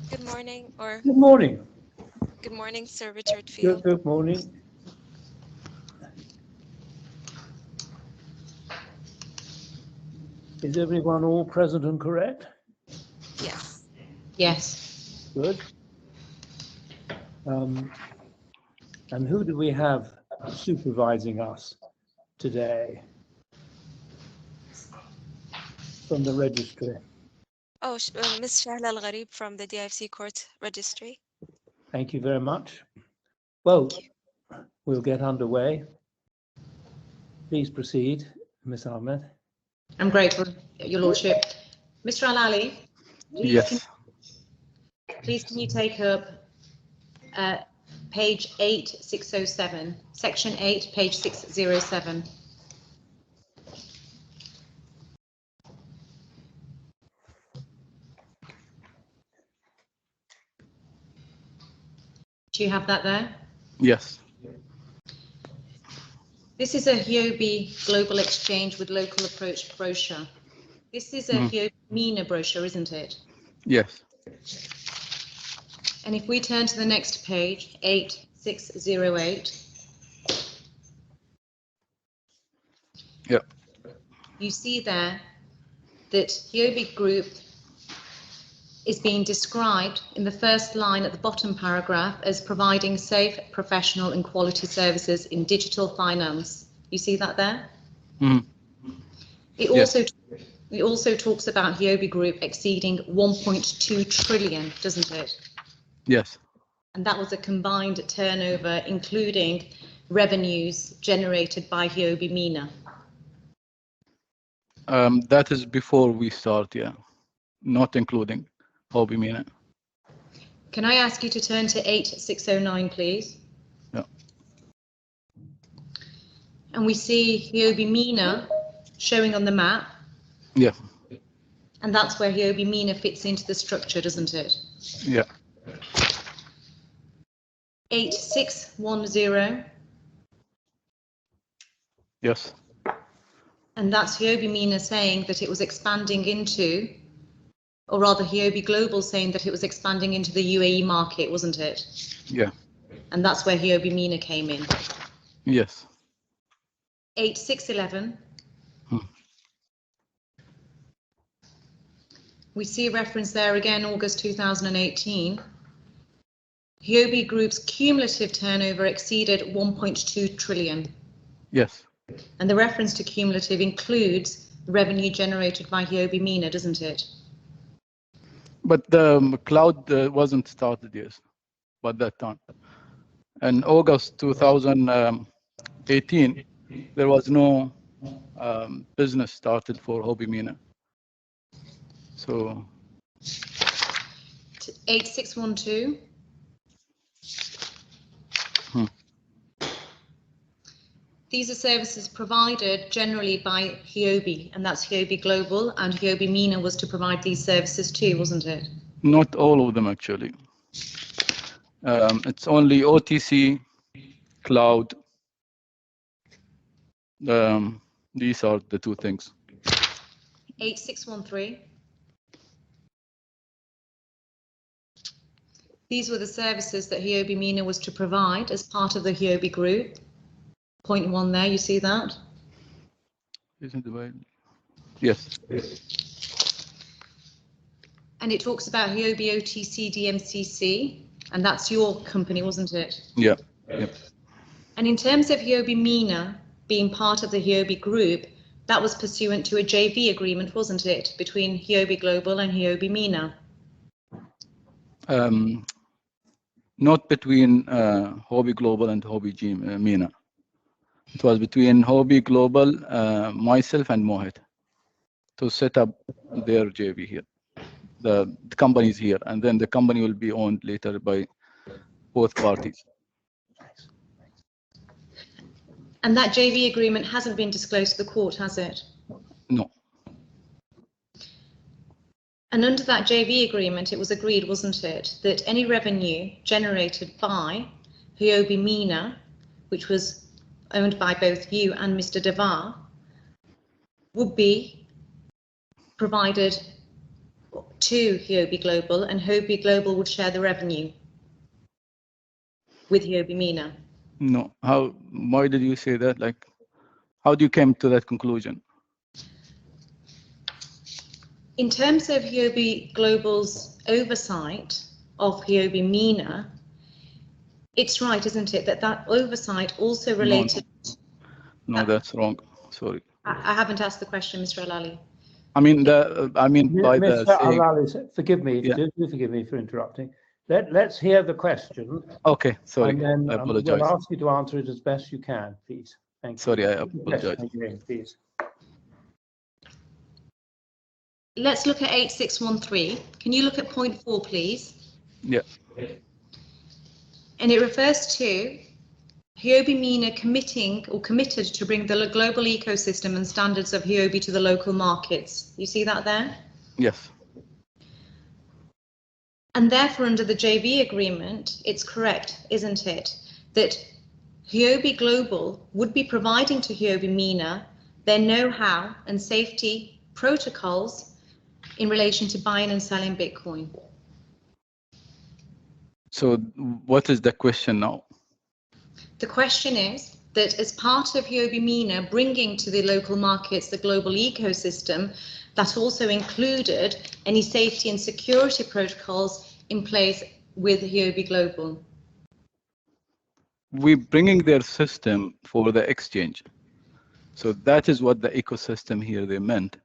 Good morning, or Good morning. good morning, Sir Richard Field. Good morning. Is everyone all present and correct? Yes. Yes. Good. And who do we have supervising us today from the registry? Oh, Ms. Shahla Al-Gharib from the DIFC Court Registry. Thank you very much. Well, we'll get underway. Please proceed, Ms. Ahmed. I'm grateful, Your Lordship. Mr. Al-Ali, Yes. please can you take up page 8607, section 8, page 607. Do you have that there? Yes. This is a HUOBI Global Exchange with Local Approach brochure. This is a HUOBI MENA brochure, isn't it? Yes. And if we turn to the next page, 8608. Yeah. You see there that HUOBI Group is being described in the first line at the bottom paragraph as providing safe, professional and quality services in digital finance. You see that there? It also talks about HUOBI Group exceeding 1.2 trillion, doesn't it? Yes. And that was a combined turnover, including revenues generated by HUOBI MENA. That is before we start, yeah. Not including HUOBI MENA. Can I ask you to turn to 8609, please? Yeah. And we see HUOBI MENA showing on the map. Yeah. And that's where HUOBI MENA fits into the structure, doesn't it? Yeah. 8610. Yes. And that's HUOBI MENA saying that it was expanding into, or rather HUOBI Global saying that it was expanding into the UAE market, wasn't it? Yeah. And that's where HUOBI MENA came in. Yes. 8611. We see a reference there again, August 2018. HUOBI Group's cumulative turnover exceeded 1.2 trillion. Yes. And the reference to cumulative includes revenue generated by HUOBI MENA, doesn't it? But the cloud wasn't started yet by that time. In August 2018, there was no business started for HUOBI MENA. So 8612. These are services provided generally by HUOBI, and that's HUOBI Global, and HUOBI MENA was to provide these services too, wasn't it? not all of them actually. It's only OTC, cloud. These are the two things. 8613. These were the services that HUOBI MENA was to provide as part of the HUOBI Group. Point 1 there, you see that? Isn't it right? Yes. And it talks about HUOBI OTC DMCC, and that's your company, wasn't it? Yeah. Yep. And in terms of HUOBI MENA being part of the HUOBI Group, that was pursuant to a JV agreement, wasn't it, between HUOBI Global and HUOBI MENA? Not between HUOBI Global and HUOBI MENA. It was between HUOBI Global, myself and Mohit to set up their JV here. The company is here, and then the company will be owned later by both parties. And that JV agreement hasn't been disclosed to the court, has it? No. And under that JV agreement, it was agreed, wasn't it, that any revenue generated by HUOBI MENA, which was owned by both you and Mr. Devar, would be provided to HUOBI Global, and HUOBI Global would share the revenue with HUOBI MENA. No. How? Why did you say that? Like, how do you come to that conclusion? In terms of HUOBI Global's oversight of HUOBI MENA, it's right, isn't it, that that oversight also related... No, that's wrong. Sorry. I haven't asked the question, Mr. Alali. I mean, by the Mr. saying... Alali, forgive me, Yeah. do forgive me for interrupting. Let's hear the question. Okay, sorry, And then I apologize. we'll ask you to answer it as best you can, please. Thank you. Sorry, I apologize. Yes, again, please. Let's look at 8613. Can you look at point 4, please? Yeah. And it refers to HUOBI MENA committed to bring the global ecosystem and standards of HUOBI to the local markets. You see that there? Yes. And therefore, under the JV agreement, it's correct, isn't it, that HUOBI Global would be providing to HUOBI MENA their know-how and safety protocols in relation to buying and selling Bitcoin. So what is the question now? The question is that as part of HUOBI MENA bringing to the local markets the global ecosystem, that also included any safety and security protocols in place with HUOBI Global. We're bringing their system for the exchange. So that is what the ecosystem here they meant.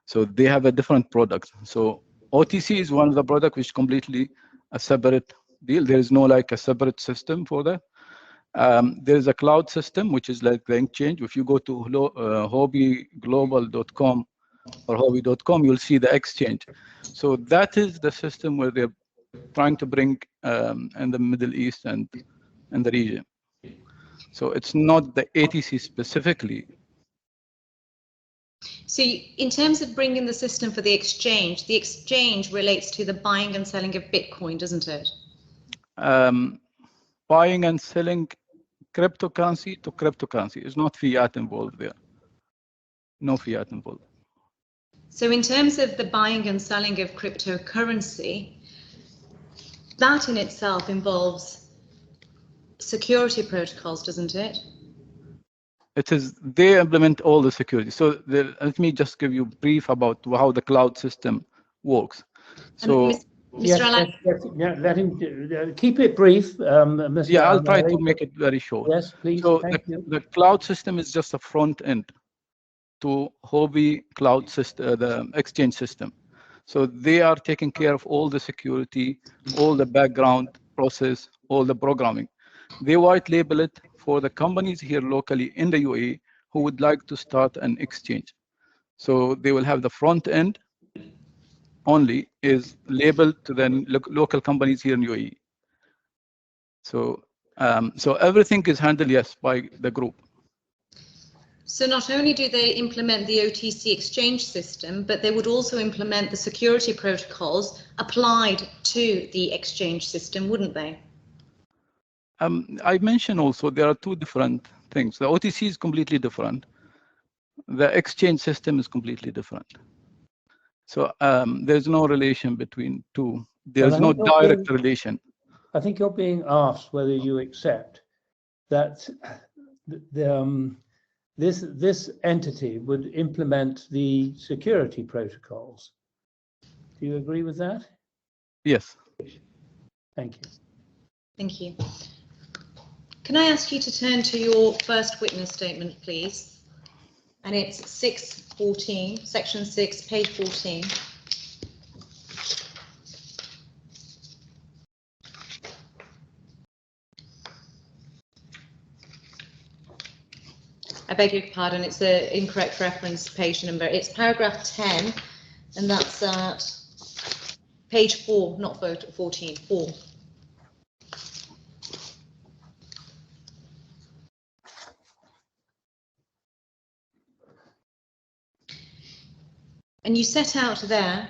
So they have a different product. So OTC is one of the products which is completely a separate deal. There is no like a separate system for that. There is a cloud system, which is like the exchange. If you go to HUOBIglobal.com or HUOBI.com, you'll see the exchange. So that is the system where they're trying to bring in the Middle East and in the region. So it's not the ATC specifically. So in terms of bringing the system for the exchange relates to the buying and selling of Bitcoin, doesn't it? Buying and selling cryptocurrency to cryptocurrency. Is not fiat involved there. No fiat involved. So in terms of the buying and selling of cryptocurrency, that in itself involves security protocols, doesn't it? It is, they implement all the security. So let me just give you a brief about how the cloud system works. So Mr. Alali, Yeah, let him keep it brief. Mr. yeah, I'll try Alali. to make it very short. Yes, please. So Thank you. the cloud system is just a front end to HUOBI cloud system, the exchange system. So they are taking care of all the security, all the background process, all the programming. They white label it for the companies here locally in the UAE who would like to start an exchange. So they will have the front end only is labeled to the local companies here in UAE. So, so everything is handled, yes, by the group. so not only do they implement the OTC exchange system, but they would also implement the security protocols applied to the exchange system, wouldn't they? I mentioned also there are two different things. The OTC is completely different. The exchange system is completely different. So there's no relation between two. There's no direct relation. I think you're being asked whether you accept that this entity would implement the security protocols. Do you agree with that? Yes. Thank you. Thank you. Can I ask you to turn to your first witness statement, please? And it's 614, section 6, page 14. I beg your pardon, it's an incorrect reference page number. It's paragraph 10, and that's at page 4, not 14, 4. And you set out there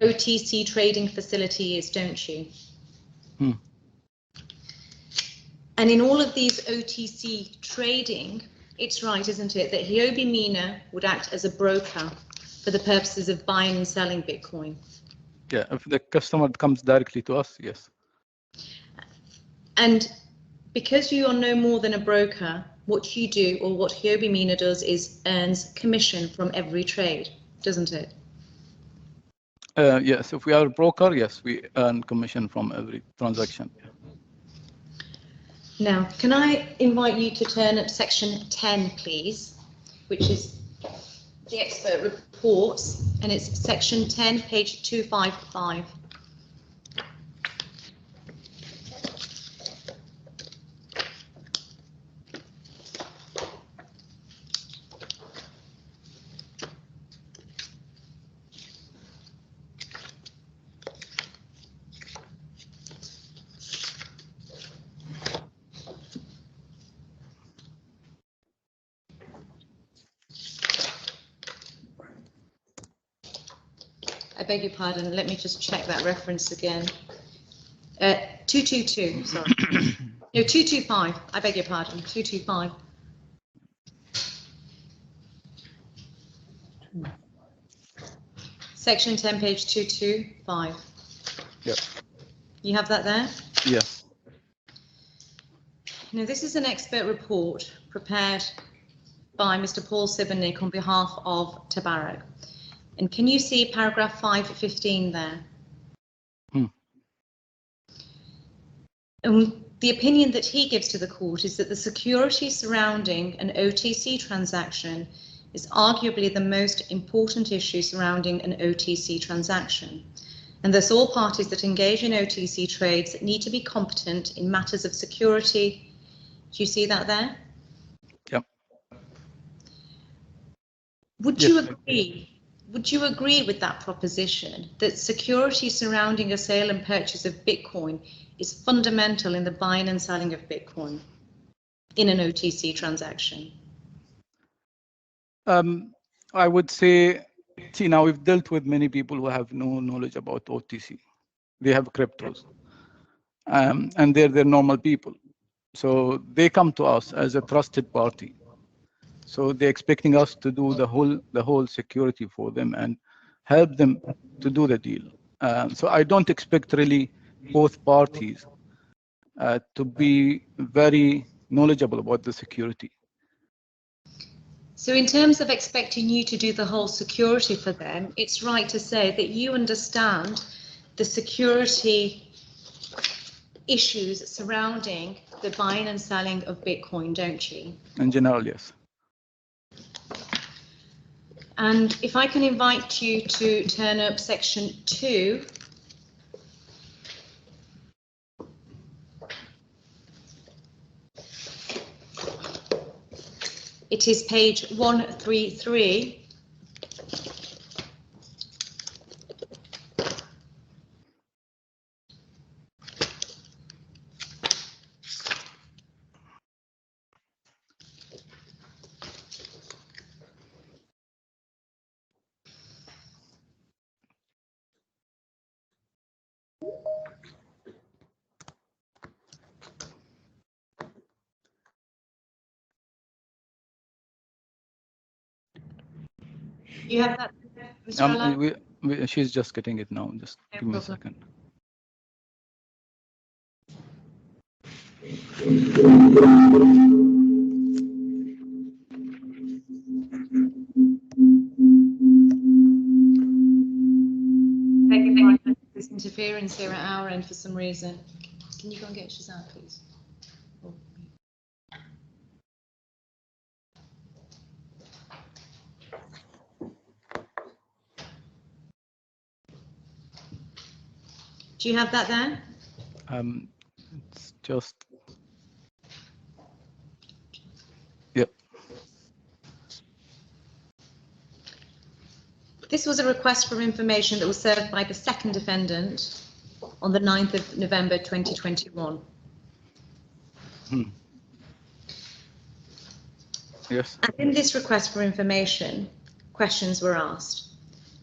OTC trading facilities, don't you? Hmm. And in all of these OTC trading, it's right, isn't it, that HUOBI MENA would act as a broker for the purposes of buying and selling Bitcoin? Yeah, if the customer comes directly to us, yes. And because you are no more than a broker, what you do, or what HUOBI MENA does, is earns commission from every trade, doesn't it? Yes, if we are a broker, yes, we earn commission from every transaction. Yeah. Now, can I invite you to turn at section 10, please, which is the expert reports, and it's section 10, page 255. I beg your pardon, let me just check that reference again. 222, sorry. No, 225, I beg your pardon, 225. Section 10, page 225. Yep. You have that there? Yes. Now, this is an expert report prepared by Mr. Paul Sibernick on behalf of TABARAK. And can you see paragraph 515 there? The opinion that he gives to the court is that the security surrounding an OTC transaction is arguably the most important issue surrounding an OTC transaction. And thus all parties that engage in OTC trades need to be competent in matters of security. Do you see that there? Yep. Would you agree? Would you agree with that proposition that security surrounding a sale and purchase of Bitcoin is fundamental in the buying and selling of Bitcoin in an OTC transaction? I would say, see, now we've dealt with many people who have no knowledge about OTC. They have cryptos, and they're normal people. So they come to us as a trusted party. So they're expecting us to do the whole security for them and help them to do the deal. So I don't expect really both parties to be very knowledgeable about the security. So in terms of expecting you to do the whole security for them, it's right to say that you understand the security issues surrounding the buying and selling of Bitcoin, don't you? In general, yes. And if I can invite you to turn up section 2. It is page 133. You have that, Mr. She's just getting it now. Just No give me a problem. second. There's interference here at our end for some reason. Can you go and get Shazam, please? Oh. Do you have that there? It's just, yep. This was a request for information that was served by the second defendant on the 9th of November 2021. Yes. And in this request for information, questions were asked.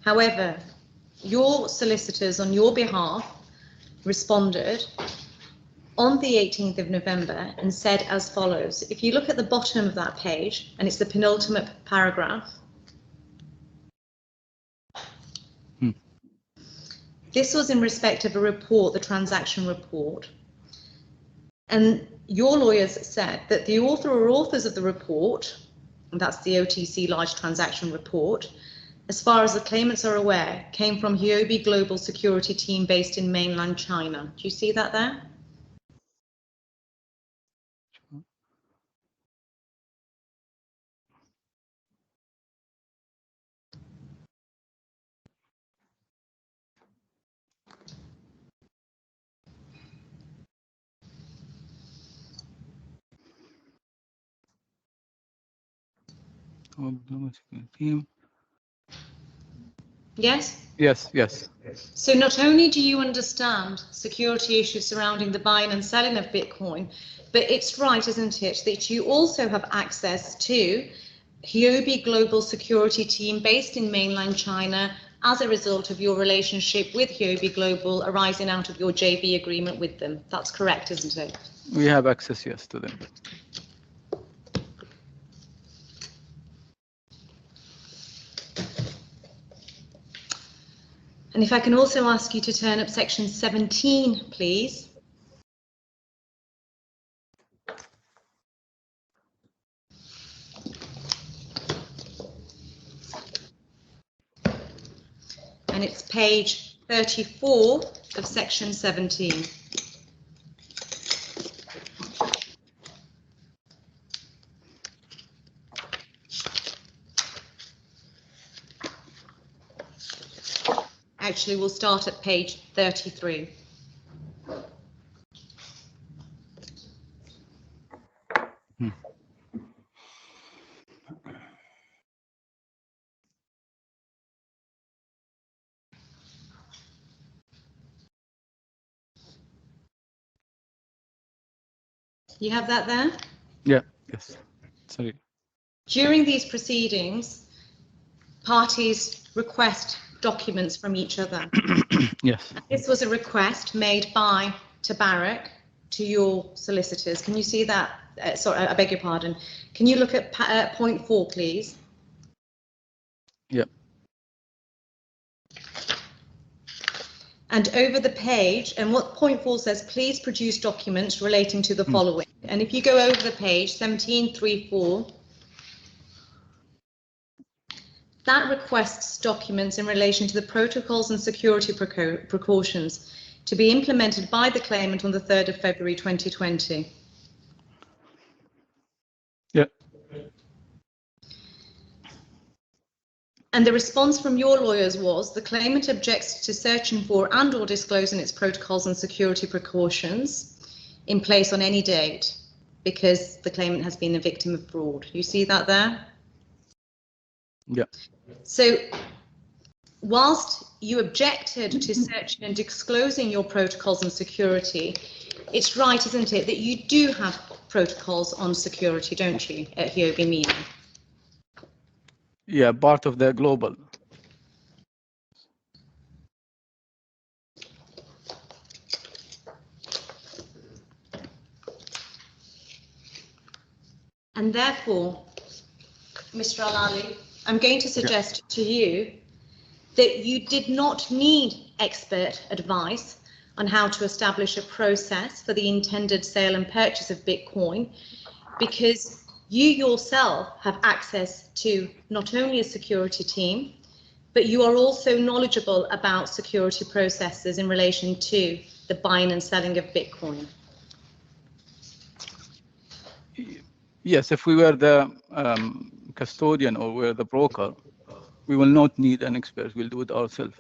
However, your solicitors on your behalf responded on the 18th of November and said as follows. If you look at the bottom of that page, and it's the penultimate paragraph, This was in respect of a report, the transaction report. And your lawyers said that the author or authors of the report, and that's the OTC large transaction report, as far as the claimants are aware, came from HUOBI Global Security Team based in mainland China. Do you see that there? Team. Yes? Yes, yes. So not only do you understand security issues surrounding the buying and selling of Bitcoin, but it's right, isn't it, that you also have access to HUOBI Global Security Team based in mainland China as a result of your relationship with HUOBI Global arising out of your JV agreement with them. That's correct, isn't it? We have access, yes, to them. And if I can also ask you to turn up section 17, please. And it's page 34 of section 17. Actually, we'll start at page 33. You have that there? Yeah, yes. Sorry. During these proceedings, parties request documents from each other. Yes. This was a request made by TABARAK to your solicitors. Can you see that? Sorry, I beg your pardon. Can you look at point 4, please? Yep. And over the page, and what point 4 says, please produce documents relating to the following. And if you go over the page, 17.3.4, that requests documents in relation to the protocols and security precautions to be implemented by the claimant on the 3rd of February 2020. Yeah. And the response from your lawyers was the claimant objects to searching for and/or disclosing its protocols and security precautions in place on any date because the claimant has been a victim of fraud. You see that there? Yeah. So whilst you objected to searching and disclosing your protocols and security, it's right, isn't it, that you do have protocols on security, don't you, at HUOBI MENA? Yeah, part of the global. And therefore, Mr. Al-Ali, I'm going to suggest to you that you did not need expert advice on how to establish a process for the intended sale and purchase of Bitcoin, because you yourself have access to not only a security team, but you are also knowledgeable about security processes in relation to the buying and selling of Bitcoin. Yes, if we were the custodian or we're the broker, we will not need an expert. We'll do it ourselves.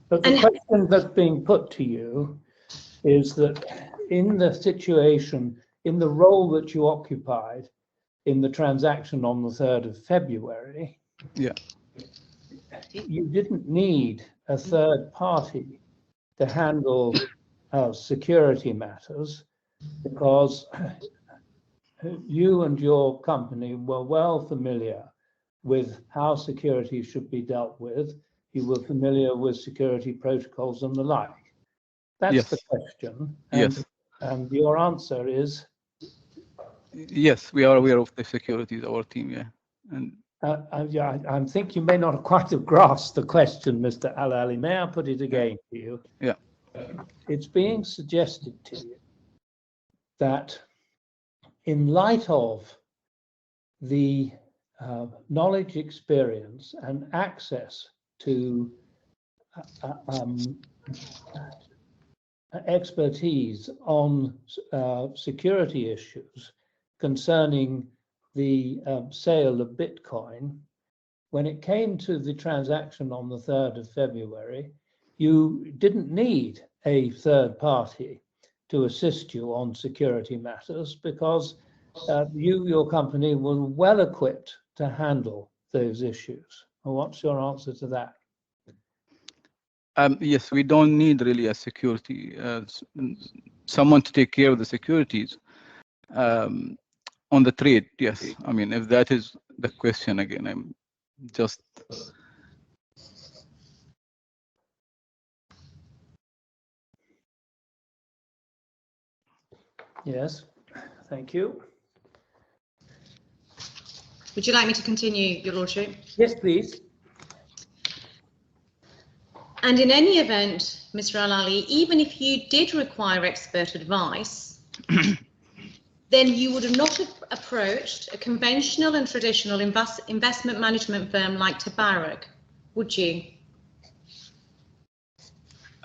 But the question that's being put to you is that in the situation, in the role that you occupied in the transaction on the 3rd of February, yeah, you didn't need a third party to handle security matters because you and your company were well familiar with how security should be dealt with. You were familiar with security protocols and the like. That's the question. And, yes. And your answer is? Yes, we are aware of the securities, our team, yeah. And I think you may not quite have grasped the question, Mr. Al-Ali. May I put it again to you? Yeah. It's being suggested to you that in light of the knowledge, experience, and access to expertise on security issues concerning the sale of Bitcoin, when it came to the transaction on the 3rd of February, you didn't need a third party to assist you on security matters because your company were well equipped to handle those issues. What's your answer to that? Yes, we don't need really a security, someone to take care of the securities on the trade. Yes, I mean, if that is the question again, I'm just. Yes, thank you. Would you like me to continue, Your Lordship? Yes, please. And in any event, Mr. Al-Ali, even if you did require expert advice, then you would have not approached a conventional and traditional investment management firm like TABARAK, would you?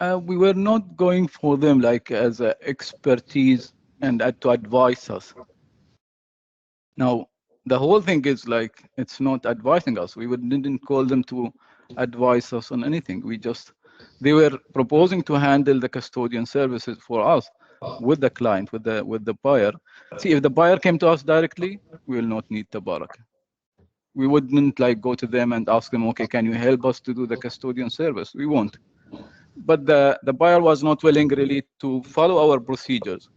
We were not going for them like as a expertise and to advise us. Now, the whole thing is like, it's not advising us. We didn't call them to advise us on anything. They were proposing to handle the custodian services for us with the client, with the buyer. See, if the buyer came to us directly, we will not need TABARAK. We wouldn't like go to them and ask them, okay, can you help us to do the custodian service? We won't. But the buyer was not willing really to follow our procedures,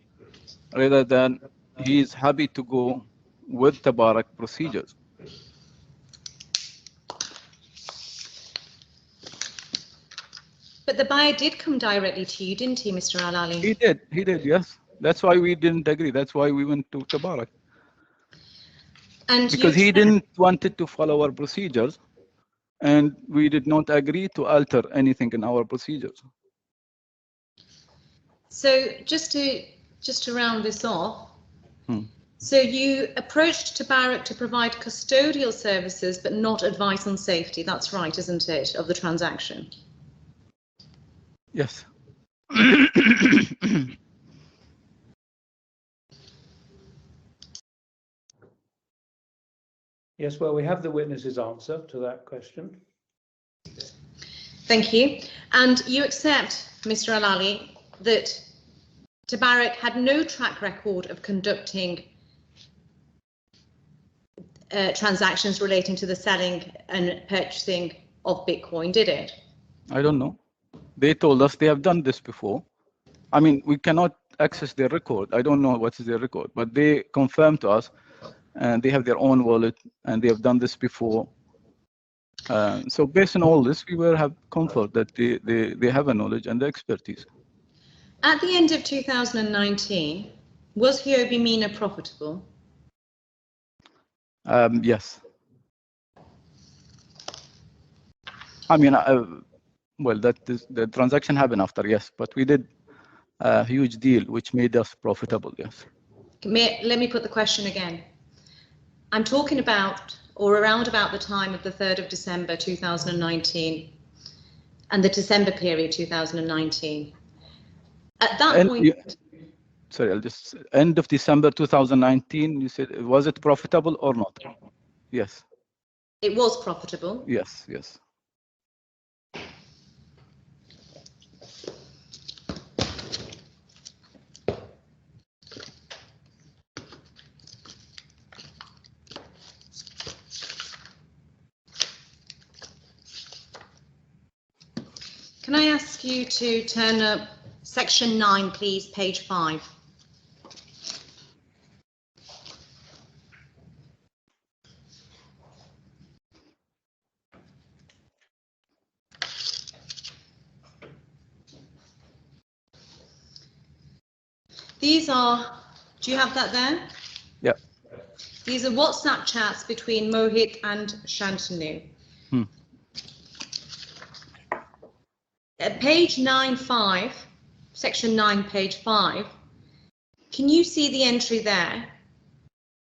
rather than he is happy to go with TABARAK procedures. But the buyer did come directly to you, didn't he, Mr. Al-Ali? He did, yes. That's why we didn't agree. That's why we went to TABARAK. And because he didn't wanted to follow our procedures, and we did not agree to alter anything in our procedures. So just to round this off, so you approached TABARAK to provide custodial services, but not advice on safety. That's right, isn't it, of the transaction? Yes. Yes, well, we have the witness's answer to that question. Thank you. And you accept, Mr. Al-Ali, that TABARAK had no track record of conducting transactions relating to the selling and purchasing of Bitcoin, did it? I don't know. They told us they have done this before. I mean, we cannot access their record. I don't know what is their record, but they confirmed to us, and they have their own wallet, and they have done this before. So based on all this, we will have comfort that they have a knowledge and the expertise. At the end of 2019, was HUOBI MENA profitable? Yes. I mean, well, the transaction happened after, yes, but we did a huge deal which made us profitable, yes. Let me put the question again. I'm talking about, or around about the time of the 3rd of December 2019 and the December period 2019. At that point... Sorry, I'll just, end of December 2019, you said, was it profitable or not? Yes. It was profitable? Yes, yes. Can I ask you to turn up section 9, please, page 5. These are, do you have that there? Yeah. These are WhatsApp chats between Mohit and Shantanu. At page 9.5, section 9, page 5, can you see the entry there?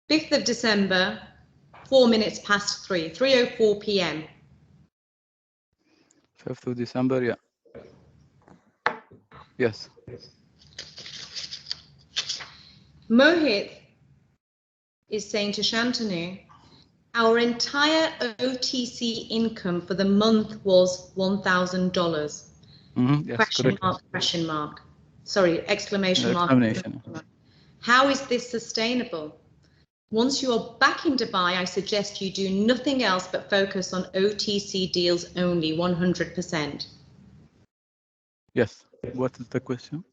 5th of December, 4 minutes past 3, 3:04 p.m. 5th of December, yeah. Yes. Mohit is saying to Shantanu, our entire OTC income for the month was $1,000. Yes, Question correct. mark, question mark. Sorry, exclamation mark. Explanation. How is this sustainable? Once you are back in Dubai, I suggest you do nothing else but focus on OTC deals only, 100%. Yes. What is the question?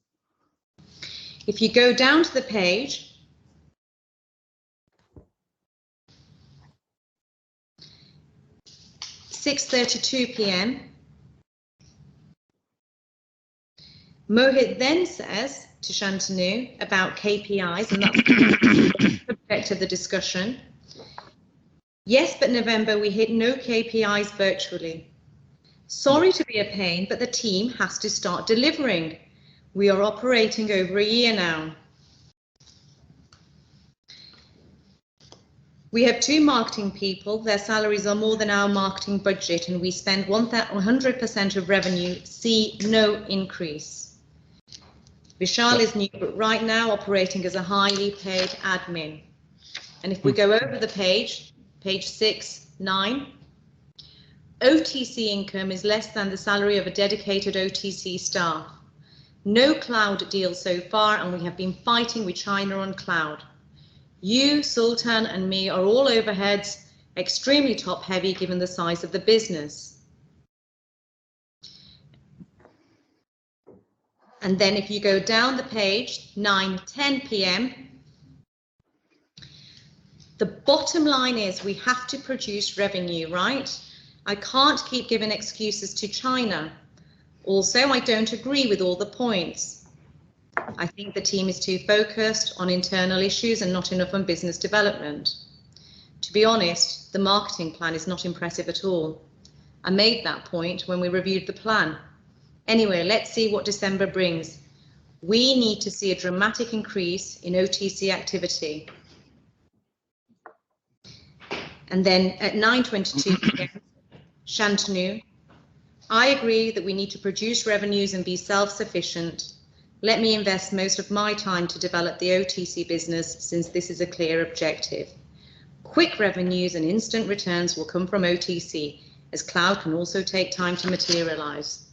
If you go down to the page, (6:32 p.m. Mohit then says to Shantanu about KPIs, and that's the subject of the discussion. Yes, but November we hit no KPIs virtually. Sorry to be a pain, but the team has to start delivering. We are operating over a year now. We have 2 marketing people. Their salaries are more than our marketing budget, and we spend 100% of revenue. See no increase. Vishal is new, but right now operating as a highly paid admin. And if we go over the page, page 6, 9, OTC income is less than the salary of a dedicated OTC staff. No cloud deal so far, and we have been fighting with China on cloud. You, Sultan, and me are all overheads, extremely top heavy given the size of the business. And then if you go down the page, 9:10 p.m, the bottom line is we have to produce revenue, right? I can't keep giving excuses to China. Also, I don't agree with all the points. I think the team is too focused on internal issues and not enough on business development. To be honest, the marketing plan is not impressive at all. I made that point when we reviewed the plan. Anyway, let's see what December brings. We need to see a dramatic increase in OTC activity. And then at 9:22 p.m, Shantanu, I agree that we need to produce revenues and be self-sufficient. Let me invest most of my time to develop the OTC business since this is a clear objective. Quick revenues and instant returns will come from OTC, as cloud can also take time to materialize.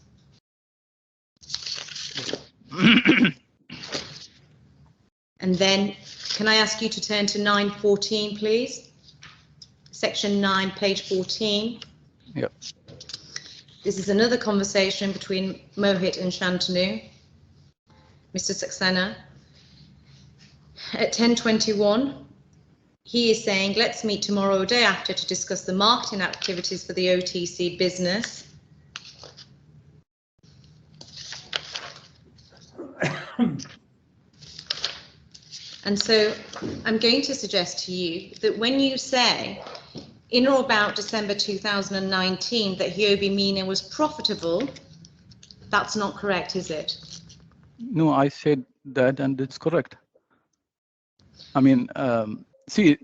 And then, can I ask you to turn to 9:14, please? Section 9, page 14. Yep. This is another conversation between Mohit and Shantanu. Mr. Saxena. At 10:21, he is saying, let's meet tomorrow or day after to discuss the marketing activities for the OTC business. And so I'm going to suggest to you that when you say in or about December 2019 that HUOBI MENA was profitable, that's not correct, is it? No, I said that and it's correct. I mean, see,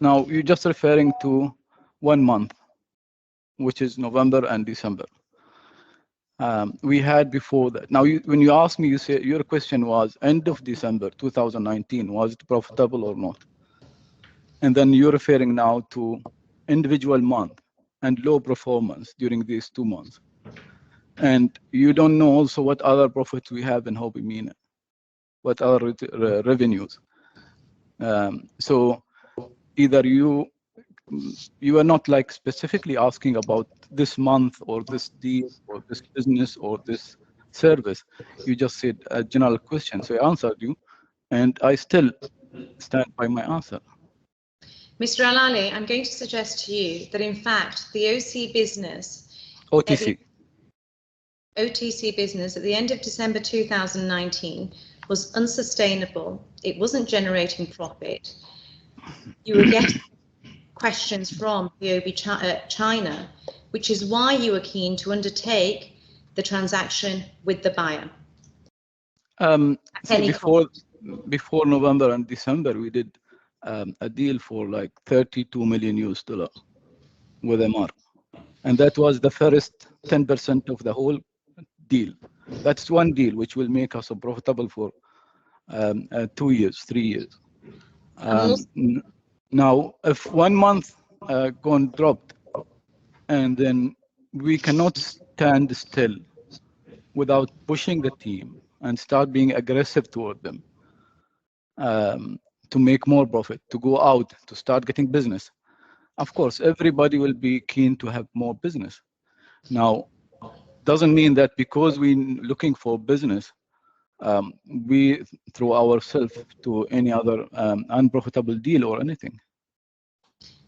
now you're just referring to 1 month, which is November and December. We had before that. Now, when you ask me, you say your question was end of December 2019, was it profitable or not? And then you're referring now to individual month and low performance during these 2 months. And you don't know also what other profits we have in HUOBI MENA, what other revenues. So either you are not like specifically asking about this month or this deal or this business or this service. You just said a general question. So I answered you, and I still stand by my answer. Mr. Alali, I'm going to suggest to you that in fact the OTC business at the end of December 2019 was unsustainable. It wasn't generating profit. you were getting questions from HUOBI China, which is why you were keen to undertake the transaction with the buyer. See, before November and December, we did a deal for like $32 million with MR. And that was the first 10% of the whole deal. That's one deal which will make us profitable for 2 years, 3 years. Now, if 1 month gone dropped, and then we cannot stand still without pushing the team and start being aggressive toward them to make more profit, to go out, to start getting business. Of course, everybody will be keen to have more business. Now, doesn't mean that because we're looking for business, we throw ourselves to any other unprofitable deal or anything.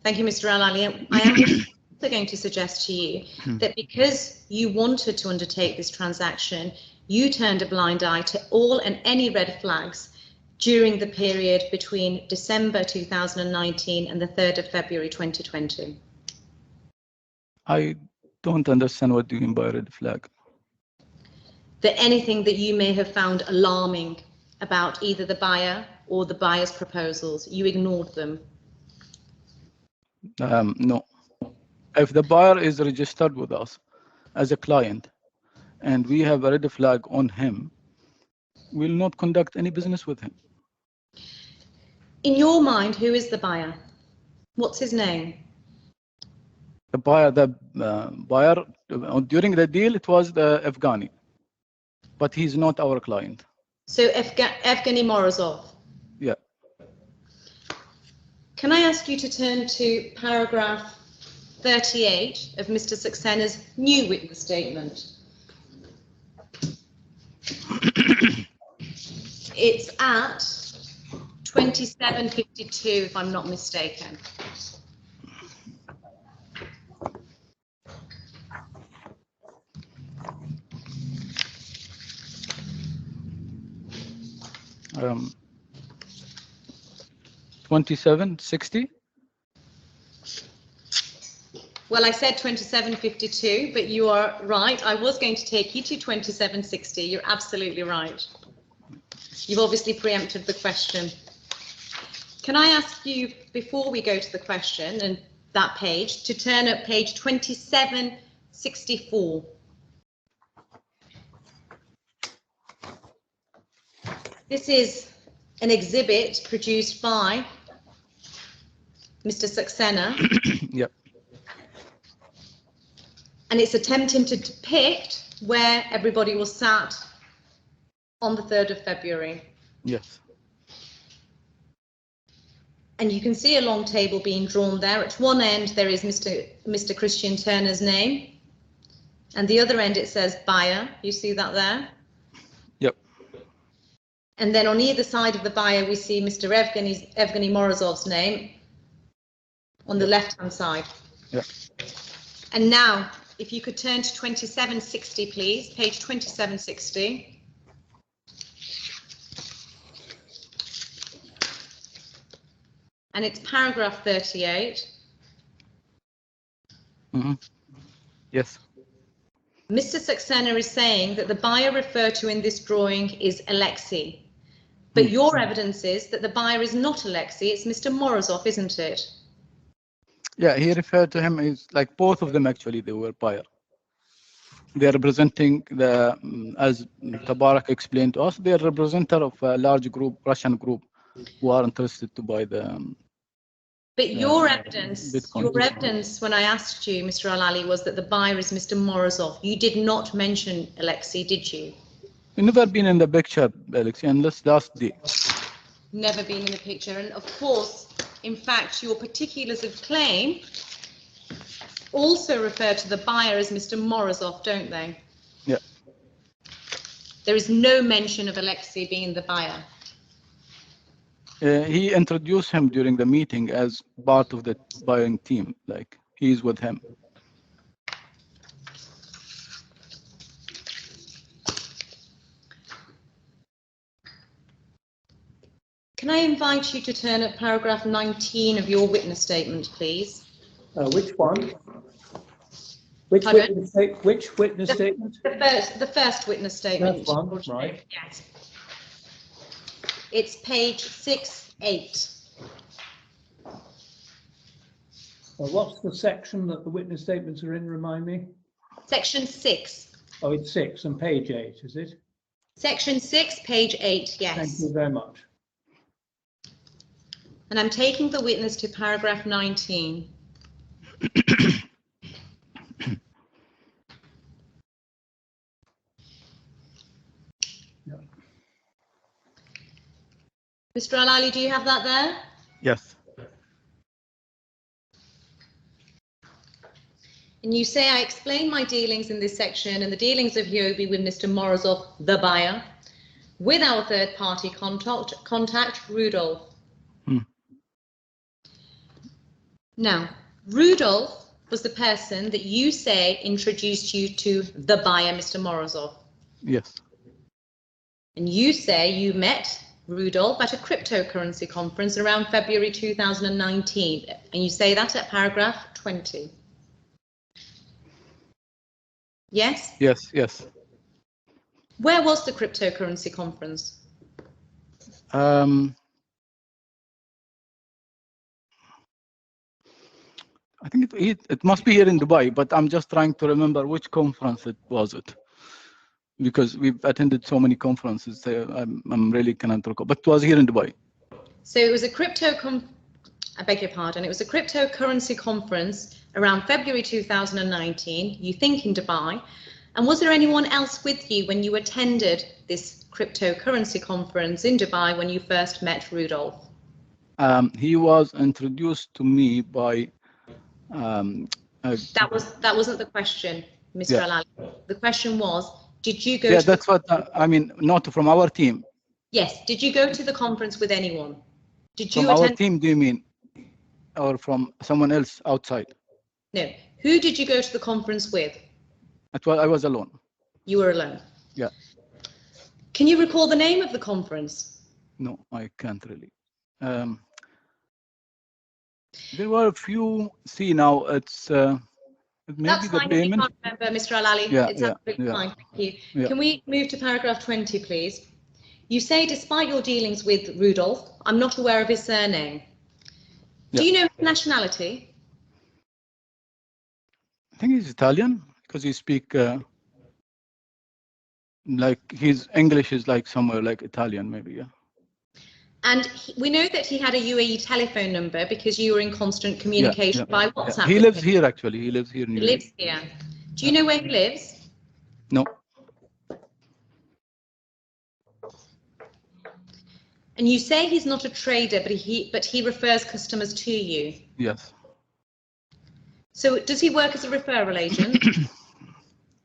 Thank you, Mr. Al-Ali. I am also going to suggest to you that because you wanted to undertake this transaction, you turned a blind eye to all and any red flags during the period between December 2019 and the 3rd of February 2020. I don't understand what you mean by red flag. That anything that you may have found alarming about either the buyer or the buyer's proposals, you ignored them. No. If the buyer is registered with us as a client and we have a red flag on him, we'll not conduct any business with him. In your mind, who is the buyer? What's his name? The buyer during the deal, it was the Afghani, but he's not our client. So Evgeny Morozov. Yeah. Can I ask you to turn to paragraph 38 of Mr. Saksena's new witness statement? It's at 2752, if I'm not mistaken. Um, 2760. Well, I said 2752, but you are right. I was going to take you to 2760. You're absolutely right. You've obviously preempted the question. Can I ask you, before we go to the question and that page, to turn at page 2764? This is an exhibit produced by Mr. Saxena. Yep. And it's attempting to depict where everybody was sat on the 3rd of February. Yes. And you can see a long table being drawn there. At one end, there is Mr. Christian Turner's name. And the other end, it says buyer. You see that there? Yep. And then on either side of the buyer, we see Mr. Evgeny Morozov's name on the left-hand side. Yep. And now, if you could turn to 2760, please, page 2760. And it's paragraph 38. Mm-hmm. Yes. Mr. Saxena is saying that the buyer referred to in this drawing is Alexei. But your evidence is that the buyer is not Alexei, it's Mr. Morozov, isn't it? Yeah, he referred to him as, like, both of them actually, they were buyer. They are representing the, as Tabarak explained to us, they are representative of a large group, Russian group, who are interested to buy the. But your evidence when I asked you, Mr. Al-Ali, was that the buyer is Mr. Morozov. You did not mention Alexei, did you? We've never been in the picture, Alexei, unless last day. Never been in the picture. And of course, in fact, your particulars of claim also refer to the buyer as Mr. Morozov, don't they? Yeah. There is no mention of Alexei being the buyer. He introduced him during the meeting as part of the buying team, like he's with him. Can I invite you to turn at paragraph 19 of your witness statement, please? Which one? Which Pardon? witness statement? The first witness statement. That's one, right. Yes. It's page 68. What's the section that the witness statements are in, remind me? Section 6. Oh, it's 6 and page 8, is it? Section 6, page 8, yes. Thank you very much. And I'm taking the witness to paragraph 19. Yeah. Mr. Al-Ali, do you have that there? Yes. And you say, I explain my dealings in this section and the dealings of HUOBI with Mr. Morozov, the buyer, with our third-party contact, Rudolph. Now, Rudolph was the person that you say introduced you to the buyer, Mr. Morozov. Yes. And you say you met Rudolph at a cryptocurrency conference around February 2019. And you say that at paragraph 20. Yes? Yes, yes. Where was the cryptocurrency conference? I think it must be here in Dubai, but I'm just trying to remember which conference it was, because we've attended so many conferences. So I'm really cannot recall, but it was here in Dubai. So it was a I beg your pardon. It was a cryptocurrency conference around February 2019. You think in Dubai. And was there anyone else with you when you attended this cryptocurrency conference in Dubai when you first met Rudolph? He was introduced to me by. That wasn't the question, Mr. Yeah. Al-Ali. The question was, did you go? Yeah, that's what I mean. Not from our team. Yes. Did you go to the conference with anyone? Did you From attend? our team, do you mean, or from someone else outside? No. Who did you go to the conference with? I was alone. You were alone. Yeah. Can you recall the name of the conference? No, I can't really. There were a few. See now, it's maybe That's the fine if you payment. can't remember, Mr. Al-Ali. Yeah, It's yeah, absolutely yeah. fine. Thank you. Yeah. Can we move to paragraph 20, please? You say, despite your dealings with Rudolph, I'm not aware of his surname. Do you know his nationality? I think he's Italian because he speak like his English is like somewhere like Italian, maybe. Yeah. And we know that he had a UAE telephone number because you were in constant communication by WhatsApp. He lives here actually. He lives here. He lives here. Do you know where he lives? No. And you say he's not a trader, but he refers customers to you. Yes. So does he work as a referral agent?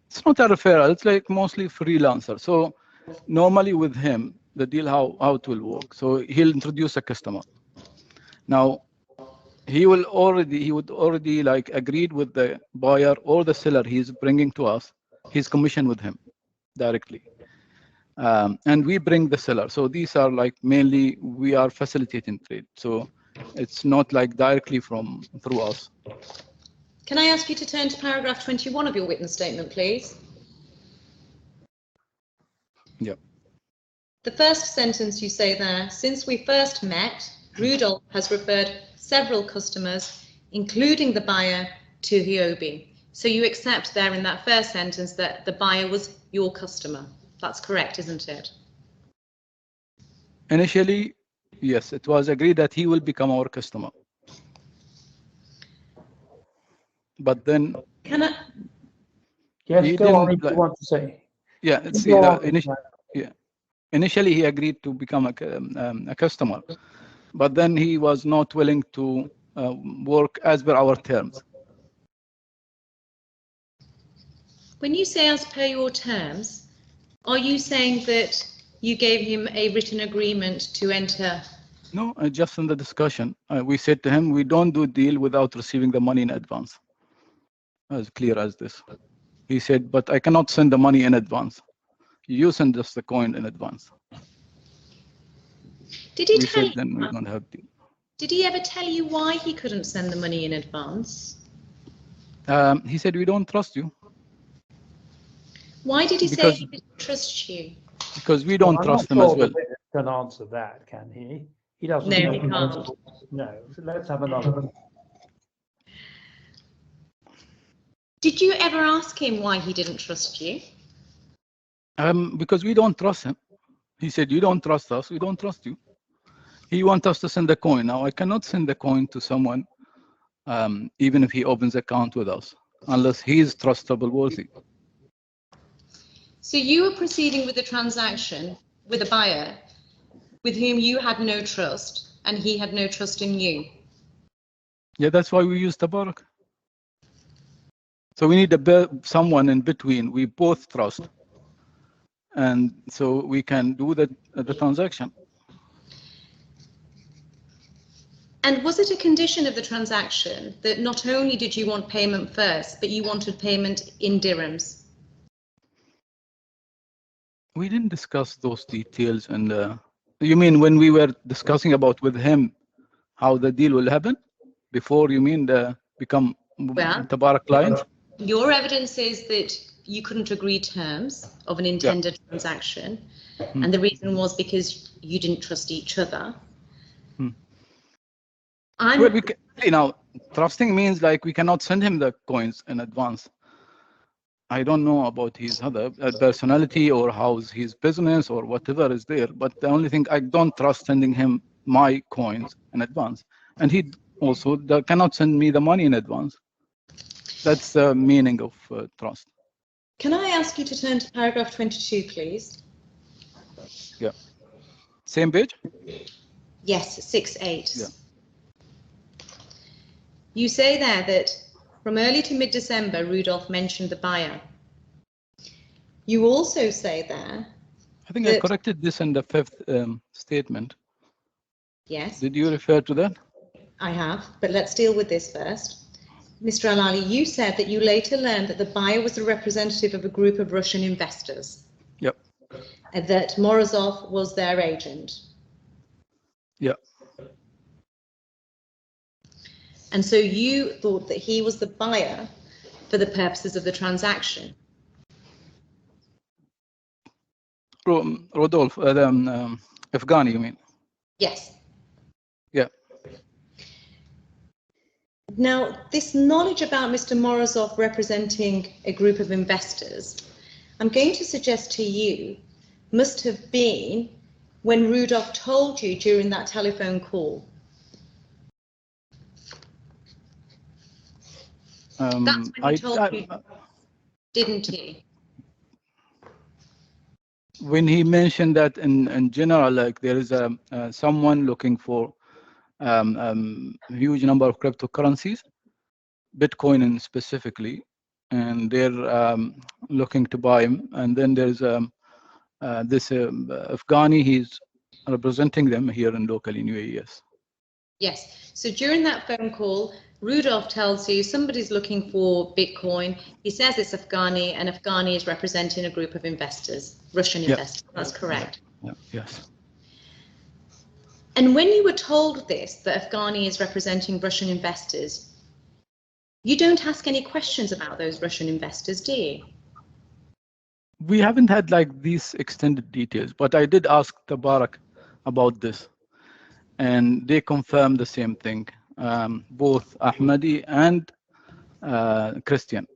It's not a referral. It's like mostly freelancer. So normally with him, the deal how it will work. So he'll introduce a customer. Now he would already like agreed with the buyer or the seller he's bringing to us. His commission with him directly. And we bring the seller. So these are like mainly we are facilitating trade. So it's not like directly through us. Can I ask you to turn to paragraph 21 of your witness statement, please? Yeah. The first sentence you say there, since we first met, Rudolph has referred several customers, including the buyer, to HUOBI. So you accept there in that first sentence that the buyer was your customer. That's correct, isn't it? Initially, yes, it was agreed that he will become our customer. But then, yes, go on if you want to say. Yeah, initially he agreed to become a customer, but then he was not willing to work as per our terms. When you say as per your terms, are you saying that you gave him a written agreement to enter? No, just in the discussion, we said to him, we don't do deal without receiving the money in advance. As clear as this. He said, but I cannot send the money in advance. You send us the coin in advance. Did he we tell said you? then we don't have deal. Did he ever tell you why he couldn't send the money in advance? He said we don't trust you Why did he say because he didn't trust you? we don't I'm trust not him sure as well. the witness can answer that, can he? He doesn't. No, he can't. No. So let's have another. Did you ever ask him why he didn't trust you? Because we don't trust him. He said, you don't trust us, we don't trust you. He wants us to send the coin. Now, I cannot send the coin to someone, even if he opens account with us, unless he is trustable worthy. So you were proceeding with the transaction with a buyer with whom you had no trust, and he had no trust in you. Yeah, that's why we use TABARAK. So we need someone in between we both trust, and so we can do the transaction. And was it a condition of the transaction that not only did you want payment first, but you wanted payment in dirhams? We didn't discuss those details. And you mean when we were discussing about with him how the deal will happen before, you mean become TABARAK client? Your evidence is that you couldn't agree terms of an intended transaction, and the reason was because you didn't trust each other. Well, trusting means like we cannot send him the coins in advance. I don't know about his other personality or how's his business or whatever is there, but the only thing, I don't trust sending him my coins in advance, and he also cannot send me the money in advance. That's the meaning of trust. Can I ask you to turn to paragraph 22, please? Yeah. Same page? Yes, 6.8. Yeah. You say there that from early to mid-December, Rudolph mentioned the buyer. You also say there... I think I corrected this in the 5th statement. Yes. Did you refer to that? I have, but let's deal with this first. Mr. Al-Ali, you said that you later learned that the buyer was a representative of a group of Russian investors. Yep. And that Morozov was their agent. Yeah. And so you thought that he was the buyer for the purposes of the transaction. Rodolph, Afghani, you mean? Yes. Yeah. Now, this knowledge about Mr. Morozov representing a group of investors, I'm going to suggest to you, must have been when Rudolph told you during that telephone call. That's when he told you, didn't he? When he mentioned that in general, like there is someone looking for huge number of cryptocurrencies, Bitcoin specifically, and they're looking to buy him. And then there's this Afghani, he's representing them here in local in UAE. Yes. So during that phone call, Rudolph tells you somebody's looking for Bitcoin. He says it's Afghani, and Afghani is representing a group of investors, Russian investors. That's correct. Yeah. Yes. And when you were told this, that Afghani is representing Russian investors, you don't ask any questions about those Russian investors, do you? We haven't had like these extended details, but I did ask TABARAK about this, and they confirmed the same thing, both Ahmadi and Christian.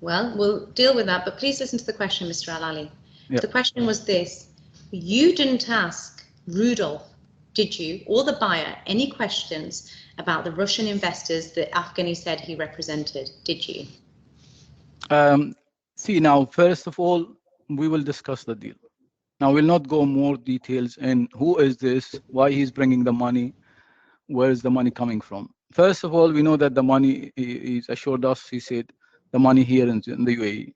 Well, we'll deal with that, but please listen to the question, Mr. Al-Ali. Yeah. The question was this: you didn't ask Rudolph, did you, or the buyer, any questions about the Russian investors that Afghani said he represented, did you? See, now, first of all, we will discuss the deal. Now, we'll not go more details in who is this, why he's bringing the money, where is the money coming from. First of all, we know that the money, he's assured us, he said, the money here in the UAE,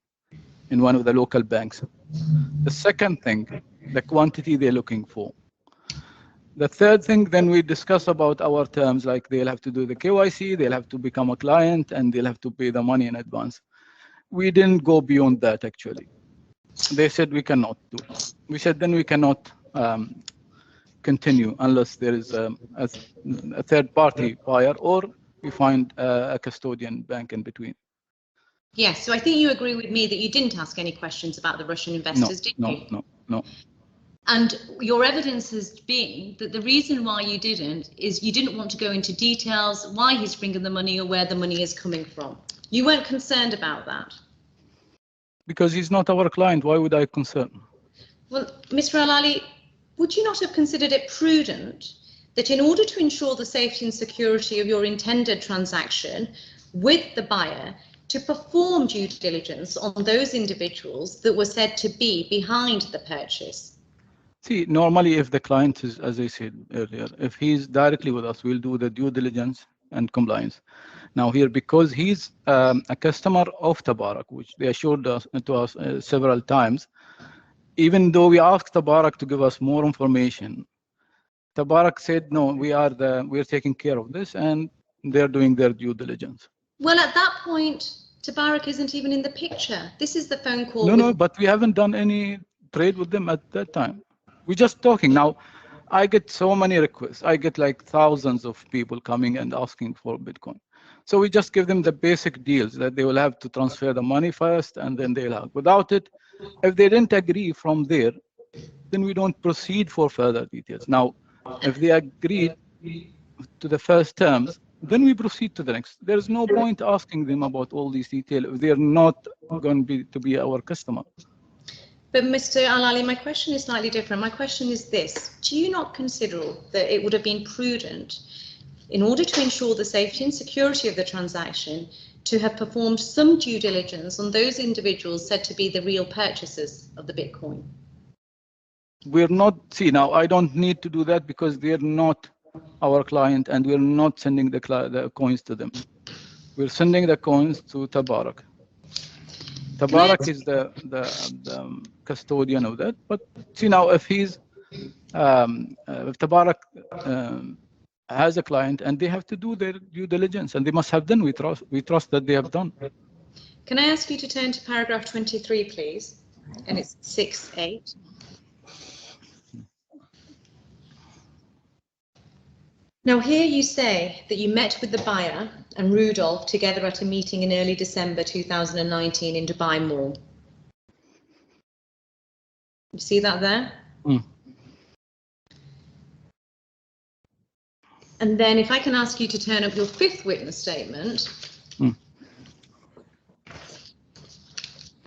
in one of the local banks. The second thing, the quantity they're looking for. The third thing, then we discuss about our terms, like they'll have to do the KYC, they'll have to become a client, and they'll have to pay the money in advance. We didn't go beyond that, actually. They said we cannot do it. We said then we cannot continue unless there is a third-party buyer or we find a custodian bank in between. Yes, so I think you agree with me that you didn't ask any questions about the Russian investors, did you? No. And your evidence has been that the reason why you didn't is you didn't want to go into details why he's bringing the money or where the money is coming from. You weren't concerned about that. Because he's not our client, why would I concern? Well, Mr. Al-Ali, would you not have considered it prudent that in order to ensure the safety and security of your intended transaction with the buyer, to perform due diligence on those individuals that were said to be behind the purchase? See, normally if the client is, as I said earlier, if he's directly with us, we'll do the due diligence and compliance. Now here, because he's a customer of TABARAK, which they assured us several times, even though we asked TABARAK to give us more information, TABARAK said, no, we're taking care of this, and they're doing their due diligence. Well, at that point, TABARAK isn't even in the picture. This is the phone call. No, but we haven't done any trade with them at that time. We're just talking. Now, I get so many requests. I get like thousands of people coming and asking for Bitcoin. So we just give them the basic deals that they will have to transfer the money first, and then they'll have. Without it, if they didn't agree from there, then we don't proceed for further details. Now, if they agreed to the first terms, then we proceed to the next. There's no point asking them about all these details if they're not going to be our customer. But Mr. Al-Ali, my question is slightly different. My question is this: do you not consider that it would have been prudent, in order to ensure the safety and security of the transaction, to have performed some due diligence on those individuals said to be the real purchasers of the Bitcoin? We're not, see, now I don't need to do that because they're not our client and we're not sending the coins to them. We're sending the coins to TABARAK. TABARAK is the custodian of that. But see, now if he's, if TABARAK has a client and they have to do their due diligence, and they must have done, we trust that they have done. Can I ask you to turn to paragraph 23, please? And it's 6.8. Now here you say that you met with the buyer and Rudolph together at a meeting in early December 2019 in Dubai Mall. You see that there? Mm. And then if I can ask you to turn up your fifth witness statement, and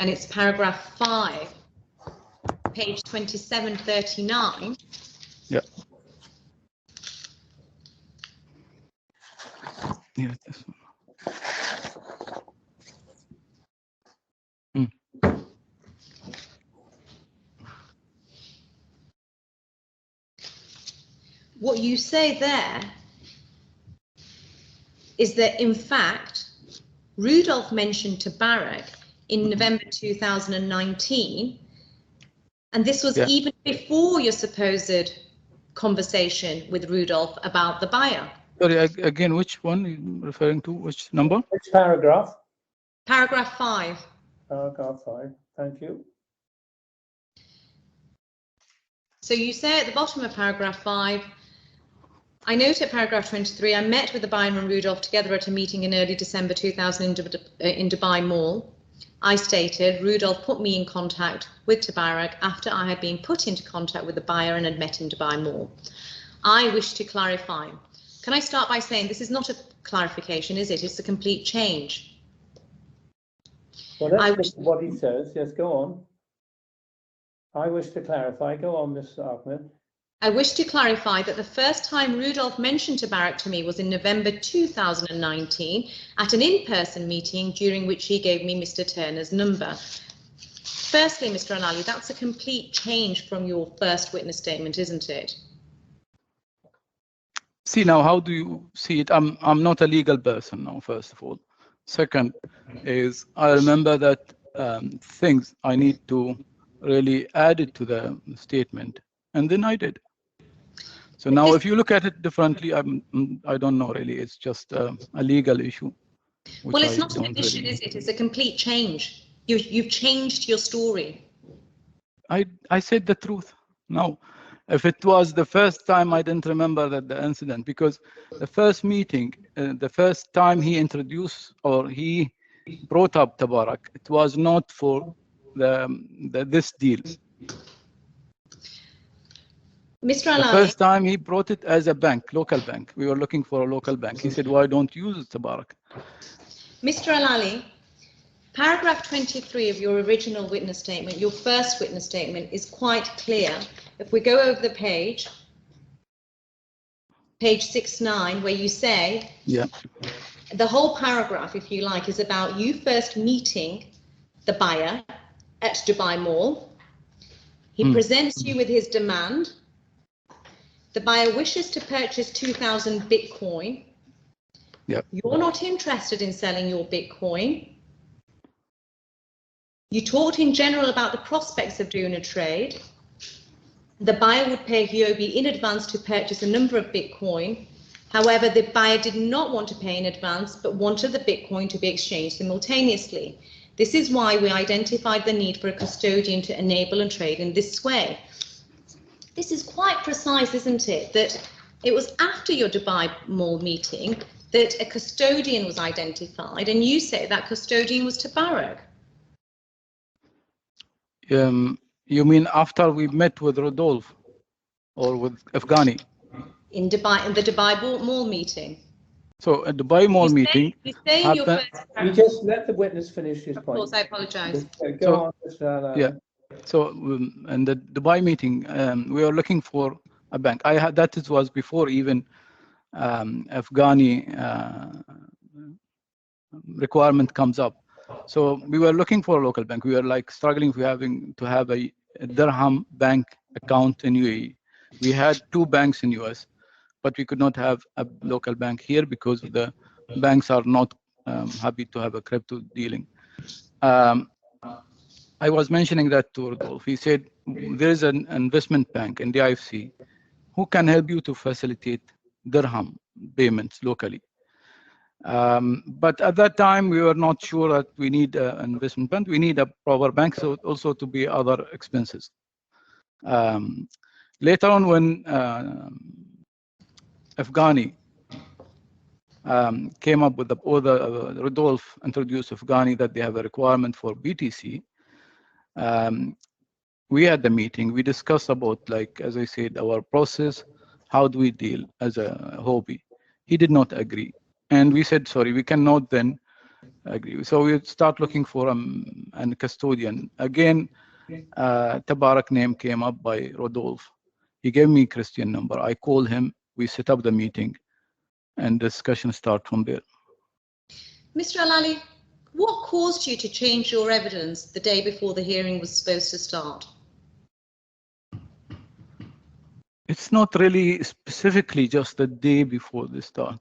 it's paragraph 5, page 2739. Yeah. Yeah, this one. What you say there is that, in fact, Rudolph mentioned TABARAK in November 2019, and this was even before your supposed conversation with Rudolph about the buyer. Sorry, again, which one are you referring to? Which number? Which paragraph? Paragraph 5. Paragraph 5. Thank you. So you say at the bottom of paragraph 5, I note at paragraph 23, I met with the buyer and Rudolph together at a meeting in early December 2000 in Dubai Mall. I stated Rudolph put me in contact with TABARAK after I had been put into contact with the buyer and had met in Dubai Mall. I wish to clarify. Can I start by saying this is not a clarification, is it? It's a complete change. Well, that's what he says. Yes, go on. I wish to clarify. Go on, Ms. Ahmed. I wish to clarify that the first time Rudolph mentioned TABARAK to me was in November 2019 at an in-person meeting during which he gave me Mr. Turner's number. Firstly, Mr. Al-Ali, that's a complete change from your first witness statement, isn't it? See, now, how do you see it? I'm not a legal person now, first of all. Second is, I remember that things I need to really add it to the statement, and then I did. So now, if you look at it differently, I don't know really. It's just a legal issue. Well, it's not an addition, is it? It's a complete change. You've changed your story. I said the truth. Now, If it was the first time, I didn't remember that the incident, because the first meeting, the first time he introduced or he brought up Tabarak, it was not for this deal. Mr. The Alali, first time he brought it as a bank, local bank. We were looking for a local bank. He said, why don't you use Tabarak? Mr. Alali, paragraph 23 of your original witness statement, your first witness statement, is quite clear. If we go over the page 69, where you say, yeah, the whole paragraph, if you like, is about you first meeting the buyer at Dubai Mall. He presents you with his demand. The buyer wishes to purchase 2,000 Bitcoin. Yep. You're not interested in selling your Bitcoin. You talked in general about the prospects of doing a trade. The buyer would pay HUOBI in advance to purchase a number of Bitcoin. However, the buyer did not want to pay in advance, but wanted the Bitcoin to be exchanged simultaneously. This is why we identified the need for a custodian to enable and trade in this way. This is quite precise, isn't it? That it was after your Dubai Mall meeting that a custodian was identified, and you say that custodian was Tabarak. You mean after we met with Rodolphe or with Afghani? In Dubai, in the Dubai Mall meeting. So at the Dubai Mall meeting, you say in your first You just let the witness finish his point. Of course, I apologise. Go on, Mr. Alali. Yeah. So in the Dubai meeting, we were looking for a bank. That was before even Afghani requirement comes up. So we were looking for a local bank. We were like struggling for having to have a dirham bank account in UAE. We had 2 banks in US, but we could not have a local bank here because the banks are not happy to have a crypto dealing. I was mentioning that to Rodolphe. He said, there is an investment bank in the IFC who can help you to facilitate dirham payments locally. But at that time, we were not sure that we need an investment bank. We need a proper bank, so also to be other expenses. Later on, when Afghani came up with Rodolphe introduced Afghani that they have a requirement for BTC. We had the meeting. We discussed about, like, as I said, our process. How do we deal as a HUOBI? He did not agree. And we said, sorry, we cannot then agree. So we start looking for a custodian. Again, Tabarak name came up by Rodolphe. He gave me Christian number. I called him. We set up the meeting, and discussion start from there. Mr. Alali, what caused you to change your evidence the day before the hearing was supposed to start? It's not really specifically just the day before the start.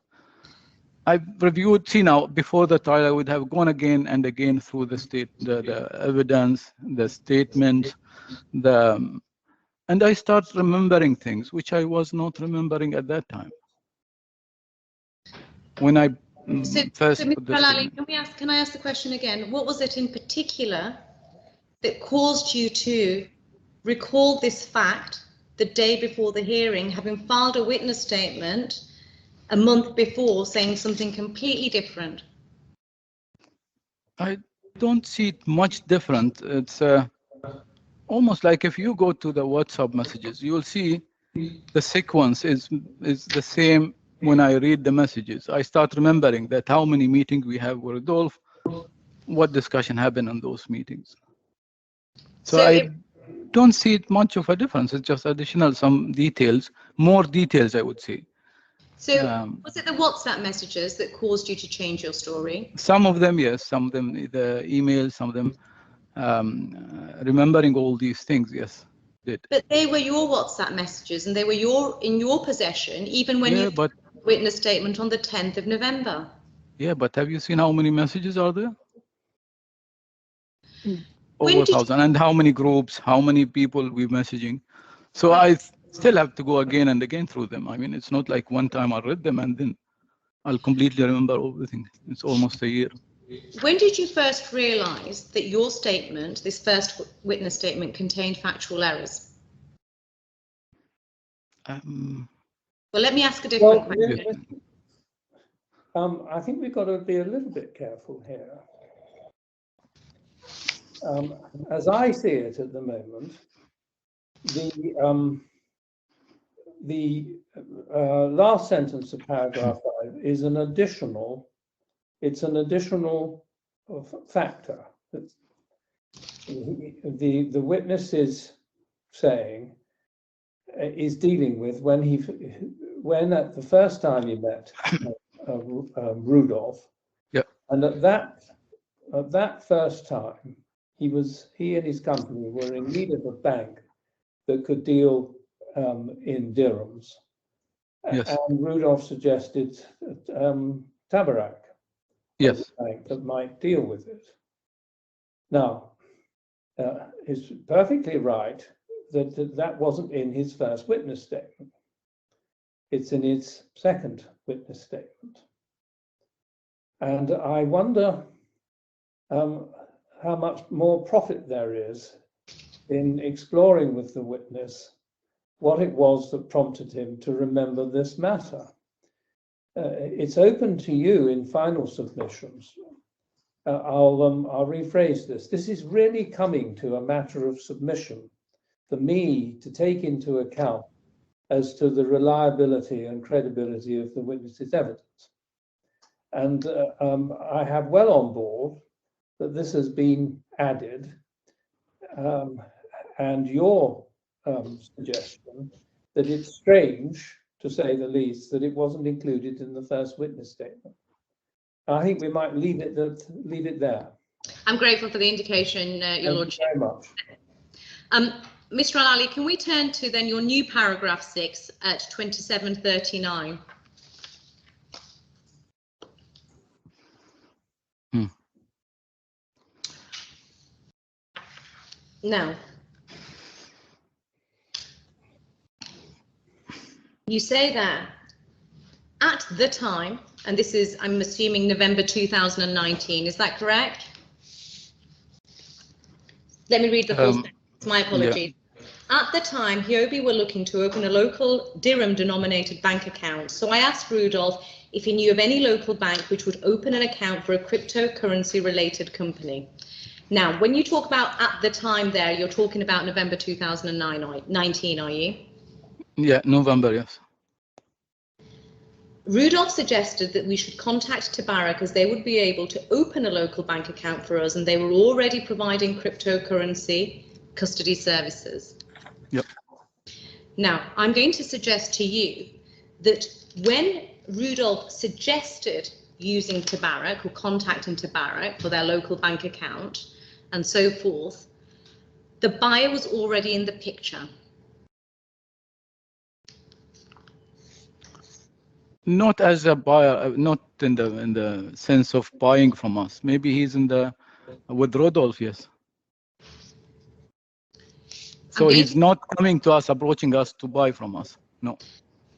I've reviewed, see now, before the trial, I would have gone again and again through the evidence, the statements, and I start remembering things which I was not remembering at that time. When I first put this Alali, can I ask the question again? What was it in particular that caused you to recall this fact the day before the hearing, having filed a witness statement a month before saying something completely different? I don't see it much different. It's almost like if you go to the WhatsApp messages, you will see the sequence is the same. When I read the messages, I start remembering that how many meetings we have with Rodolphe, what discussion happened on those meetings. So I don't see it much of a difference. It's just additional some details, more details, I would say. So was it the WhatsApp messages that caused you to change your story? Some of them, yes. Some of them, the emails, some of them, remembering all these things, yes. Did. But they were your WhatsApp messages, and they were in your possession, even when you witness statement on the 10th of November. Yeah, but have you seen how many messages are there? Over 1,000. And how many groups, how many people we're messaging? So I still have to go again and again through them. I mean, it's not like one time I read them and then I'll completely remember everything. It's almost a year. When did you first realize that your statement, this first witness statement, contained factual errors? Well, let me ask a different question. I think we've got to be a little bit careful here. As I see it at the moment, the last sentence of paragraph 5 is an additional. It's an additional factor that the witness is saying is dealing with when at the first time he met Rudolph. Yep. And at that first time, he and his company were in need of a bank that could deal in dirhams. Yes. And Rudolph suggested TABARAK, yes, a bank that might deal with it. Now, it's perfectly right that wasn't in his first witness statement. It's in his second witness statement. And I wonder how much more profit there is in exploring with the witness what it was that prompted him to remember this matter. It's open to you in final submissions. I'll rephrase this. This is really coming to a matter of submission for me to take into account as to the reliability and credibility of the witness's evidence. And I have well on board that this has been added, and your suggestion that it's strange, to say the least, that it wasn't included in the first witness statement. I think we might leave it there. I'm grateful for the indication, Your Lordship. Thank you very much. Mr. Al-Ali, can we turn to then your new paragraph 6 at 2739? Now, you say that at the time, and this is, I'm assuming, November 2019, is that correct? Let me read the full sentence. My apologies. Yeah. At the time, HUOBI were looking to open a local dirham-denominated bank account. So I asked Rudolph if he knew of any local bank which would open an account for a cryptocurrency-related company. Now, when you talk about at the time there, you're talking about November 2019, are you? Yeah, November, yes. Rudolph suggested that we should contact TABARAK as they would be able to open a local bank account for us, and they were already providing cryptocurrency custody services. Yep. Now, I'm going to suggest to you that when Rudolph suggested using TABARAK or contacting TABARAK for their local bank account and so forth, the buyer was already in the picture. Not as a buyer, not in the sense of buying from us. Maybe he's in the with Rudolph, yes. So he's not coming to us, approaching us to buy from us. No.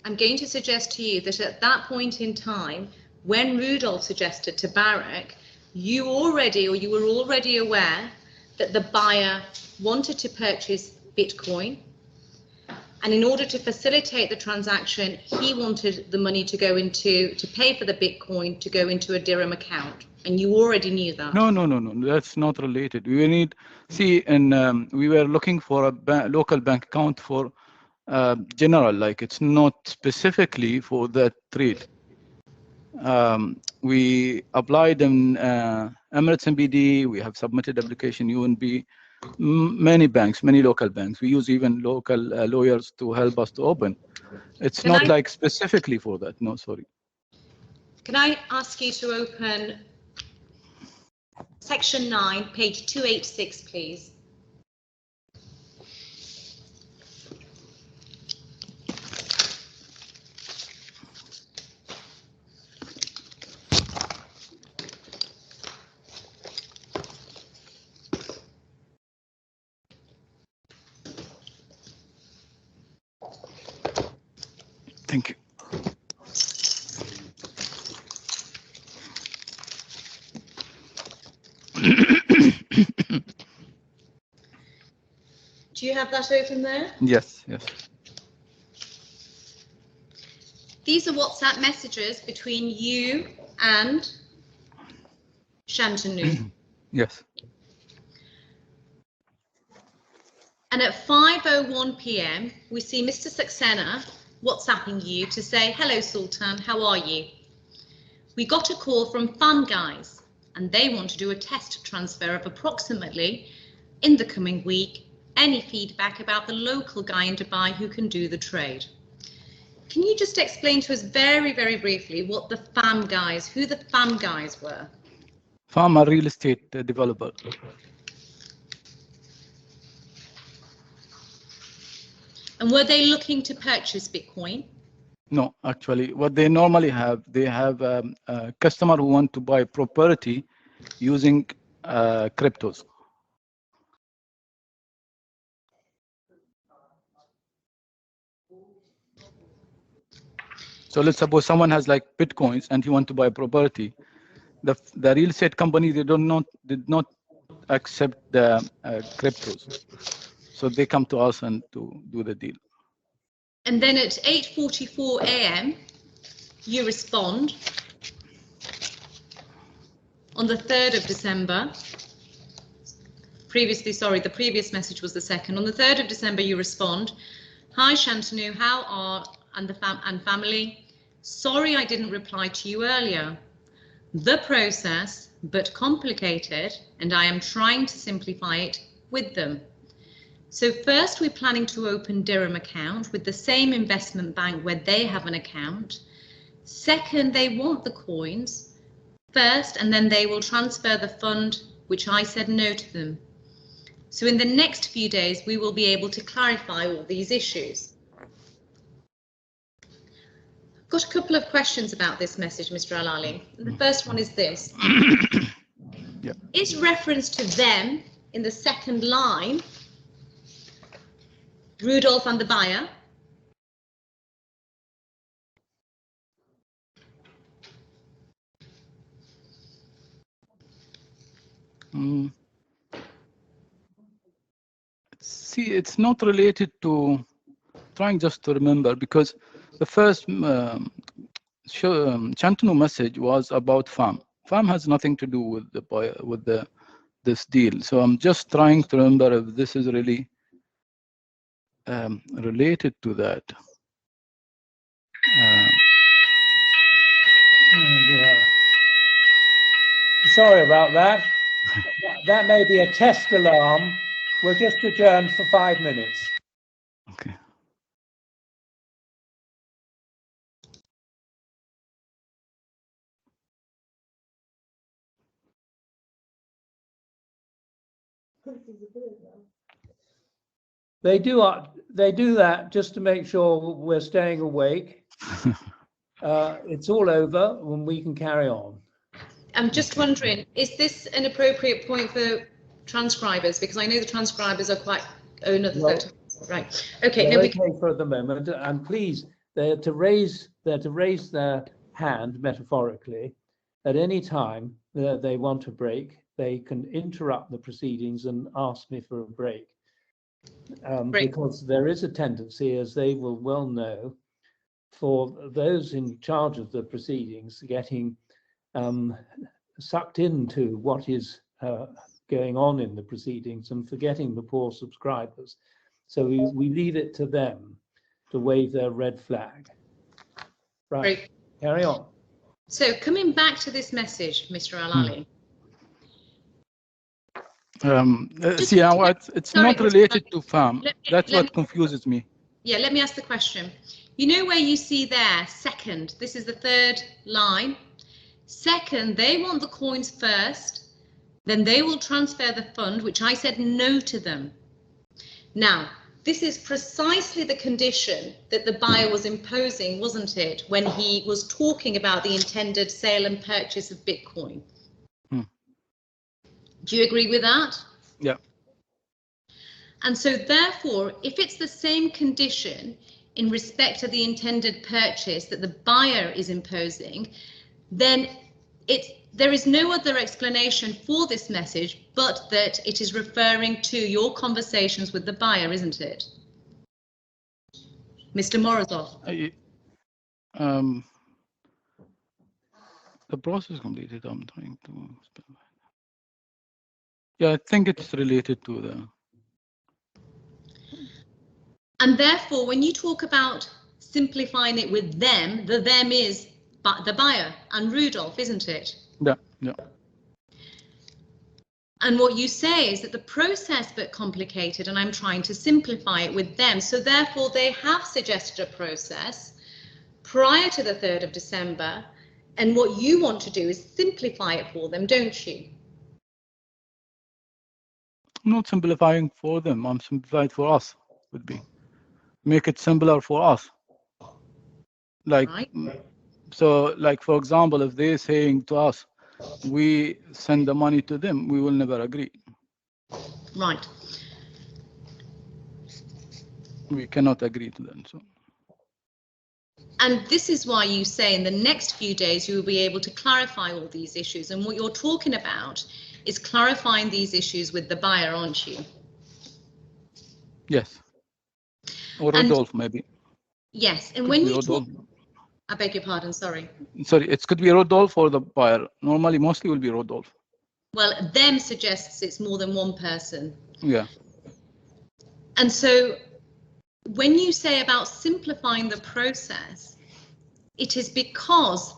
I'm going to suggest to you that at that point in time, when Rudolph suggested TABARAK, you were already aware that the buyer wanted to purchase Bitcoin. And in order to facilitate the transaction, he wanted the money to go into, to pay for the Bitcoin to go into a dirham account. And you already knew that. No, that's not related. We need, and we were looking for a local bank account for general, like it's not specifically for that trade. We applied in Emirates MBD, we have submitted application UNB, many banks, many local banks. We use even local lawyers to help us to open. It's not like specifically for that. No, sorry. Can I ask you to open section 9, page 286, please? Thank you. Do you have that open there? Yes, yes. these are WhatsApp messages between you and Shantanu. Yes. And at 5:01 p.m, we see Mr. Saxena WhatsApping you to say, hello, Sultan, how are you? We got a call from Fun Guys, and they want to do a test transfer of approximately, in the coming week, any feedback about the local guy in Dubai who can do the trade. Can you just explain to us very, very briefly what the FAM guys, who the FAM guys were? FAM, a real estate developer. And were they looking to purchase Bitcoin? No, actually, what they normally have, they have a customer who want to buy property using cryptos. So let's suppose someone has like Bitcoins and he want to buy property. The real estate company, they did not accept the cryptos. So they come to us and to do the deal. And then at 8:44 a.m, you respond on the 3rd of December. Previously, sorry, the previous message was the 2nd. On the 3rd of December, you respond, hi Shantanu, how are and family? Sorry I didn't reply to you earlier. The process, but complicated, and I am trying to simplify it with them. So first, we're planning to open Dirham account with the same investment bank where they have an account. Second, they want the coins first, and then they will transfer the fund, which I said no to them. So in the next few days, we will be able to clarify all these issues. I've got a couple of questions about this message, Mr. Al-Ali. The first one is this. Yeah. Is reference to them in the second line Rudolph and the buyer? See, it's not related to trying just to remember, because the first Shantanu message was about FAM. FAM has nothing to do with the buyer, with this deal. So I'm just trying to remember if this is really related to that. Yeah. Sorry about that. That may be a test alarm. We'll just adjourn for 5 minutes. Okay. They do that just to make sure we're staying awake. It's all over and we can carry on. I'm just wondering, is this an appropriate point for transcribers? Because I know the transcribers are quite own of the photo. Right. Okay. They're okay for the moment, and please, they're to raise their hand metaphorically at any time that they want a break. They can interrupt the proceedings and ask me for a break, because there is a tendency, as they will well know, for those in charge of the proceedings getting sucked into what is going on in the proceedings and forgetting the poor subscribers. So we leave it to them to wave their red flag. Right, Great. Carry on. So coming back to this message, Mr. Al-Ali. See, it's not related to FAM. That's what confuses me. Yeah, let me ask the question. You know where you see there, second, this is the third line. Second, they want the coins first, then they will transfer the fund, which I said no to them. Now, this is precisely the condition that the buyer was imposing, wasn't it, when he was talking about the intended sale and purchase of Bitcoin? Do you agree with that? Yeah. And so therefore, if it's the same condition in respect of the intended purchase that the buyer is imposing, then there is no other explanation for this message but that it is referring to your conversations with the buyer, isn't it? Mr. Morozov. The process completed. I'm trying to. Yeah, I think it's related to the. And therefore, when you talk about simplifying it with them, the them is the buyer and Rudolph, isn't it? Yeah, yeah. And what you say is that the process bit complicated and I'm trying to simplify it with them. So therefore, they have suggested a process prior to the 3rd of December. And what you want to do is simplify it for them, don't you? I'm not simplifying for them. I'm simplifying for us. Would be make it simpler for us. Like, right. So, like for example, if they're saying to us, we send the money to them, we will never agree. Right. We cannot agree to them. So. And this is why you say in the next few days you will be able to clarify all these issues. And what you're talking about is clarifying these issues with the buyer, aren't you? Yes. Or Rodolph, maybe. Yes. And could when you Rodolph. talk, I beg your pardon, sorry. Sorry, it could be Rodolph or the buyer. Normally, mostly will be Rodolph. Well, them suggests it's more than one person. Yeah. And so when you say about simplifying the process, it is because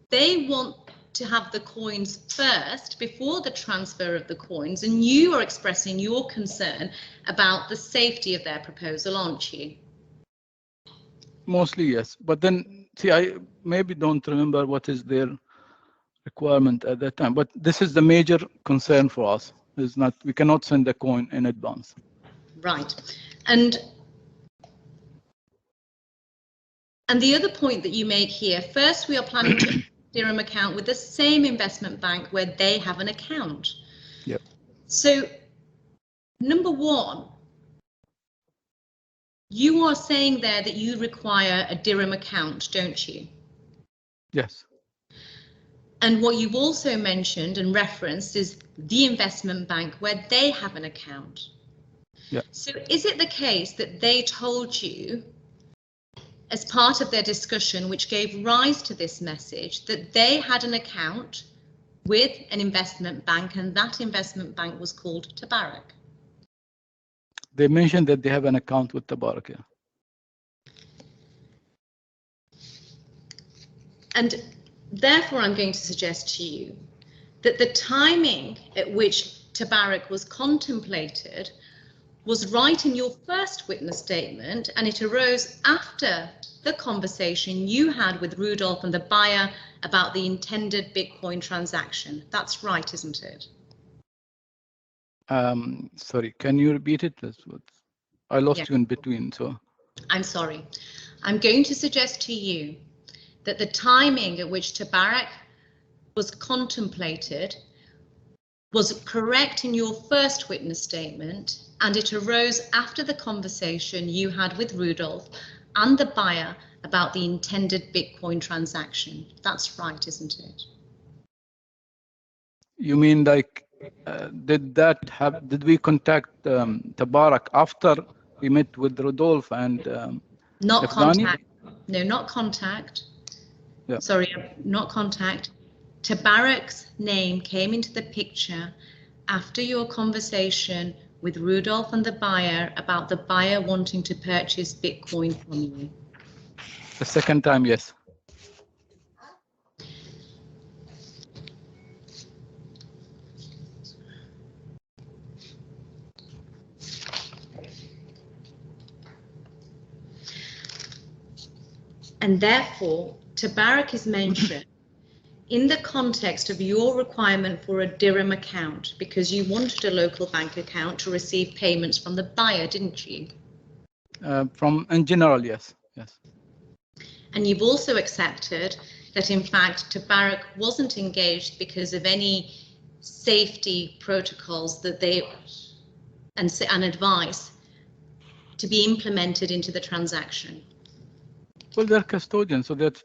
they want to have the coins first before the transfer of the coins, and you are expressing your concern about the safety of their proposal, aren't you? Mostly, yes. But then, see, I maybe don't remember what is their requirement at that time. But this is the major concern for us. Is not we cannot send the coin in advance. Right. And the other point that you make here, first, we are planning to dirham account with the same investment bank where they have an account. Yep. So, number one, you are saying there that you require a dirham account, don't you? Yes. And what you've also mentioned and referenced is the investment bank where they have an account. Yeah. So is it the case that they told you, as part of their discussion, which gave rise to this message, that they had an account with an investment bank and that investment bank was called TABARAK? They mentioned that they have an account with TABARAK. Yeah. And therefore, I'm going to suggest to you that the timing at which TABARAK was contemplated was right in your first witness statement, and it arose after the conversation you had with Rudolph and the buyer about the intended Bitcoin transaction. That's right, isn't it? Sorry, can you repeat it? I lost you in between. So I'm sorry. I'm going to suggest to you that the timing at which TABARAK was contemplated was correct in your first witness statement, and it arose after the conversation you had with Rudolph and the buyer about the intended Bitcoin transaction. That's right, isn't it? you mean like did we contact TABARAK after we met with Rodolph and not Afghani? Contact. No, not contact. Yeah. Sorry, not contact. TABARAK's name came into the picture after your conversation with Rudolph and the buyer about the buyer wanting to purchase Bitcoin from you. The second time, yes. And therefore, TABARAK is mentioned in the context of your requirement for a dirham account, because you wanted a local bank account to receive payments from the buyer, didn't you? In general, yes. Yes. And you've also accepted that, in fact, TABARAK wasn't engaged because of any safety protocols that and advice to be implemented into the transaction. Well, they're custodians, so that.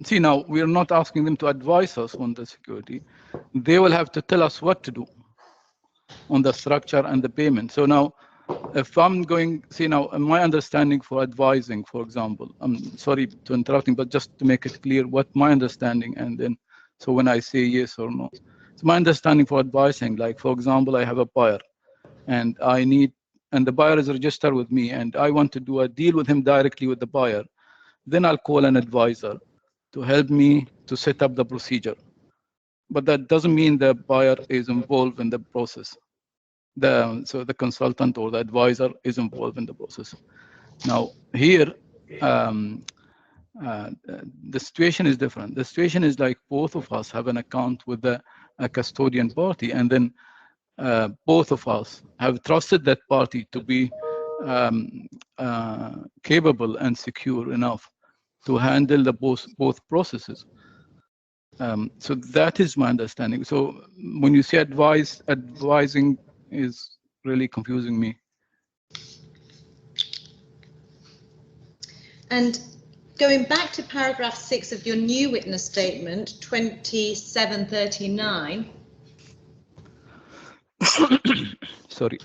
See, now we are not asking them to advise us on the security. They will have to tell us what to do on the structure and the payment. So now if I'm going, see now, my understanding for advising, for example, I'm sorry to interrupting, but just to make it clear what my understanding, and then, so when I say yes or no. So my understanding for advising, like, for example, I have a buyer and and the buyer is registered with me and I want to do a deal with him directly with the buyer, then I'll call an advisor to help me to set up the procedure. But that doesn't mean the buyer is involved in the process. So the consultant or the advisor is involved in the process. Now here, the situation is different. The situation is like both of us have an account with a custodian party, and then both of us have trusted that party to be capable and secure enough to handle the both processes. So that is my understanding. So when you say advising is really confusing me. And going back to paragraph 6 of your new witness statement, 2739. Sorry.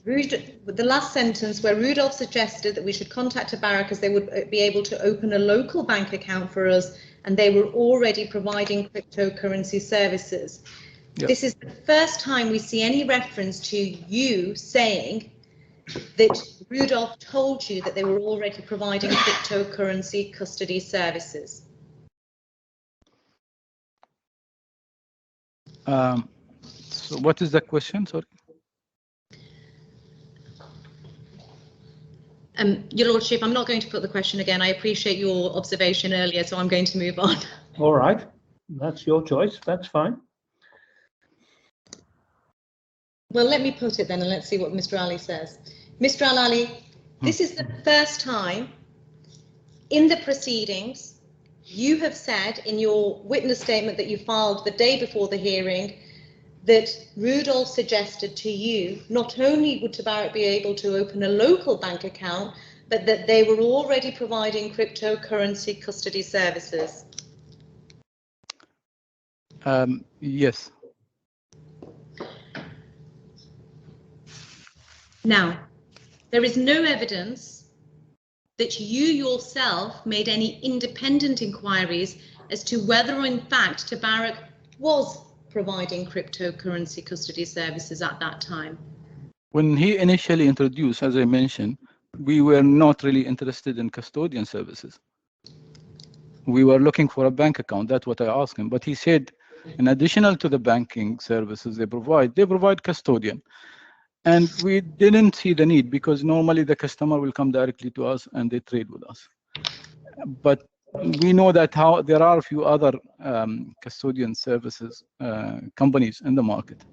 The last sentence where Rudolph suggested that we should contact TABARAK as they would be able to open a local bank account for us, and they were already providing cryptocurrency services. Yep. This is the first time we see any reference to you saying that Rudolph told you that they were already providing cryptocurrency custody services. So what is the question? Sorry. Your Lordship, I'm not going to put the question again. I appreciate your observation earlier, so I'm going to move on. All right, that's your choice. That's fine. Well, let me put it then, and let's see what Mr. Ali says. Mr. Al-Ali, this is the first time in the proceedings you have said in your witness statement that you filed the day before the hearing that Rudolph suggested to you not only would TABARAK be able to open a local bank account, but that they were already providing cryptocurrency custody services. Yes. Now, there is no evidence that you yourself made any independent inquiries as to whether in fact TABARAK was providing cryptocurrency custody services at that time. When he initially introduced, as I mentioned, we were not really interested in custodian services. We were looking for a bank account. That's what I asked him. But he said, in addition to the banking services they provide custodian. And we didn't see the need because normally the customer will come directly to us and they trade with us. But we know that there are a few other custodian services companies in the market.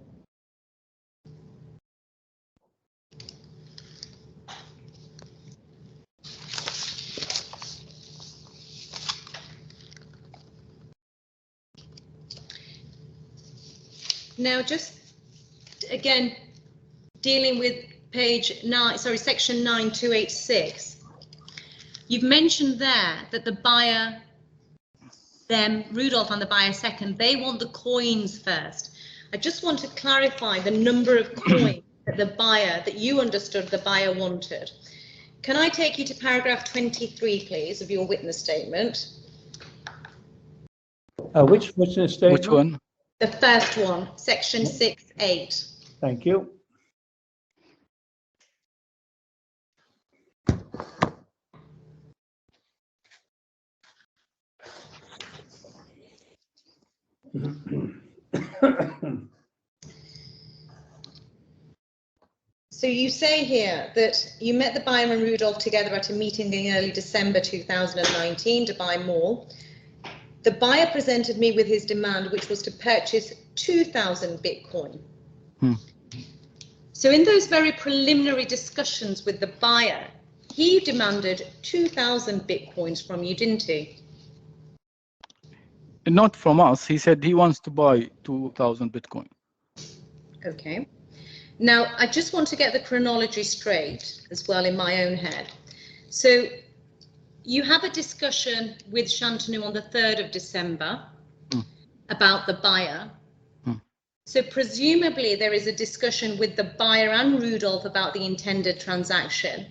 Now, just again, dealing with section 9286. You've mentioned there that the buyer, Rudolph and the buyer second, they want the coins first. I just want to clarify the number of coins that you understood the buyer wanted. Can I take you to paragraph 23, please, of your witness statement? Which witness statement? Which one? The first one, section 6.8. Thank you. So you say here that you met the buyer and Rudolph together at a meeting in early December 2019 to buy more. The buyer presented me with his demand, which was to purchase 2,000 Bitcoin. So in those very preliminary discussions with the buyer, he demanded 2,000 Bitcoins from you, didn't he? Not from us. He said he wants to buy 2,000 Bitcoin. Okay. Now, I just want to get the chronology straight as well in my own head. So you have a discussion with Shantanu on the 3rd of December about the buyer. So presumably there is a discussion with the buyer and Rudolph about the intended transaction.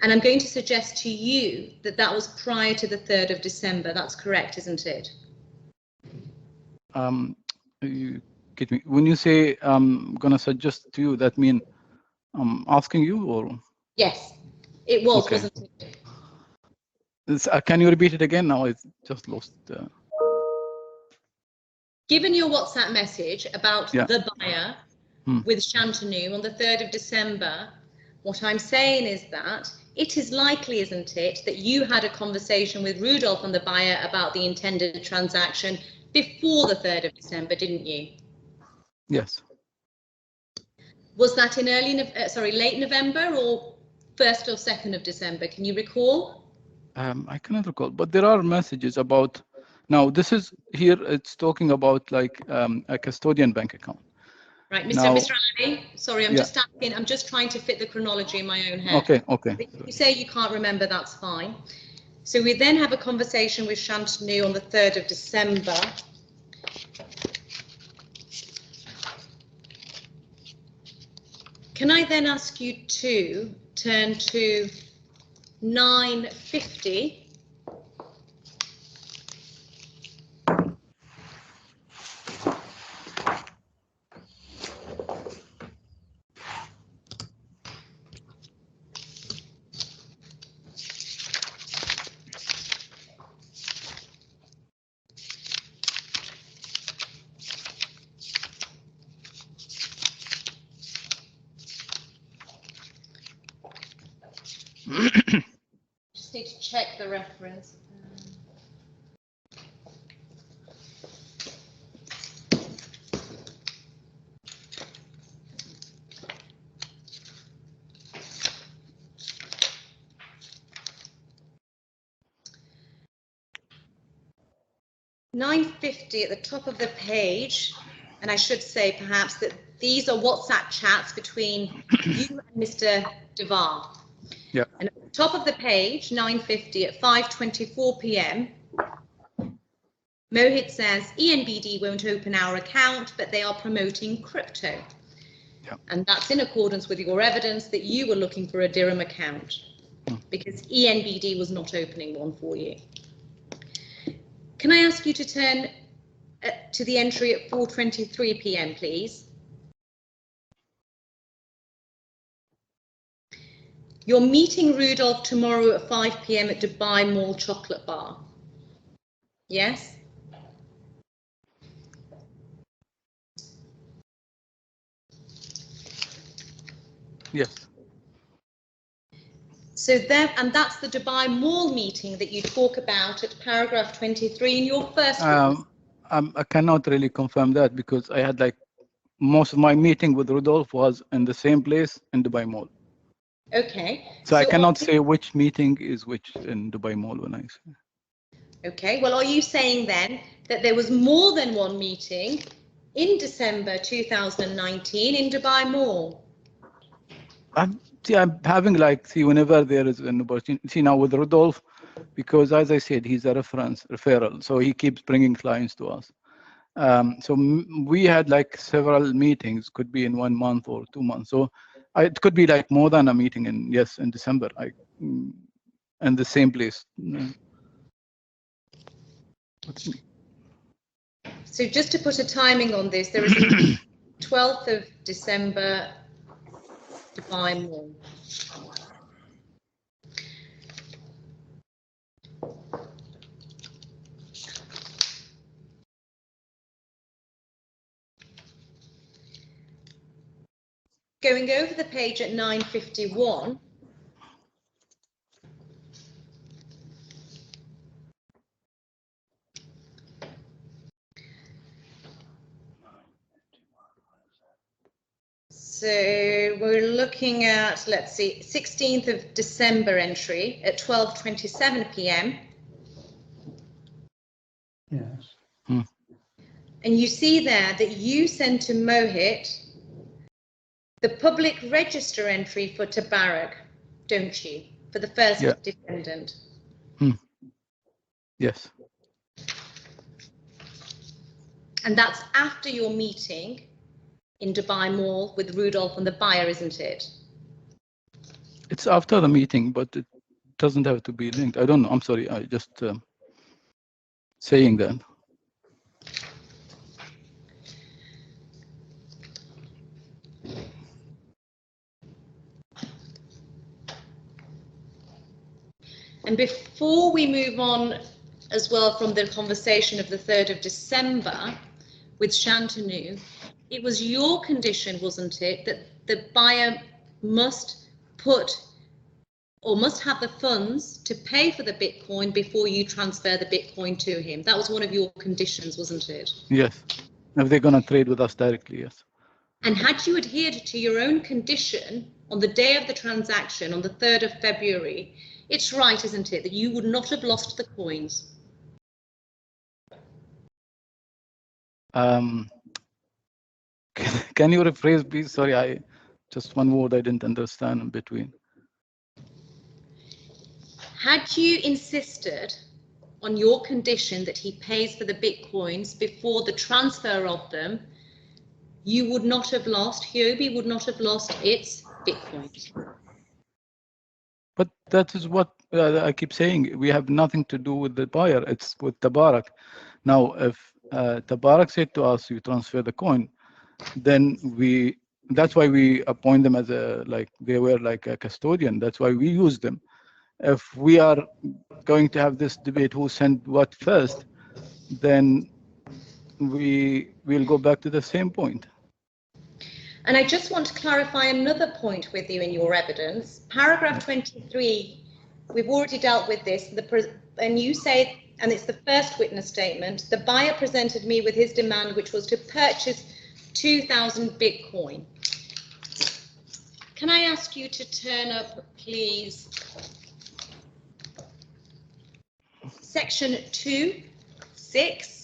And I'm going to suggest to you that that was prior to the 3rd of December. That's correct, isn't it? You get me? When you say I'm going to suggest to you, that mean I'm asking you, or? Yes, it was, Okay. wasn't it? Can you repeat it again? Now I just lost. Given your WhatsApp message about the buyer with Shantanu on the 3rd of December, what I'm saying is that it is likely, isn't it, that you had a conversation with Rudolph and the buyer about the intended transaction before the 3rd of December, didn't you? Yes. Was that in late November or 1st or 2nd of December? Can you recall? I cannot recall, but there are messages about. Now this is here. It's talking about like a custodian bank account. Right, Mr. Now, Mr. Ali, sorry, I'm just asking. I'm just trying to fit the chronology in my own head. Okay. If you say you can't remember, that's fine. So we then have a conversation with Shantanu on the 3rd of December. Can I then ask you to turn to 950? Just need to check the reference. $9.50 at the top of the page, and I should say perhaps that these are WhatsApp chats between you and Mr. Devar. Yeah. And at the top of the page, 9:50 at 5:24 p.m. Mohit says ENBD won't open our account, but they are promoting crypto. Yeah. And that's in accordance with your evidence that you were looking for a dirham account because ENBD was not opening one for you. Can I ask you to turn to the entry at 4:23 p.m, please? You're meeting Rudolph tomorrow at 5 p.m. at Dubai Mall Chocolate Bar. Yes? Yes. So there, and that's the Dubai Mall meeting that you talk about at paragraph 23 in your first witness. I cannot really confirm that because I had like most of my meeting with Rudolph was in the same place in Dubai Mall. Okay. So I cannot say which meeting is which in Dubai Mall when I say. Okay. Well, are you saying then that there was more than one meeting in December 2019 in Dubai Mall? I'm having like, whenever there is an opportunity, now with Rudolph, because as I said, he's a referral, so he keeps bringing clients to us. So we had like several meetings, could be in 1 month or 2 months. So it could be like more than a meeting in December, in the same place. So just to put a timing on this, there is a 12th of December Dubai Mall. Going over the page at 9:51. So we're looking at, let's see, 16th of December entry at 12:27 p.m. Yes. And you see there that you sent to Mohit the public register entry for TABARAK, don't you? For the first defendant. Yes. And that's after your meeting in Dubai Mall with Rudolph and the buyer, isn't it? It's after the meeting, but it doesn't have to be linked. I don't know. I'm sorry. I just saying that. And before we move on as well from the conversation of the 3rd of December with Shantanu, it was your condition, wasn't it, that the buyer must put or must have the funds to pay for the Bitcoin before you transfer the Bitcoin to him? That was one of your conditions, wasn't it? Yes. If they're going to trade with us directly, yes. And had you adhered to your own condition on the day of the transaction, on the 3rd of February, it's right, isn't it, that you would not have lost the coins? Can you rephrase, please? Sorry, just one word I didn't understand in between. Had you insisted on your condition that he pays for the Bitcoins before the transfer of them, you would not have lost, HUOBI would not have lost its Bitcoins. But that is what I keep saying. We have nothing to do with the buyer. It's with TABARAK. Now, if TABARAK said to us, you transfer the coin, then that's why we appoint them as they were like a custodian. That's why we use them. If we are going to have this debate who sent what first, then we will go back to the same point. And I just want to clarify another point with you in your evidence. Paragraph 23, we've already dealt with this, and you say, and it's the first witness statement, the buyer presented me with his demand, which was to purchase 2,000 Bitcoin. Can I ask you to turn up, please, section 2(6).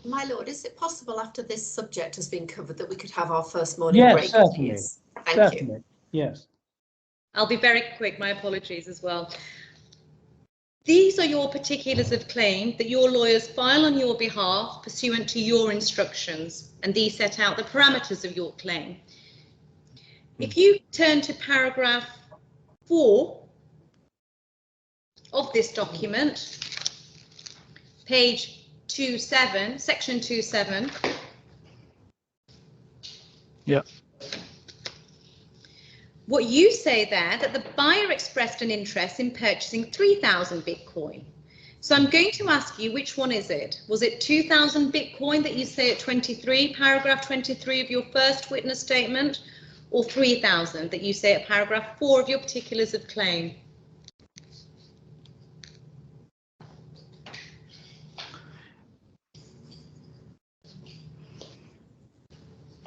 My lord, is it possible after this subject has been covered that we could have our first morning break, certainly. please? Thank Certainly. you. Yes. I'll be very quick, my apologies as well. These are your particulars of claim that your lawyers file on your behalf pursuant to your instructions, and these set out the parameters of your claim. If you turn to paragraph 4 of this document, page 27, section 27. Yeah. What you say there, that the buyer expressed an interest in purchasing 3,000 Bitcoin. So I'm going to ask you, which one is it? Was it 2,000 Bitcoin that you say at 23, paragraph 23 of your first witness statement, or 3,000 that you say at paragraph 4 of your particulars of claim?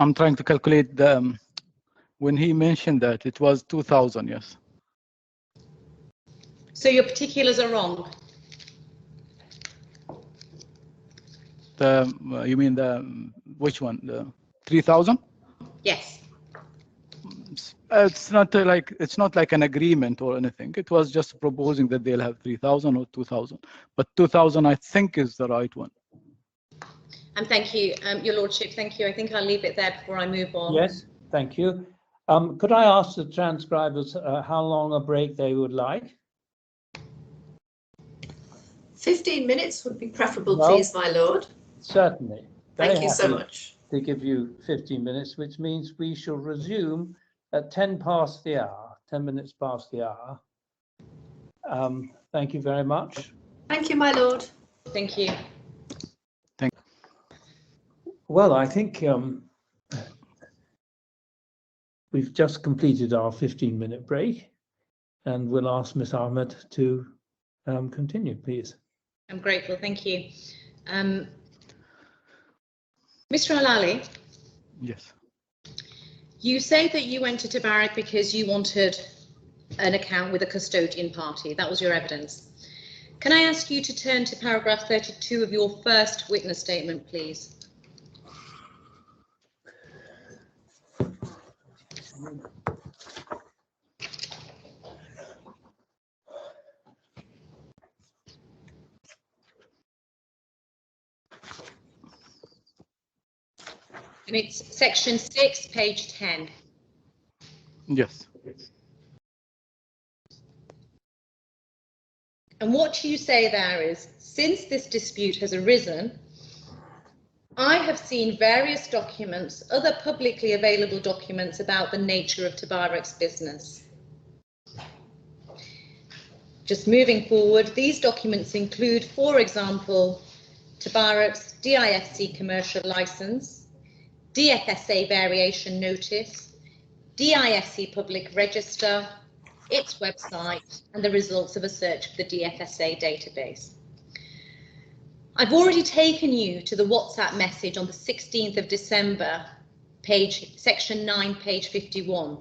I'm trying to calculate when he mentioned that it was 2,000, yes. So your particulars are wrong. You mean which one? The 3,000? Yes. It's not like an agreement or anything. It was just proposing that they'll have 3,000 or 2,000. But 2,000, I think, is the right one. And thank you, Your Lordship. Thank you. I think I'll leave it there before I move on. Yes, thank you. Could I ask the transcribers how long a break they would like? 15 minutes would be preferable, Well, please, my lord. Certainly. Thank you so much. To give you 15 minutes, which means we shall resume at 10 past the hour, 10 minutes past the hour. Thank you very much. Thank you, my lord. Thank you. Well, I think we've just completed our 15-minute break, and we'll ask Ms. Ahmed to continue, please. I'm grateful. Thank you. Mr. Al-Ali. Yes. You say that you went to TABARAK because you wanted an account with a custodian party. That was your evidence. Can I ask you to turn to paragraph 32 of your first witness statement, please? And it's section 6, page 10. Yes. And what you say there is, since this dispute has arisen, I have seen various documents, other publicly available documents about the nature of Tabarak's business. Just moving forward, these documents include, for example, Tabarak's DIFC commercial license, DFSA variation notice, DIFC public register, its website, and the results of a search for the DFSA database. I've already taken you to the WhatsApp message on the 16th of December, section 9, page 51.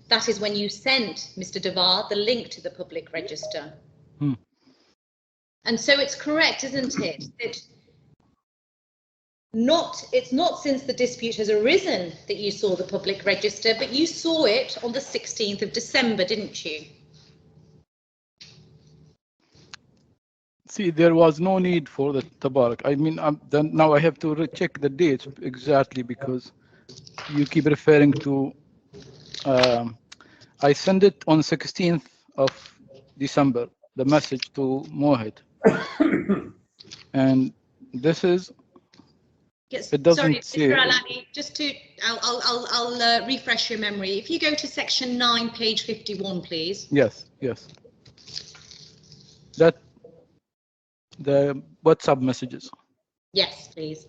That is when you sent Mr. Devar the link to the public register. And so it's correct, isn't it, that it's not since the dispute has arisen that you saw the public register, but you saw it on the 16th of December, didn't you? See, there was no need for the Tabarak. I mean, then now I have to recheck the dates exactly because you keep referring to. I sent it on 16th of December, the message to Mohit, and this is. Yes, it doesn't sorry, say. Mr. Alani, just to, I'll refresh your memory. If you go to section 9, page 51, please. Yes, yes. That the WhatsApp messages. Yes, please.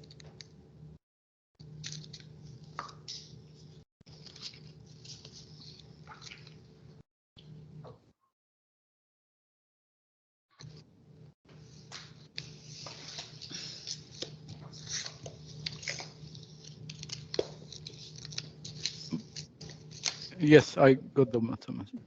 Yes, I got the WhatsApp messages.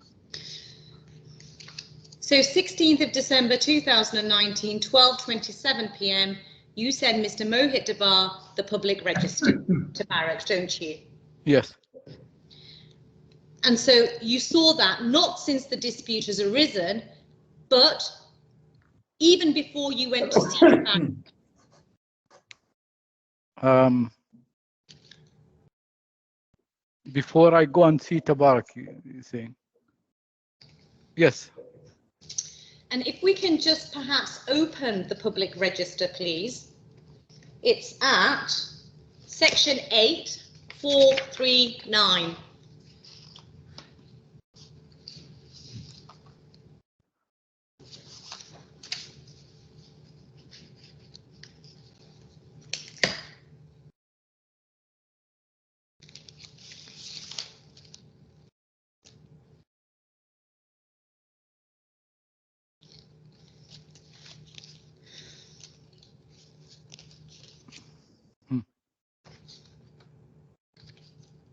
So 16th of December 2019, 12:27 p.m. you send Mr. Mohit Devar the public register to Tabarak, don't you? Yes. And so you saw that not since the dispute has arisen, but even before you went to see Tabarak. Before I go and see Tabarak, you're saying? Yes. And if we can just perhaps open the public register, please. It's at section 8.439.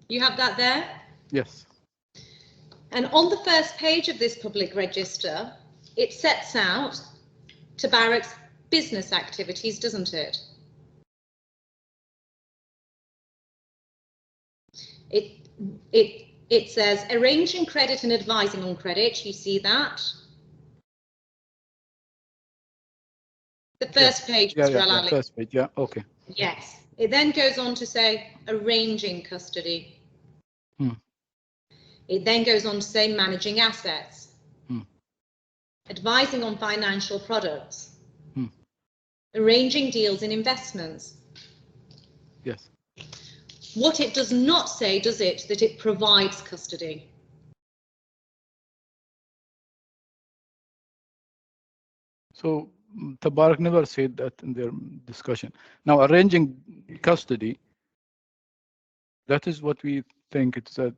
You have that there? Yes. And on the first page of this public register, it sets out Tabarak's business activities, doesn't it? It says arranging credit and advising on credit. You see that? The first page, Mr. Alali. First page, yeah, okay. Yes. It then goes on to say arranging custody. It then goes on to say managing assets, advising on financial products, arranging deals in investments. Yes. What it does not say, does it, that it provides custody? So Tabarak never said that in their discussion. Now, arranging custody, that is what we think it's at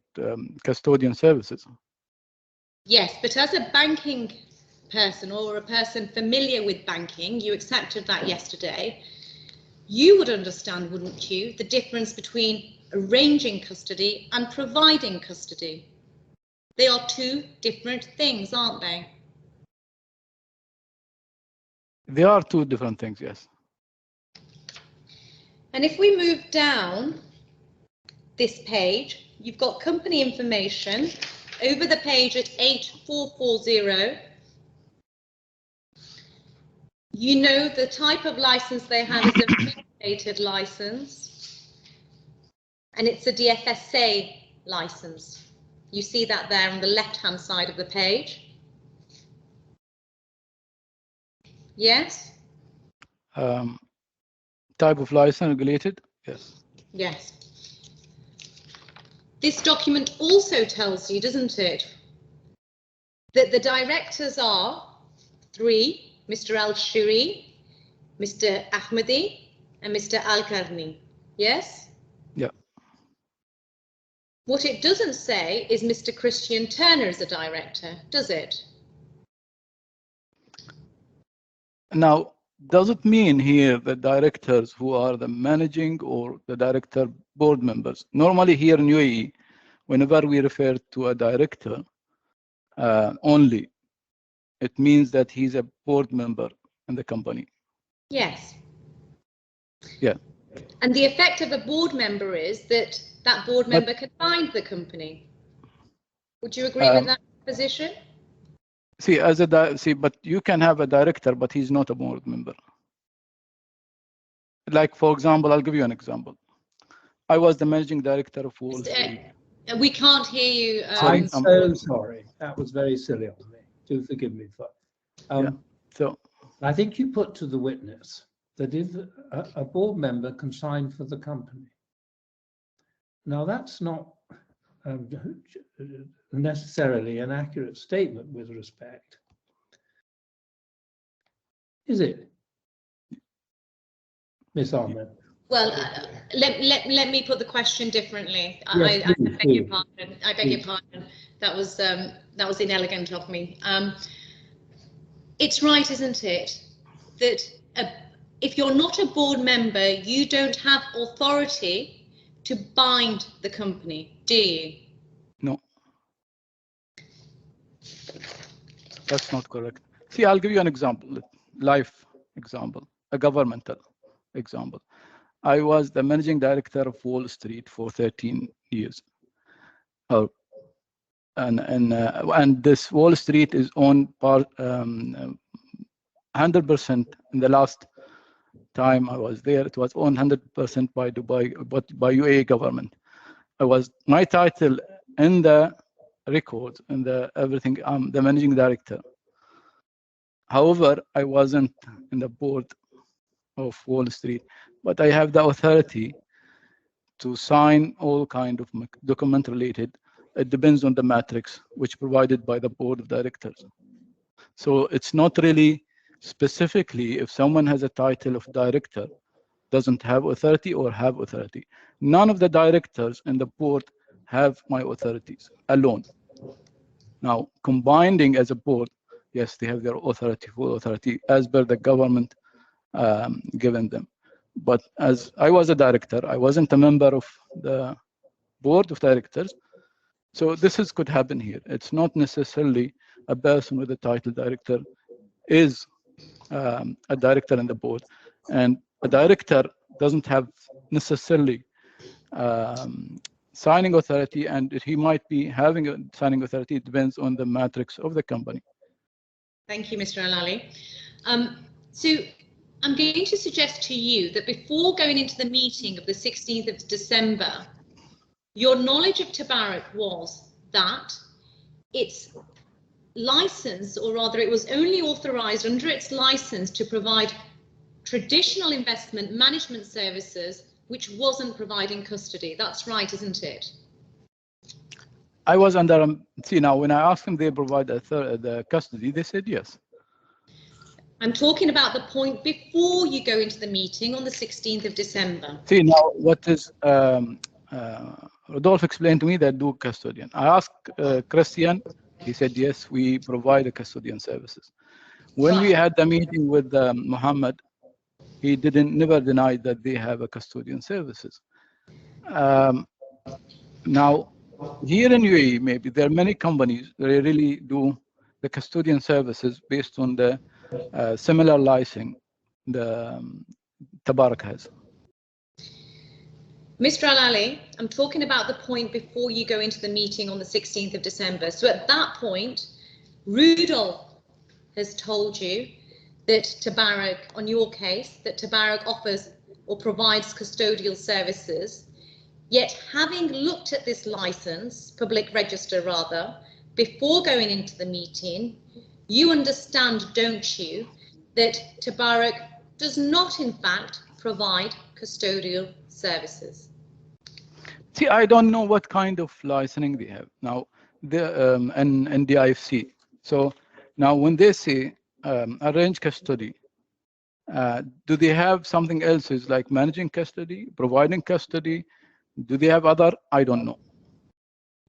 custodian services. Yes, but as a banking person or a person familiar with banking, you accepted that yesterday, you would understand, wouldn't you, the difference between arranging custody and providing custody. They are two different things, aren't they? There are two different things, yes. And if we move down this page, you've got company information. Over the page at 8440, you know the type of license they have is a regulated license, and it's a DFSA license. You see that there on the left-hand side of the page. Yes? Type of license regulated, yes. Yes. This document also tells you, doesn't it, that the directors are 3, Mr. Al-Shuri, Mr. Ahmadi, and Mr. Al-Karni. Yes? Yeah. What it doesn't say is Mr. Christian Turner is a director, does it? Now, does it mean here the directors who are the managing or the director board members? Normally here in UAE, whenever we refer to a director only, it means that he's a board member in the company. Yes. Yeah. And the effect of a board member is that that board member can bind the company. Would you agree with that position? See, but you can have a director, but he's not a board member. Like, for example, I'll give you an example. I was the managing director of Wall Street. We can't hear you. I'm so sorry. That was very silly of me. Do forgive me for. Yeah. So I think you put to the witness that if a board member can sign for the company. Now that's not necessarily an accurate statement with respect, is it, Miss Ahmed? Well, let me put the question differently. Yes, I please, beg your pardon. I beg your pardon. That was inelegant of me. It's right, isn't it, that if you're not a board member, you don't have authority to bind the company, do you? no, that's not correct. See, I'll give you an example, life example, a governmental example. I was the managing director of Wall Street for 13 years. And this Wall Street is owned 100%. In the last time I was there, it was owned 100% by Dubai, but by UAE government. My title in the records, in the everything, I'm the managing director. However, I wasn't in the board of Wall Street, but I have the authority to sign all kind of document related. It depends on the matrix which provided by the board of directors. So it's not really specifically if someone has a title of director doesn't have authority or have authority. None of the directors in the board have my authorities alone. Now, combining as a board, yes, they have their authority, full authority as per the government given them. But as I was a director, I wasn't a member of the board of directors. So this could happen here. It's not necessarily a person with a title director is a director in the board. And a director doesn't have necessarily signing authority, and he might be having a signing authority. It depends on the matrix of the company. Thank you, Mr. Alali. So I'm going to suggest to you that before going into the meeting of the 16th of December, your knowledge of Tabarak was that its license, or rather it was only authorized under its license to provide traditional investment management services, which wasn't providing custody. That's right, isn't it? I was under, see now, when I asked them they provide the custody, they said yes. I'm talking about the point before you go into the meeting on the 16th of December. See now, what is, Rodolphe explained to me that do custodian. I asked Christian, he said, yes, we provide the custodian services. When we had the meeting with Muhammad, he never denied that they have a custodian services. Now, here in UAE, maybe there are many companies that really do the custodian services based on the similar licensing the TABARAK has. Mr. Al-Ali, I'm talking about the point before you go into the meeting on the 16th of December. So at that point, Rudolph has told you that TABARAK, on your case, that TABARAK offers or provides custodial services. Yet having looked at this license, public register rather, before going into the meeting, you understand, don't you, that TABARAK does not in fact provide custodial services? See, I don't know what kind of licensing they have now, and the IFC. So now when they say arrange custody, do they have something else? Is like managing custody, providing custody? Do they have other? I don't know.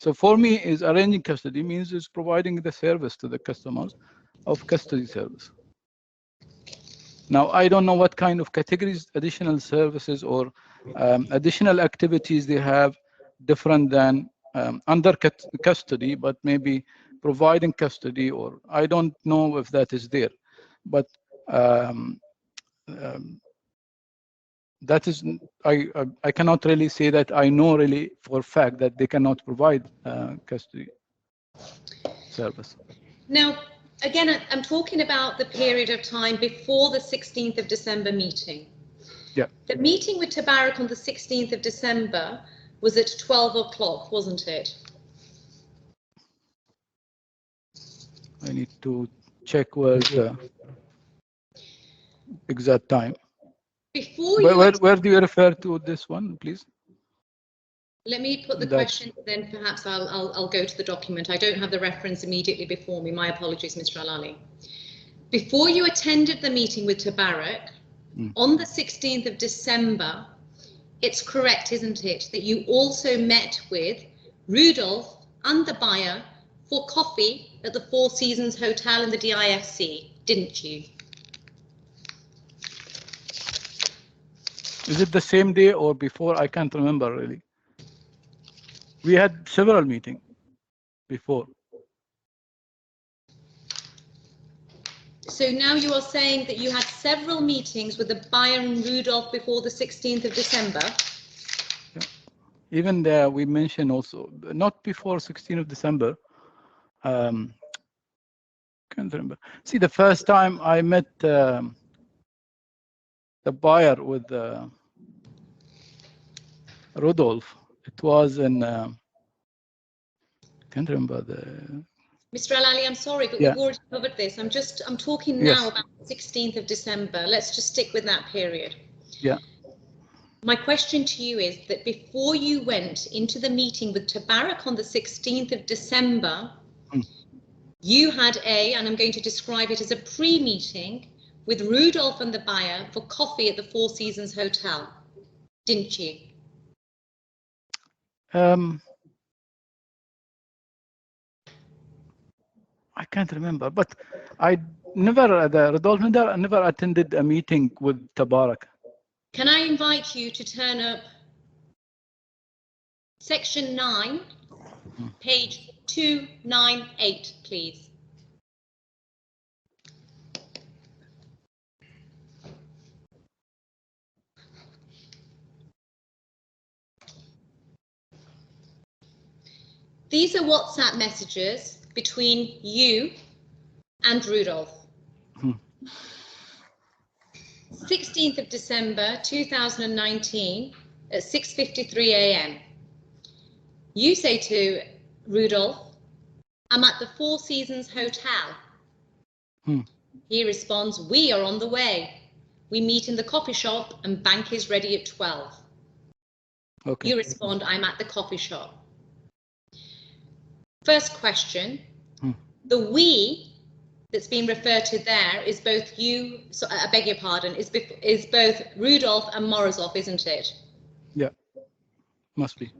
So for me, is arranging custody means is providing the service to the customers of custody service. Now, I don't know what kind of categories, additional services or additional activities they have different than under custody, but maybe providing custody, or I don't know if that is there. But that is, I cannot really say that I know really for a fact that they cannot provide custody service. Now, again, I'm talking about the period of time before the 16th of December meeting. Yeah. The meeting with TABARAK on the 16th of December was at 12 o'clock, wasn't it? I need to check where the exact time. Before Where do you refer to this one, please? Let me put the question, then perhaps I'll go to the document. I don't have the reference immediately before me. My apologies, Mr. Al-Ali. Before you attended the meeting with TABARAK on the 16th of December, it's correct, isn't it, that you also met with Rudolph and the buyer for coffee at the Four Seasons Hotel in the DIFC, didn't you? Is it the same day or before? I can't remember really. We had several meetings before. So now you are saying that you had several meetings with the buyer and Rudolph before the 16th of December? Yeah. Even there, we mentioned also, not before 16th of December. Can't remember. See, the first time I met the buyer with Rudolph, it was in, can't remember the. Mr. Al-Ali, I'm sorry, but Yeah. we've already covered this. I'm talking now about the 16th of December. Let's just stick with that period. Yeah. My question to you is that before you went into the meeting with TABARAK on the 16th of December, you had and I'm going to describe it as a pre-meeting with Rudolph and the buyer for coffee at the Four Seasons Hotel, didn't you? I can't remember, but I Rudolph never attended a meeting with TABARAK. Can I invite you to turn up section 9, page 298, please? These are WhatsApp messages between you and Rudolph. 16th of December 2019 at 6:53 a.m. You say to Rudolph, "I'm at the Four Seasons Hotel." He responds, "We are on the way. We meet in the coffee shop and bank is ready at 12. Okay. You respond, "I'm at the coffee shop." First question, the we that's being referred to there is both you, so I beg your pardon, is both Rudolph and Morozov, isn't it? Yeah, must be.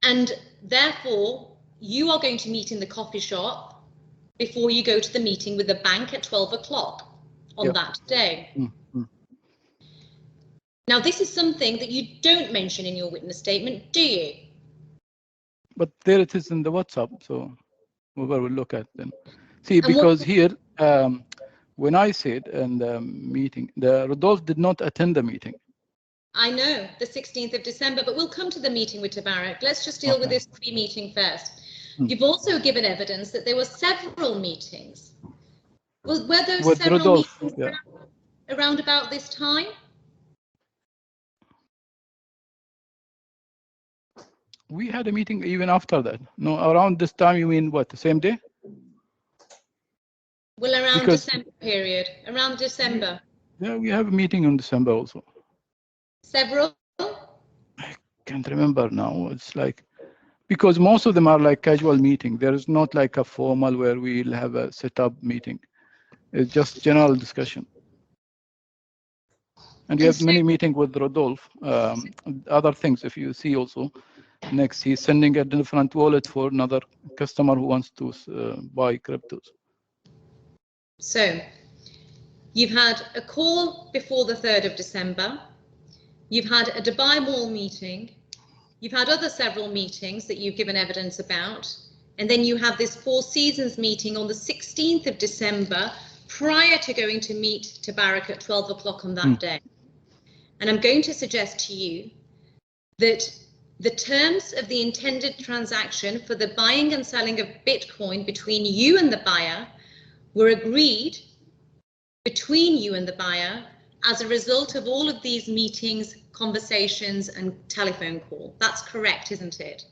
And therefore, you are going to meet in the coffee shop before you go to the meeting with the bank at 12 o'clock on that day. Now, this is something that you don't mention in your witness statement, do you? But there it is in the WhatsApp, so we will look at them. See, because here when I said in the meeting, Rodolphe did not attend the meeting. I know, the 16th of December, but we'll come to the meeting with TABARAK. Let's just deal with this pre-meeting first. You've also given evidence that there were several meetings. Were those With several Rodolphe, meetings around about this time? We had a meeting even after that. No, around this time, you mean what, the same day? Well, around December period, around December. Yeah, we have a meeting in December also. Several? I can't remember now. It's like, because most of them are like casual meeting. There is not like a formal where we'll have a setup meeting. It's just general discussion. And we have many meetings with Rodolphe. Other things, if you see also, next he's sending a different wallet for another customer who wants to buy cryptos. So you've had a call before the 3rd of December. You've had a Dubai Mall meeting. You've had other several meetings that you've given evidence about. And then you have this Four Seasons meeting on the 16th of December prior to going to meet TABARAK at 12 o'clock on that day. And I'm going to suggest to you that the terms of the intended transaction for the buying and selling of Bitcoin between you and the buyer were agreed between you and the buyer as a result of all of these meetings, conversations, and telephone call. That's correct, isn't it?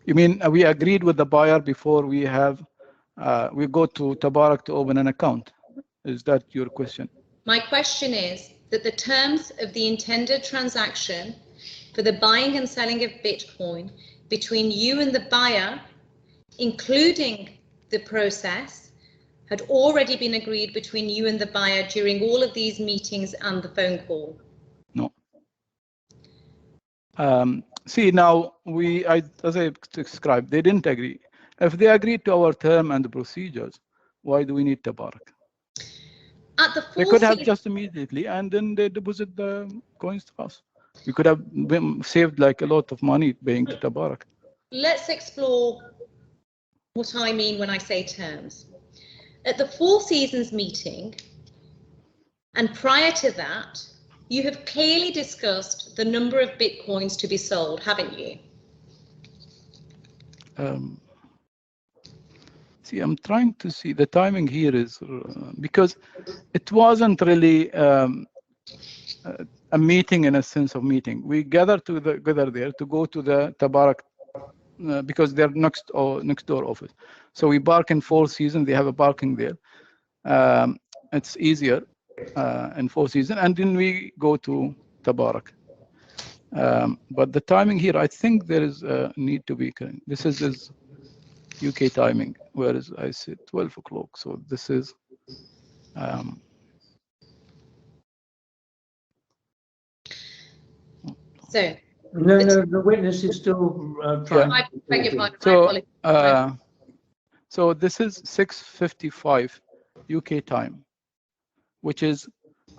You mean we agreed with the buyer before we have we go to TABARAK to open an account? Is that your question? My question is that the terms of the intended transaction for the buying and selling of Bitcoin between you and the buyer, including the process, had already been agreed between you and the buyer during all of these meetings and the phone call? No. See, now as I described, they didn't agree. If they agreed to our term and procedures, why do we need TABARAK? They could have just immediately, and then they deposit the coins to us. We could have saved like a lot of money paying to TABARAK. Let's explore what I mean when I say terms. At the Four Seasons meeting, and prior to that, you have clearly discussed the number of Bitcoins to be sold, haven't you? See, I'm trying to see the timing here is because it wasn't really a meeting in a sense of meeting. We gathered together there to go to the TABARAK because they're next door office. So we park in Four Seasons. They have a parking there. It's easier in Four Seasons, and then we go to TABARAK. But the timing here, I think there is a need to be. This is UK timing, whereas I said 12 o'clock. So this is. So. No, the witness is still trying. I beg your pardon. So this is 6:55 UK time, which is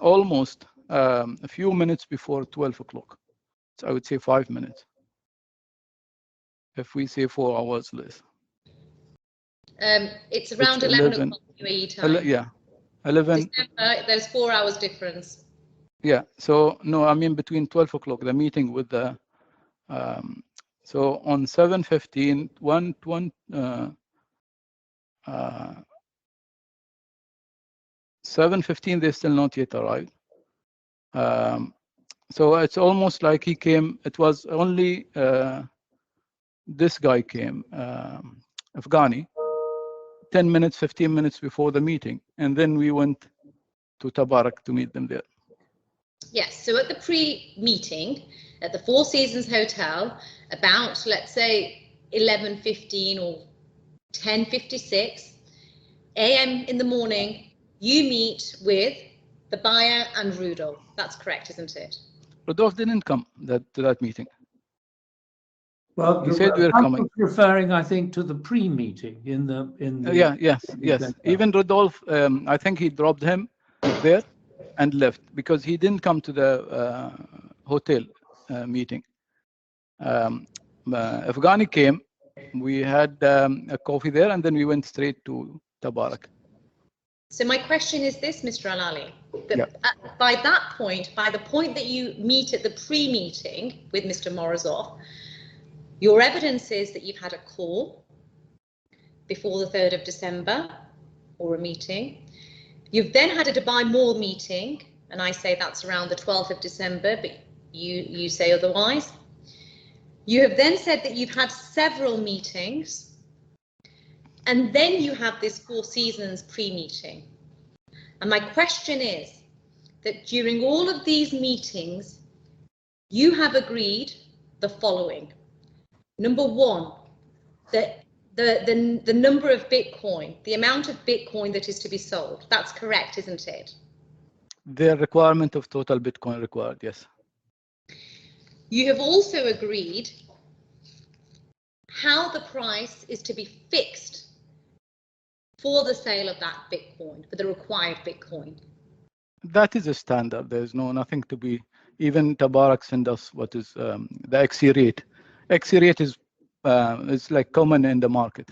almost a few minutes before 12 o'clock. So I would say 5 minutes. If we say 4 hours less. It's around 11 o'clock UAE time. Yeah, 11. December, there's 4 hours difference. Yeah, so no, I mean between 12 o'clock, the meeting with the, so on 7:15, 7:15, they still not yet arrived. So it's almost like he came, it was only this guy came, Afghani, 10 minutes, 15 minutes before the meeting. And then we went to TABARAK to meet them there. Yes, so at the pre-meeting at the Four Seasons Hotel, about, let's say, 11:15 or 10:56 a.m. in the morning, you meet with the buyer and Rudolph. That's correct, isn't it? Rudolph didn't come to that meeting. Well, he said we're coming. Referring, I think, to the pre-meeting in the. Yes. Even Rudolph, I think he dropped him there and left because he didn't come to the hotel meeting. Afghani came We had a coffee there, and then we went straight to Tabarak. So my question is this, Mr. Al-Ali, that Yeah. by that point, by the point that you meet at the pre-meeting with Mr. Morozov, your evidence is that you've had a call before the 3rd of December or a meeting. You've then had a Dubai Mall meeting, and I say that's around the 12th of December, but you say otherwise. You have then said that you've had several meetings, and then you have this Four Seasons pre-meeting. And my question is that during all of these meetings, you have agreed the following. Number one, that the number of Bitcoin, the amount of Bitcoin that is to be sold. That's correct, isn't it? The requirement of total Bitcoin required, yes. You have also agreed how the price is to be fixed for the sale of that Bitcoin, for the required Bitcoin. That is a standard. There's nothing to be. Even Tabarak send us what is the XC rate. XC rate is like common in the market.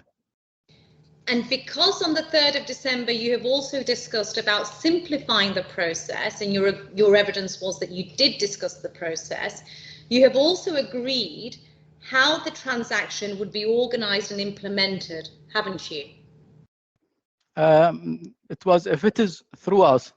And because on the 3rd of December you have also discussed about simplifying the process, and your evidence was that you did discuss the process, you have also agreed how the transaction would be organized and implemented, haven't you? It was, if it is through us,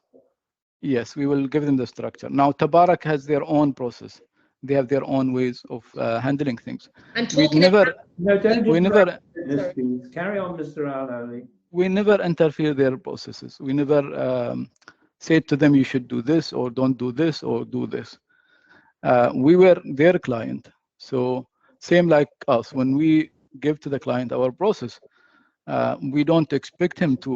yes, we will give them the structure. Now, Tabarak has their own process. They have their own ways of handling things. And We never, No, don't we never, this, please. Carry on, Mr. Al-Ali. we never interfere their processes. We never say to them, you should do this, or don't do this, or do this. We were their client. So same like us, when we give to the client our process, we don't expect him to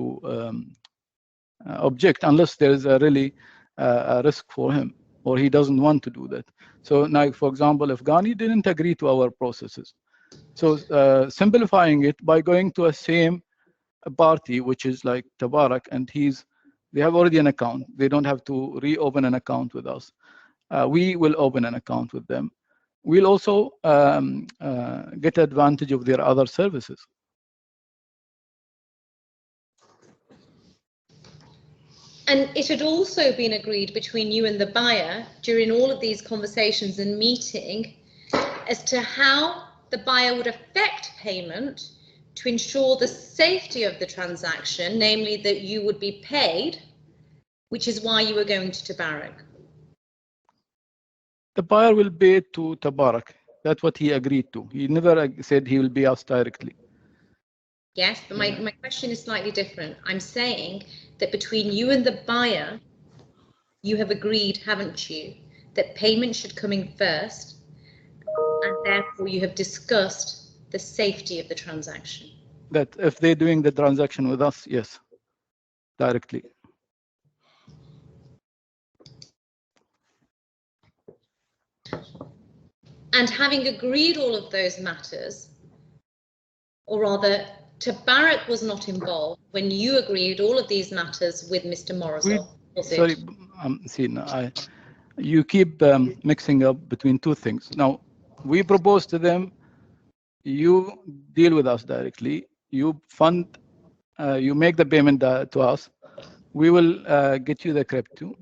object unless there is a really a risk for him, or he doesn't want to do that. So now, for example, if Ghani didn't agree to our processes, so simplifying it by going to a same party, which is like Tabarak, and they have already an account. They don't have to reopen an account with us. We will open an account with them. We'll also get advantage of their other services. And it had also been agreed between you and the buyer during all of these conversations and meeting as to how the buyer would affect payment to ensure the safety of the transaction, namely that you would be paid, which is why you were going to Tabarak. The buyer will pay to Tabarak. That's what he agreed to. He never said he will pay us directly. Yes, but my question is slightly different. I'm saying that between you and the buyer, you have agreed, haven't you, that payment should come in first, and therefore you have discussed the safety of the transaction. That if they're doing the transaction with us, yes, directly. And having agreed all of those matters, or rather, Tabarak was not involved when you agreed all of these matters with Mr. Morozov. Sorry, you keep mixing up between two things. Now, we propose to them, you deal with us directly, you fund, you make the payment to us, we will get you the crypto,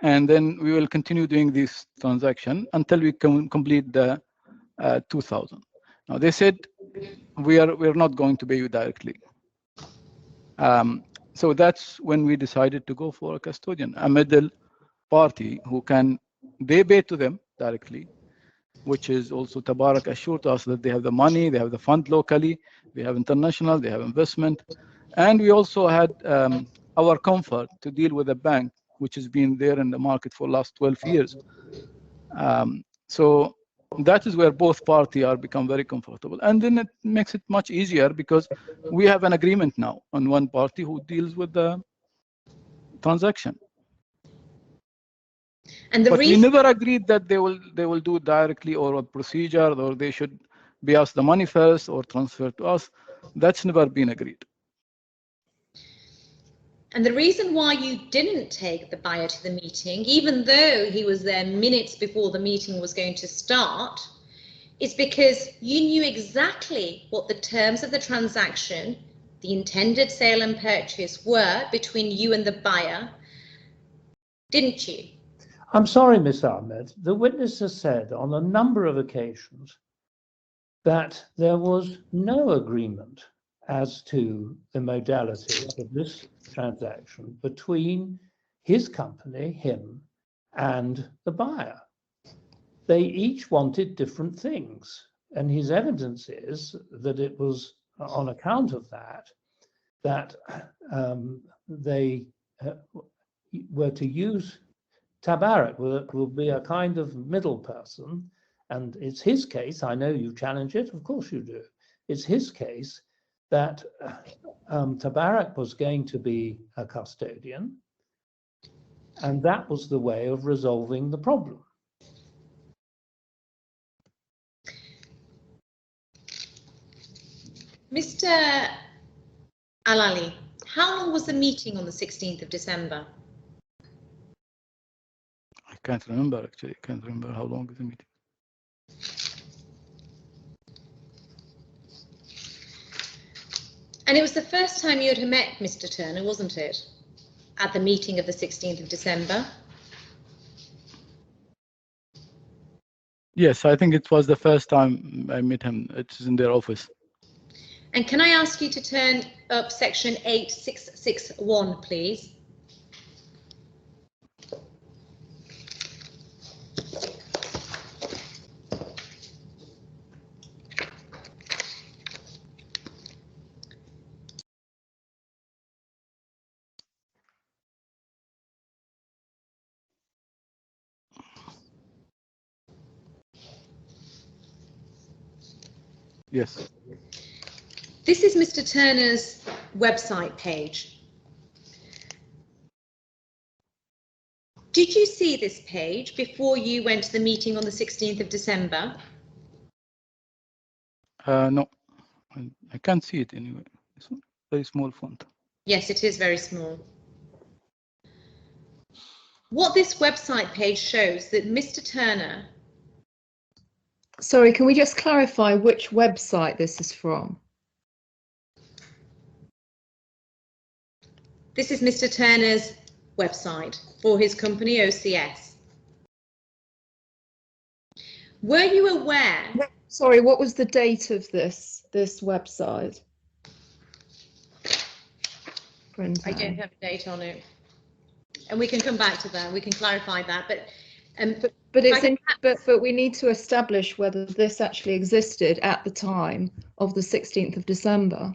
and then we will continue doing this transaction until we complete the 2,000. Now, they said, we're not going to pay you directly. So that's when we decided to go for a custodian, a middle party who they pay to them directly, which is also Tabarak assured us that they have the money, they have the fund locally, they have international, they have investment. And we also had our comfort to deal with a bank, which has been there in the market for the last 12 years. So that is where both parties are become very comfortable. And then it makes it much easier because we have an agreement now on one party who deals with the transaction. And but we never agreed that they will do directly or a procedure, or they should pay us the money first or transfer to us. That's never been agreed. And the reason why you didn't take the buyer to the meeting, even though he was there minutes before the meeting was going to start, is because you knew exactly what the terms of the transaction, the intended sale and purchase, were between you and the buyer, didn't you? I'm sorry, Miss Ahmed. The witness has said on a number of occasions that there was no agreement as to the modality of this transaction between his company, him, and the buyer. They each wanted different things. And his evidence is that it was on account of that they were to use TABARAK, will be a kind of middle person. And it's his case, I know you challenge it, of course you do. It's his case that TABARAK was going to be a custodian, and that was the way of resolving the problem. Mr. Al-Ali, how long was the meeting on the 16th of December? I can't remember, actually. I can't remember how long is the meeting. And it was the first time you had met Mr. Turner, wasn't it? At the meeting of the 16th of December? Yes, I think it was the first time I met him. It's in their office. And can I ask you to turn up section 8661, please? Yes. This is Mr. Turner's website page. Did you see this page before you went to the meeting on the 16th of December? No, I can't see it anyway. It's a very small font. Yes, it is very small. What this website page shows that Mr. Turner... Sorry, can we just clarify which website this is from? This is Mr. Turner's website for his company, OCS. Were you aware? Sorry, what was the date of this website? I don't have a date on it, and we can come back to that. We can clarify that, but we need to establish whether this actually existed at the time of the 16th of December.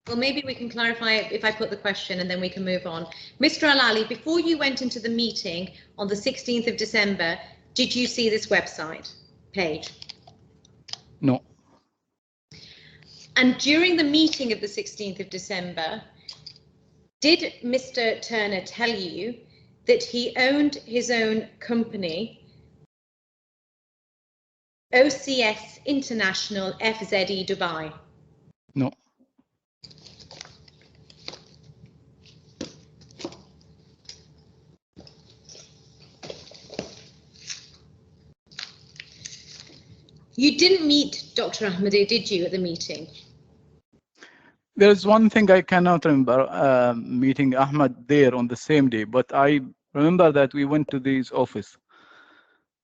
Well, maybe we can clarify it if I put the question and then we can move on. Mr. Al-Ali, before you went into the meeting on the 16th of December, did you see this website page? No. And during the meeting of the 16th of December, did Mr. Turner tell you that he owned his own company, OCS International FZE Dubai? No. You didn't meet Dr. Ahmadi, did you, at the meeting? There's one thing I cannot remember, meeting Ahmad there on the same day, but I remember that we went to his office.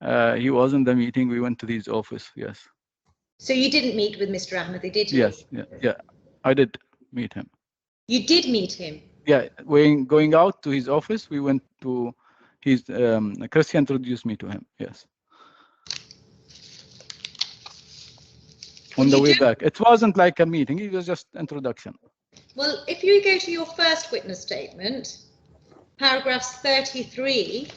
He was in the meeting, we went to his office, yes. So you didn't meet with Mr. Ahmadi, did you? Yes, yeah, I did meet him. You did meet him? Yeah, going out to his office, we went to his, Christian introduced me to him, yes. On the way back. It wasn't like a meeting, it was just introduction. Well, if you go to your first witness statement, paragraphs 33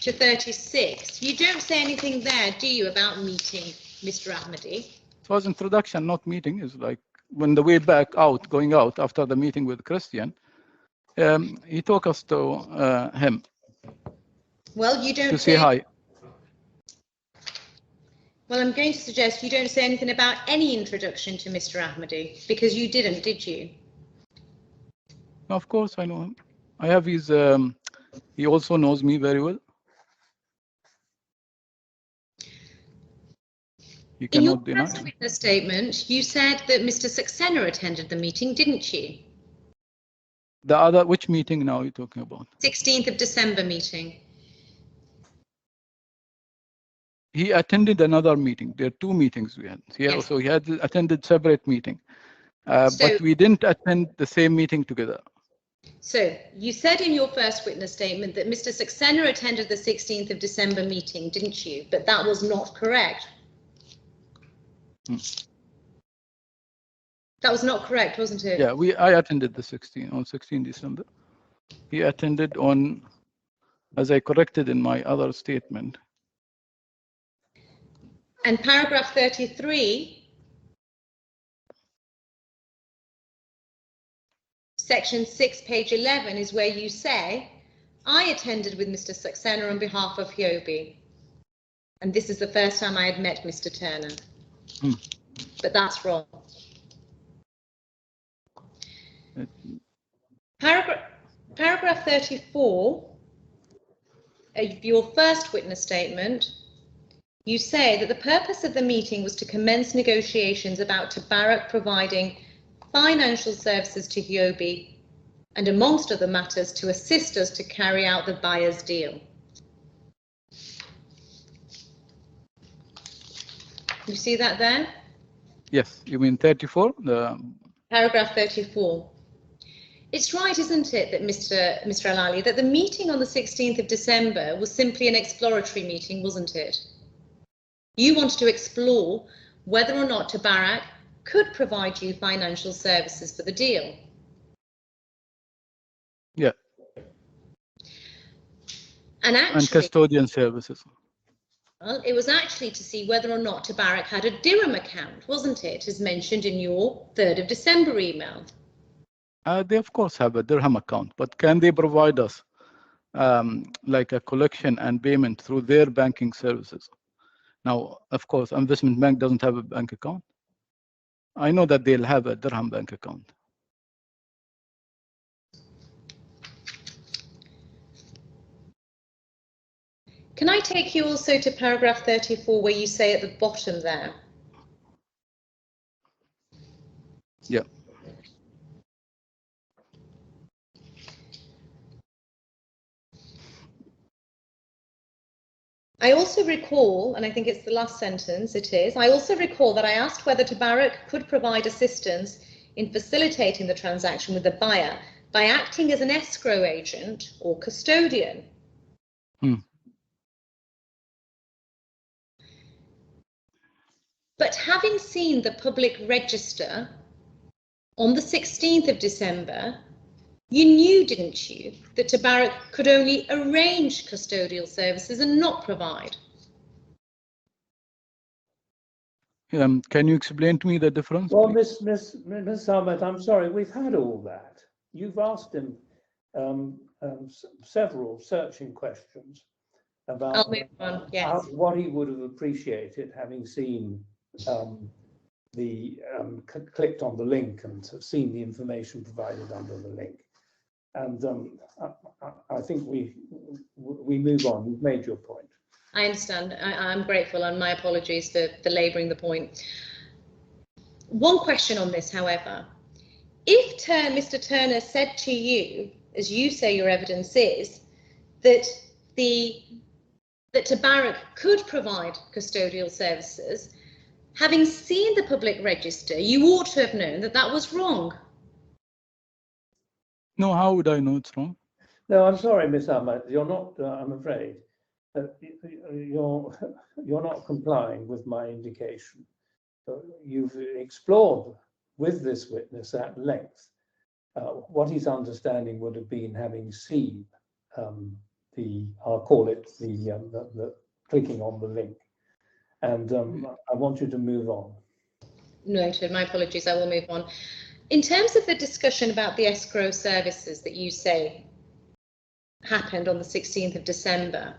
to 36, you don't say anything there, do you, about meeting Mr. Ahmadi? It was introduction, not meeting. It's like when the way back out, going out after the meeting with Christian, he took us to him. Well, you don't to say hi. Well, I'm going to suggest you don't say anything about any introduction to Mr. Ahmadi, because you didn't, did you? Of course, I know him. I have his, he also knows me very well. You In your cannot deny. first witness statement, you said that Mr. Saxena attended the meeting, didn't you? The other, which meeting now are you talking about? 16th of December meeting. He attended another meeting. There are two meetings we had. Yes. So he had attended separate meeting, but we didn't attend the same meeting together. So you said in your first witness statement that Mr. Saxena attended the 16th of December meeting, didn't you? But that was not correct. That was not correct, wasn't it? Yeah, I attended the 16 December. He attended on, as I corrected in my other statement. And paragraph 33, section 6, page 11 is where you say, I attended with Mr. Saxena on behalf of HUOBI. And this is the first time I had met Mr. Turner. But that's wrong. Paragraph 34 of your first witness statement, you say that the purpose of the meeting was to commence negotiations about TABARAK providing financial services to HUOBI and, amongst other matters, to assist us to carry out the buyer's deal. You see that there? Yes, you mean 34? Paragraph 34. It's right, isn't it, that Mr. Al-Ali, that the meeting on the 16th of December was simply an exploratory meeting, wasn't it? You wanted to explore whether or not TABARAK could provide you financial services for the deal. Yeah. And actually, and custodian services. Well, it was actually to see whether or not TABARAK had a dirham account, wasn't it, as mentioned in your 3rd of December email? They of course have a dirham account, but can they provide us like a collection and payment through their banking services? Now, of course, investment bank doesn't have a bank account. I know that they'll have a dirham bank account. Can I take you also to paragraph 34, where you say at the bottom there? Yeah. I also recall, and I think it's the last sentence, it is, I also recall that I asked whether TABARAK could provide assistance in facilitating the transaction with the buyer by acting as an escrow agent or custodian. But having seen the public register on the 16th of December, you knew, didn't you, that TABARAK could only arrange custodial services and not provide? Can you explain to me the difference? Well, Miss Ahmed, I'm sorry, we've had all that. You've asked him several searching questions about what he would have appreciated having seen clicked on the link and seen the information provided under the link. And I think we move on. You've made your point. I understand. I'm grateful, and my apologies for labouring the point. One question on this, however. If Mr. Turner said to you, as you say your evidence is, that TABARAK could provide custodial services, having seen the public register, you ought to have known that that was wrong. No, how would I know it's wrong? No, I'm sorry, Miss Ahmed, you're not, I'm afraid, you're not complying with my indication. You've explored with this witness at length what his understanding would have been having seen I'll call it the clicking on the link. And I want you to move on. Noted, my apologies, I will move on. In terms of the discussion about the escrow services that you say happened on the 16th of December,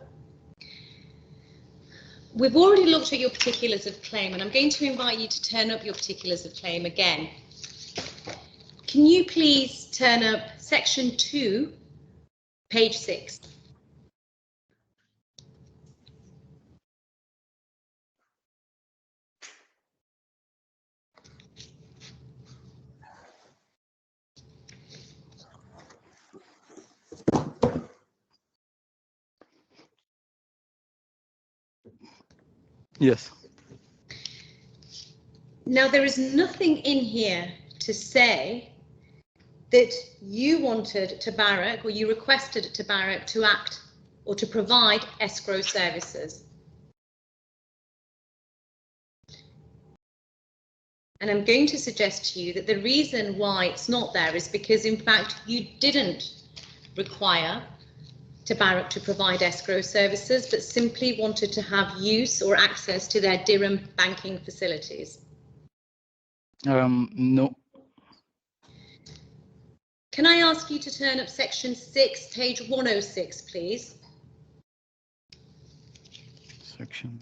we've already looked at your particulars of claim, and I'm going to invite you to turn up your particulars of claim again. Can you please turn up section 2, page 6? Yes. Now, there is nothing in here to say that you wanted TABARAK or you requested TABARAK to act or to provide escrow services. And I'm going to suggest to you that the reason why it's not there is because, in fact, you didn't require TABARAK to provide escrow services, but simply wanted to have use or access to their dirham banking facilities. No. Can I ask you to turn up section 6, page 106, please? Section.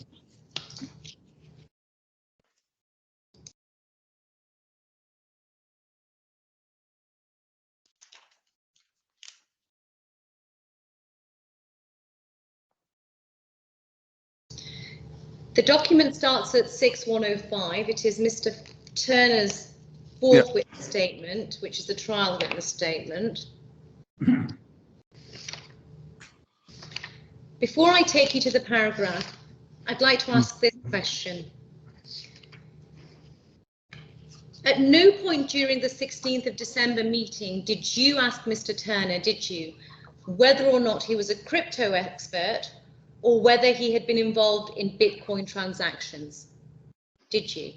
The document starts at 6105. It is Mr. Turner's fourth witness statement, which is the trial witness statement. Before I take you to the paragraph, I'd like to ask this question. At no point during the 16th of December meeting did you ask Mr. Turner, did you, whether or not he was a crypto expert or whether he had been involved in Bitcoin transactions? Did you?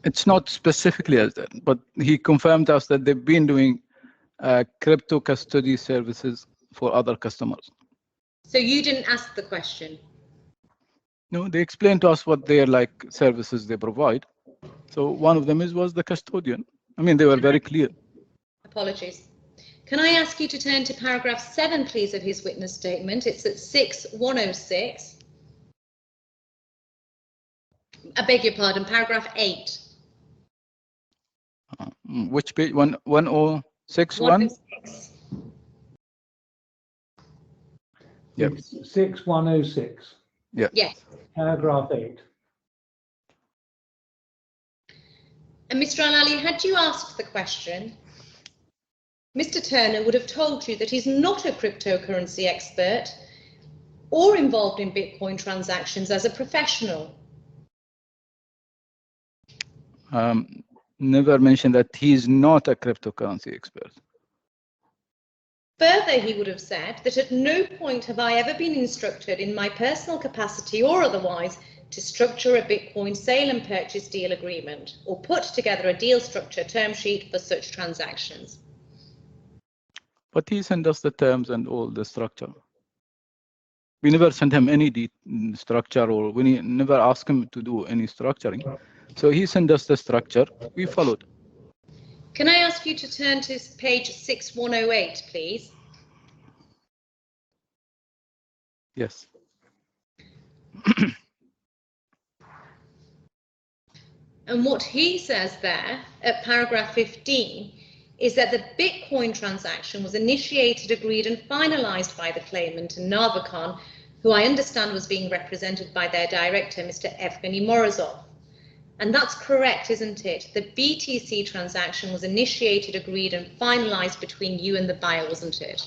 It's not specifically as that, but he confirmed us that they've been doing crypto custody services for other customers. So you didn't ask the question? No, they explained to us what their services they provide. So one of them was the custodian. I mean, they were very clear. Apologies. Can I ask you to turn to paragraph 7, please, of his witness statement? It's at 6106. I beg your pardon, paragraph 8. Which page? 1061? 106. Yeah. 6106. Yeah. Yes. Paragraph 8. And Mr. Al-Ali, had you asked the question, Mr. Turner would have told you that he's not a cryptocurrency expert or involved in Bitcoin transactions as a professional. Never mentioned that he's not a cryptocurrency expert. Further, he would have said that at no point have I ever been instructed in my personal capacity or otherwise to structure a Bitcoin sale and purchase deal agreement or put together a deal structure term sheet for such transactions. But he sent us the terms and all the structure. We never sent him any structure, or we never asked him to do any structuring. So he sent us the structure, we followed. Can I ask you to turn to page 6108, please? Yes. And what he says there at paragraph 15 is that the Bitcoin transaction was initiated, agreed and finalized by the claimant and Narvacon, who I understand was being represented by their director, Mr. Evgeny Morozov. And that's correct, isn't it? The BTC transaction was initiated, agreed and finalized between you and the buyer, wasn't it?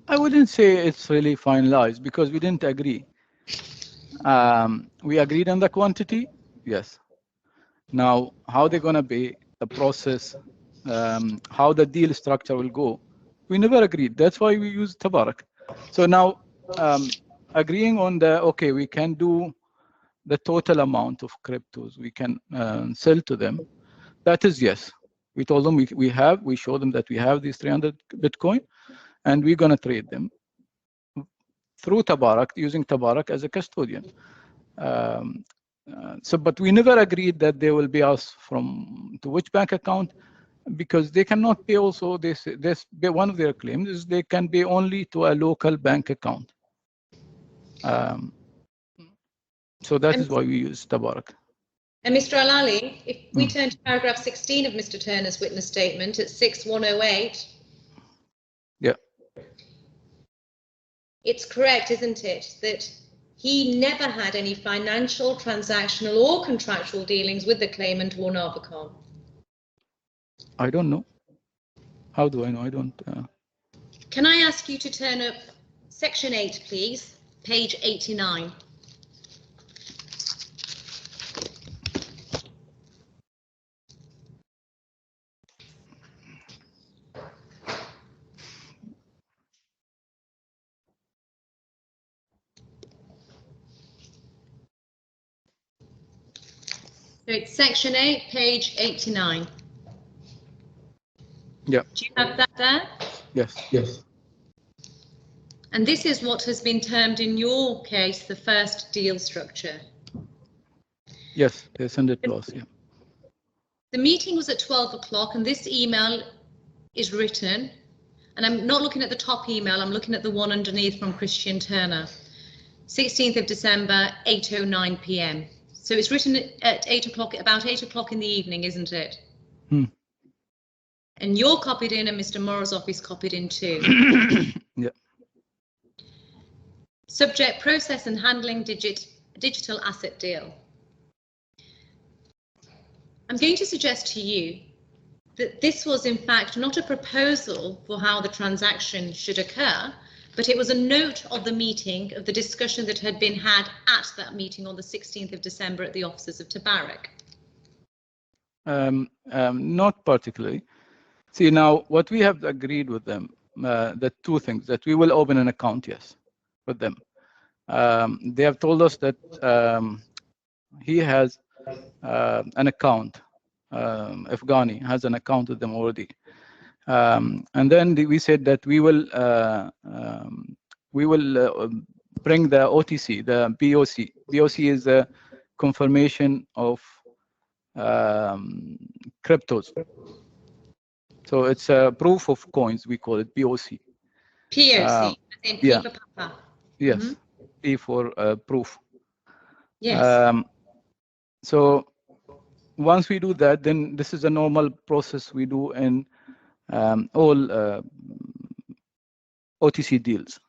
I wouldn't say it's really finalized because we didn't agree. We agreed on the quantity, yes. Now, how they're going to be, the process, how the deal structure will go, we never agreed. That's why we use TABARAK. So now, agreeing on the, okay, we can do the total amount of cryptos we can sell to them, that is yes. We told them we showed them that we have these 300 Bitcoin and we're going to trade them through TABARAK, using TABARAK as a custodian. But we never agreed that they will be asked to which bank account, because they cannot pay also, one of their claims is they can pay only to a local bank account. So that is why we use TABARAK. And Mr. Al-Ali, if we turn to paragraph 16 of Mr. Turner's witness statement at 6108. Yeah. It's correct, isn't it, that he never had any financial, transactional or contractual dealings with the claimant or Narvacon? I don't know. How do I know? I don't. Can I ask you to turn up section 8, please? page 89. So it's section 8, page 89. Yeah. Do you have that there? Yes. Yes. And this is what has been termed in your case the first deal structure. Yes, they send it to us. Yeah. The meeting was at 12 o'clock, and this email is written, and I'm not looking at the top email, I'm looking at the one underneath from Christian Turner. 16th of December, 8:09 p.m. So it's written at 8 o'clock, about 8 o'clock in the evening, isn't it? Hmm. And you're copied in, and Mr. Morozov is copied in too. Yeah. Subject: process and handling digital asset deal. I'm going to suggest to you that this was in fact not a proposal for how the transaction should occur, but it was a note of the meeting, of the discussion that had been had at that meeting on the 16th of December at the offices of TABARAK. Not particularly. See, now what we have agreed with them, the two things, that we will open an account, yes, with them. They have told us that he has an account, Afghani has an account with them already. And then we said that we will bring the OTC, the BOC. BOC is a confirmation of cryptos. So it's a proof of coins, we call it BOC. POC, as in P yeah. for Papa. Yes, P for proof. Yes. So once we do that, then this is a normal process we do in all OTC deals.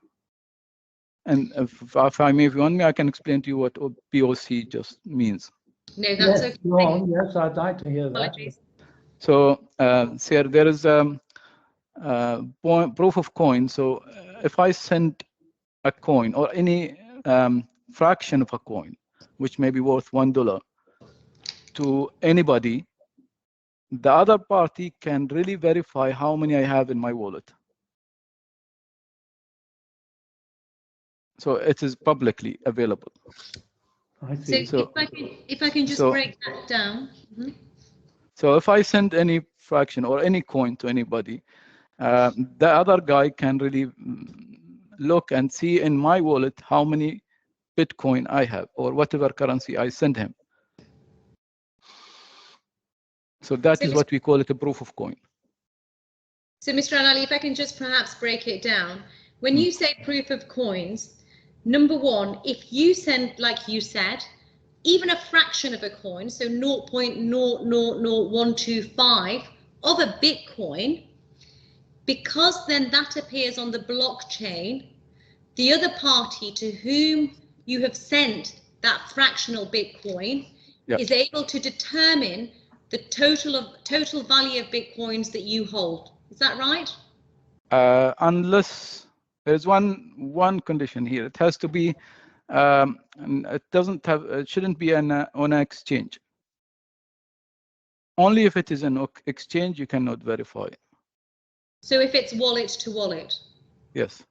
And if I may, if you want me, I can explain to you what POC just means. No, that's Yes, okay. go on. Yes, I'd like to hear that. Apologies. So, Sir, there is proof of coin. So if I send a coin or any fraction of a coin, which may be worth $1 to anybody, the other party can really verify how many I have in my wallet. So it is publicly available. I see. So if I can just break that down. So if I send any fraction or any coin to anybody, the other guy can really look and see in my wallet how many Bitcoin I have or whatever currency I send him. So that is what we call it a proof of coin. So Mr. Al-Ali, if I can just perhaps break it down. When you say proof of coins, number one, if you send, like you said, even a fraction of a coin, so 0.000125 of a Bitcoin, because then that appears on the blockchain, the other party to whom you have sent that fractional Bitcoin is able to determine the total value of Bitcoins that you hold. Is that right? Unless there's one condition here, it has to be. It doesn't have. It shouldn't be on an exchange. Only if it is an exchange, you cannot verify. So if it's wallet to wallet. Yes.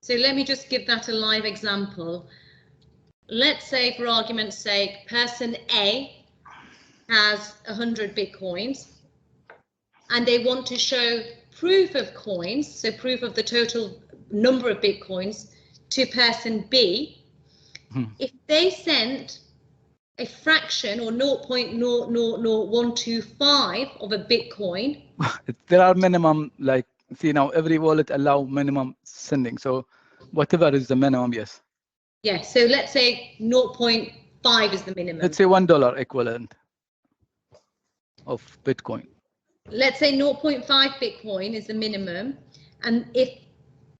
So let me just give that a live example. Let's say, for argument's sake, person A has 100 Bitcoins and they want to show proof of coins, so proof of the total number of Bitcoins, to person B. If they sent a fraction or 0.00125 of a Bitcoin. There are minimum, like, see now every wallet allow minimum sending. So whatever is the minimum, yes. Yes, so let's say 0.5 is the minimum. Let's say $1 equivalent of Bitcoin. Let's say 0.5 Bitcoin is the minimum. And if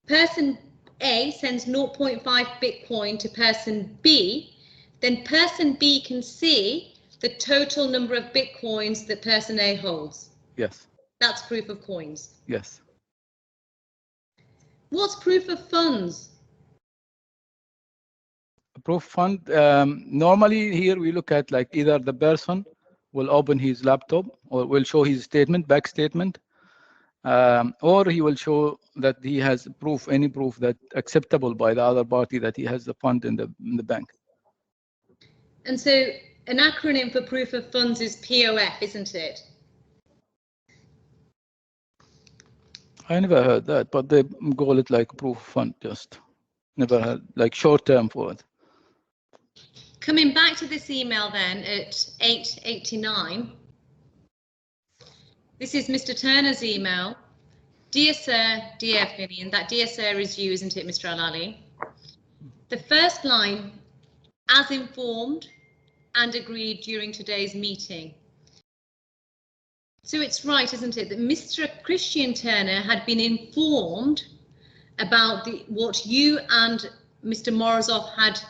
person A sends 0.5 Bitcoin to person B, then person B can see the total number of Bitcoins that person A holds. Yes. That's proof of coins. Yes. What's proof of funds? proof fund. Normally here we look at like either the person will open his laptop or will show his statement, back statement, or he will show that he has proof, any proof that acceptable by the other party that he has the fund in the bank. And so an acronym for proof of funds is POF, isn't it? I never heard that, but they call it like proof of fund, just never had like short term for it. Coming back to this email then at 8:89, this is Mr. Turner's email. Dear Sir, dear Finian, that dear Sir is you, isn't it, Mr. Al-Ali? The first line, as informed and agreed during today's meeting. So it's right, isn't it, that Mr. Christian Turner had been informed about what you and Mr. Morozov had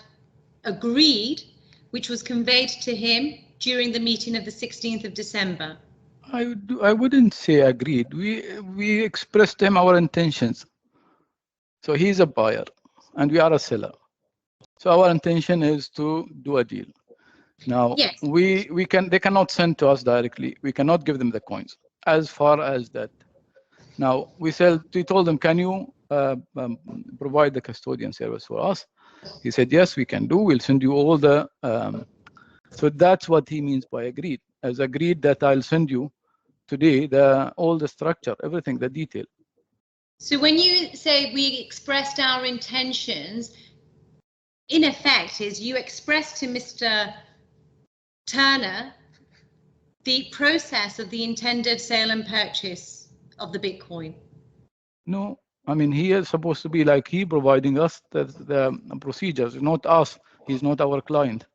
agreed, which was conveyed to him during the meeting of the 16th of December. I wouldn't say agreed. We expressed to him our intentions. So he's a buyer and we are a seller. So our intention is to do a deal. Now, yes. They cannot send to us directly. We cannot give them the coins. As far as that, now we told them, can you provide the custodian service for us? He said, yes, we can do. We'll send you all the. So that's what he means by agreed. As agreed that I'll send you today all the structure, everything, the detail. So when you say we expressed our intentions, in effect, is you expressed to Mr. Turner the process of the intended sale and purchase of the Bitcoin? No, I mean, he is supposed to be like he providing us the procedures, not us. He's not our client.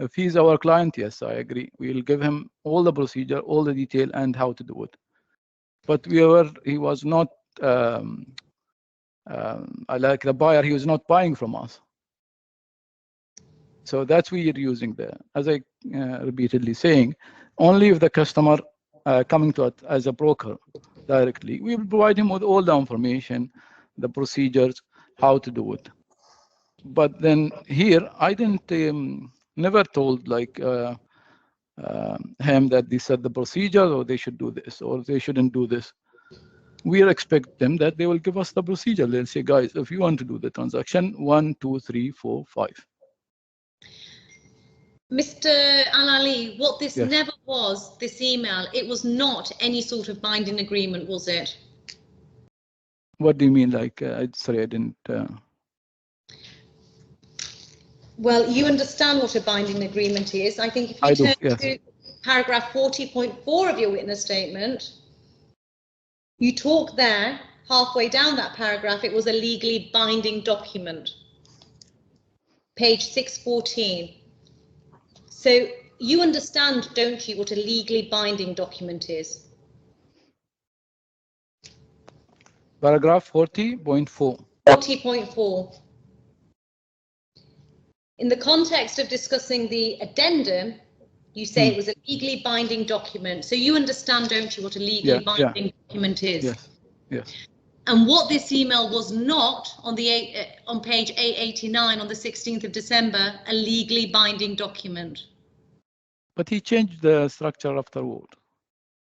If he's our client, yes, I agree. We'll give him all the procedure, all the detail, and how to do it. But he was not like the buyer. He was not buying from us. So that's what we're using there. As I repeatedly saying, only if the customer coming to us as a broker directly, we will provide him with all the information, the procedures, how to do it. But then here, I didn't never told like him that they said the procedure or they should do this or they shouldn't do this. We expect them that they will give us the procedure. They'll say, guys, if you want to do the transaction, 1, 2, 3, 4, 5. Mr. Al-Ali, what this Yes. never was, this email, it was not any sort of binding agreement, was it? What do you mean? Like, sorry, I didn't. Well, you understand what a binding agreement is. I think if you turn to paragraph 40.4 of your witness statement, you talk there, halfway down that paragraph, it was a legally binding document. Page 614. So you understand, don't you, what a legally binding document is? Paragraph 40.4. 40.4. In the context of discussing the addendum, you say it was a legally binding document. So you understand, don't you, what a legally binding document is? Yes, yes. And what this email was not on page 889 on the 16th of December, a legally binding document. But he changed the structure afterward.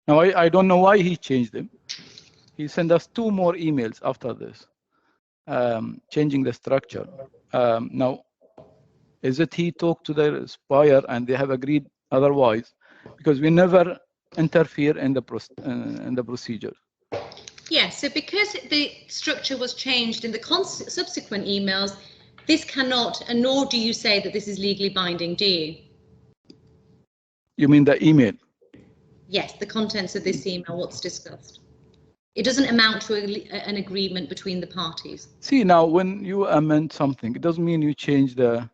Now, I don't know why he changed them. He sent us 2 more emails after this, changing the structure. Now, is it he talked to the buyer and they have agreed otherwise? Because we never interfere in the procedure. Yes, so because the structure was changed in the subsequent emails, this cannot, and nor do you say that this is legally binding, do you? You mean the email? Yes, the contents of this email, what's discussed. It doesn't amount to an agreement between the parties. See, now when you amend something, it doesn't mean you change the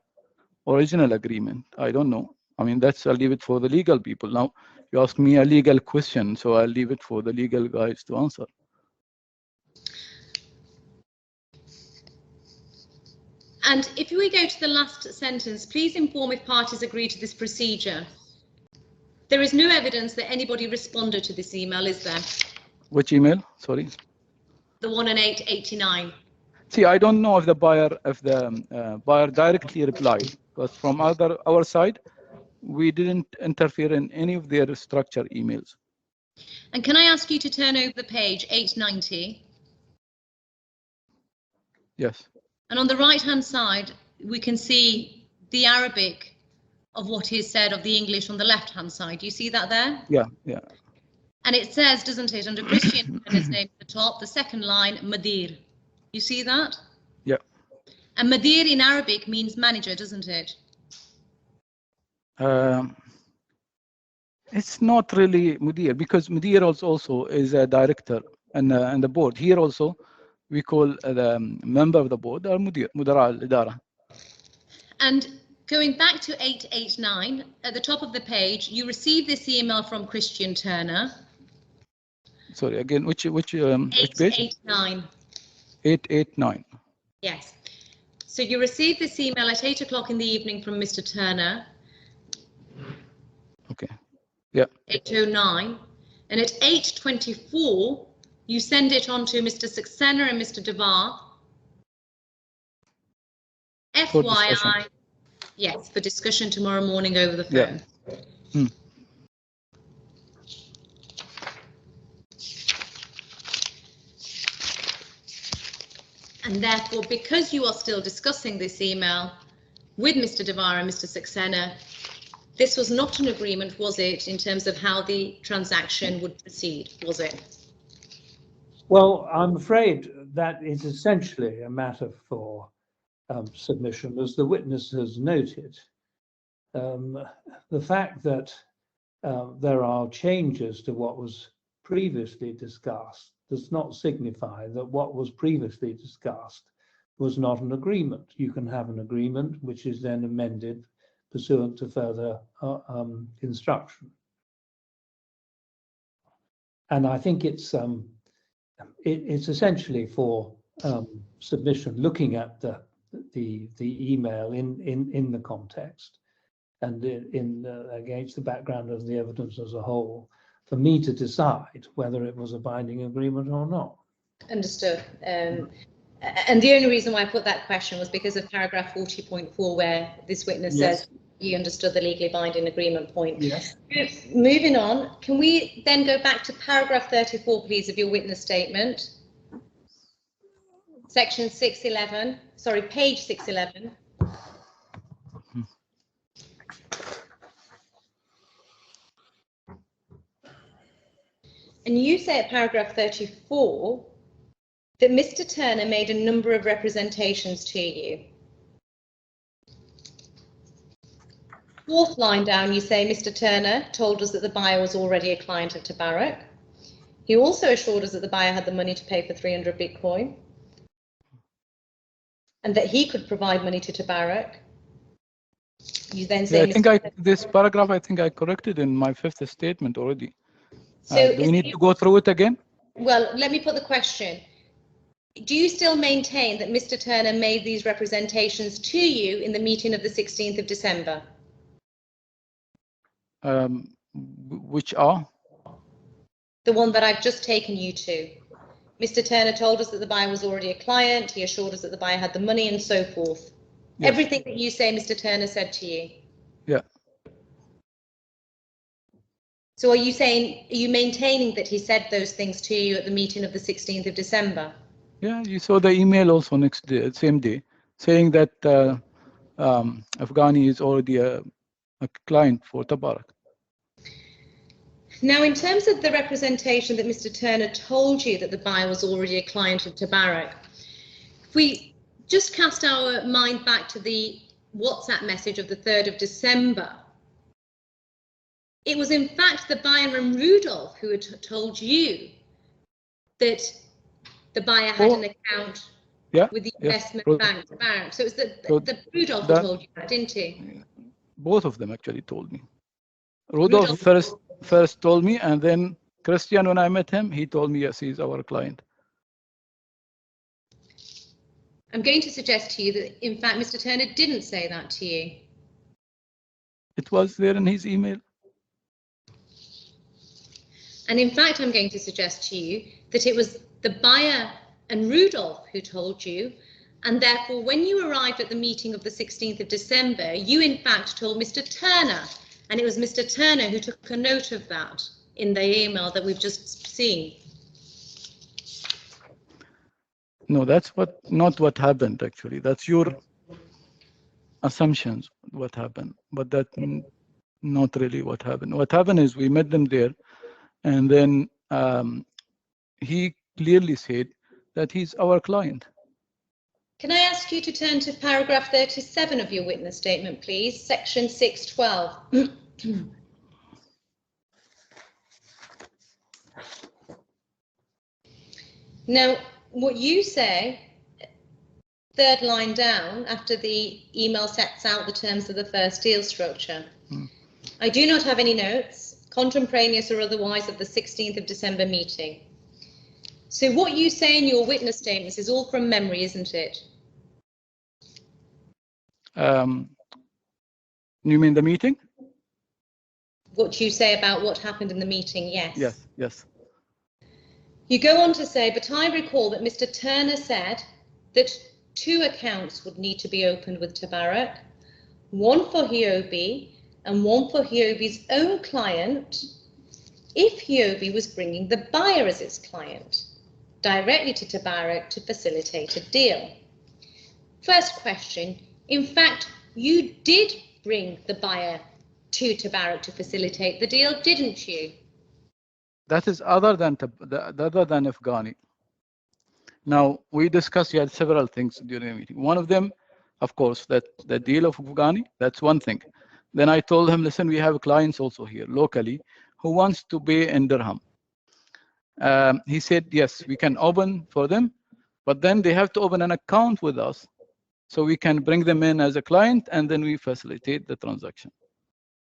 original agreement. I don't know. I mean, I'll leave it for the legal people. Now, you ask me a legal question, so I'll leave it for the legal guys to answer. And if we go to the last sentence, please inform if parties agree to this procedure. There is no evidence that anybody responded to this email, is there? Which email? Sorry. The one on 889. See, I don't know if the buyer directly replied, because from our side, we didn't interfere in any of their structured emails. And can I ask you to turn over the page 890? Yes. And on the right-hand side, we can see the Arabic of what is said of the English on the left-hand side. Do you see that there? Yeah, yeah. And it says, doesn't it, under Christian Turner's name at the top, the second line, Madir. You see that? Yeah. And Madir in Arabic means manager, doesn't it? It's not really Mudir, because Mudir also is a director and the board. Here also, we call the member of the board or Mudir, Mudara al-Idara. And going back to 889, at the top of the page, you received this email from Christian Turner. Sorry, again, which page? 889. 889. Yes. So you received this email at 8 o'clock in the evening from Mr. Turner. Okay. Yeah. 809. And at 8:24, you send it on to Mr. Saxena and Mr. Devar. FYI, yes, for discussion tomorrow morning over the phone. Yeah. And therefore, because you are still discussing this email with Mr. Devar and Mr. Saxena, this was not an agreement, was it, in terms of how the transaction would proceed, was it? Well, I'm afraid that is essentially a matter for submission, as the witness has noted. The fact that there are changes to what was previously discussed does not signify that what was previously discussed was not an agreement. You can have an agreement which is then amended pursuant to further instruction. And I think it's essentially for submission, looking at the email in the context and against the background of the evidence as a whole, for me to decide whether it was a binding agreement or not. Understood. And the only reason why I put that question was because of paragraph 40.4, where this witness says he understood the legally binding agreement point. Yes. Moving on, can we then go back to paragraph 34, please, of your witness statement? Section 611, sorry, page 611. And you say at paragraph 34 that Mr. Turner made a number of representations to you. Fourth line down, you say Mr. Turner told us that the buyer was already a client of TABARAK. He also assured us that the buyer had the money to pay for 300 Bitcoin and that he could provide money to TABARAK. You then say, this paragraph, I think I corrected in my fifth statement already. So do we need to go through it again? Well, let me put the question. Do you still maintain that Mr. Turner made these representations to you in the meeting of the 16th of December? Which are? The one that I've just taken you to. Mr. Turner told us that the buyer was already a client. He assured us that the buyer had the money and so forth. Yes. Everything that you say Mr. Turner said to you. Yeah. So are you maintaining that he said those things to you at the meeting of the 16th of December? Yeah, you saw the email also next day, same day, saying that Afghani is already a client for TABARAK. Now, in terms of the representation that Mr. Turner told you that the buyer was already a client of TABARAK, if we just cast our mind back to the WhatsApp message of the 3rd of December, it was in fact the buyer and Rudolph who had told you that the buyer had an account with the investment bank, TABARAK. So it was the Rudolph who told you that, didn't he? Both of them actually told me. Rudolph first told me, and then Christian, when I met him, he told me, yes, he's our client. I'm going to suggest to you that, in fact, Mr. Turner didn't say that to you. It was there in his email. And in fact, I'm going to suggest to you that it was the buyer and Rudolph who told you, and therefore when you arrived at the meeting of the 16th of December, you in fact told Mr. Turner, and it was Mr. Turner who took a note of that in the email that we've just seen. No, that's not what happened actually. That's your assumptions what happened, but that's not really what happened. What happened is we met them there, and then he clearly said that he's our client. Can I ask you to turn to paragraph 37 of your witness statement, please, section 612. Now, what you say, third line down, after the email sets out the terms of the first deal structure. I do not have any notes, contemporaneous or otherwise, of the 16th of December meeting. So what you say in your witness statements is all from memory, isn't it? You mean the meeting? What you say about what happened in the meeting, yes. Yes, yes. You go on to say, but I recall that Mr. Turner said that 2 accounts would need to be opened with Tabarak, one for HUOBI and one for HUOBI's own client, if HUOBI was bringing the buyer as its client directly to Tabarak to facilitate a deal. First question, in fact, you did bring the buyer to Tabarak to facilitate the deal, didn't you? That is other than Afghani. Now, we discussed, you had several things during the meeting. One of them, of course, that the deal of Afghani, that's one thing. Then I told him, listen, we have clients also here locally who wants to pay in dirham. He said, yes, we can open for them, but then they have to open an account with us so we can bring them in as a client, and then we facilitate the transaction.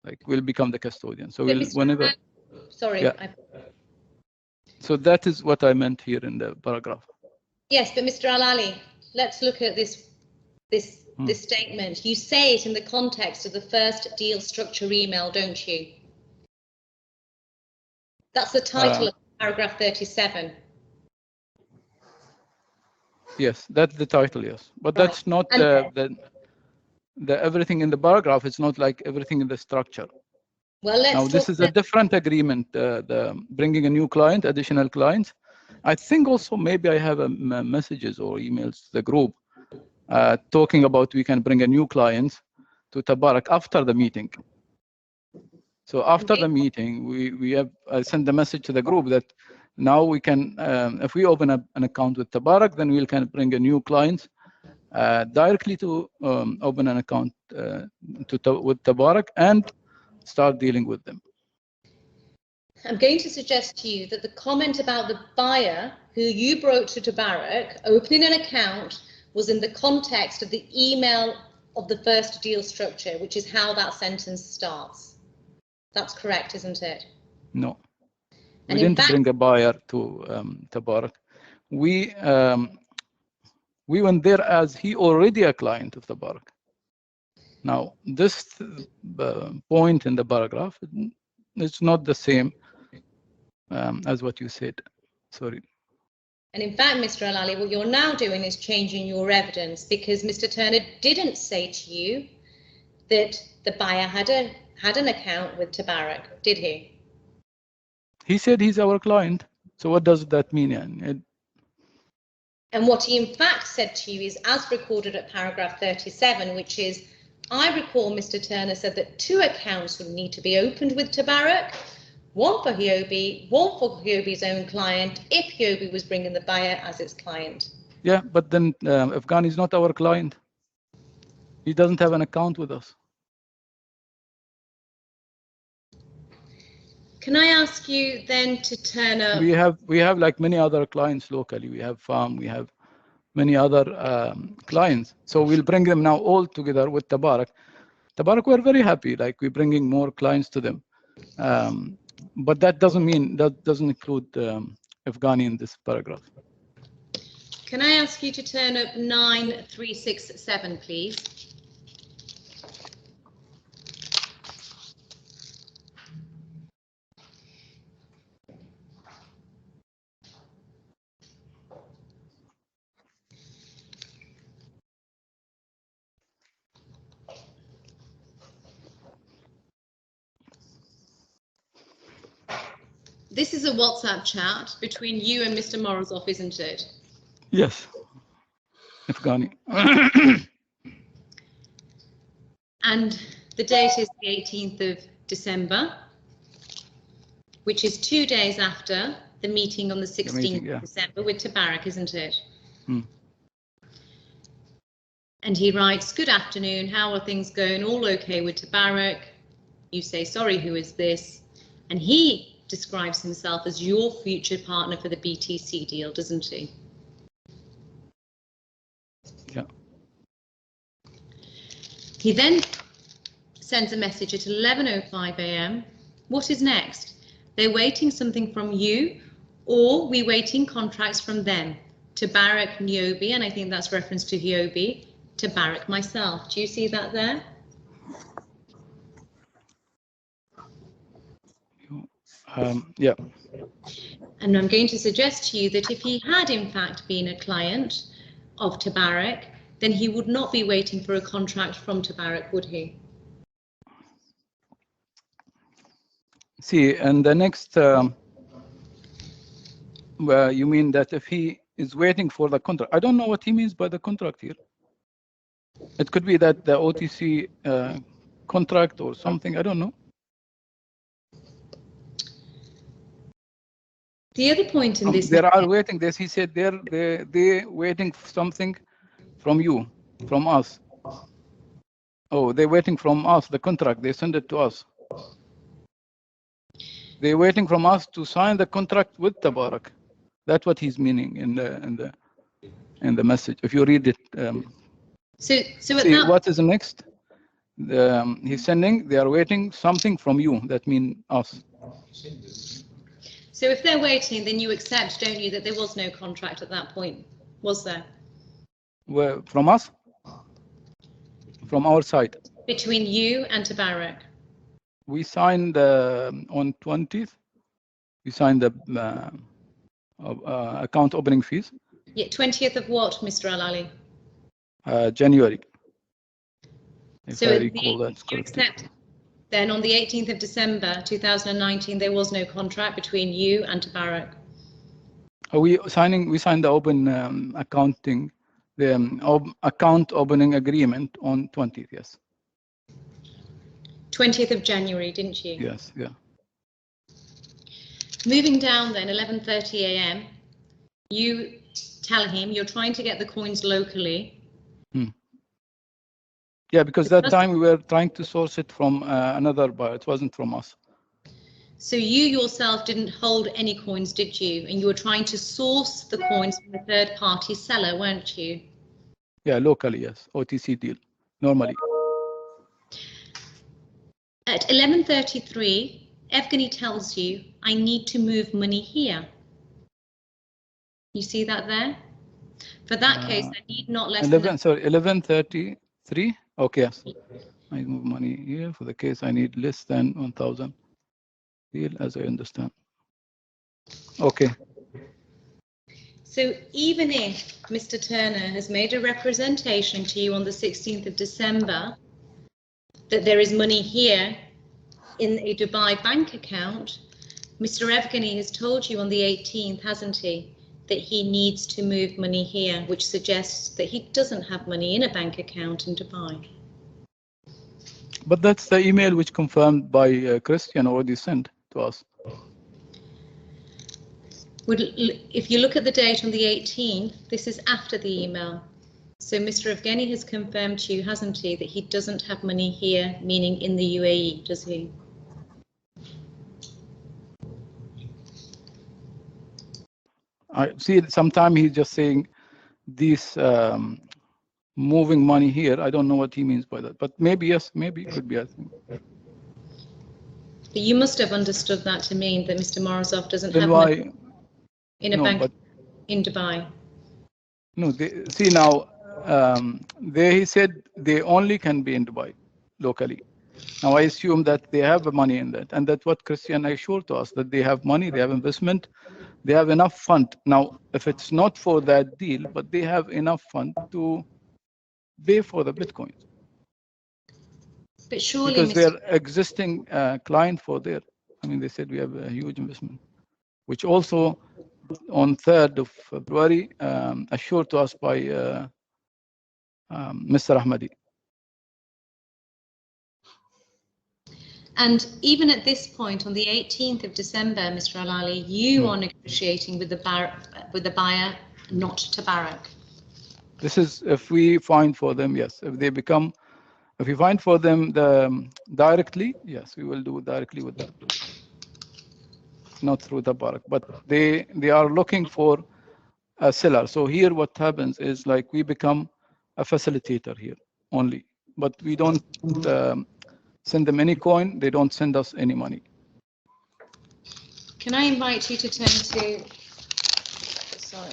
Like, we'll become the custodian. So we'll, whenever. Sorry. Yeah. So that is what I meant here in the paragraph. Yes, but Mr. Al-Ali, let's look at this statement. You say it in the context of the first deal structure email, don't you? That's the title of paragraph 37. Yes, that's the title, yes. But Right. that's not the everything in the paragraph. It's not like everything in the structure. Well, let's now, this is a different agreement, the bringing a new client, additional clients. I think also maybe I have messages or emails to the group talking about we can bring a new client to Tabarak after the meeting. So after the meeting, we have sent the message to the group that now we can, if we open an account with Tabarak, then we can bring a new client directly to open an account with Tabarak and start dealing with them. I'm going to suggest to you that the comment about the buyer who you brought to Tabarak opening an account was in the context of the email of the first deal structure, which is how that sentence starts. That's correct, isn't it? No, we didn't bring a buyer to Tabarak. We went there as he already a client of Tabarak. Now, this point in the paragraph, it's not the same as what you said. Sorry. And in fact, Mr. Al-Ali, what you're now doing is changing your evidence, because Mr. Turner didn't say to you that the buyer had an account with Tabarak, did he? He said he's our client. So what does that mean? And what he in fact said to you is, as recorded at paragraph 37, which is, I recall Mr. Turner said that 2 accounts would need to be opened with Tabarak, one for HUOBI, one for HUOBI's own client, if HUOBI was bringing the buyer as its client. Yeah, but then Afghani is not our client. He doesn't have an account with us. Can I ask you then to turn up? We have like many other clients locally. We have farm, we have many other clients. So we'll bring them now all together with Tabarak. Tabarak, we're very happy, like we're bringing more clients to them. But that doesn't mean, that doesn't include Afghani in this paragraph. Can I ask you to turn up 9367, please? This is a WhatsApp chat between you and Mr. Morozov, isn't it? Yes. Afghani. And the date is the 18th of December, which is 2 days after the meeting on the 16th of December with Tabarak, isn't it? Hmm. And he writes, "Good afternoon, how are things going? All okay with Tabarak?" You say, "Sorry, who is this?" And he describes himself as your future partner for the BTC deal, doesn't he? Yeah. He then sends a message at 11:05 a.m. What is next? They're waiting something from you, or we waiting contracts from them. Tabarak, HUOBI, and I think that's reference to HUOBI, Tabarak, myself. Do you see that there? Yeah. And I'm going to suggest to you that if he had in fact been a client of Tabarak, then he would not be waiting for a contract from Tabarak, would he? See, and the next, well, you mean that if he is waiting for the contract, I don't know what he means by the contract here. It could be that the OTC contract or something, I don't know. The other point in this, they are waiting this. He said they're waiting for something from you, from us. Oh, they're waiting from us the contract. They send it to us. They're waiting from us to sign the contract with Tabarak. That's what he's meaning in the message. If you read it, so see what is next. He's sending. They are waiting something from you. That means us. So if they're waiting, then you accept, don't you, that there was no contract at that point, was there? Well, from us? From our side? Between you and Tabarak? We signed on 20th. We signed the account opening fees. Yeah, 20th of what, Mr. Al-Ali? January. If so I recall that correctly. Accept, then on the 18th of December 2019, there was no contract between you and Tabarak. We signed the open accounting, the account opening agreement on 20th. Yes. 20th of January, didn't you? Yes. Yeah. Moving down then, 11:30 a.m. You tell him you're trying to get the coins locally. Yeah, because that time we were trying to source it from another buyer. It wasn't from us. So you yourself didn't hold any coins, did you? And you were trying to source the coins from a third-party seller, weren't you? Yeah, locally, yes. OTC deal, normally. At 11:33, Evgeny tells you, "I need to move money here." You see that there? For that case, I need not less than... Sorry, 11:33? Okay, yes. I move money here for the case I need less than 1,000 deal, as I understand. Okay. So even if Mr. Turner has made a representation to you on the 16th of December that there is money here in a Dubai bank account, Mr. Evgeny has told you on the 18th, hasn't he, that he needs to move money here, which suggests that he doesn't have money in a bank account in Dubai. But that's the email which confirmed by Christian already sent to us. If you look at the date on the 18th, this is after the email. So Mr. Evgeny has confirmed to you, hasn't he, that he doesn't have money here, meaning in the UAE, does he? I see sometimes he's just saying this moving money here. I don't know what he means by that, but maybe yes, maybe it could be, I think. But you must have understood that to mean that Mr. Morozov doesn't Then have why, money in a bank in Dubai. No, see now, there he said they only can be in Dubai locally. Now I assume that they have money in that, and that's what Christian assured to us, that they have money, they have investment, they have enough fund. Now, if it's not for that deal, but they have enough fund to pay for the Bitcoins. But surely, because they're existing client for there. I mean, they said we have a huge investment. which also on 3rd of February assured to us by Mr. Ahmadi. And even at this point, on the 18th of December, Mr. Al-Ali, you are negotiating with the buyer, not TABARAK. This is if we find for them, yes. If we find for them directly, yes, we will do directly with them, not through TABARAK. But they are looking for a seller. So here, what happens is like we become a facilitator here only, but we don't send them any coin. They don't send us any money. Can I invite you to turn to? Sorry.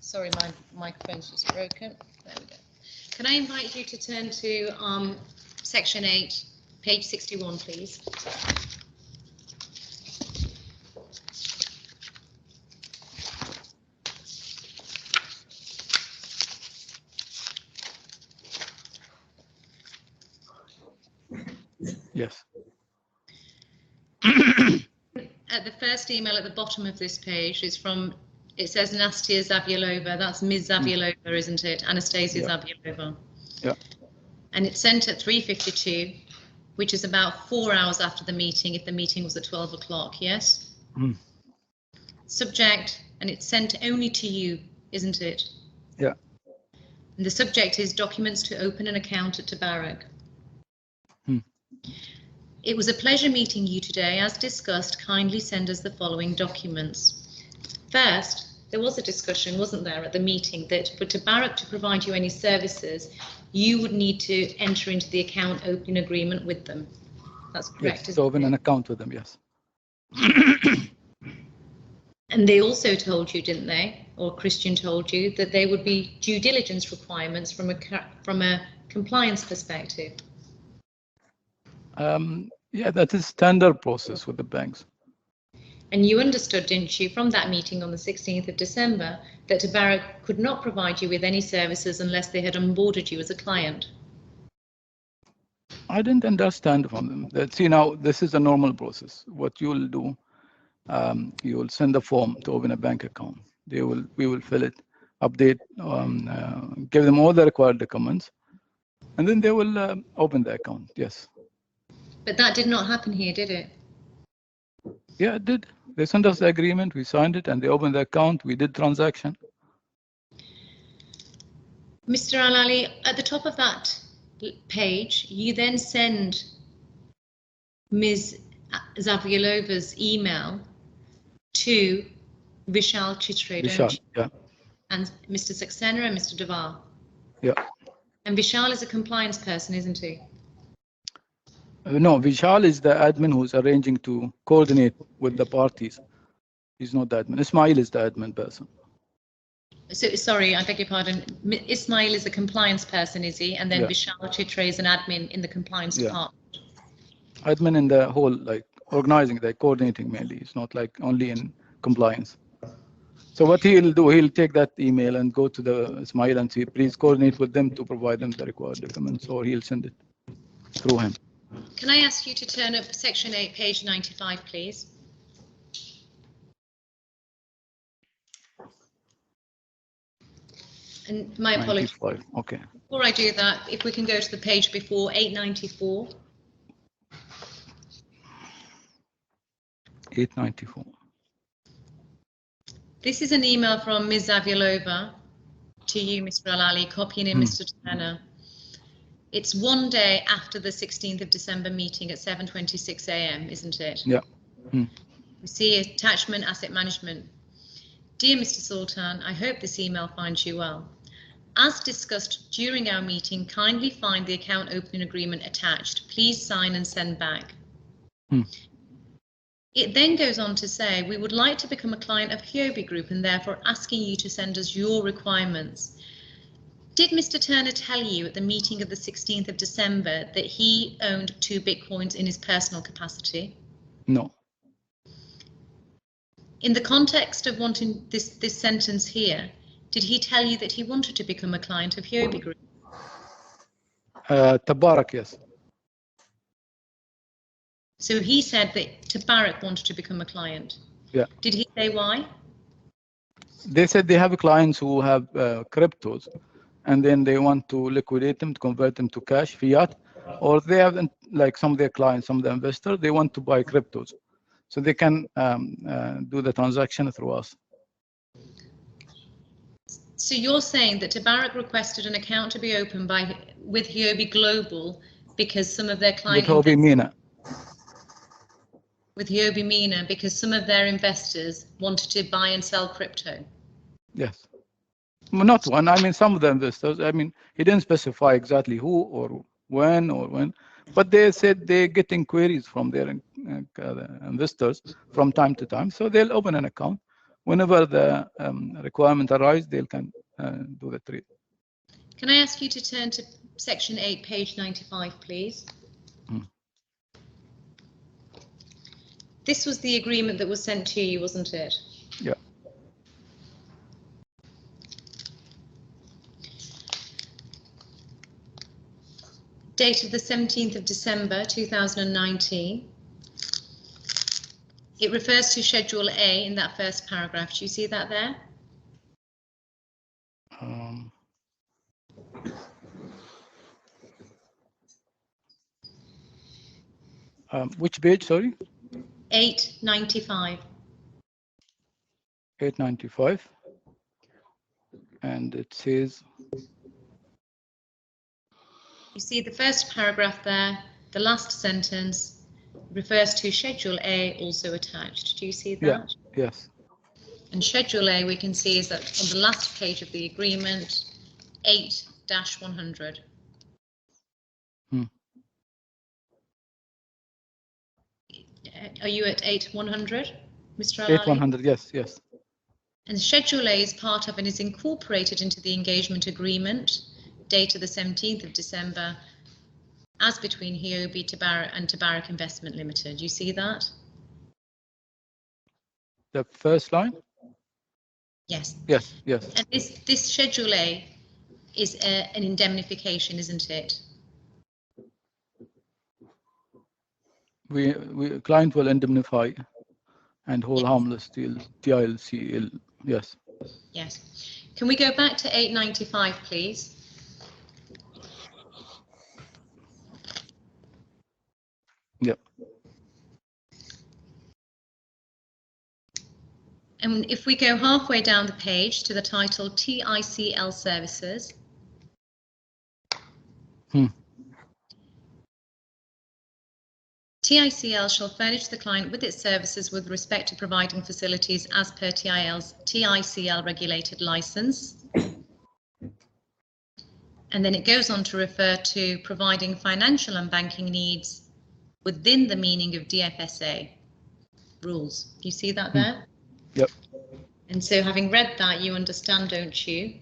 Sorry, my microphone's just broken. There we go. Can I invite you to turn to section 8, page 61, please? Yes. At the first email at the bottom of this page is from, it says Nastia Zavyalova. That's Ms. Zavyalova, isn't it? Anastasia Zavyalova. Yeah. And it's sent at 3:52, which is about 4 hours after the meeting, if the meeting was at 12 o'clock, yes? Subject, and it's sent only to you, isn't it? Yeah. And the subject is documents to open an account at TABARAK. It was a pleasure meeting you today. As discussed, kindly send us the following documents. First, there was a discussion, wasn't there, at the meeting that for TABARAK to provide you any services, you would need to enter into the account opening agreement with them. That's correct. Yes, to open an account with them, yes. And they also told you, didn't they, or Christian told you, that there would be due diligence requirements from a compliance perspective. Yeah, that is standard process with the banks. And you understood, didn't you, from that meeting on the 16th of December, that TABARAK could not provide you with any services unless they had onboarded you as a client? I didn't understand from them. See, now this is a normal process. What you will do, you will send a form to open a bank account. We will fill it, update, give them all the required documents, and then they will open the account. Yes. But that did not happen here, did it? Yeah, it did. They sent us the agreement, we signed it, and they opened the account. We did transaction. Mr. Al-Ali, at the top of that page, you then send Ms. Zavyelova's email to Vishal Chitre, don't you? Yeah. And Mr. Saxena and Mr. Devar. Yeah. And Vishal is a compliance person, isn't he? No, Vishal is the admin who's arranging to coordinate with the parties. He's not the admin. Ismail is the admin person. So, sorry, I beg your pardon. Ismail is a compliance person, is he? And then Vishal Chitre is an admin in the compliance department. Admin in the whole, like organizing, like coordinating mainly. It's not like only in compliance. So what he'll do, he'll take that email and go to the Ismail and say, please coordinate with them to provide them the required documents, or he'll send it through him. Can I ask you to turn up section 8, page 95, please? And my apologies. 95, okay. Before I do that, if we can go to the page before, 894. 894. This is an email from Ms. Zavyalova to you, Mr. Al-Ali, copying in Mr. Turner. It's one day after the 16th of December meeting at 7:26 a.m., isn't it? Yeah. We see attachment asset management. Dear Mr. Sultan, I hope this email finds you well. As discussed during our meeting, kindly find the account opening agreement attached. Please sign and send back. It then goes on to say, we would like to become a client of HUOBI Group and therefore asking you to send us your requirements. Did Mr. Turner tell you at the meeting of the 16th of December that he owned 2 Bitcoins in his personal capacity? No. In the context of wanting this sentence here, did he tell you that he wanted to become a client of HUOBI Group? TABARAK, yes. So he said that TABARAK wanted to become a client. Yeah. Did he say why? They said they have clients who have cryptos, and then they want to liquidate them, to convert them to cash, fiat, or they have, like some of their clients, some of the investors, they want to buy cryptos. So they can do the transaction through us. So you're saying that TABARAK requested an account to be opened with HUOBI Global because some of their clients... With HUOBI MENA. With HUOBI MENA because some of their investors wanted to buy and sell crypto. Yes. Well, not one. I mean, some of the investors. I mean, he didn't specify exactly who or when, but they said they get inquiries from their investors from time to time. So they'll open an account whenever the requirement arises. They can do the trade. Can I ask you to turn to section 8, page 95, please? This was the agreement that was sent to you, wasn't it? Yeah. Dated the 17th of December 2019. It refers to Schedule A in that first paragraph. Do you see that there? Which page, sorry? 895. 895. And it says... You see the first paragraph there, the last sentence refers to Schedule A also attached. Do you see that? Yeah, yes. And Schedule A we can see is that on the last page of the agreement, 8-100. Are you at 8-100, Mr. Alali? 8-100, yes, yes. And Schedule A is part of and is incorporated into the engagement agreement, dated the 17th of December, as between HUOBI and TABARAK Investment Limited. You see that? The first line? Yes. Yes, yes. And this Schedule A is an indemnification, isn't it? We client will indemnify and hold harmless till TILCL. Yes. Yes. Can we go back to 895, please? Yep. And if we go halfway down the page to the title TICL Services. TICL shall furnish the client with its services with respect to providing facilities as per TICL regulated license. And then it goes on to refer to providing financial and banking needs within the meaning of DFSA rules. You see that there? Yep. And so having read that, you understand, don't you,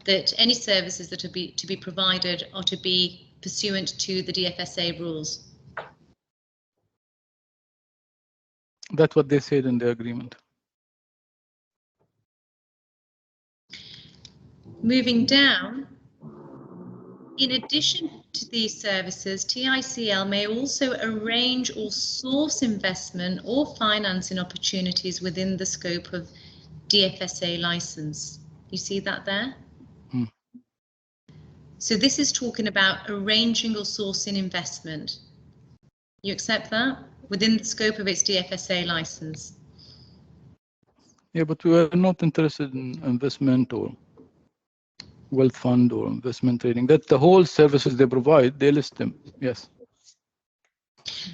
that any services that are to be provided are to be pursuant to the DFSA rules. That's what they said in the agreement. Moving down, in addition to these services, TICL may also arrange or source investment or financing opportunities within the scope of DFSA license. You see that there? So this is talking about arranging or sourcing investment. You accept that? Within the scope of its DFSA license. Yeah, but we are not interested in investment or wealth fund or investment trading. That the whole services they provide, they list them. Yes.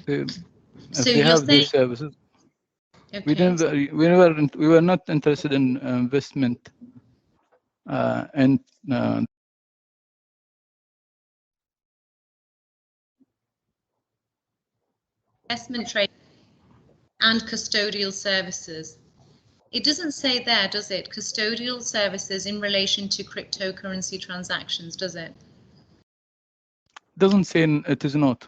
If they have these services. Okay. We were not interested in investment and investment trade and custodial services. It doesn't say there, does it? Custodial services in relation to cryptocurrency transactions, does it? Doesn't say it is not.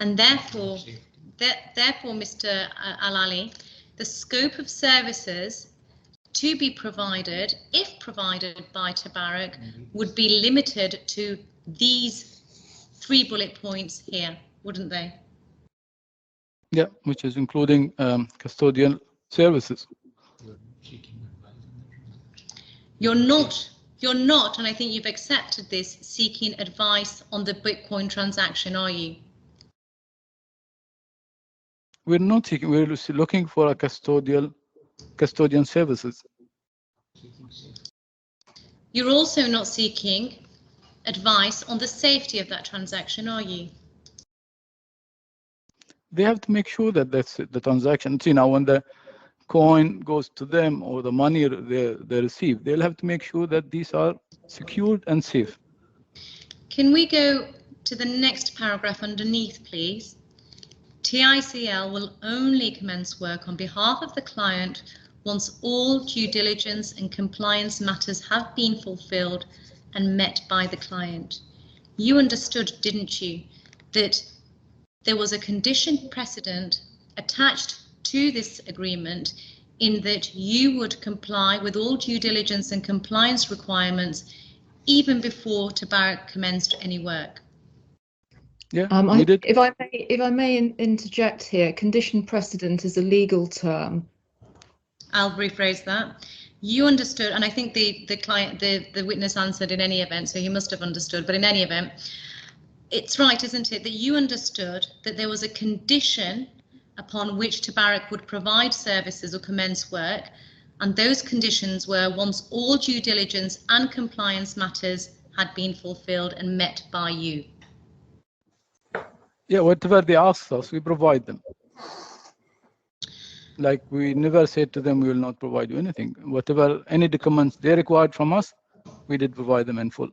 And therefore, Mr. Alali, the scope of services to be provided, if provided by TABARAK, would be limited to these 3 bullet points here, wouldn't they? Yeah, which is including custodial services. You're not, and I think you've accepted this, seeking advice on the Bitcoin transaction, are you? We're not seeking, we're looking for a custodian services. You're also not seeking advice on the safety of that transaction, are you? They have to make sure that that's the transaction. See, now when the coin goes to them or the money they receive, they'll have to make sure that these are secured and safe. Can we go to the next paragraph underneath, please? TICL will only commence work on behalf of the client once all due diligence and compliance matters have been fulfilled and met by the client. You understood, didn't you, that there was a condition precedent attached to this agreement in that you would comply with all due diligence and compliance requirements even before TABARAK commenced any work? Yeah, if I may interject here, condition precedent is a legal term. I'll rephrase that. You understood, and I think the witness answered in any event, so he must have understood, but in any event, it's right, isn't it, that you understood that there was a condition upon which TABARAK would provide services or commence work, and those conditions were once all due diligence and compliance matters had been fulfilled and met by you. Yeah, whatever they ask us, we provide them. Like, we never said to them, we will not provide you anything. Whatever, any documents they required from us, we did provide them in full.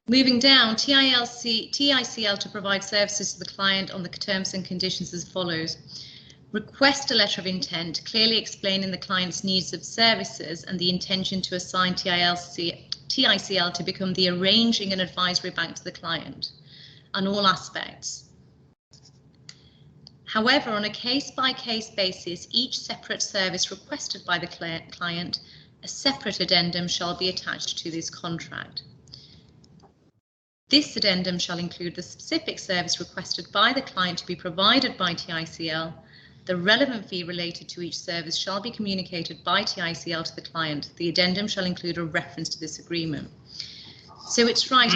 Moving down, TICL to provide services to the client on the terms and conditions as follows. Request a letter of intent, clearly explaining the client's needs of services and the intention to assign TICL to become the arranging and advisory bank to the client on all aspects. However, on a case-by-case basis, each separate service requested by the client, a separate addendum shall be attached to this contract. This addendum shall include the specific service requested by the client to be provided by TICL. The relevant fee related to each service shall be communicated by TICL to the client. The addendum shall include a reference to this agreement. So it's right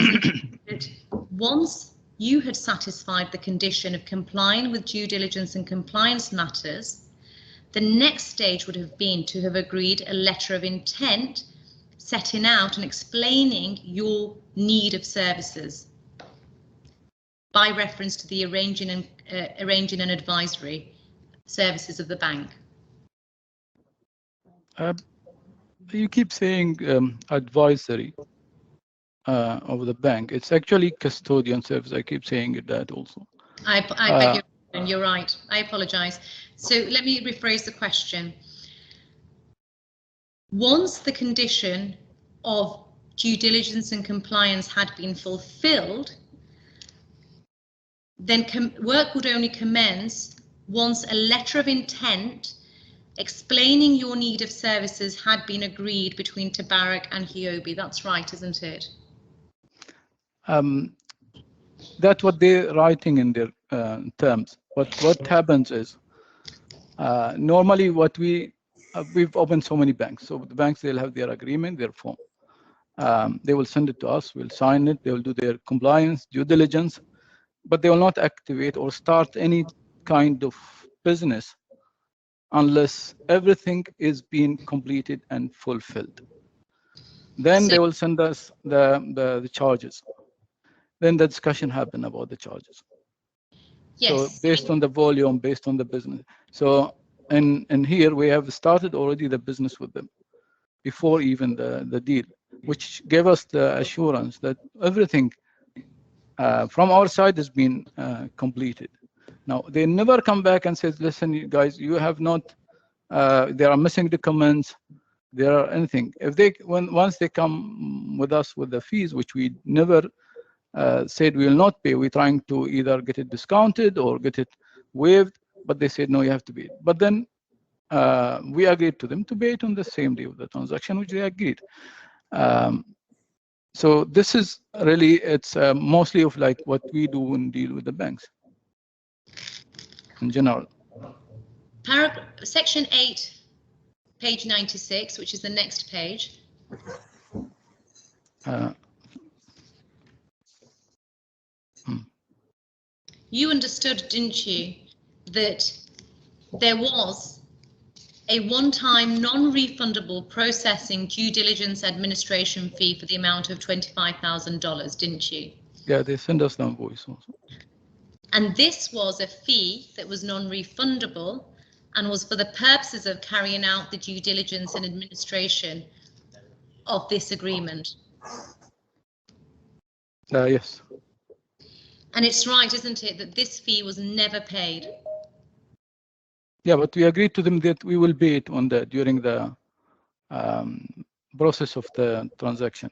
that once you had satisfied the condition of complying with due diligence and compliance matters, the next stage would have been to have agreed a letter of intent setting out and explaining your need of services by reference to the arranging and advisory services of the bank. You keep saying advisory of the bank. It's actually custodian service. I keep saying that also. I beg your pardon, you're right. I apologize. So let me rephrase the question. Once the condition of due diligence and compliance had been fulfilled, then work would only commence once a letter of intent explaining your need of services had been agreed between TABARAK and HUOBI. That's right, isn't it? That's what they're writing in their terms. But what happens is, normally what we've opened so many banks. So the banks, they'll have their agreement, their form. They will send it to us, we'll sign it, they will do their compliance, due diligence, but they will not activate or start any kind of business unless everything is being completed and fulfilled. Then they will send us the charges. Then the discussion happen about the charges. Yes. So based on the volume, based on the business. So and here we have started already the business with them before even the deal, which gave us the assurance that everything from our side has been completed. Now, they never come back and say, listen, you guys, you have not, there are missing documents, there are anything. If they, once they come with us with the fees, which we never said we will not pay, we're trying to either get it discounted or get it waived, but they said, no, you have to pay it. But then we agreed to them to pay it on the same day of the transaction, which they agreed. So this is really, it's mostly of like what we do when deal with the banks in general. Section 8, page 96, which is the next page. You understood, didn't you, that there was a one-time non-refundable processing due diligence administration fee for the amount of $25,000, didn't you? Yeah, they send us the invoice also. And this was a fee that was non-refundable and was for the purposes of carrying out the due diligence and administration of this agreement. Yes. And it's right, isn't it, that this fee was never paid? Yeah, but we agreed to them that we will pay it on the during the process of the transaction.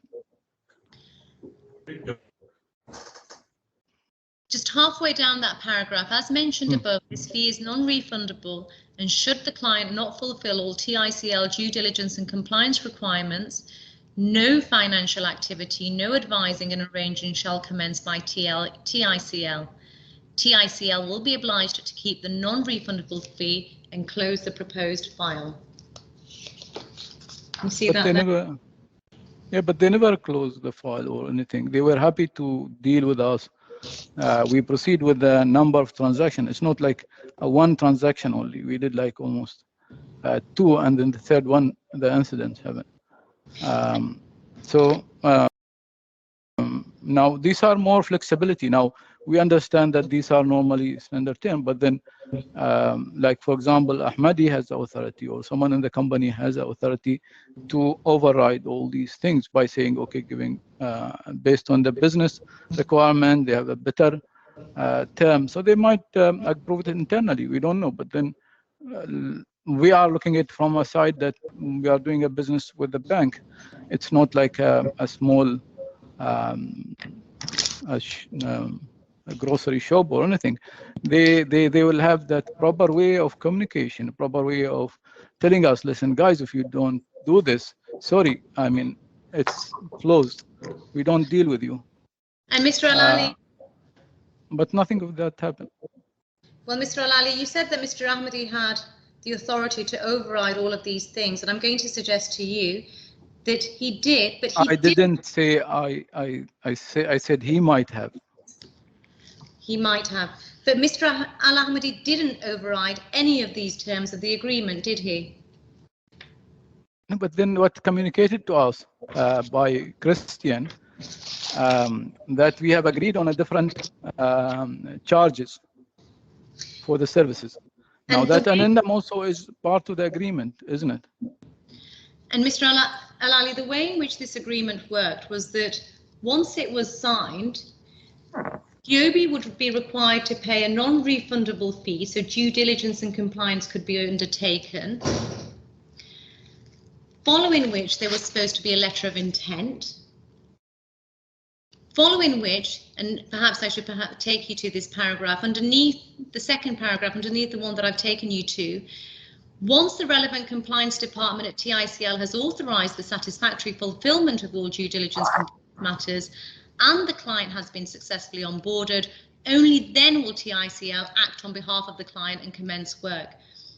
Just halfway down that paragraph, as mentioned above, this fee is non-refundable, and should the client not fulfill all TICL due diligence and compliance requirements, no financial activity, no advising and arranging shall commence by TICL. TICL will be obliged to keep the non-refundable fee and close the proposed file. You see but that they there? never, yeah, but they never closed the file or anything. They were happy to deal with us. We proceed with the number of transactions. It's not like one transaction only. We did like almost 2, and then the third one, the incident happened. So now these are more flexibility. Now we understand that these are normally standard term, but then like for example, Ahmadi has the authority, or someone in the company has the authority to override all these things by saying, okay, giving based on the business requirement, they have a better term. So they might approve it internally. We don't know, but then we are looking at it from a side that we are doing a business with the bank. It's not like a small a grocery shop or anything. They will have that proper way of communication, proper way of telling us, listen, guys, if you don't do this, sorry, I mean, it's closed. We don't deal with you. And Mr. Alali? But nothing of that happened. Well, Mr. Alali, you said that Mr. Ahmadi had the authority to override all of these things, and I'm going to suggest to you that he did, but he didn't say I said he might have. He might have. But Mr. Al-Ahmadi didn't override any of these terms of the agreement, did he? No, but then what communicated to us by Christian, that we have agreed on a different charges for the services. Now that addendum also is part of the agreement, isn't it? And Mr. Al-Ali, the way in which this agreement worked was that once it was signed, HUOBI would be required to pay a non-refundable fee, so due diligence and compliance could be undertaken, following which there was supposed to be a letter of intent, following which, and perhaps I should take you to this paragraph, underneath the second paragraph, underneath the one that I've taken you to, once the relevant compliance department at TICL has authorised the satisfactory fulfilment of all due diligence matters, and the client has been successfully onboarded, only then will TICL act on behalf of the client and commence work.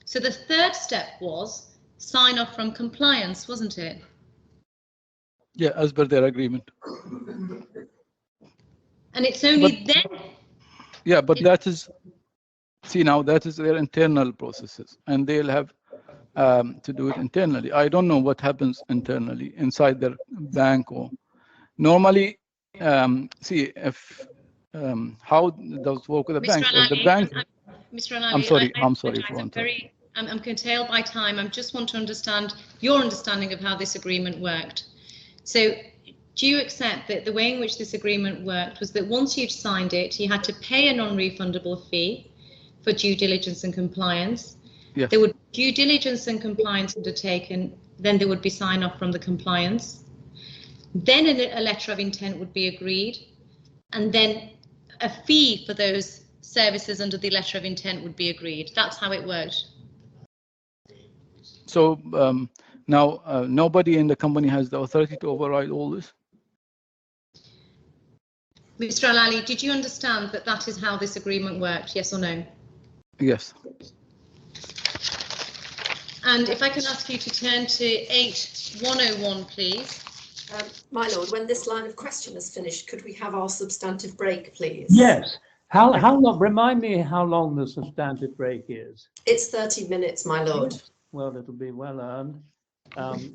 So the third step was sign off from compliance, wasn't it? Yeah, as per their agreement. And it's only then. Yeah, but that is, see now, that is their internal processes, and they'll have to do it internally. I don't know what happens internally inside their bank, or normally, see if how does it work with the bank? If the bank, Mr. Alali, I'm sorry for interrupting. I'm curtailed by time. I just want to understand your understanding of how this agreement worked. So, do you accept that the way in which this agreement worked was that once you'd signed it, you had to pay a non-refundable fee for due diligence and compliance? Yes. There would be due diligence and compliance undertaken, then there would be sign off from the compliance. Then a letter of intent would be agreed, and then a fee for those services under the letter of intent would be agreed. That's how it worked. So now nobody in the company has the authority to override all this? Mr. Al-Ali, did you understand that that is how this agreement worked, yes or no? Yes. And if I can ask you to turn to 8101, please. My lord, when this line of question is finished, could we have our substantive break, please? Yes. How long? Remind me how long the substantive break is. It's 30 minutes, my lord. Well, it'll be well earned.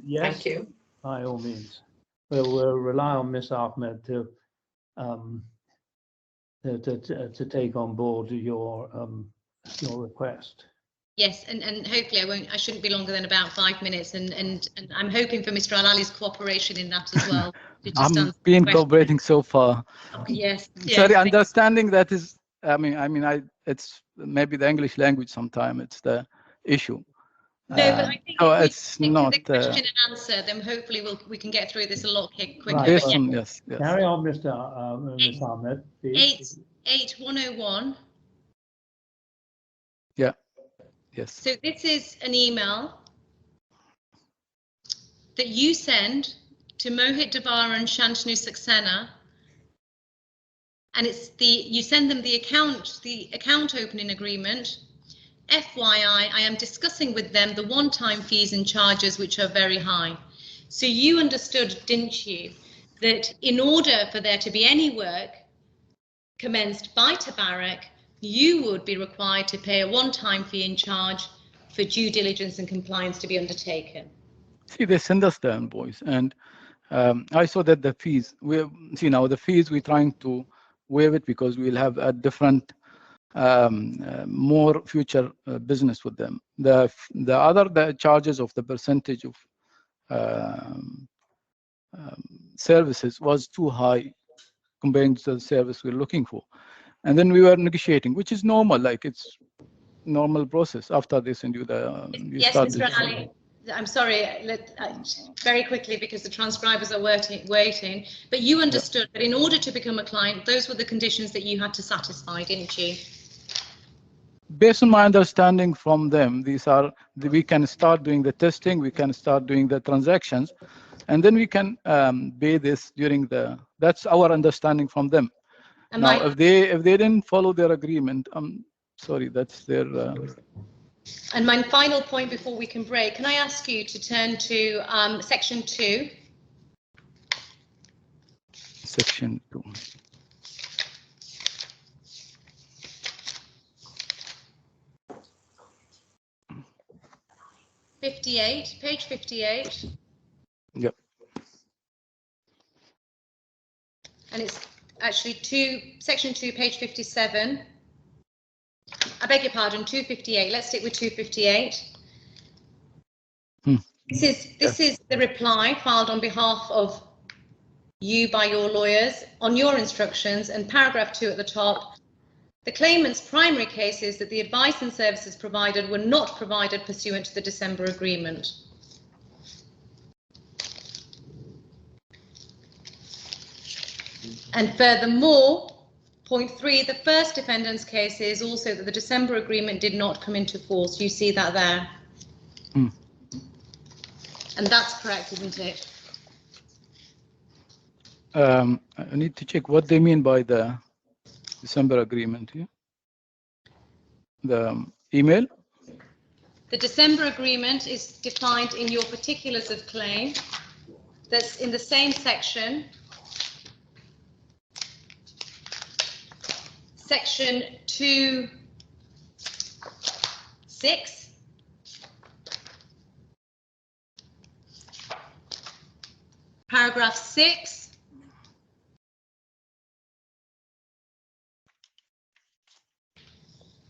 Yes. Thank you. By all means. We'll rely on Miss Ahmed to take on board your request. Yes, and hopefully I shouldn't be longer than about 5 minutes, and I'm hoping for Mr. Al-Ali's cooperation in that as well. I'm been cooperating so far. Okay, yes. Sorry, understanding that is, it's maybe the English language sometime, it's the issue. No, but I think so if we it's stick not to the question and answer, then hopefully we can get through this a lot quicker. Right, Yes, well, yes. Carry on, Miss Ahmed, please. 8101. Yeah. Yes. So this is an email that you send to Mohit Davara and Shantanu Saxena, and it's you send them the account opening agreement. FYI, I am discussing with them the one-time fees and charges, which are very high. So you understood, didn't you, that in order for there to be any work commenced by TABARAK, you would be required to pay a one-time fee and charge for due diligence and compliance to be undertaken. See, they send us the invoice, and I saw that the fees, we're trying to waive it because we'll have a different, more future business with them. The charges of the percentage of services was too high compared to the service we're looking for. And then we were negotiating, which is normal, like it's normal process. After this, and yes, Mr. Ali, I'm sorry, very quickly, because the transcribers are waiting, but you understood that in order to become a client, those were the conditions that you had to satisfy, didn't you? Based on my understanding from them, we can start doing the testing, we can start doing the transactions, and then we can pay this that's our understanding from them. And now, if they didn't follow their agreement, I'm sorry, that's their. And my final point before we can break, can I ask you to turn to section 2? Section 2. Page 58. Yep. And it's actually section 2, page 57. I beg your pardon, 258. Let's stick with 258. This is the reply filed on behalf of you by your lawyers on your instructions, and paragraph 2 at the top. The claimant's primary case is that the advice and services provided were not provided pursuant to the December agreement. And furthermore, point 3, the first defendant's case is also that the December agreement did not come into force. You see that there? And that's correct, isn't it? I need to check what they mean by the December agreement here. The email? The December agreement is defined in your particulars of claim. That's in the same section. Section 2(6). Paragraph 6.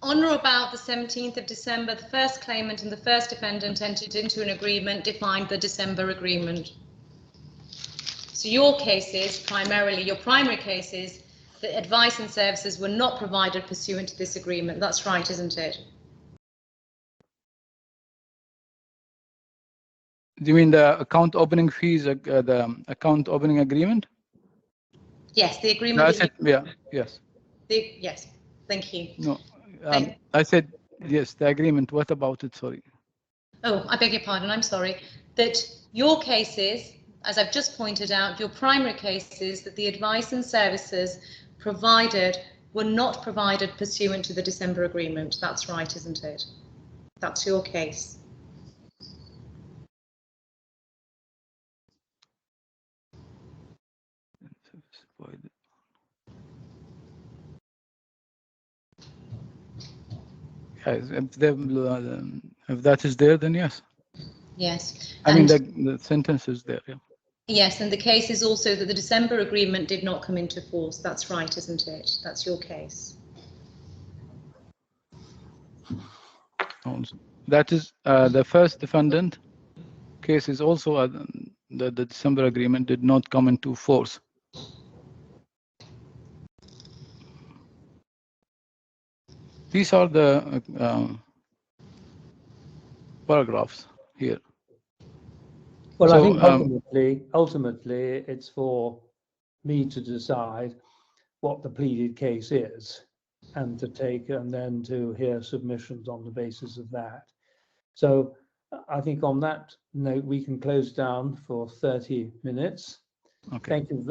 On or about the 17th of December, the first claimant and the first defendant entered into an agreement defined the December agreement. So your cases, primarily, your primary cases, that advice and services were not provided pursuant to this agreement. That's right, isn't it? Do you mean the account opening fees, the account opening agreement? Yes, the agreement. No, I said, yeah, yes. Yes, thank you. No, I said, yes, the agreement. What about it? Sorry. Oh, I beg your pardon, I'm sorry, that your cases, as I've just pointed out, your primary cases that the advice and services provided were not provided pursuant to the December agreement. That's right, isn't it? That's your case. Yes, if that is there, then yes. Yes. I mean, the sentence is there. Yeah. Yes, and the case is also that the December agreement did not come into force. That's right, isn't it? That's your case. That is the first defendant case is also the December agreement did not come into force. These are the paragraphs here. Well, So, I think ultimately, it's for me to decide what the pleaded case is, and then to hear submissions on the basis of that. So, I think on that note, we can close down for 30 minutes. okay. Thank you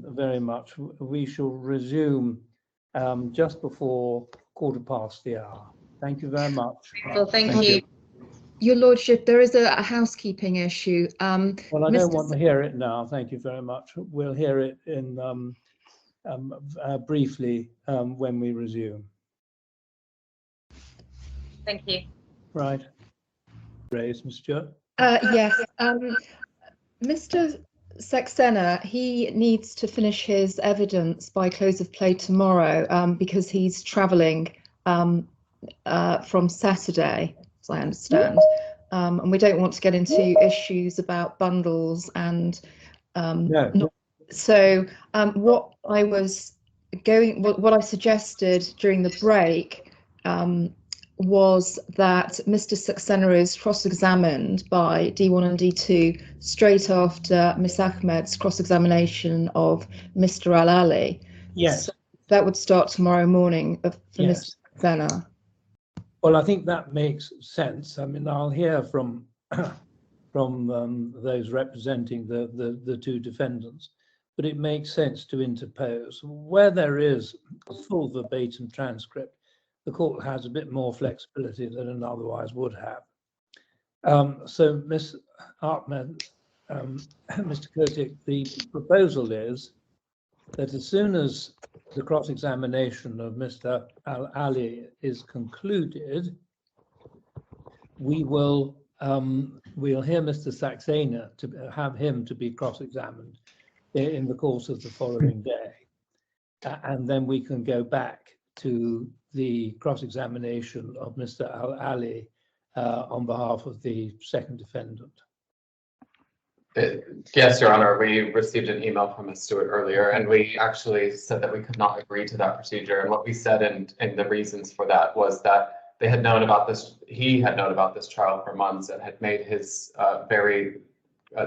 very much. We shall resume just before 1:15. Thank you very much. Well, thank you. Your Lordship, there is a housekeeping issue. Well, I don't want to hear it now. Thank you very much. We'll hear it in briefly when we resume. Thank you. Right. Raise, Ms. Stewart. Yes. Mr. Saxena, he needs to finish his evidence by close of play tomorrow because he's travelling from Saturday, as I understand. And we don't want to get into issues about bundles and No. So what I suggested during the break was that Mr. Saxena is cross-examined by D1 and D2 straight after Miss Ahmed's cross-examination of Mr. Al-Ali. Yes. So that would start tomorrow morning for Yes. Mr. Saxena. Well, I think that makes sense. I mean, I'll hear from those representing the two defendants, but it makes sense to interpose. Where there is a full verbatim transcript, the court has a bit more flexibility than it otherwise would have. So, Ms. Ahmed, Mr. Kotik, the proposal is that as soon as the cross-examination of Mr. Al-Ali is concluded, we'll hear Mr. Saxena to have him to be cross-examined in the course of the following day, and then we can go back to the cross-examination of Mr. Al-Ali on behalf of the second defendant. Yes, Your Honor, we received an email from Ms. Stewart earlier, and we actually said that we could not agree to that procedure. And what we said in the reasons for that was that they had known about this, he had known about this trial for months and had made his very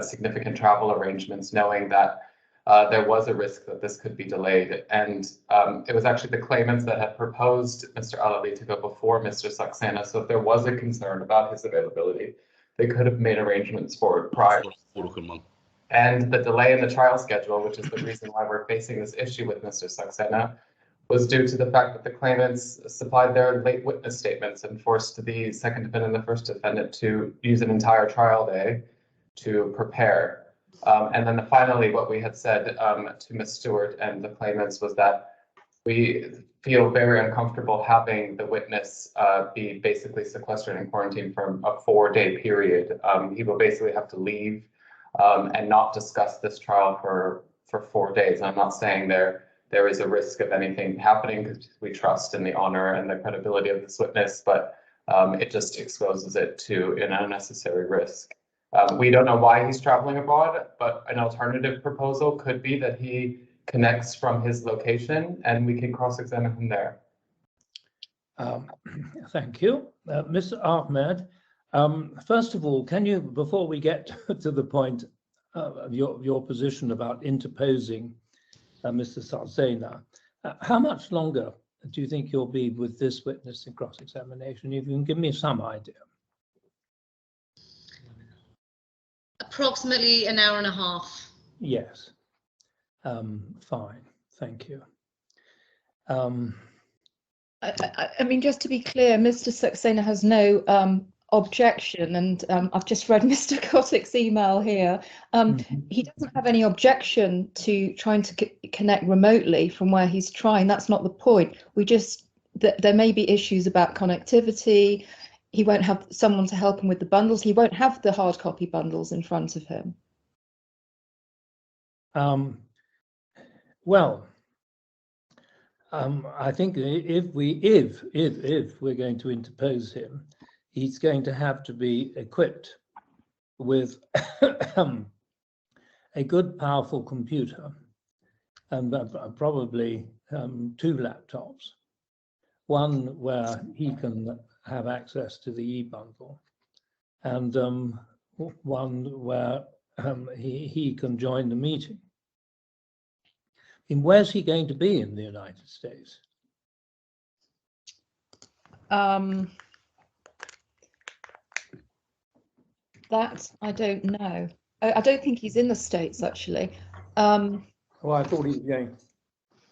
significant travel arrangements, knowing that there was a risk that this could be delayed. And it was actually the claimants that had proposed Mr. Al-Ali to go before Mr. Saxena. So if there was a concern about his availability, they could have made arrangements for it prior. And the delay in the trial schedule, which is the reason why we're facing this issue with Mr. Saxena, was due to the fact that the claimants supplied their late witness statements and forced the second defendant and the first defendant to use an entire trial day to prepare. And then finally, what we had said to Ms. Stewart and the claimants was that we feel very uncomfortable having the witness be basically sequestered in quarantine for a 4-day period. He will basically have to leave and not discuss this trial for 4 days. I'm not saying there is a risk of anything happening because we trust in the honor and the credibility of this witness, but it just exposes it to an unnecessary risk. We don't know why he's traveling abroad, but an alternative proposal could be that he connects from his location and we can cross-examine him there. Thank you. Mr. Ahmed, first of all, can you, before we get to the point of your position about interposing Mr. Saxena, how much longer do you think you'll be with this witness in cross-examination? If you can give me some idea. approximately an hour and a half. Yes. Fine. Thank you. I mean, just to be clear, Mr. Saxena has no objection, and I've just read Mr. Kotick's email here. He doesn't have any objection to trying to connect remotely from where he's trying. That's not the point. We just, there may be issues about connectivity. He won't have someone to help him with the bundles. He won't have the hard copy bundles in front of him. Well, I think if we're going to interpose him, he's going to have to be equipped with a good, powerful computer, and probably 2 laptops. One where he can have access to the e-bundle, and one where he can join the meeting. And where's he going to be in the United States? That I don't know. I don't think he's in the States, actually. Well, I thought he was going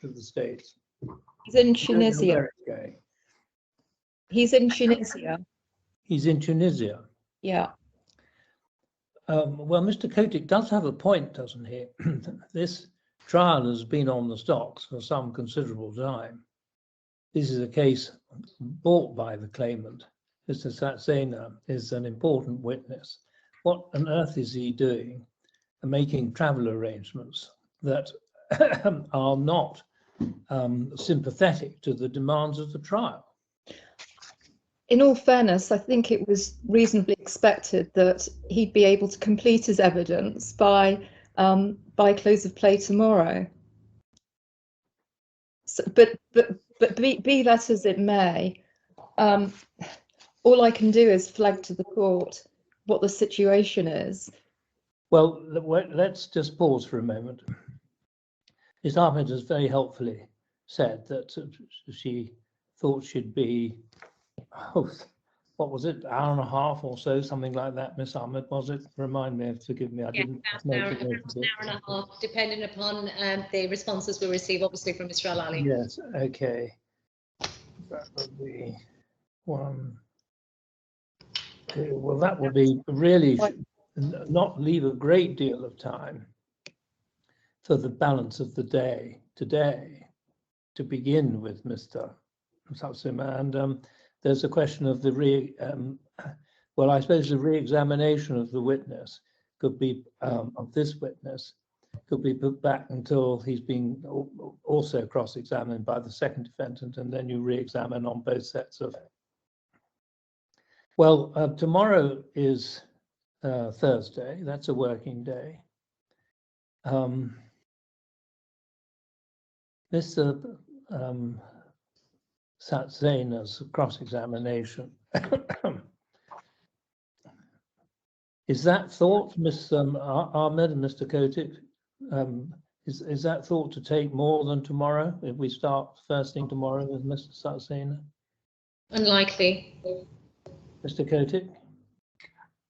to the States. He's in Tunisia. He's in Tunisia. He's in Tunisia. Yeah. Well, Mr. Kotick does have a point, doesn't he? This trial has been on the stocks for some considerable time. This is a case brought by the claimant. Mr. Saxena is an important witness. What on earth is he doing? Making travel arrangements that are not sympathetic to the demands of the trial. In all fairness, I think it was reasonably expected that he'd be able to complete his evidence by close of play tomorrow. So, but be that as it may, all I can do is flag to the court what the situation is. Well, let's just pause for a moment. Ms. Ahmed has very helpfully said that she thought she'd be, what was it, hour and a half or so, something like that, Miss Ahmed, was it? Remind me, forgive me, I didn't know. An hour and a half, depending upon the responses we receive, obviously, from Mr. Al-Ali. Yes, okay. That would be one. Okay, well, that would be really not leave a great deal of time for the balance of the day today, to begin with, Mr. Satsuma. And there's a question of the well, I suppose the re-examination of the witness could be of this witness could be put back until he's being also cross-examined by the second defendant, and then you re-examine on both sets of. Well, tomorrow is Thursday. That's a working day. Mr. Satsena's cross-examination. Is that thought, Ms. Ahmed and Mr. Kotick, is that thought to take more than tomorrow if we start first thing tomorrow with Mr. Satsena? Unlikely. Mr. Kotick?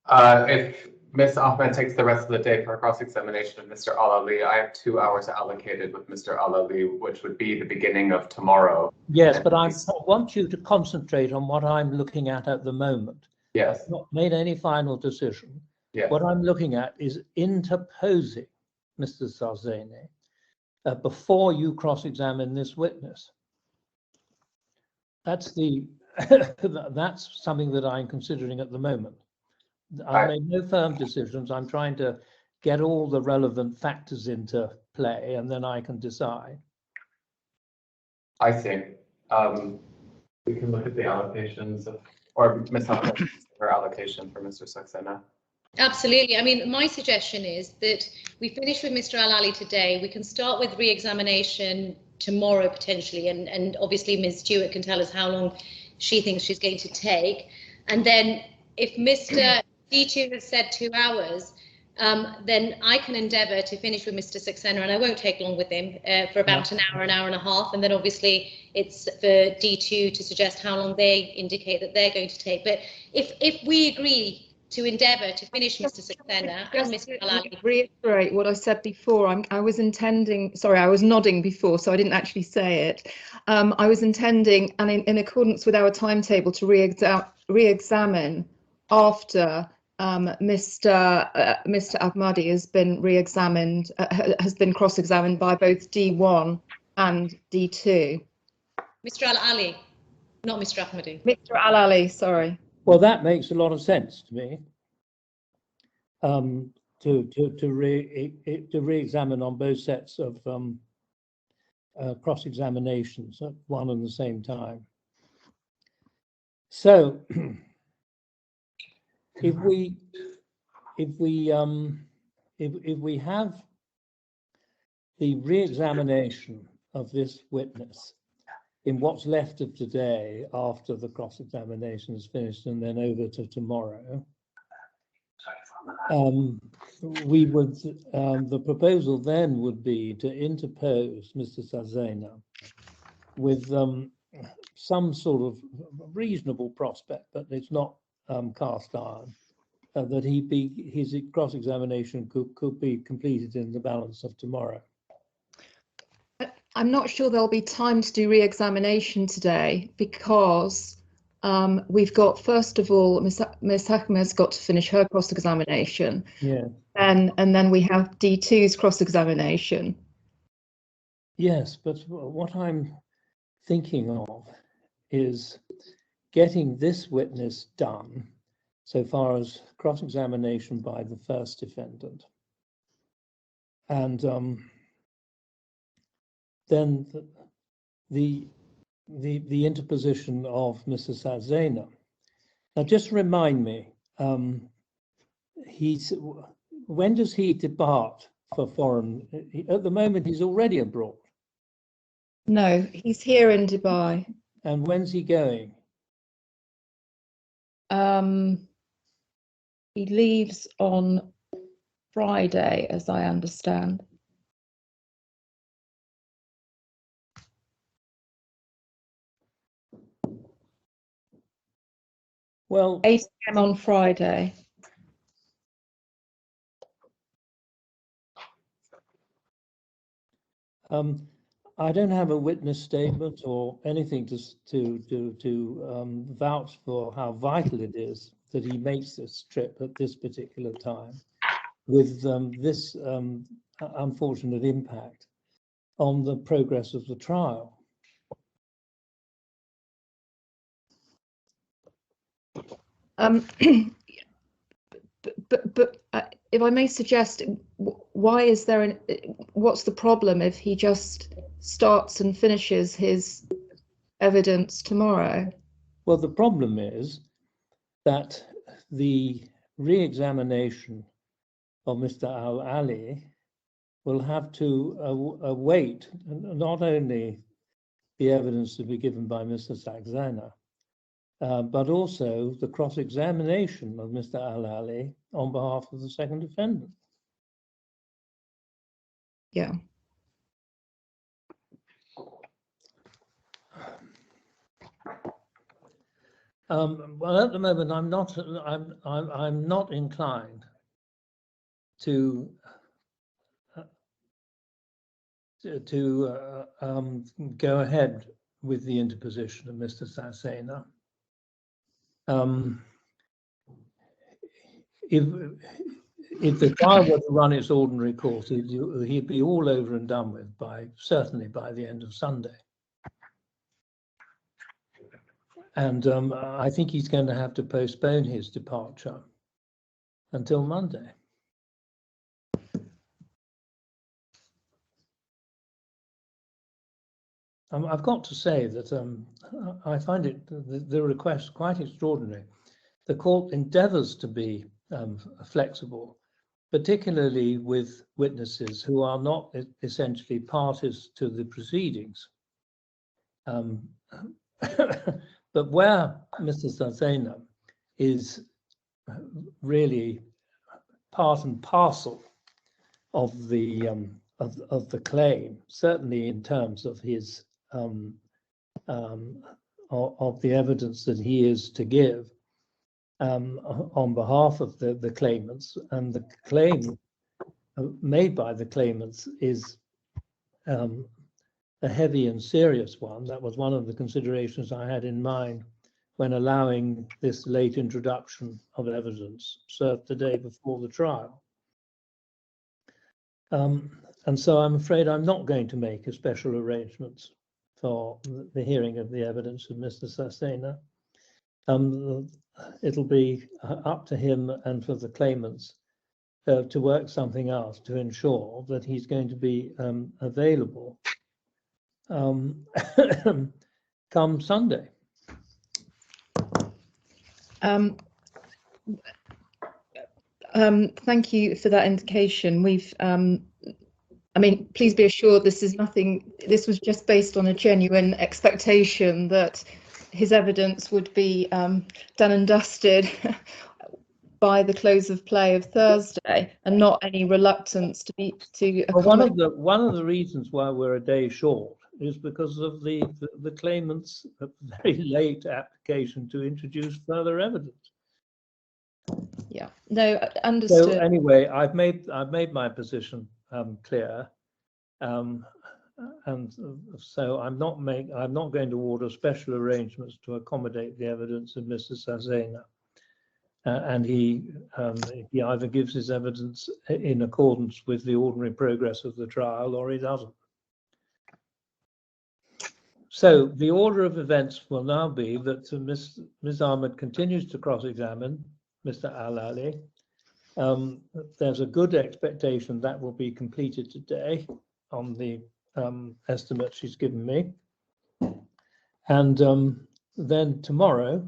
If Ms. Ahmed takes the rest of the day for a cross-examination of Mr. Al-Ali, I have 2 hours allocated with Mr. Al-Ali, which would be the beginning of tomorrow. Yes, but I want you to concentrate on what I'm looking at the moment. Yes. I've not made any final decision. Yes. What I'm looking at is interposing Mr. Satsena before you cross-examine this witness. That's that's something that I'm considering at the moment. I made no firm decisions. I'm trying to get all the relevant factors into play, and then I can decide. I see. We can look at the allocations or Ms. Ahmed, her allocation for Mr. Saxena. Absolutely. I mean, my suggestion is that we finish with Mr. Al-Ali today. We can start with re-examination tomorrow potentially, and obviously Ms. Stewart can tell us how long she thinks she's going to take. And then if Mr. D2 has said 2 hours, then I can endeavour to finish with Mr. Saxena, and I won't take long with him for about an hour and a half. And then obviously it's for D2 to suggest how long they indicate that they're going to take. But if we agree to endeavour to finish Mr. Saxena and Mr. Al-Ali. Reiterate what I said before. I was intending, sorry, I was nodding before, so I didn't actually say it. I was intending, and in accordance with our timetable, to re-examine after Mr. Ahmadi has been re-examined, has been cross-examined by both D1 and D2. Mr. Al-Ali, not Mr. Ahmadi. Mr. Al-Ali, sorry. Well, that makes a lot of sense to me. To re-examine on both sets of cross-examinations at one and the same time. So, if we have the re-examination of this witness in what's left of today after the cross-examination is finished and then over to tomorrow, we would, the proposal then would be to interpose Mr. Saxena with some sort of reasonable prospect, but it's not cast iron, that his cross-examination could be completed in the balance of tomorrow. I'm not sure there'll be time to do re-examination today because we've got, first of all, Ms. Ahmed's got to finish her cross-examination. Yeah. And then we have D2's cross-examination. Yes, but what I'm thinking of is getting this witness done so far as cross-examination by the first defendant. And then the interposition of Mr. Saxena. Now, just remind me, when does he depart for foreign? At the moment, he's already abroad. No, he's here in Dubai. And when's he going? He leaves on Friday, as I understand. Well, 8 PM on Friday. I don't have a witness statement or anything to vouch for how vital it is that he makes this trip at this particular time, with this unfortunate impact on the progress of the trial. But if I may suggest, why is there what's the problem if he just starts and finishes his evidence tomorrow? Well, the problem is that the re-examination of Mr. Al-Ali will have to await not only the evidence to be given by Mr. Saxena, but also the cross-examination of Mr. Al-Ali on behalf of the second defendant. Yeah. Well, at the moment, I'm not inclined to go ahead with the interposition of Mr. Saxena. If the trial were to run its ordinary course, he'd be all over and done with certainly by the end of Sunday. And I think he's going to have to postpone his departure until Monday. I've got to say that I find the request quite extraordinary. The court endeavours to be flexible, particularly with witnesses who are not essentially parties to the proceedings. But where Mr. Saxena is really part and parcel of the claim, certainly in terms of his of the evidence that he is to give, on behalf of the claimants, and the claim made by the claimants is a heavy and serious one. That was one of the considerations I had in mind when allowing this late introduction of evidence served the day before the trial. And so I'm afraid I'm not going to make a special arrangements for the hearing of the evidence of Mr. Sasena. It'll be up to him and for the claimants to work something out to ensure that he's going to be available come Sunday. Thank you for that indication. We've, I mean, please be assured this is nothing, this was just based on a genuine expectation that his evidence would be done and dusted by the close of play of Thursday, and not any reluctance to Well, one of the reasons why we're a day short is because of the claimant's very late application to introduce further evidence. Yeah, no, understood. So anyway, I've made my position clear, and so I'm not going to order special arrangements to accommodate the evidence of Mr. Sasena, and he either gives his evidence in accordance with the ordinary progress of the trial or he doesn't. So the order of events will now be that Ms. Ahmed continues to cross-examine Mr. Al-Ali. There's a good expectation that will be completed today on the estimate she's given me. And then tomorrow,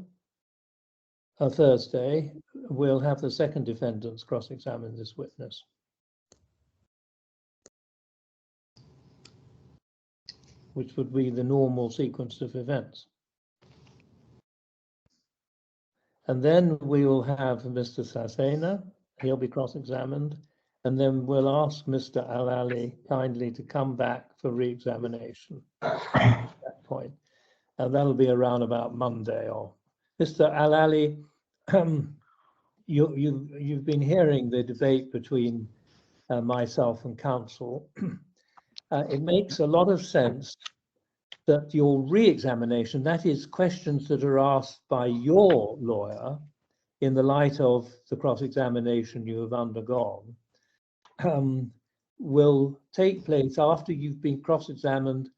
Thursday, we'll have the second defendants cross-examine this witness. Which would be the normal sequence of events. And then we will have Mr. Sasena, he'll be cross-examined, and then we'll ask Mr. Al-Ali kindly to come back for re-examination at that point. And that'll be around about Monday. Or Mr. Al-Ali, you've been hearing the debate between myself and counsel. It makes a lot of sense that your re-examination, that is questions that are asked by your lawyer in the light of the cross-examination you have undergone, will take place after you've been cross-examined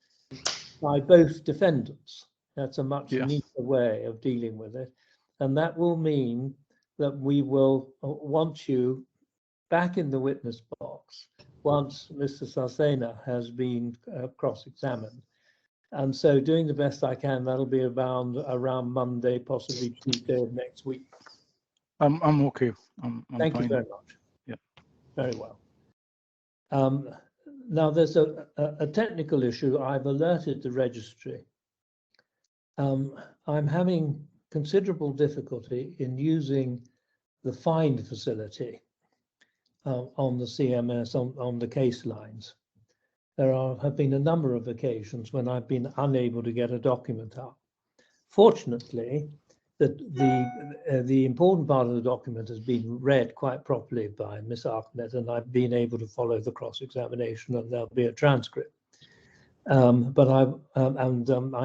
by both defendants. That's a much neater way of dealing with it. And that will mean that we will want you back in the witness box once Mr. Sasena has been cross-examined. And so doing the best I can, that'll be around Monday, possibly Tuesday of next week. I'm okay. Thank fine. you very much. Yeah. Very well. Now there's a technical issue. I've alerted the registry. I'm having considerable difficulty in using the find facility on the CMS, on the case lines. There have been a number of occasions when I've been unable to get a document up. Fortunately, the important part of the document has been read quite properly by Miss Ahmed, and I've been able to follow the cross-examination, and there'll be a transcript. But I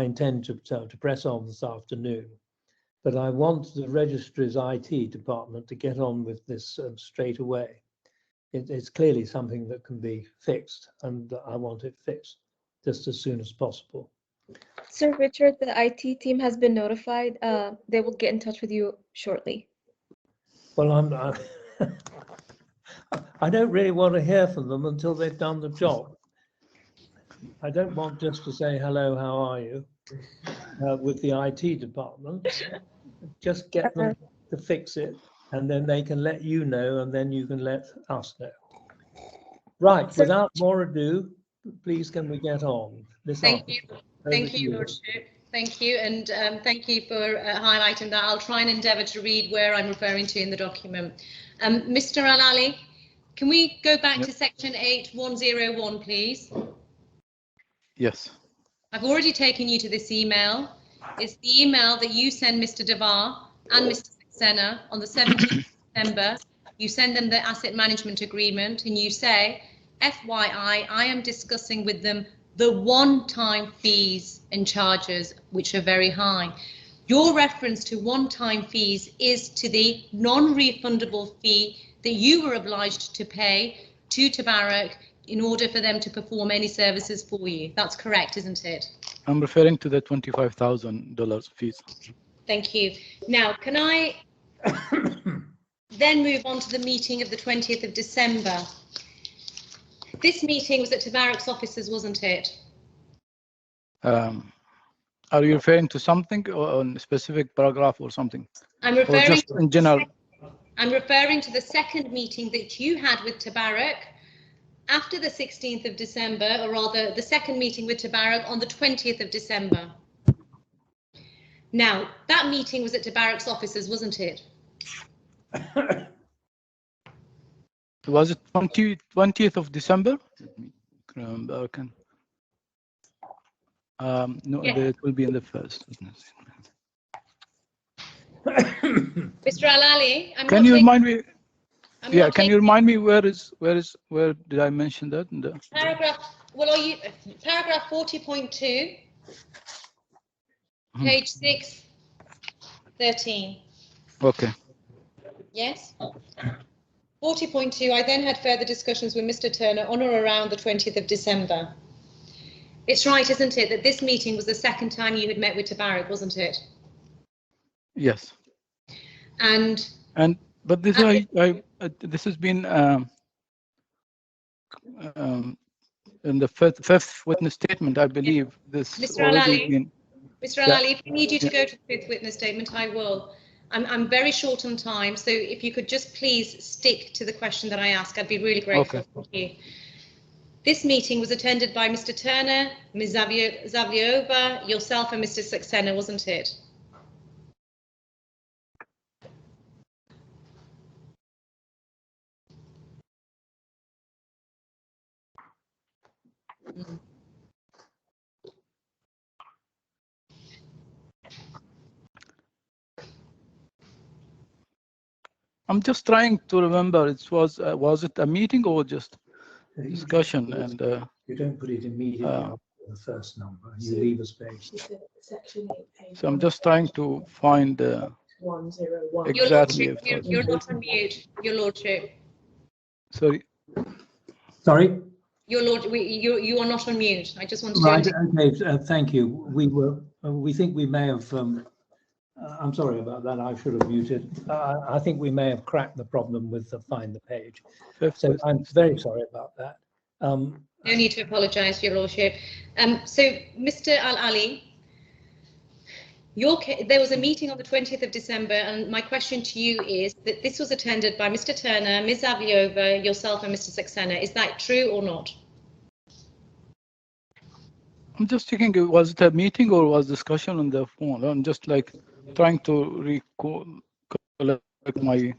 intend to press on this afternoon. But I want the registry's IT department to get on with this straight away. It's clearly something that can be fixed, and I want it fixed just as soon as possible. Sir Richard, the IT team has been notified. They will get in touch with you shortly. Well, I don't really want to hear from them until they've done the job. I don't want just to say, hello, how are you, with the IT department. Just get them to fix it, and then they can let you know, and then you can let us know. Right, without more ado, please can we get on? Thank you. Thank you, Lordship. Thank you, and thank you for highlighting that. I'll try and endeavour to read where I'm referring to in the document. Mr. Al-Ali, can we go back to section 8101, please? Yes. I've already taken you to this email. It's the email that you send Mr. Devar and Mr. Senna, on the 17th of December, you send them the asset management agreement and you say, FYI, I am discussing with them the one-time fees and charges, which are very high. Your reference to one-time fees is to the non-refundable fee that you were obliged to pay to TABARAK in order for them to perform any services for you. That's correct, isn't it? I'm referring to the $25,000 fees. Thank you. Now, can I then move on to the meeting of the 20th of December? This meeting was at TABARAK's offices, wasn't it? Are you referring to something or on a specific paragraph or something? I'm referring just in general. I'm referring to the second meeting that you had with TABARAK after the 16th of December, or rather the second meeting with TABARAK on the 20th of December. Now, that meeting was at TABARAK's offices, wasn't it? Was it 20th of December? Let me remember. No, Yeah. it will be in the first. Mr. Al-Ali, Can you remind me? I'm Yeah, not can you taking- remind me where did I mention that? In the Paragraph, well, are you, paragraph 40.2, page 6, 13. Okay. Yes? 40.2, I then had further discussions with Mr. Turner on or around the 20th of December. It's right, isn't it, that this meeting was the second time you had met with TABARAK, wasn't it? Yes. But this this has been in the fifth witness statement, I believe. This Mr. already Al-Ali, been. Mr. Al-Ali, if I need you to go to the fifth witness statement, I will. I'm very short on time, so if you could just please stick to the question that I ask, I'd be really grateful. Okay. Thank you. This meeting was attended by Mr. Turner, Ms. Zavliova, yourself and Mr. Saxena, wasn't it? I'm just trying to remember. It was it a meeting or just discussion? And you don't put it immediately after the first number. You leave a space. so I'm just trying to find exactly. You're not on mute, Your Lordship. Sorry. Sorry. Your Lord, you are not on mute. I just wanted Right. to. Okay. Thank you. We think we may have. I'm sorry about that. I should have muted. I think we may have cracked the problem with the find the page. So I'm very sorry about that. No need to apologise, Your Lordship. So, Mr. Al-Ali, there was a meeting on the 20th of December, and my question to you is that this was attended by Mr. Turner, Ms. Zavliova, yourself, and Mr. Saxena. Is that true or not? I'm just checking. Was it a meeting or was discussion on the phone? I'm just like trying to recall my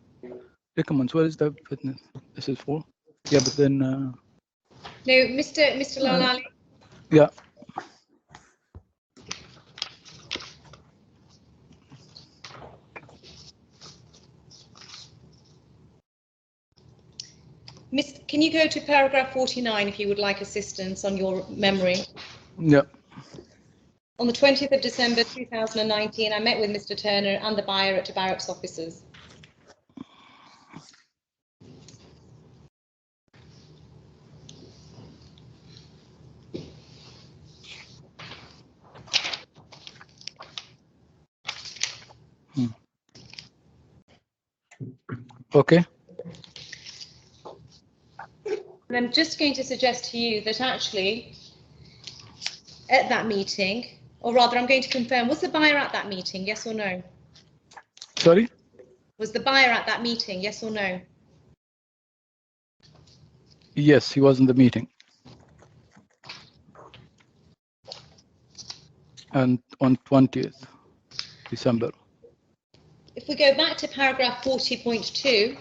documents. Where is the witness? This is for. Yeah, but then. No, Mr. Al-Ali. Yeah. Can you go to paragraph 49 if you would like assistance on your memory? Yeah. On the 20th of December 2019, I met with Mr. Turner and the buyer at TABARAK's offices. Okay. And I'm just going to suggest to you that actually at that meeting, or rather I'm going to confirm, was the buyer at that meeting, yes or no? Sorry? Was the buyer at that meeting, yes or no? Yes, he was in the meeting. And on 20th December. If we go back to paragraph 40.2,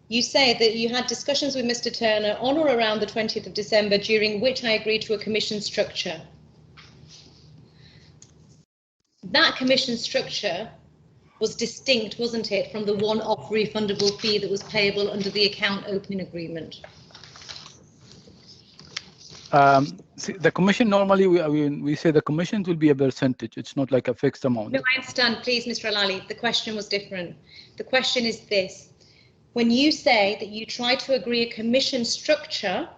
you say that you had discussions with Mr. Turner on or around the 20th of December, during which I agreed to a commission structure. that commission structure was distinct, wasn't it, from the one-off refundable fee that was payable under the account opening agreement? See, the commission normally, we say the commissions will be a percentage. It's not like a fixed amount. No, I understand. Please, Mr. Alali, the question was different. The question is this. When you say that you try to agree a commission structure,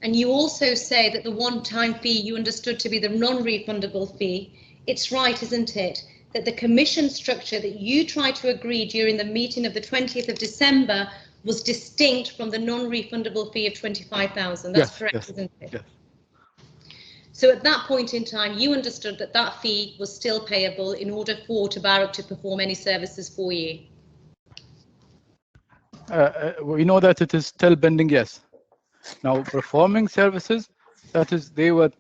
and you also say that the one-time fee you understood to be the non-refundable fee, it's right, isn't it, that the commission structure that you tried to agree during the meeting of the 20th of December was distinct from the non-refundable fee of 25,000. That's Yes, correct, yes, isn't it? yes. So at that point in time, you understood that that fee was still payable in order for TABARAK to perform any services for you. We know that it is still pending, yes. Now, performing services, that is, they were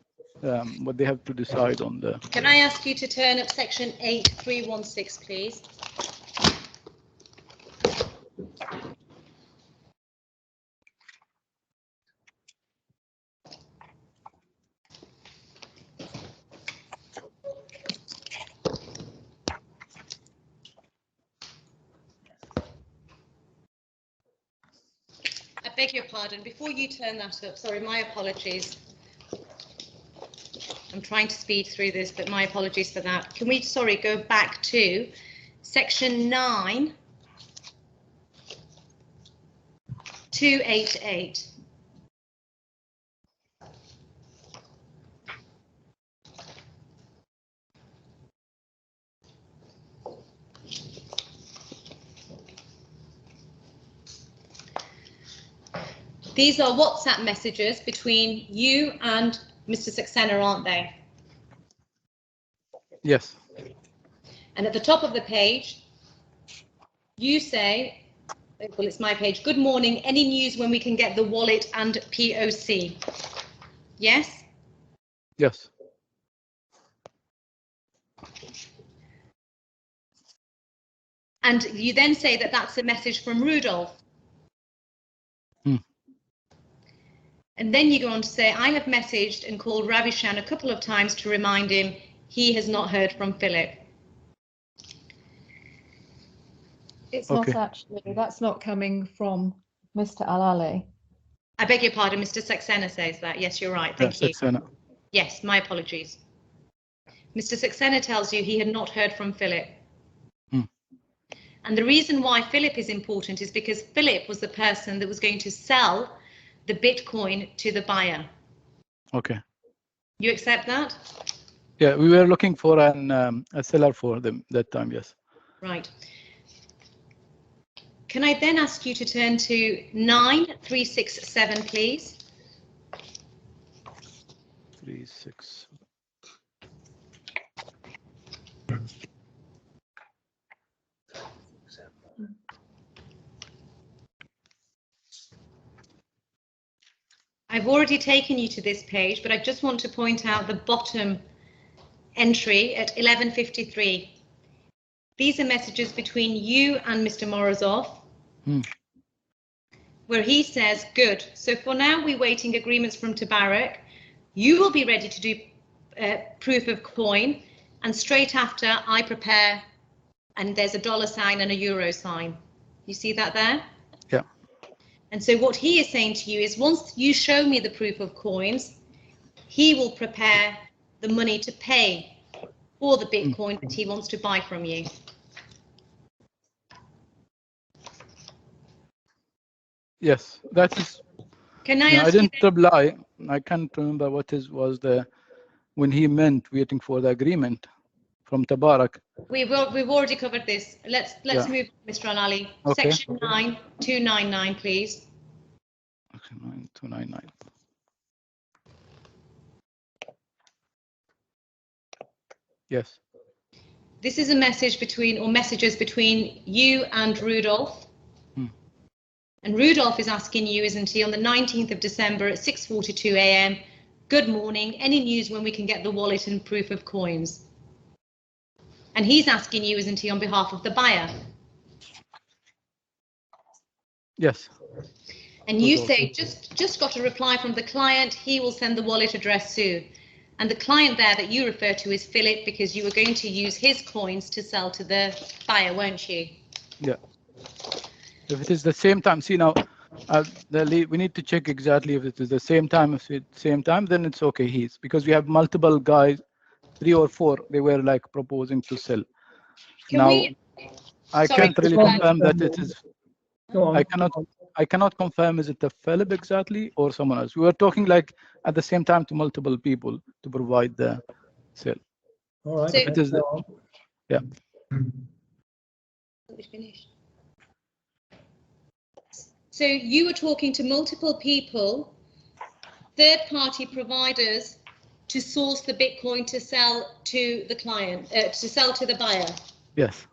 what they have to decide on the. Can I ask you to turn up section 8316, please? I beg your pardon, before you turn that up, sorry, my apologies. I'm trying to speed through this, but my apologies for that. Can we, sorry, go back to section 9, 288. These are WhatsApp messages between you and Mr. Saxena, aren't they? Yes. And at the top of the page, you say, well, it's my page, good morning, any news when we can get the wallet and POC? Yes? Yes. And you then say that that's a message from Rudolph. And then you go on to say, I have messaged and called Ravishan a couple of times to remind him he has not heard from Philip. It's Okay. not actually, that's not coming from Mr. Alali. I beg your pardon, Mr. Saxena says that. Yes, you're right. Thank you. Saxena. Yes, my apologies. Mr. Saxena tells you he had not heard from Philip. And the reason why Philip is important is because Philip was the person that was going to sell the Bitcoin to the buyer. Okay. You accept that? Yeah, we were looking for a seller for them that time, yes. Right. Can I then ask you to turn to 9367, please? 36. I've already taken you to this page, but I just want to point out the bottom entry at 11:53. These are messages between you and Mr. Morozov, where he says, good, so for now we're waiting agreements from TABARAK. You will be ready to do proof of coin, and straight after I prepare, and there's a $sign and a euro sign. You see that there? Yeah. And so what he is saying to you is once you show me the proof of coins, he will prepare the money to pay for the Bitcoin that he wants to buy from you. Yes, that is. Can I ask I didn't you reply. I can't remember what was the when he meant waiting for the agreement from TABARAK. We've already covered this. Let's move, Mr. Alali. Okay. Section 9299, please. Okay, 9299. Yes. This is a message between, or messages between you and Rudolph. And Rudolph is asking you, isn't he, on the 19th of December at 6:42 a.m. Good morning. Any news when we can get the wallet and proof of coins? And he's asking you, isn't he, on behalf of the buyer? Yes. And you say, just got a reply from the client. He will send the wallet address soon. And the client there that you refer to is Philip, because you were going to use his coins to sell to the buyer, weren't you? Yeah. If it is the same time, see now, we need to check exactly if it is the same time. If it's same time, then it's okay. Because we have multiple guys, 3 or 4. They were like proposing to sell. I can't really confirm that it is. I cannot confirm is it the Philip exactly or someone else. We were talking like at the same time to multiple people to provide the sale. All right. So, If it is the, yeah. So you were talking to multiple people, third-party providers, to source the Bitcoin to sell to the client, to sell to the buyer. Yes.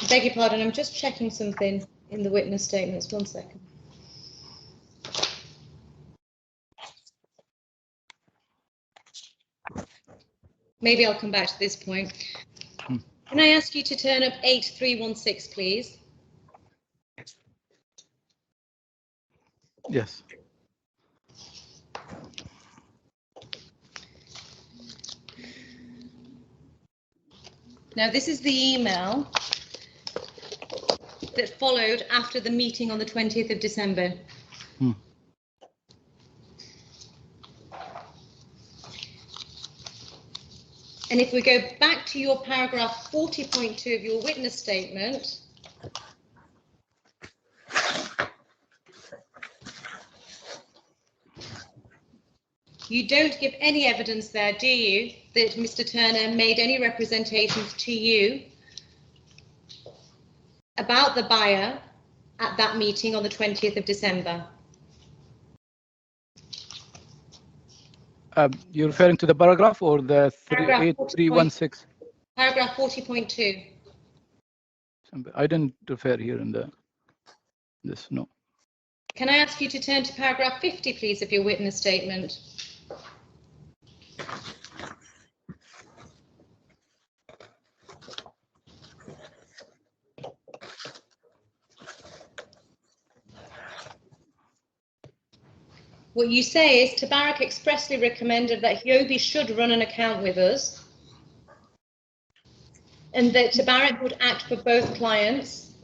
I beg your pardon, I'm just checking something in the witness statements. 1 second. Maybe I'll come back to this point. Can I ask you to turn up 8316, please? Yes. Now, this is the email that followed after the meeting on the 20th of December. And if we go back to your paragraph 40.2 of your witness statement, you don't give any evidence there, do you, that Mr. Turner made any representations to you about the buyer at that meeting on the 20th of December? You're referring to the paragraph or the 8316? Paragraph 40.2. I didn't refer here in this, no. Can I ask you to turn to paragraph 50, please, of your witness statement? What you say is TABARAK expressly recommended that HUOBI should run an account with us, and that TABARAK would act for both clients,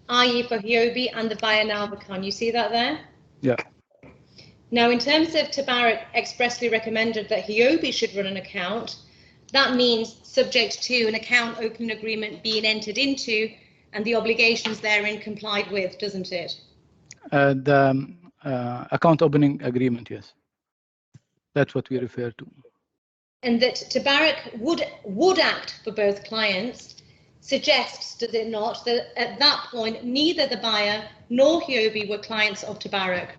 i.e. for HUOBI and the buyer Nalbakan. You see that there? Yeah. Now, in terms of TABARAK expressly recommended that HUOBI should run an account, that means subject to an account opening agreement being entered into and the obligations therein complied with, doesn't it? The account opening agreement, yes. That's what we refer to. And that TABARAK would act for both clients suggests, does it not, that at that point neither the buyer nor HUOBI were clients of TABARAK?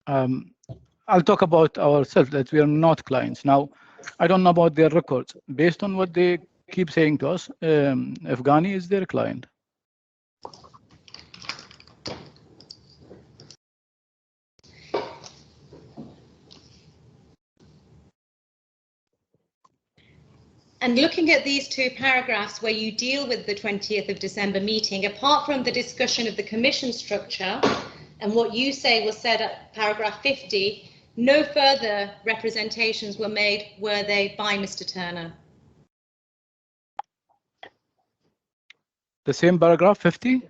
I'll talk about ourselves, that we are not clients. Now, I don't know about their records. Based on what they keep saying to us, Afghani is their client. And looking at these two paragraphs where you deal with the 20th of December meeting, apart from the discussion of the commission structure and what you say was said at paragraph 50, no further representations were made, were they, by Mr. Turner? The same paragraph, 50?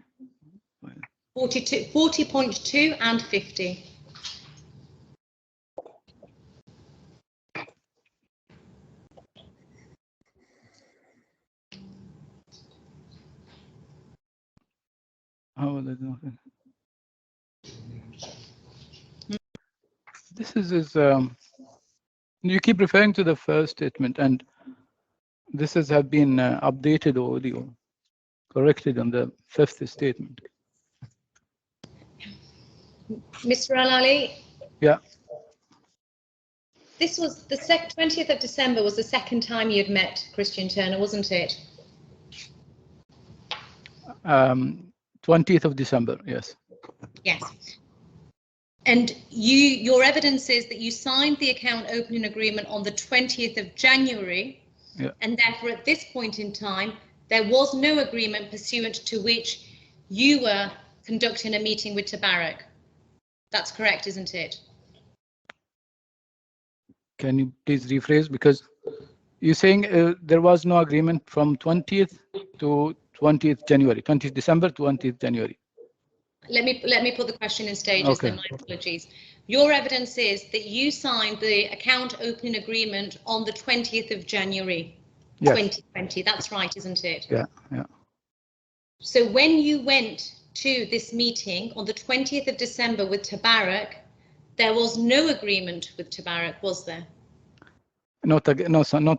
40.2 and 50. Oh, this is you keep referring to the first statement, and this have been updated or corrected on the fifth statement. Mr. Al-Ali, Yeah. This was the 20th of December was the second time you'd met Christian Turner, wasn't it? 20th of December, yes. Yes. And your evidence is that you signed the account opening agreement on the 20th of January, yeah. And therefore at this point in time, there was no agreement pursuant to which you were conducting a meeting with TABARAK. That's correct, isn't it? Can you please rephrase? Because you're saying there was no agreement from 20th to 20th January, 20th December to 20th January. Let me put the question in stages, Okay. then, my apologies. Your evidence is that you signed the account opening agreement on the 20th of January, yes. 2020. That's right, isn't it? Yeah, yeah. So when you went to this meeting on the 20th of December with TABARAK, there was no agreement with TABARAK, was there? Not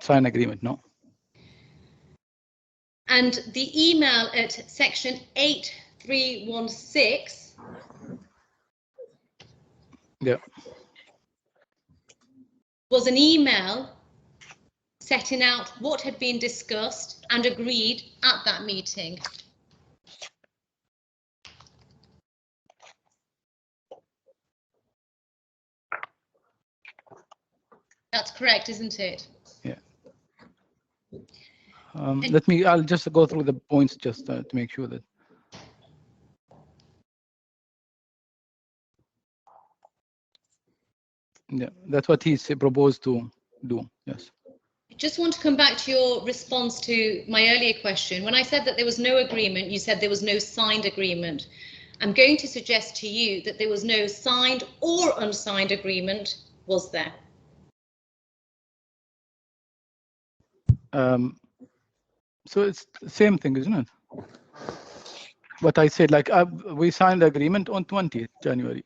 sign agreement, no. And the email at section 8316 yeah. was an email setting out what had been discussed and agreed at that meeting. That's correct, isn't it? Yeah. I'll just go through the points just to make sure that. Yeah, that's what he's proposed to do, yes. I just want to come back to your response to my earlier question. When I said that there was no agreement, you said there was no signed agreement. I'm going to suggest to you that there was no signed or unsigned agreement, was there? So it's the same thing, isn't it? But I said, like, we signed the agreement on 20th January.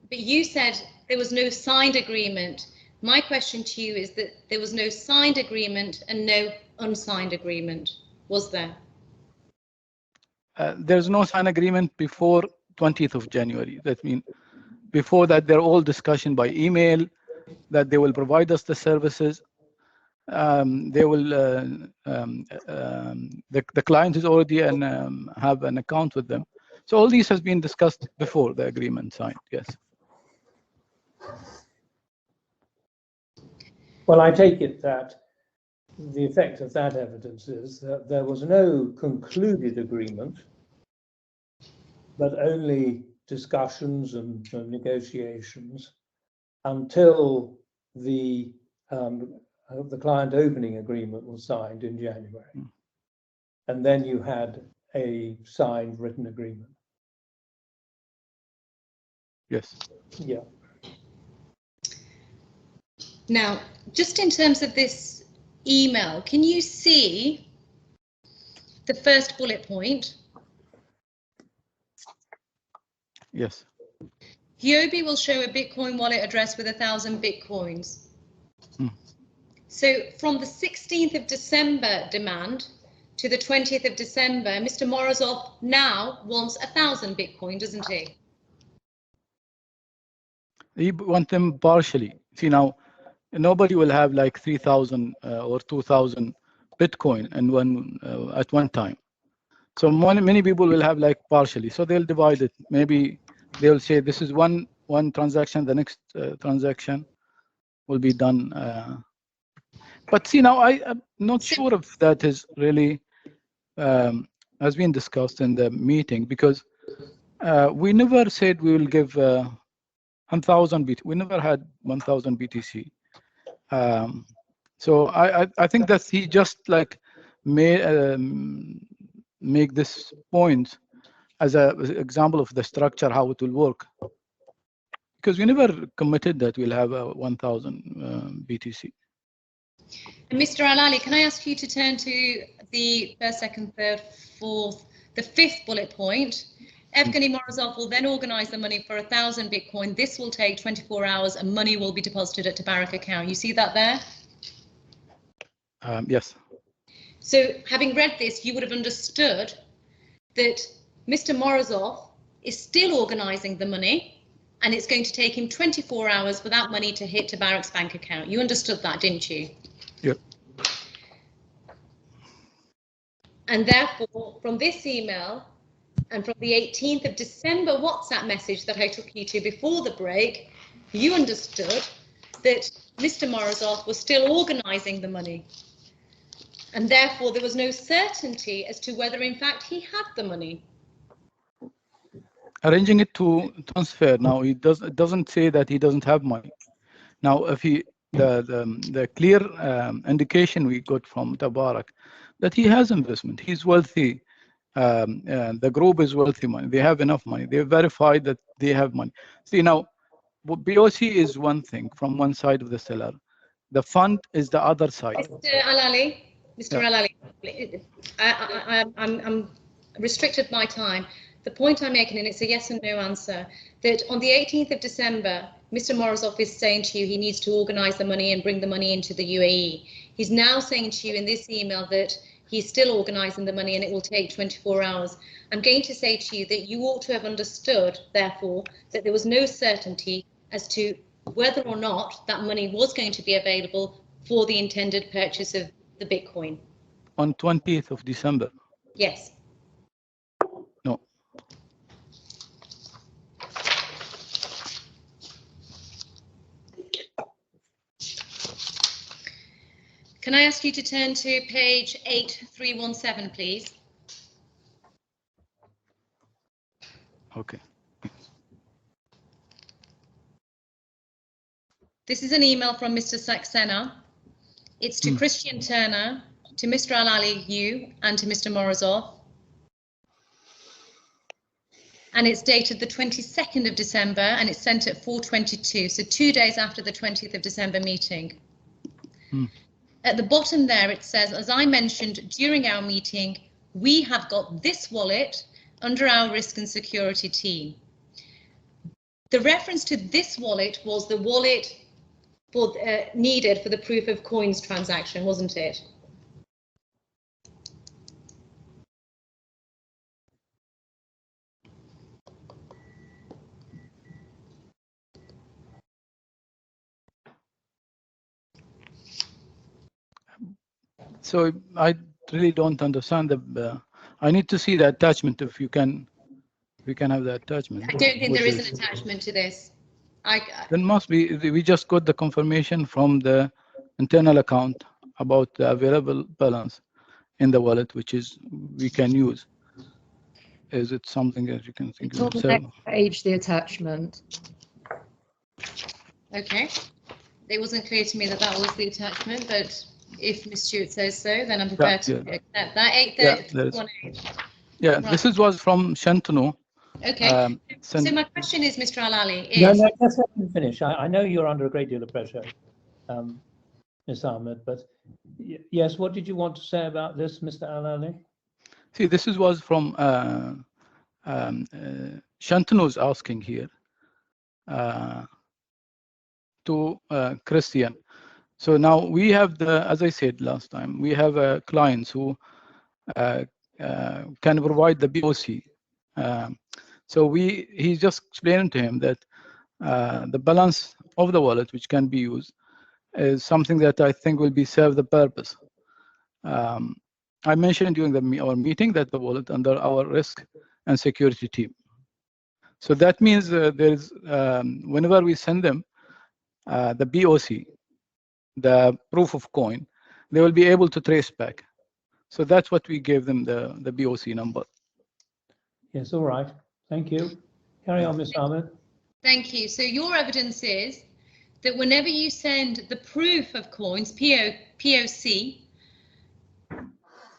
But you said there was no signed agreement. My question to you is that there was no signed agreement and no unsigned agreement, was there? There's no signed agreement before 20th of January. That means before that, they're all discussion by email that they will provide us the services. They will, the client is already have an account with them. So all these has been discussed before the agreement signed, yes. Well, I take it that the effect of that evidence is that there was no concluded agreement, but only discussions and negotiations until the client opening agreement was signed in January. And then you had a signed written agreement. Yes. Yeah. Now, just in terms of this email, can you see the first bullet point? Yes. HUOBI will show a Bitcoin wallet address with 1,000 Bitcoins. So from the 16th of December demand to the 20th of December, Mr. Morozov now wants 1,000 Bitcoin, doesn't he? He want them partially. See, now nobody will have like 3,000 or 2,000 Bitcoin and at one time. So many people will have like partially. So they'll divide it. Maybe they'll say this is one transaction. The next transaction will be done. But see, now I'm not sure if that is really has been discussed in the meeting, because we never said we will give 1,000 BTC. We never had 1,000 BTC. So I think that he just like make this point as an example of the structure, how it will work. Because we never committed that we'll have 1,000 BTC. And Mr. Al-Ali, can I ask you to turn to the first, second, third, fourth, the fifth bullet point? Evgeny Morozov will then organize the money for 1,000 Bitcoin. This will take 24 hours and money will be deposited at TABARAK account. You see that there? Yes. So having read this, you would have understood that Mr. Morozov is still organising the money, and it's going to take him 24 hours for that money to hit TABARAK's bank account. You understood that, didn't you? Yep. And therefore, from this email and from the 18th of December WhatsApp message that I took you to before the break, you understood that Mr. Morozov was still organising the money. And therefore, there was no certainty as to whether, in fact, he had the money. Arranging it to transfer. Now, it doesn't say that he doesn't have money. Now, if the clear indication we got from TABARAK that he has investment, he's wealthy. The group is wealthy money. They have enough money. They verified that they have money. See, now, BOC is one thing from one side of the seller. The fund is the other side. Mr. Alali, I'm restricted my time. The point I'm making, and it's a yes and no answer, that on the 18th of December, Mr. Morozov is saying to you he needs to organise the money and bring the money into the UAE. He's now saying to you in this email that he's still organising the money and it will take 24 hours. I'm going to say to you that you ought to have understood, therefore, that there was no certainty as to whether or not that money was going to be available for the intended purchase of the Bitcoin. On 20th of December? Yes. No. Can I ask you to turn to page 8317, please? Okay. This is an email from Mr. Saxena. It's to Christian Turner, to Mr. Alali, you, and to Mr. Morozov. And it's dated the 22nd of December, and it's sent at 4:22, so 2 days after the 20th of December meeting. At the bottom there, it says, as I mentioned during our meeting, we have got this wallet under our risk and security team. The reference to this wallet was the wallet for, needed for the proof of coins transaction, wasn't it? So I really don't understand the. I need to see the attachment. If you can, we can have the attachment. I don't think there is an attachment to this. There must be. We just got the confirmation from the internal account about the available balance in the wallet, which is we can use. Is it something that you can think It's on of? the next page, the attachment. Okay. It wasn't clear to me that that was the attachment, but if Ms. Stewart says so, then I'm prepared to accept that. 8:30. Yeah, Right. this was from Shantanu. Okay. So my question is, Mr. Alali, is... No, just let me finish. I know you're under a great deal of pressure, Ms. Ahmed, but yes, what did you want to say about this, Mr. Alali? See, this was from Shantanu's asking here to Christian. So now we have as I said last time, we have clients who can provide the BOC. So he's just explaining to him that the balance of the wallet, which can be used, is something that I think will serve the purpose. I mentioned during our meeting that the wallet under our risk and security team. So that means there's whenever we send them the BOC, the proof of coin, they will be able to trace back. So that's what we gave them the BOC number. Yes, all right. Thank you. Carry on, Ms. Ahmed. Thank you. So your evidence is that whenever you send the proof of coins, POC,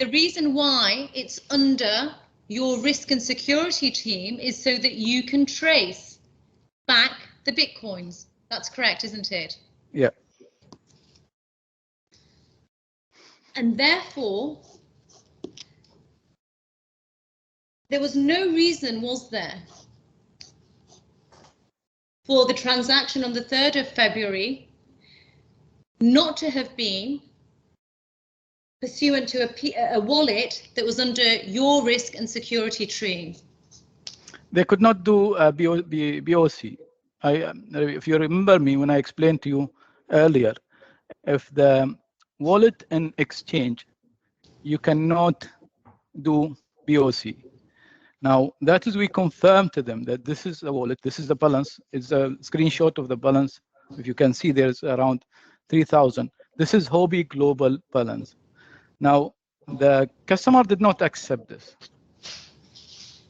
the reason why it's under your risk and security team is so that you can trace back the Bitcoins. That's correct, isn't it? Yeah. And therefore, there was no reason, was there, for the transaction on the 3rd of February not to have been pursuant to a wallet that was under your risk and security team? they could not do BOC. If you remember me when I explained to you earlier, if the wallet and exchange, you cannot do BOC. Now, that is, we confirm to them that this is a wallet, this is the balance, it's a screenshot of the balance. If you can see, there's around 3,000. This is HUOBI global balance. Now, the customer did not accept this,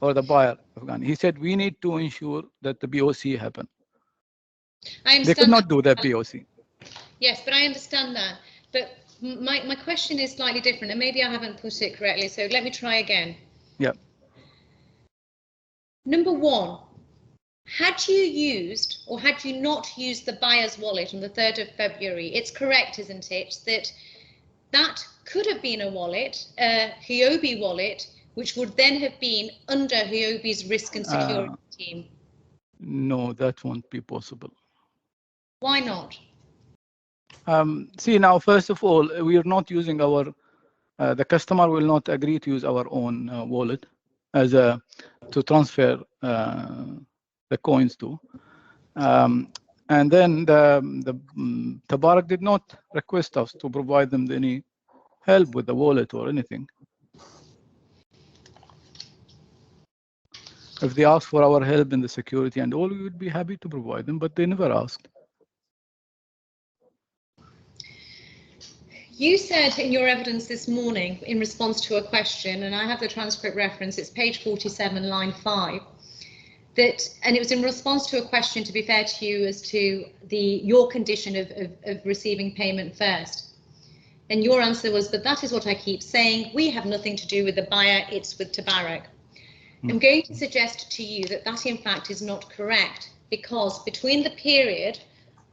or the buyer, he said, we need to ensure that the BOC happen. I understand they could not that. do that BOC. Yes, but I understand that. But my question is slightly different, and maybe I haven't put it correctly, so let me try again. Yeah. Number one, had you used or had you not used the buyer's wallet on the 3rd of February, it's correct, isn't it, that that could have been a wallet, a HUOBI wallet, which would then have been under HUOBI's risk and security team? No, that won't be possible. Why not? See, now, first of all, we are not using our, the customer will not agree to use our own wallet as a, to transfer the coins to. And then the TABARAK did not request us to provide them any help with the wallet or anything. If they ask for our help in the security and all, we would be happy to provide them, but they never asked. You said in your evidence this morning, in response to a question, and I have the transcript reference, it's page 47, line 5, that, and it was in response to a question, to be fair to you, as to your condition of receiving payment first. And your answer was, but that is what I keep saying, we have nothing to do with the buyer, it's with TABARAK. I'm going to suggest to you that that in fact is not correct, because between the period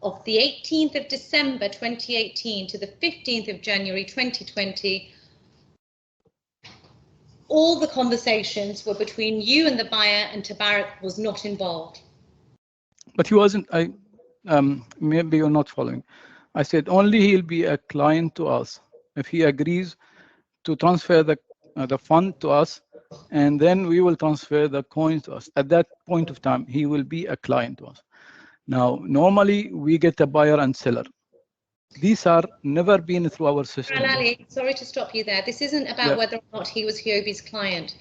of the 18th of December 2018 to the 15th of January 2020, all the conversations were between you and the buyer, and TABARAK was not involved. But he wasn't, maybe you're not following. I said only he'll be a client to us if he agrees to transfer the fund to us, and then we will transfer the coins to us. At that point of time, he will be a client to us. Now, normally we get a buyer and seller. These are never been through our system. Ali, sorry to stop you there. This isn't about whether or not he was HUOBI's client.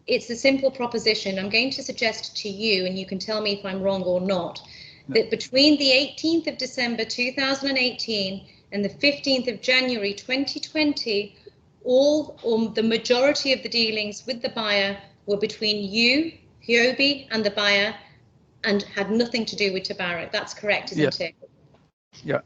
It's a simple proposition. I'm going to suggest to you, and you can tell me if I'm wrong or not, that between the 18th of December 2018 and the 15th of January 2020, all or the majority of the dealings with the buyer were between you, HUOBI, and the buyer, and had nothing to do with TABARAK. That's correct, isn't it? Yeah.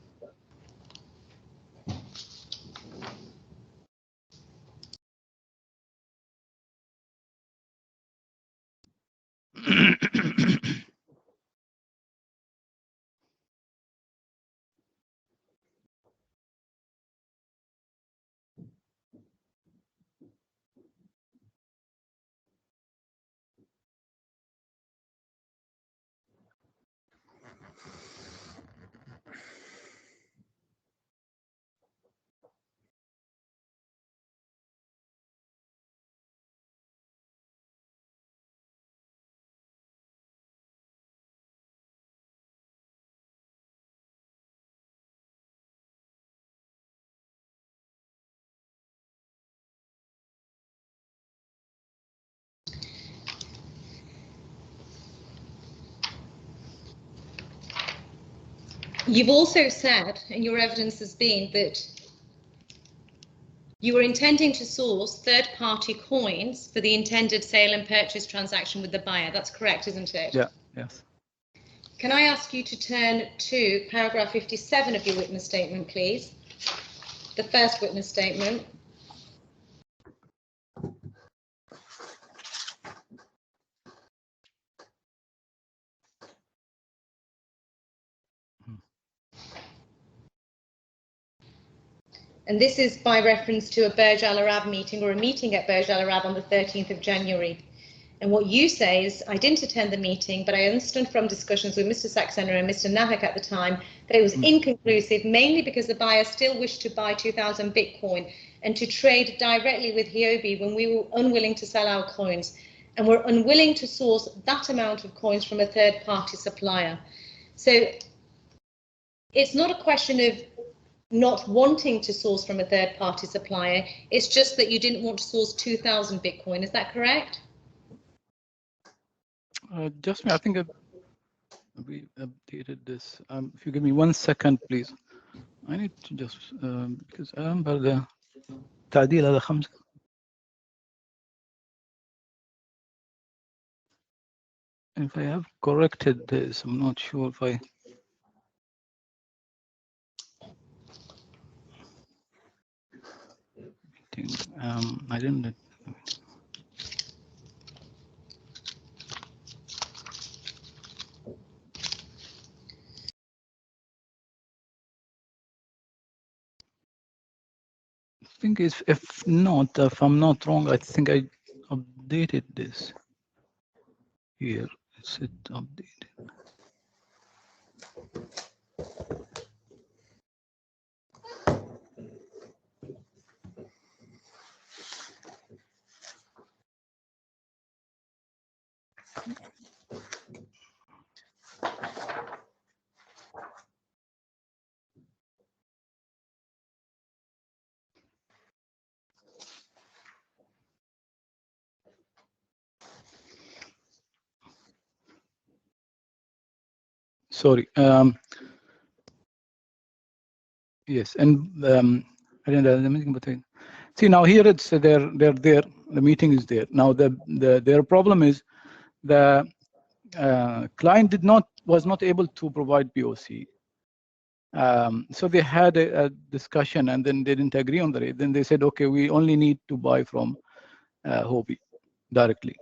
You've also said, and your evidence has been, that you were intending to source third-party coins for the intended sale and purchase transaction with the buyer. That's correct, isn't it? Yeah, yes. Can I ask you to turn to paragraph 57 of your witness statement, please? The first witness statement. And this is by reference to a Burj Al Arab meeting, or a meeting at Burj Al Arab on the 13th of January. And what you say is, I didn't attend the meeting, but I understood from discussions with Mr. Saxena and Mr. Nahak at the time that it was inconclusive, mainly because the buyer still wished to buy 2,000 Bitcoin and to trade directly with HUOBI when we were unwilling to sell our coins. and we're unwilling to source that amount of coins from a third-party supplier. So it's not a question of not wanting to source from a third-party supplier, it's just that you didn't want to source 2,000 Bitcoin, is that correct? Just me, I think we updated this. If you give me 1 second, please. I need to just, because I remember the تعديل هذا 5. If I have corrected this, I'm not sure if I. I didn't. I think if not, if I'm not wrong, I think I updated this here. Is it updated? Sorry. Yes, and I didn't have the meeting, but see now here it's they're there. The meeting is there now. Their problem is the client was not able to provide POC. So they had a discussion, and then they didn't agree on the rate. Then they said, okay, we only need to buy from HUOBI directly.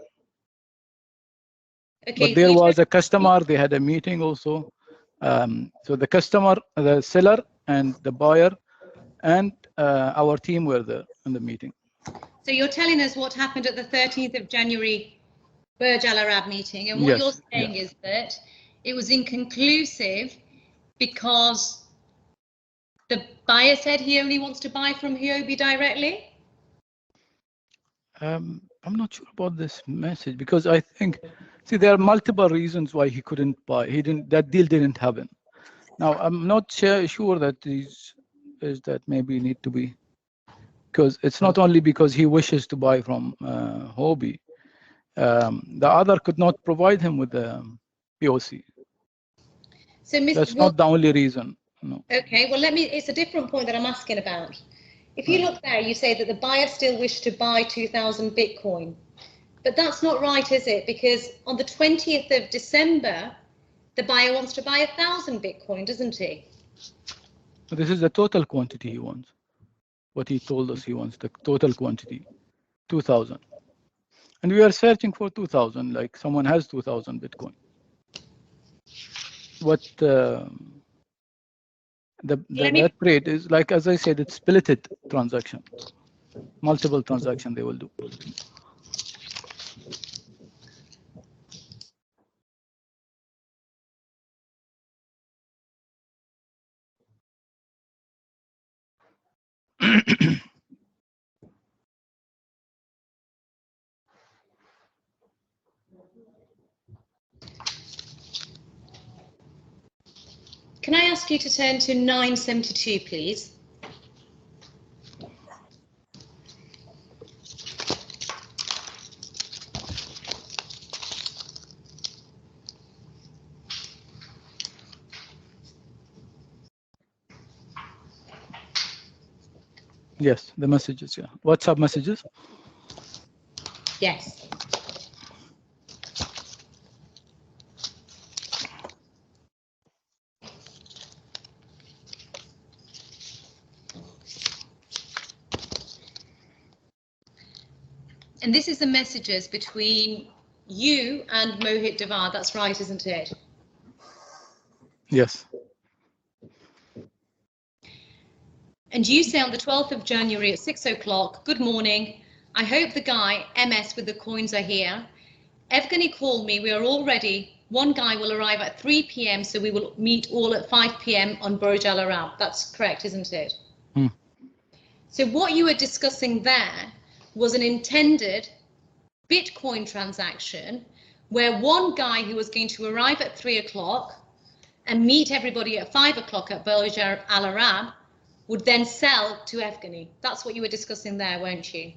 Okay, but there was a customer. They had a meeting also. So the customer, the seller, and the buyer, and our team were there in the meeting. So you're telling us what happened at the 13th of January Burj Al Arab meeting, and what you're saying is that it was inconclusive because the buyer said he only wants to buy from HUOBI directly? I'm not sure about this message because I think, see, there are multiple reasons why he couldn't buy. That deal didn't happen. Now, I'm not sure that is that maybe need to be, because it's not only because he wishes to buy from HUOBI. The other could not provide him with the POC. So, that's not the only reason. No. Okay, well, it's a different point that I'm asking about. If you look there, you say that the buyer still wished to buy 2,000 Bitcoin. But that's not right, is it? Because on the 20th of December, the buyer wants to buy 1,000 Bitcoin, doesn't he? This is the total quantity he wants. What he told us he wants, the total quantity, 2,000. And we are searching for 2,000, like someone has 2,000 Bitcoin. What that rate is, like, as I said, it's splitted transaction, multiple transaction they will do. Can I ask you to turn to 972, please? Yes, the messages, yeah. WhatsApp messages? Yes. And this is the messages between you and Mohit Davar. That's right, isn't it? Yes. And you say on the 12th of January at 6 o'clock, good morning. I hope the guy, MS, with the coins are here. Evgeny called me. We are all ready. One guy will arrive at 3 p.m. So we will meet all at 5 p.m. on Burj Al Arab. That's correct, isn't it? So what you were discussing there was an intended Bitcoin transaction where one guy who was going to arrive at 3 o'clock and meet everybody at 5 o'clock at Burj Al Arab would then sell to Afghani. That's what you were discussing there, weren't you?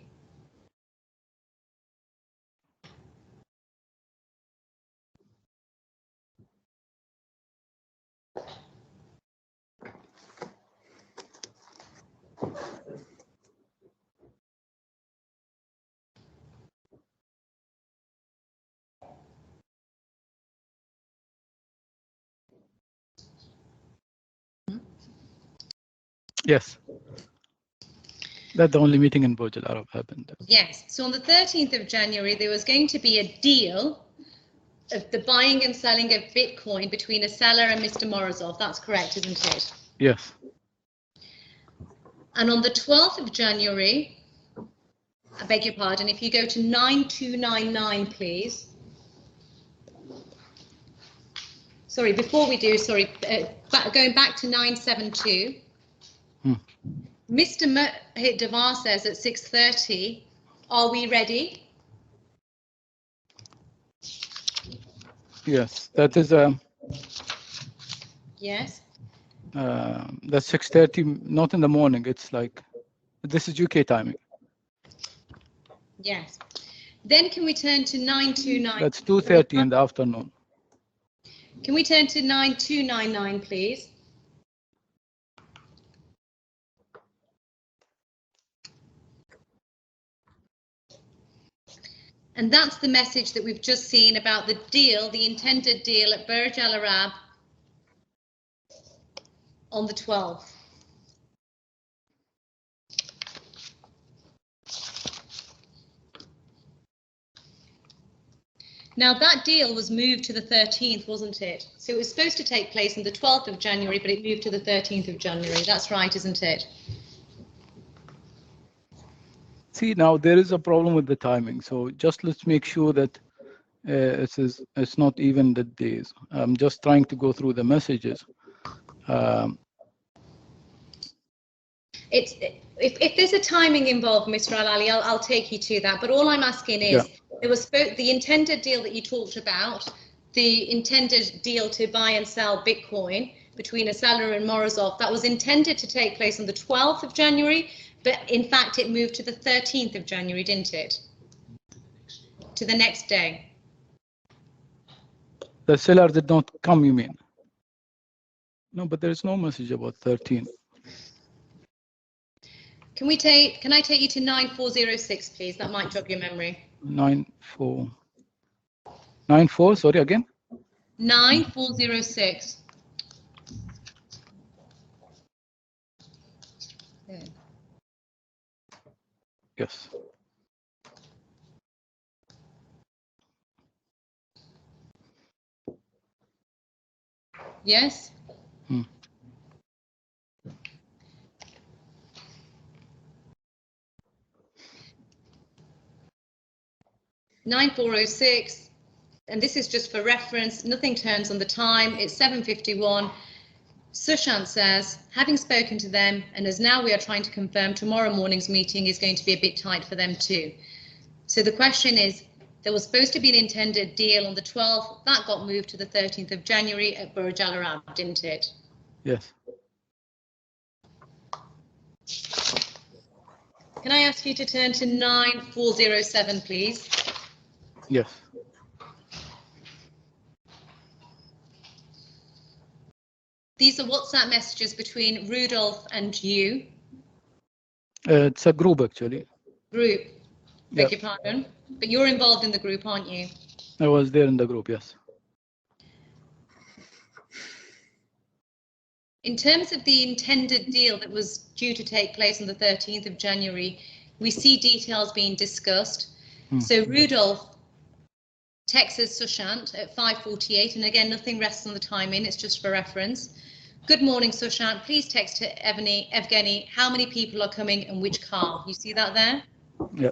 Yes. That's the only meeting in Burj Al Arab happened. Yes. So on the 13th of January, there was going to be a deal of the buying and selling of Bitcoin between a seller and Mr. Morozov. That's correct, isn't it? Yes. And on the 12th of January, I beg your pardon, if you go to 9299, please. Sorry, before we do, going back to 972. Mr. Mohit Davar says at 6:30, are we ready? Yes, that is Yes. that's 6:30, not in the morning. It's like, this is UK timing. Yes. Then can we turn to 929? That's 2:30 in the afternoon. Can we turn to 9299, please? And that's the message that we've just seen about the deal, the intended deal at Burj Al Arab on the 12th. Now that deal was moved to the 13th, wasn't it? So it was supposed to take place on the 12th of January, but it moved to the 13th of January. That's right, isn't it? See, now there is a problem with the timing. So just let's make sure that it's not even the days. I'm just trying to go through the messages. If there's a timing involved, Mr. Al-Ali, I'll take you to that. But all I'm asking is, there was the intended deal that you talked about, the intended deal to buy and sell Bitcoin between a seller and Morozov, that was intended to take place on the 12th of January, but in fact it moved to the 13th of January, didn't it? To the next day. The seller did not come, you mean? No, but there is no message about 13. Can I take you to 9406, please? That might jog your memory. 94, sorry, again? 9406. Yes. Yes? 9406, and this is just for reference, nothing turns on the time, it's 7:51. Sushant says, having spoken to them, and as now we are trying to confirm, tomorrow morning's meeting is going to be a bit tight for them too. So the question is, there was supposed to be an intended deal on the 12th, that got moved to the 13th of January at Burj Al Arab, didn't it? Yes. Can I ask you to turn to 9407, please? Yes. These are WhatsApp messages between Rudolph and you. It's a group, actually. Group, beg your pardon. But you're involved in the group, aren't you? I was there in the group, yes. In terms of the intended deal that was due to take place on the 13th of January, we see details being discussed. So Rudolph texts Sushant at 5:48, and again, nothing rests on the timing, it's just for reference. Good morning, Sushant. Please text to Evgeny how many people are coming and which car. You see that there? Yeah.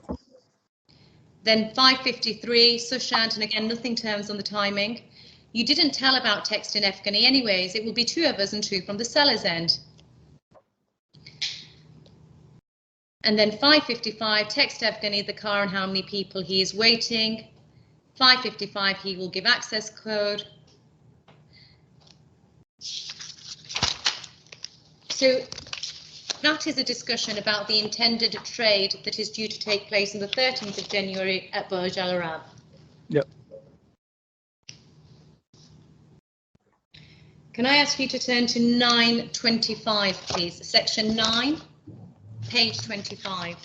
Then 5:53, Sushant, and again, nothing turns on the timing. You didn't tell about texting Evgeny anyways. It will be 2 of us and 2 from the seller's end. And then 5:55, text Evgeny the car and how many people he is waiting. 5:55, he will give access code. So that is a discussion about the intended trade that is due to take place on the 13th of January at Burj Al Arab. Yep. Can I ask you to turn to 925, please? Section 9, page 25.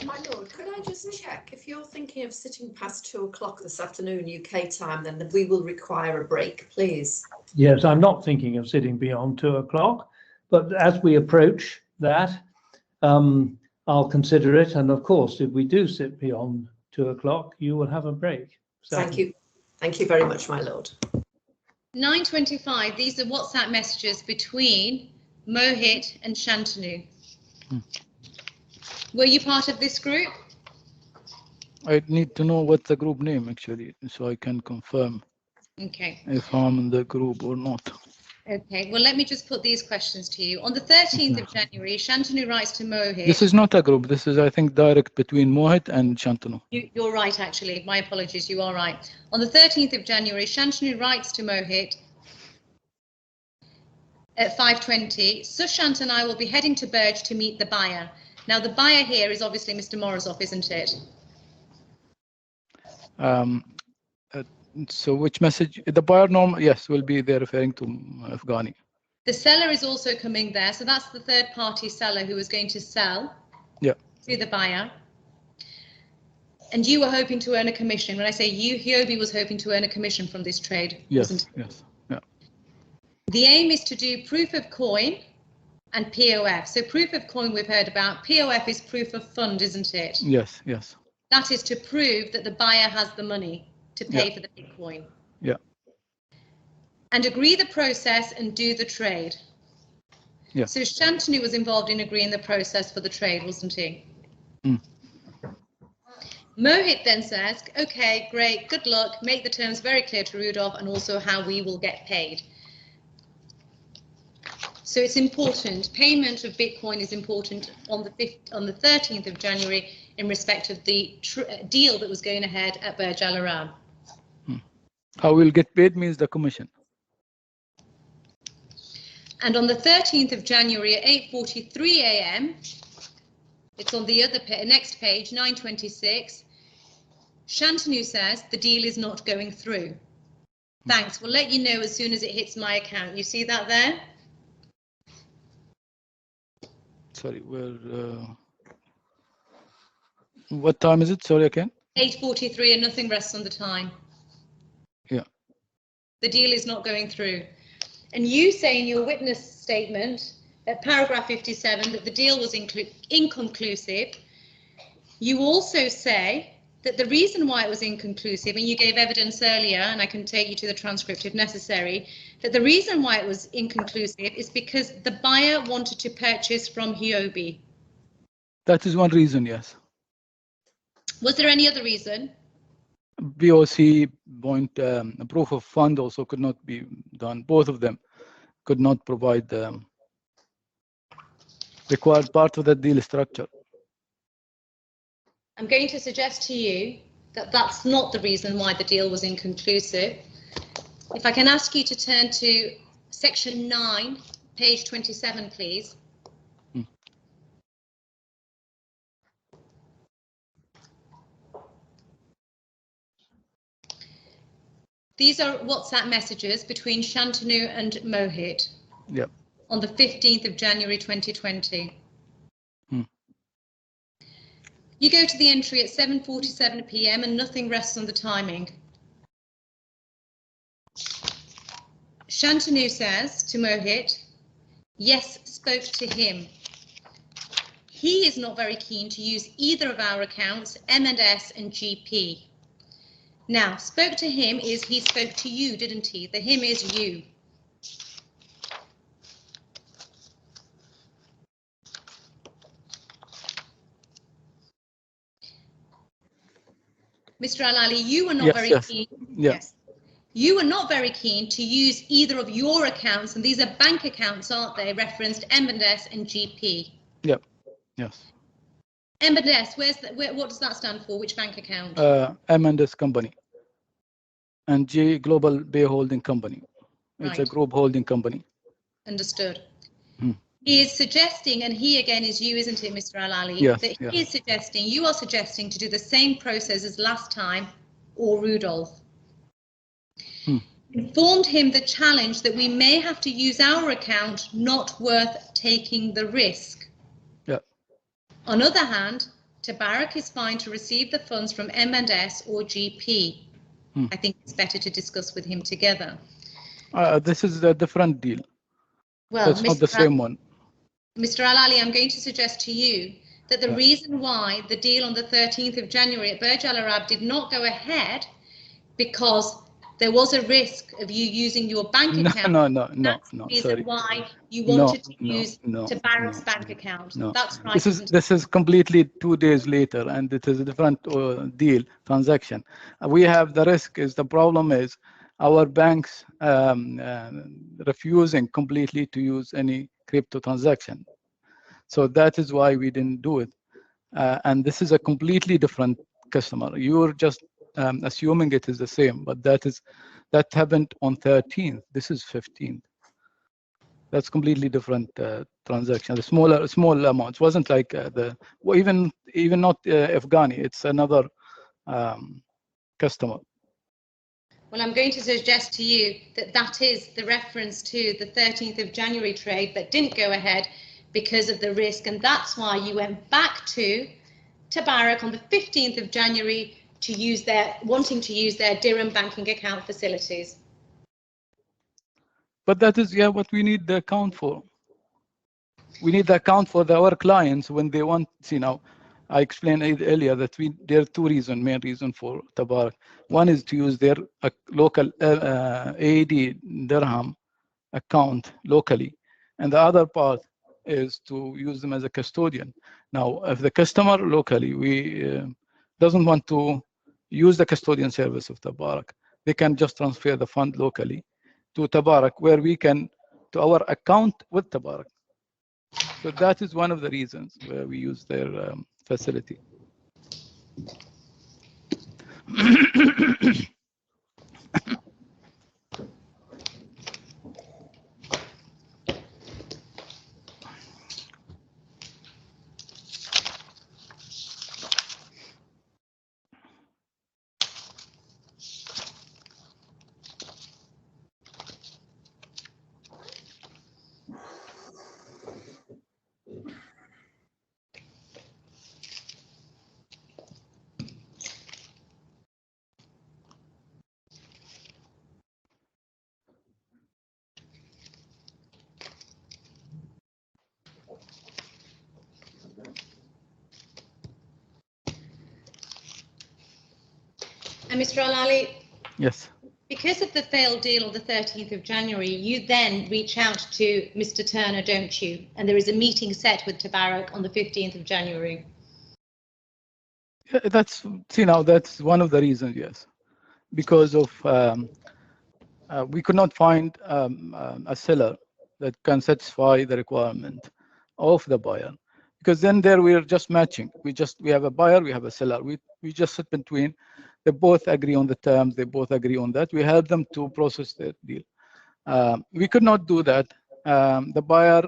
My lord, could I just check, if you're thinking of sitting past 2 o'clock this afternoon UK time, then we will require a break, please. Yes, I'm not thinking of sitting beyond 2 o'clock, but as we approach that, I'll consider it. And of course, if we do sit beyond 2 o'clock, you will have a break. Thank you. Thank you very much, my lord. 925, these are WhatsApp messages between Mohit and Shantanu. Were you part of this group? I need to know what's the group name actually, so I can confirm if I'm in the group or not. Okay, well, let me just put these questions to you. On the 13th of January, Shantanu writes to Mohit. This is not a group. This is, I think, direct between Mohit and Shantanu. You're right, actually. My apologies. You are right. On the 13th of January, Shantanu writes to Mohit at 5:20. Sushant and I will be heading to Burj to meet the buyer. Now, the buyer here is obviously Mr. Morozov, isn't it? So which message? The buyer norm, yes, will be there referring to Afghani. The seller is also coming there. So that's the third party seller who is going to sell to the buyer. And you were hoping to earn a commission. When I say you, HUOBI was hoping to earn a commission from this trade. Yes, yes, yeah. The aim is to do proof of coin and POF. So proof of coin we've heard about. POF is proof of fund, isn't it? Yes, yes. That is to prove that the buyer has the money to pay for the Bitcoin. Yeah. And agree the process and do the trade. Yeah. So Shantanu was involved in agreeing the process for the trade, wasn't he? Mohit then says, okay, great, good luck, make the terms very clear to Rudolph and also how we will get paid. So it's important, payment of Bitcoin is important on the 13th of January in respect of the deal that was going ahead at Burj Al Arab. How we'll get paid means the commission. And on the 13th of January at 8:43 a.m., it's on the other next page, 926, Shantanu says the deal is not going through. Thanks, we'll let you know as soon as it hits my account. You see that there? Sorry, what time is it? Sorry, again? 8:43 and nothing rests on the time. Yeah. The deal is not going through. And you say in your witness statement at paragraph 57 that the deal was inconclusive. You also say that the reason why it was inconclusive, and you gave evidence earlier, and I can take you to the transcript if necessary, that the reason why it was inconclusive is because the buyer wanted to purchase from HUOBI. That is one reason, yes. Was there any other reason? BOC point, proof of fund also could not be done. Both of them could not provide the required part of the deal structure. I'm going to suggest to you that that's not the reason why the deal was inconclusive. If I can ask you to turn to section 9, page 27, please. These are WhatsApp messages between Shantanu and Mohit on the 15th of January 2020. You go to the entry at 7:47 p.m. and nothing rests on the timing. Shantanu says to Mohit, yes, spoke to him. He is not very keen to use either of our accounts, M&S and GP. Now, spoke to him is he spoke to you, didn't he? The him is you. Mr. Al-Ali, you were not Yes, very yes. keen. Yeah. Yes. You were not very keen to use either of your accounts, and these are bank accounts, aren't they? Referenced M&S and GP. Yep. Yes. M&S, what does that stand for? Which bank account? M&S company and G Global Bay Holding Company. It's a Right. group holding company. Understood. Hmm. He is suggesting, and he again is you, isn't it, Mr. Al-Ali? Yes, That yes. he is suggesting, you are suggesting to do the same process as last time, or Rudolph. Informed him the challenge that we may have to use our account, not worth taking the risk. Yeah. On other hand, TABARAK is fine to receive the funds from M&S or GP. I think it's better to discuss with him together. This is a different deal. Well, it's not the same one. Mr. Al-Ali, I'm going to suggest to you that the reason why the deal on the 13th of January at Burj Al Arab did not go ahead because there was a risk of you using your bank account. No, That's the reason sorry. why you wanted to use TABARAK's bank account. No. That's right. This is completely 2 days later, and it is a different deal transaction. We have the risk. The problem is our banks refusing completely to use any crypto transaction. So that is why we didn't do it. And this is a completely different customer. You're just assuming it is the same, but that happened on 13th. This is 15th. That's completely different transaction. The small amounts wasn't like even not Afghani. It's another customer. Well, I'm going to suggest to you that is the reference to the 13th of January trade that didn't go ahead because of the risk, and that's why you went back to TABARAK on the 15th of January to use wanting to use their dirham banking account facilities. But that is what we need the account for. We need the account for our clients when they want. I explained earlier that there are 2 main reasons for TABARAK. One is to use their local AED dirham account locally, and the other part is to use them as a custodian. Now, if the customer locally doesn't want to use the custodian service of TABARAK, they can just transfer the fund locally to TABARAK, where we can to our account with TABARAK. So that is one of the reasons where we use their facility. And Mr. Al-Ali, Yes. because of the failed deal on the 13th of January, you then reach out to Mr. Turner, don't you? And there is a meeting set with TABARAK on the 15th of January. That's that's one of the reasons, yes, because of we could not find a seller that can satisfy the requirement of the buyer, because then there we are just matching. We have a buyer, we have a seller. We just sit between. They both agree on the terms. They both agree on that. We help them to process the deal. We could not do that. The buyer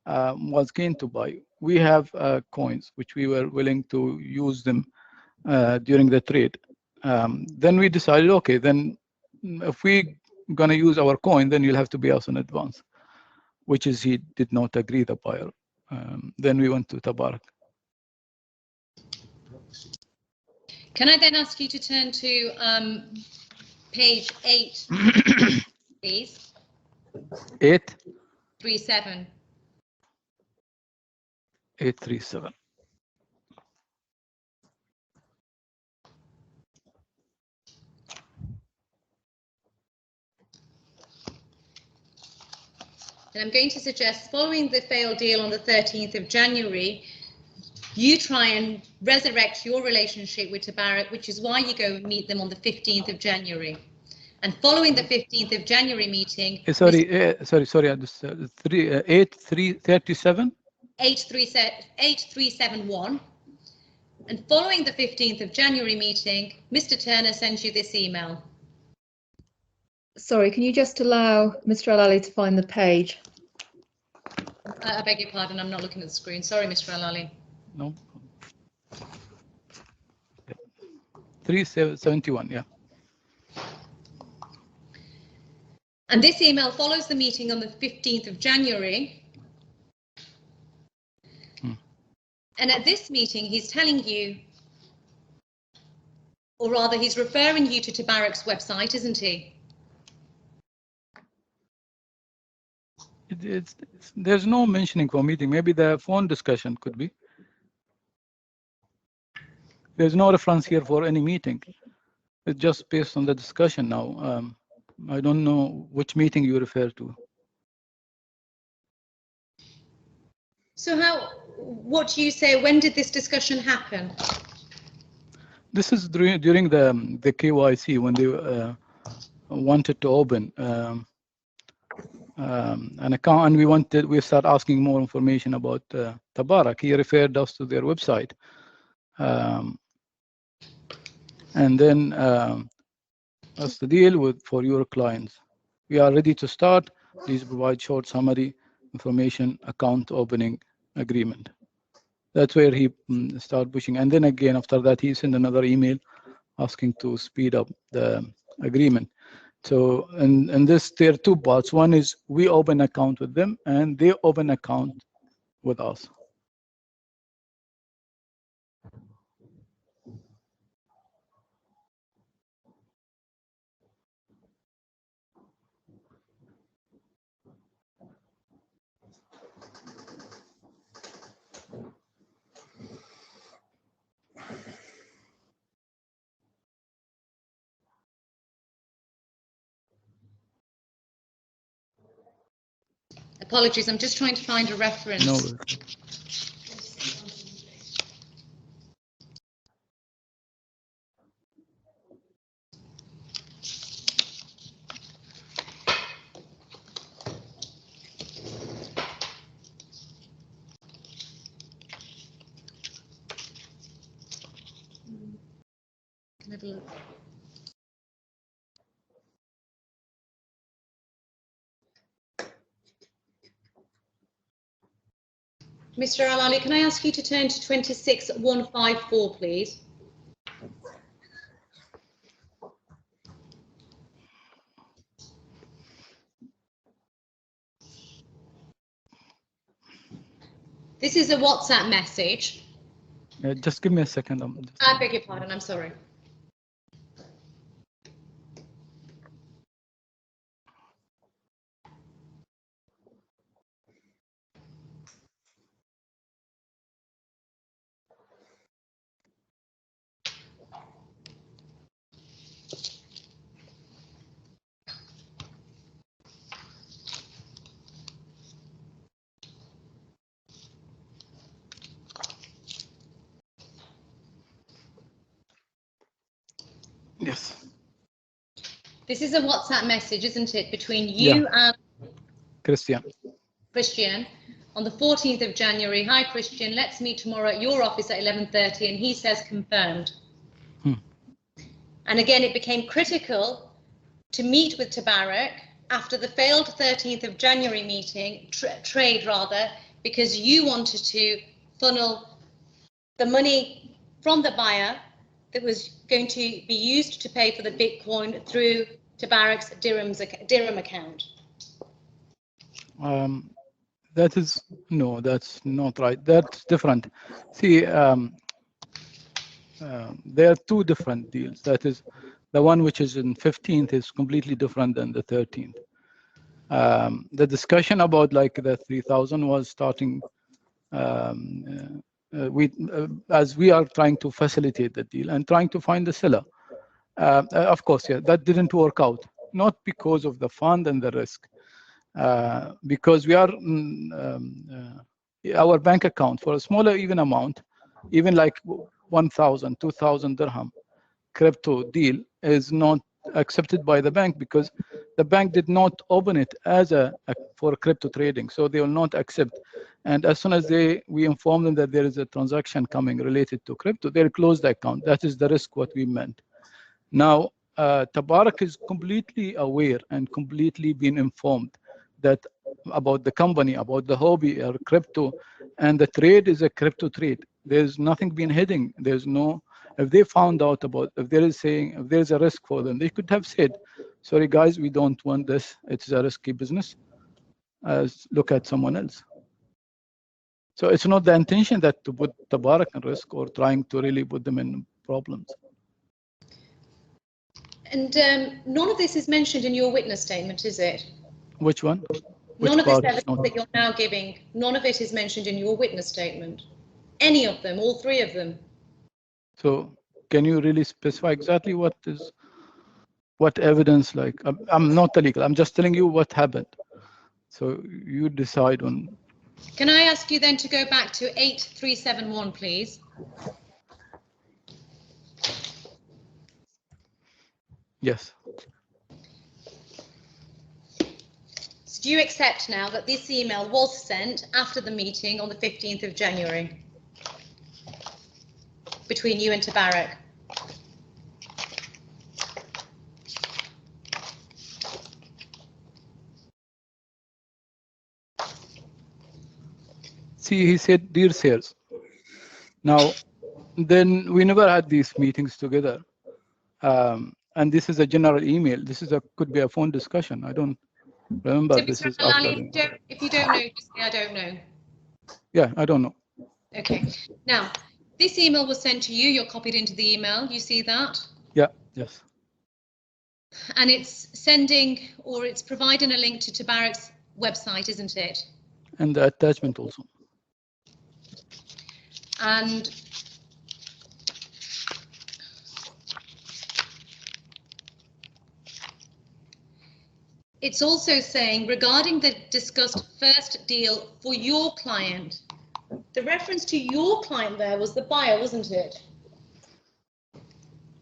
was keen to buy. We have coins which we were willing to use them during the trade. Then we decided, okay, then if we going to use our coin, then you'll have to pay us in advance, which is he did not agree, the buyer. Then we went to TABARAK. Can I then ask you to turn to page 8, please? 837. 837. And I'm going to suggest, following the failed deal on the 13th of January, you try and resurrect your relationship with Tabarak, which is why you go and meet them on the 15th of January. And following the 15th of January meeting, sorry, this 8337. 8371. And following the 15th of January meeting, Mr. Turner sends you this email. Sorry, can you just allow Mr. Al-Ali to find the page? I beg your pardon, I'm not looking at the screen. Sorry, Mr. Al-Ali. No. 371, yeah. And this email follows the meeting on the 15th of January. And at this meeting, he's telling you, or rather, he's referring you to Tabarak's website, isn't he? There's no mentioning for meeting. Maybe the phone discussion could be. There's no reference here for any meeting. It's just based on the discussion now. I don't know which meeting you refer to. So what do you say, when did this discussion happen? This is during the KYC, when they wanted to open an account, and we start asking more information about Tabarak. He referred us to their website. And then that's the deal for your clients. We are ready to start. Please provide short summary information, account opening agreement. That's where he started pushing. And then again, after that, he sent another email asking to speed up the agreement. So, and this, there are two parts. One is we open account with them and they open account with us. Apologies, I'm just trying to find a reference. No. Can I have a look? Mr. Al-Ali, can I ask you to turn to 26154, please? This is a WhatsApp message. Just give me a second. I beg your pardon, I'm sorry. Yes. This is a WhatsApp message, isn't it, between you and Christian on the 14th of January. Hi, Christian, let's meet tomorrow at your office at 11:30, and he says confirmed. And again, it became critical to meet with Tabarak after the failed 13th of January meeting, trade rather, because you wanted to funnel the money from the buyer that was going to be used to pay for the Bitcoin through Tabarak's dirham account. That's not right. That's different. See, there are two different deals. That is, the one which is in 15th is completely different than the 13th. The discussion about like the 3,000 was starting as we are trying to facilitate the deal and trying to find the seller. Of course, yeah, that didn't work out, not because of the fund and the risk, because we are our bank account for a smaller even amount even like 1,000, 2,000 dirham crypto deal is not accepted by the bank because the bank did not open it as for crypto trading, so they will not accept. And as soon as we inform them that there is a transaction coming related to crypto, they'll close the account. That is the risk what we meant. Now, Tabarak is completely aware and completely been informed that about the company, about the hobby or crypto, and the trade is a crypto trade. There's nothing been hidden. There's no, if they found out about, if there is a risk for them, they could have said, sorry guys, we don't want this. It's a risky business. Look at someone else. So it's not the intention that to put Tabarak in risk or trying to really put them in problems. And none of this is mentioned in your witness statement, is it? Which one? None of this evidence that you're now giving, none of it is mentioned in your witness statement. Any of them, all three of them. So can you really specify exactly what evidence, like, I'm not illegal, I'm just telling you what happened. So you decide on. Can I ask you then to go back to 8371, please? Yes. So do you accept now that this email was sent after the meeting on the 15th of January between you and Tabarak? See, he said, dear sirs. Now, then we never had these meetings together. And this is a general email. This is could be a phone discussion. I don't remember. So, this Mr. is after. If you don't know, just say I don't know. Yeah, I don't know. Okay. Now, this email was sent to you. You're copied into the email. You see that? Yeah. Yes. And it's sending, or it's providing a link to Tabarak's website, isn't it? And the attachment also. And it's also saying, regarding the discussed first deal for your client, the reference to your client there was the buyer, wasn't it?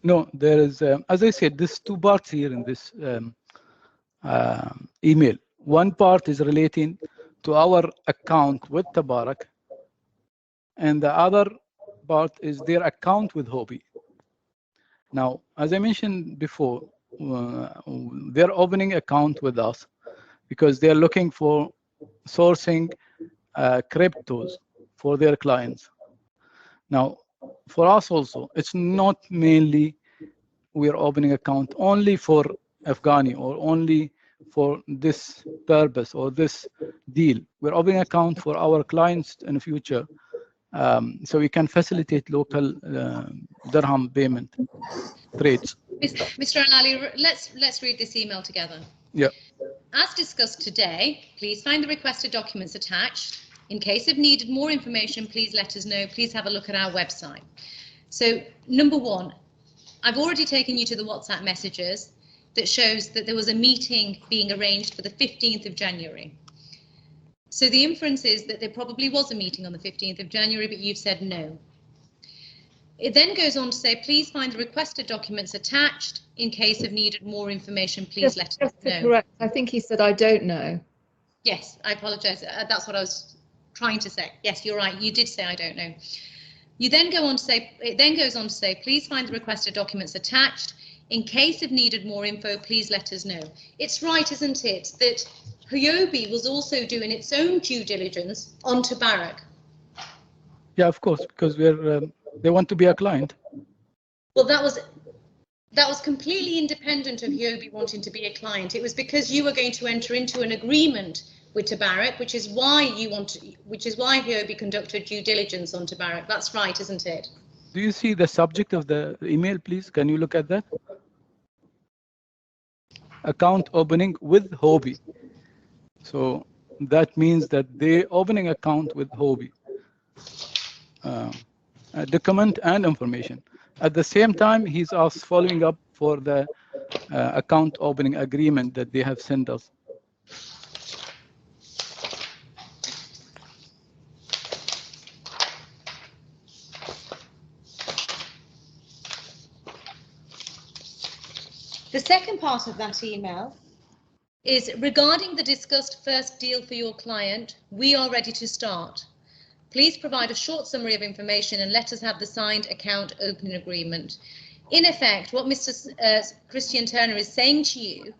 No, there is, as I said, there's two parts here in this email. One part is relating to our account with Tabarak, and the other part is their account with HUOBI. Now, as I mentioned before, they're opening account with us because they're looking for sourcing cryptos for their clients. Now, for us also, it's not mainly we're opening account only for Afghani or only for this purpose or this deal. We're opening account for our clients in the future, so we can facilitate local dirham payment trades. Mr. Alali, let's read this email together. Yeah. As discussed today, please find the requested documents attached. In case of needed more information, please let us know. Please have a look at our website. So, number one, I've already taken you to the WhatsApp messages that shows that there was a meeting being arranged for the 15th of January. So the inference is that there probably was a meeting on the 15th of January, but you've said no. It then goes on to say, please find the requested documents attached. In case of needed more information, please let us know. Correct. I think he said, I don't know. Yes, I apologize. That's what I was trying to say. Yes, you're right. You did say, I don't know. You then go on to say, it then goes on to say, please find the requested documents attached. In case of needed more info, please let us know. It's right, isn't it, that HUOBI was also doing its own due diligence on Tabarak? Yeah, of course, because they want to be a client. Well, that was completely independent of HUOBI wanting to be a client. It was because you were going to enter into an agreement with Tabarak, which is why HUOBI conducted due diligence on Tabarak. That's right, isn't it? Do you see the subject of the email, please? Can you look at that? Account opening with HUOBI. So that means that they opening account with HUOBI. Document and information. At the same time, he's asked following up for the account opening agreement that they have sent us. The second part of that email is regarding the discussed first deal for your client, we are ready to start. Please provide a short summary of information and let us have the signed account opening agreement. In effect, what Mr. Christian Turner is saying to you,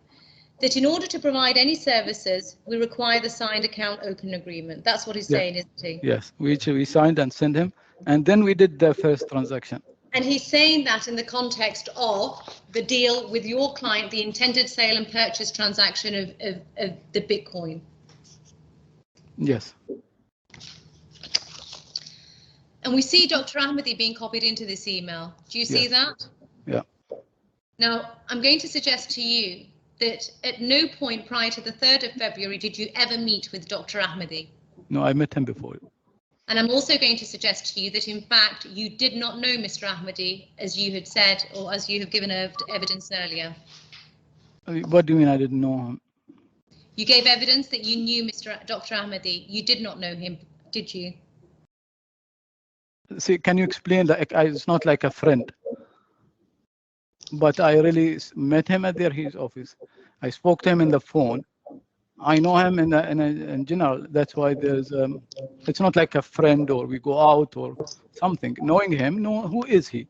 that in order to provide any services, we require the signed account opening agreement. That's what he's saying, isn't he? Yes, which we signed and sent him, and then we did the first transaction. And he's saying that in the context of the deal with your client, the intended sale and purchase transaction of the Bitcoin. Yes. And we see Dr. Ahmadi being copied into this email. Do you see that? Yeah. Now, I'm going to suggest to you that at no point prior to the 3rd of February did you ever meet with Dr. Ahmadi. No, I met him before. And I'm also going to suggest to you that, in fact, you did not know Mr. Ahmadi, as you had said, or as you have given evidence earlier. What do you mean I didn't know him? You gave evidence that you knew Dr. Ahmadi. You did not know him, did you? See, can you explain that? It's not like a friend. But I really met him at his office. I spoke to him in the phone. I know him in general. That's why there's it's not like a friend or we go out or something. Knowing him, who is he?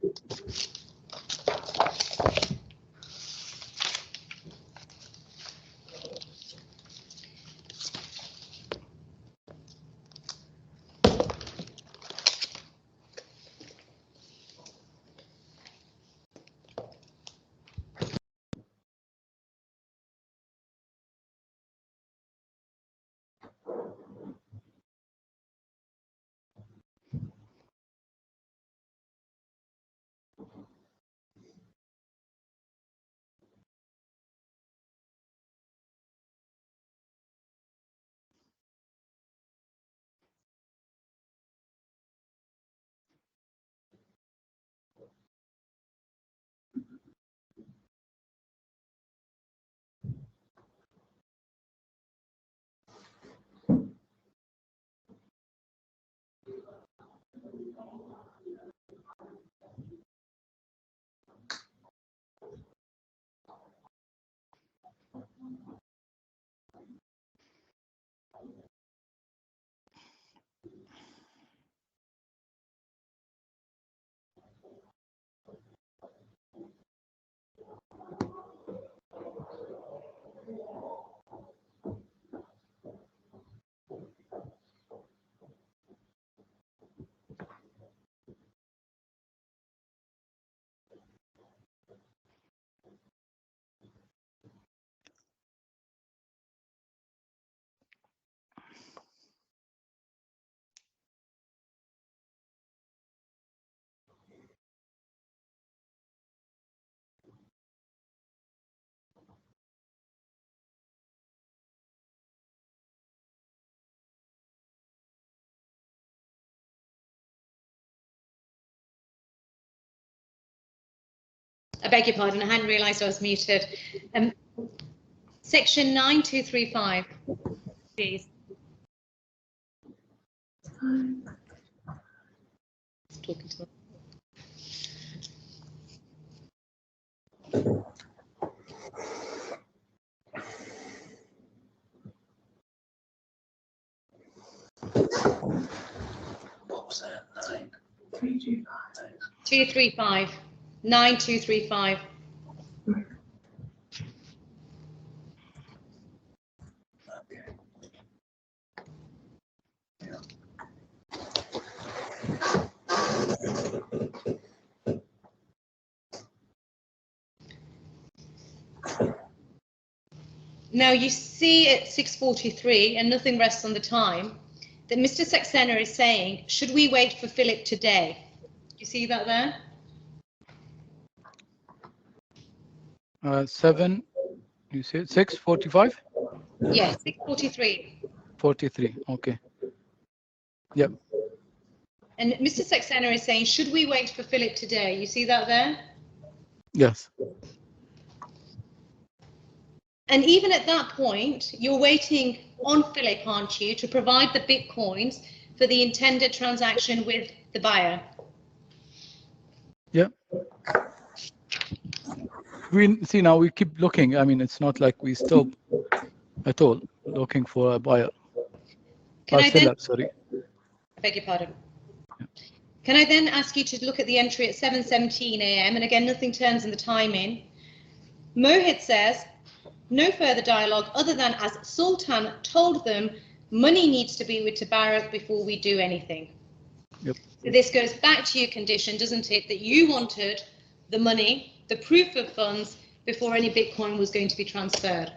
I beg your pardon, I hadn't realised I was muted. Section 9235, please. Talking to them. What was that? 235, 9235. Now you see at 6:43, and nothing rests on the time, that Mr. Saxena is saying, should we wait for Philip today? You see that there? 7, you said 6:45? Yes, 6:43. 43, okay. Yep. And Mr. Saxena is saying, should we wait for Philip today? You see that there? Yes. And even at that point, you're waiting on Philip, aren't you, to provide the Bitcoins for the intended transaction with the buyer? Yep. we see now we keep looking. I mean, it's not like we stop at all looking for a buyer. Can I then, sorry. I beg your pardon. Can I then ask you to look at the entry at 7:17 a.m. and again, nothing turns in the timing. Mohit says, no further dialogue other than as Sultan told them, money needs to be with Tabarak before we do anything. Yep. So this goes back to your condition, doesn't it, that you wanted the money, the proof of funds, before any Bitcoin was going to be transferred.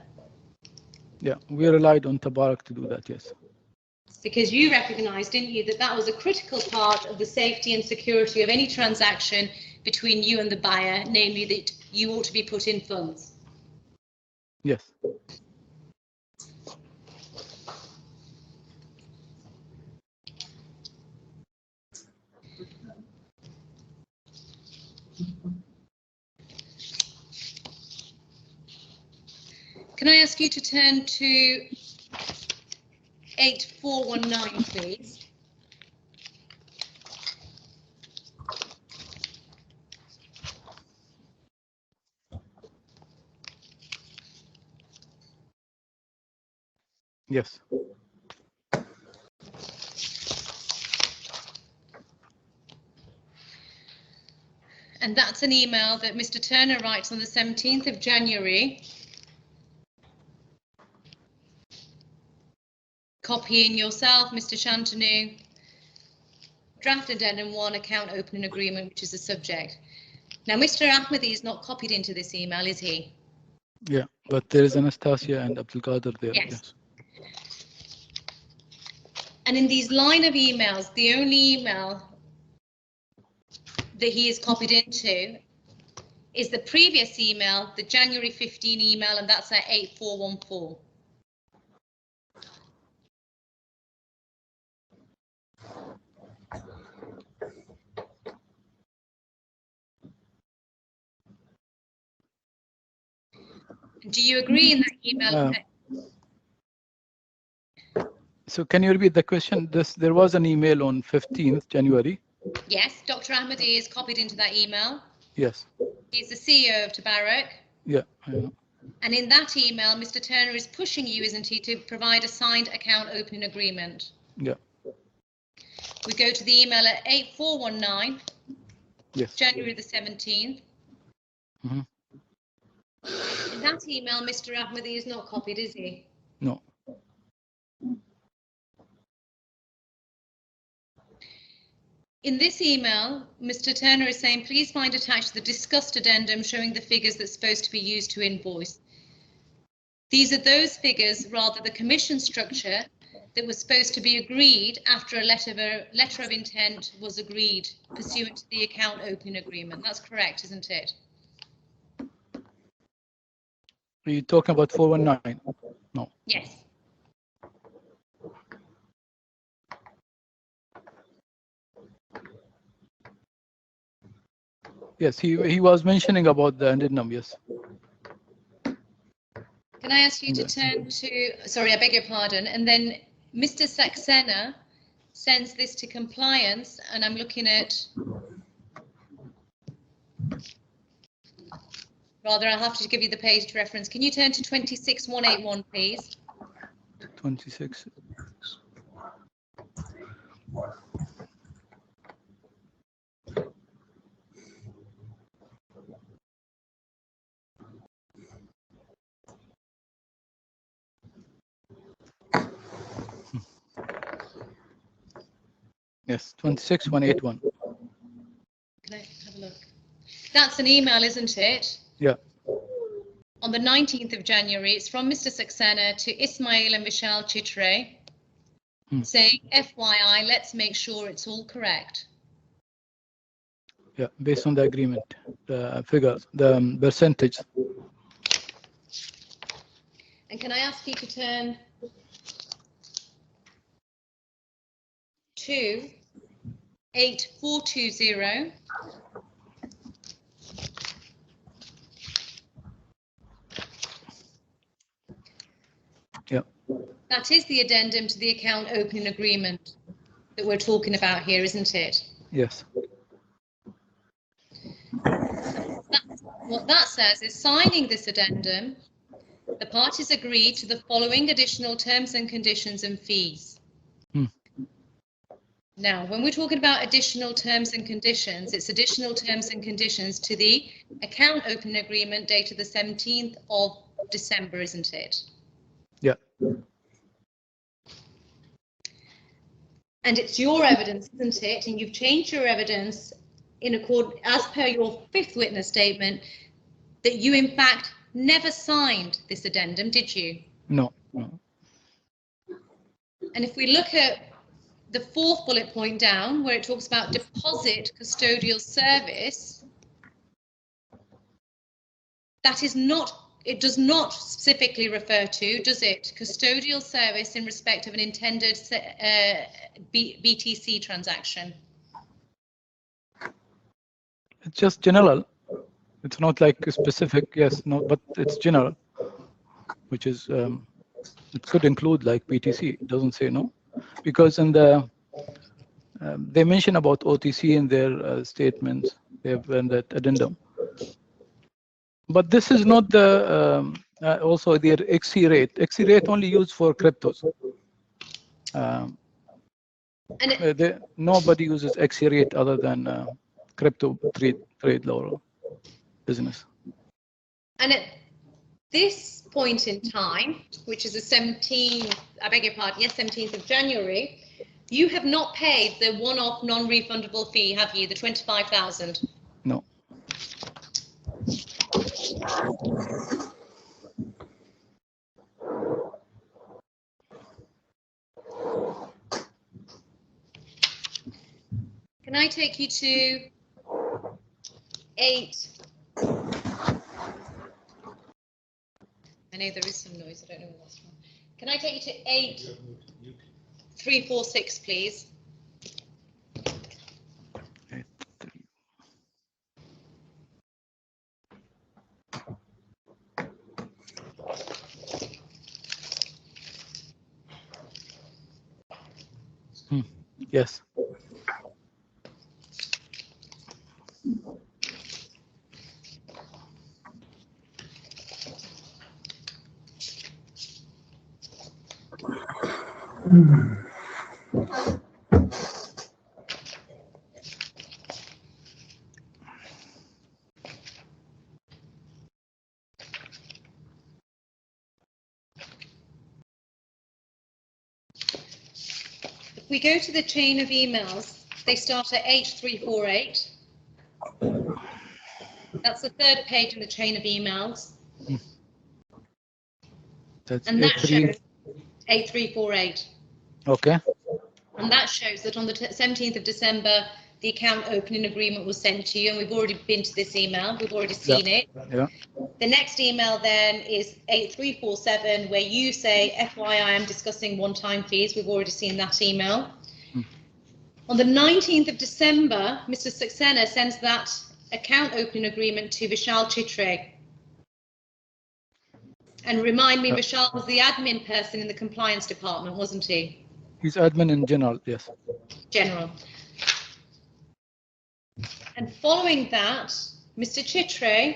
Yeah, we relied on Tabarak to do that, yes. Because you recognized, didn't you, that that was a critical part of the safety and security of any transaction between you and the buyer, namely that you ought to be put in funds. Yes. Can I ask you to turn to 8419, please? Yes. And that's an email that Mr. Turner writes on the 17th of January, copying yourself, Mr. Shantanu, draft addendum 1, account opening agreement, which is the subject. Now, Mr. Ahmadi is not copied into this email, is he? Yeah, but there is Anastasia and Abdul Qadir there. Yes. And in these line of emails, the only email that he is copied into is the previous email, the January 15 email, and that's at 8414. Do you agree in that email? So can you repeat the question? There was an email on 15th January. Yes, Dr. Ahmadi is copied into that email. Yes. He's the CEO of Tabarak. Yeah, I know. And in that email, Mr. Turner is pushing you, isn't he, to provide a signed account opening agreement? Yeah. We go to the email at 8419, yes. January the 17th. Mm-hmm. In that email, Mr. Ahmadi is not copied, is he? No. In this email, Mr. Turner is saying, please find attached the discussed addendum showing the figures that's supposed to be used to invoice. These are those figures, rather the commission structure, that was supposed to be agreed after a letter of intent was agreed pursuant to the account opening agreement. That's correct, isn't it? Are you talking about 419? No. Yes. Yes, he was mentioning about the addendum, yes. Can I ask you to turn to, sorry, I beg your pardon, and then Mr. Saxena sends this to compliance, and I'm looking at, rather, I'll have to give you the page reference. Can you turn to 26181, please? 26. Yes, 26181. Can I have a look? That's an email, isn't it? Yeah. On the 19th of January, it's from Mr. Saxena to Ismail and Vishal Chitre, saying, FYI, let's make sure it's all correct. Yeah, based on the agreement, the figures, the percentage. And can I ask you to turn to 8420? Yeah. That is the addendum to the account opening agreement that we're talking about here, isn't it? Yes. what that says is, signing this addendum, the parties agree to the following additional terms and conditions and fees. Now, when we're talking about additional terms and conditions, it's additional terms and conditions to the account opening agreement dated the 17th of December, isn't it? Yeah. And it's your evidence, isn't it? And you've changed your evidence in accord, as per your fifth witness statement, that you in fact never signed this addendum, did you? No. No. And if we look at the fourth bullet point down, where it talks about deposit custodial service, that is not, it does not specifically refer to, does it, custodial service in respect of an intended BTC transaction? It's just general. It's not like a specific, yes, no, but it's general, which is, it could include like BTC. It doesn't say no, because in the, they mention about OTC in their statements. They have that addendum. But this is not the, also their XC rate. XC rate only used for cryptos. Nobody uses XC rate other than crypto trade or business. And at this point in time, which is the 17th, I beg your pardon, yes, 17th of January, you have not paid the one-off non-refundable fee, have you, the 25,000? No. Can I take you to 8? I know there is some noise, I don't know where that's from. Can I take you to 8346, please? Yes. If we go to the chain of emails, they start at H348. That's the third page in the chain of emails. That's and that shows 8348. Okay. And that shows that on the 17th of December, the account opening agreement was sent to you, and we've already been to this email. We've already seen it. Yeah. The next email then is 8347, where you say, FYI, I'm discussing one-time fees. We've already seen that email. On the 19th of December, Mr. Saxena sends that account opening agreement to Vishal Chitre. And remind me, Vishal was the admin person in the compliance department, wasn't he? He's admin in general, yes. General. And following that, Mr. Chitre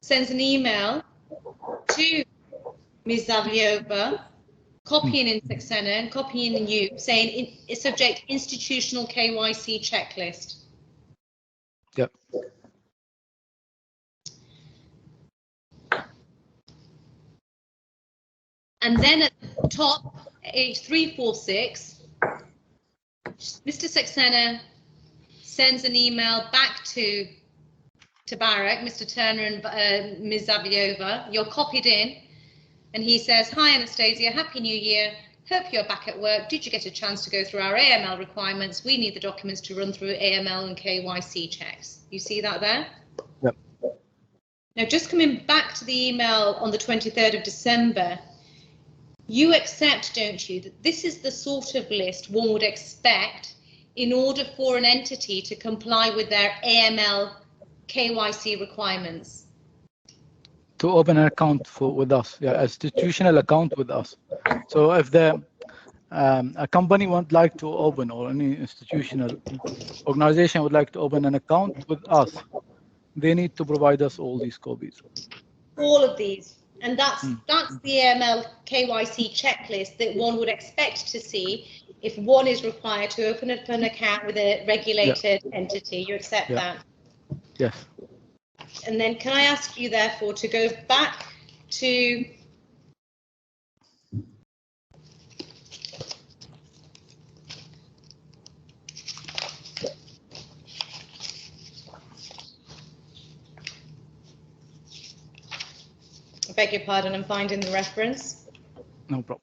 sends an email to Ms. Zavliova, copying in Saxena and copying in you, saying it's subject institutional KYC checklist. Yep. And then at the top, H346, Mr. Saxena sends an email back to TABARAK, Mr. Turner and Ms. Zavliova. You're copied in, and he says, hi, Anastasia, Happy New Year. Hope you're back at work. Did you get a chance to go through our AML requirements? We need the documents to run through AML and KYC checks. You see that there? Yep. Now, just coming back to the email on the 23rd of December, you accept, don't you, that this is the sort of list one would expect in order for an entity to comply with their AML KYC requirements? To open an account with us, yeah, institutional account with us. So if the a company would like to open, or any institutional organization would like to open an account with us, they need to provide us all these copies. All of these. And that's the AML KYC checklist that one would expect to see if one is required to open up an account with a regulated entity. You accept that? Yes. And then can I ask you, therefore, to go back to I beg your pardon, I'm finding the reference. No problem.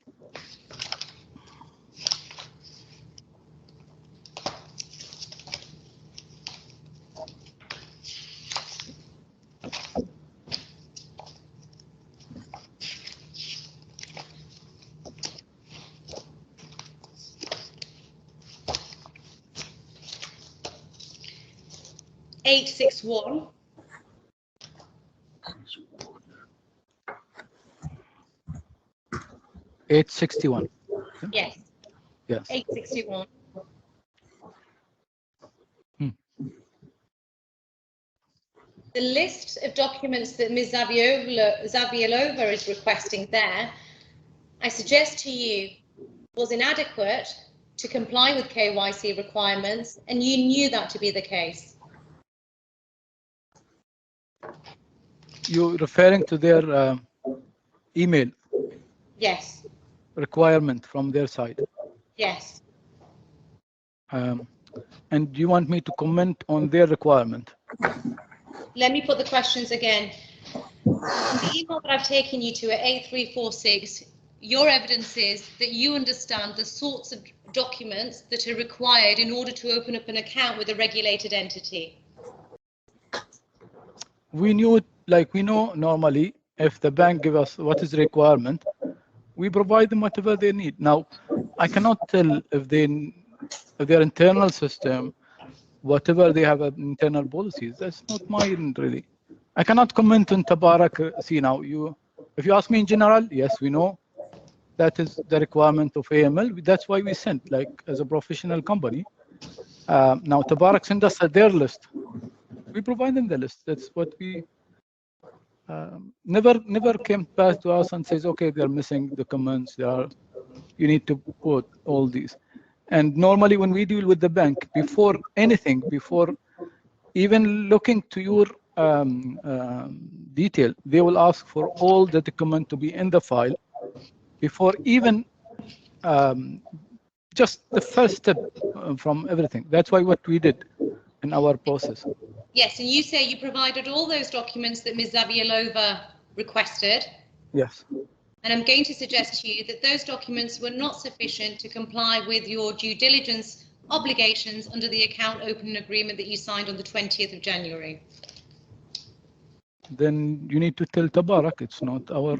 $861. $861. Yes. Yes. 861. The list of documents that Ms. Zaviolova is requesting there, I suggest to you, was inadequate to comply with KYC requirements, and you knew that to be the case. You're referring to their email? Yes. Requirement from their side? Yes. And do you want me to comment on their requirement? Let me put the questions again. The email that I've taken you to at 8346, your evidence is that you understand the sorts of documents that are required in order to open up an account with a regulated entity. We knew it, like we know normally, if the bank give us what is the requirement, we provide them whatever they need. Now, I cannot tell if their internal system, whatever they have internal policies, that's not mine really. I cannot comment on TABARAK. See now, if you ask me in general, yes, we know that is the requirement of AML. That's why we sent, like as a professional company. Now TABARAK send us their list. We provide them the list. That's what we never came back to us and says, okay, they're missing documents. You need to put all these. And normally when we deal with the bank, before anything, before even looking to your detail, they will ask for all the document to be in the file before even just the first step from everything. That's why what we did in our process. Yes, and you say you provided all those documents that Ms. Zaviolova requested. Yes. And I'm going to suggest to you that those documents were not sufficient to comply with your due diligence obligations under the account opening agreement that you signed on the 20th of January. Then you need to tell TABARAK, it's not our...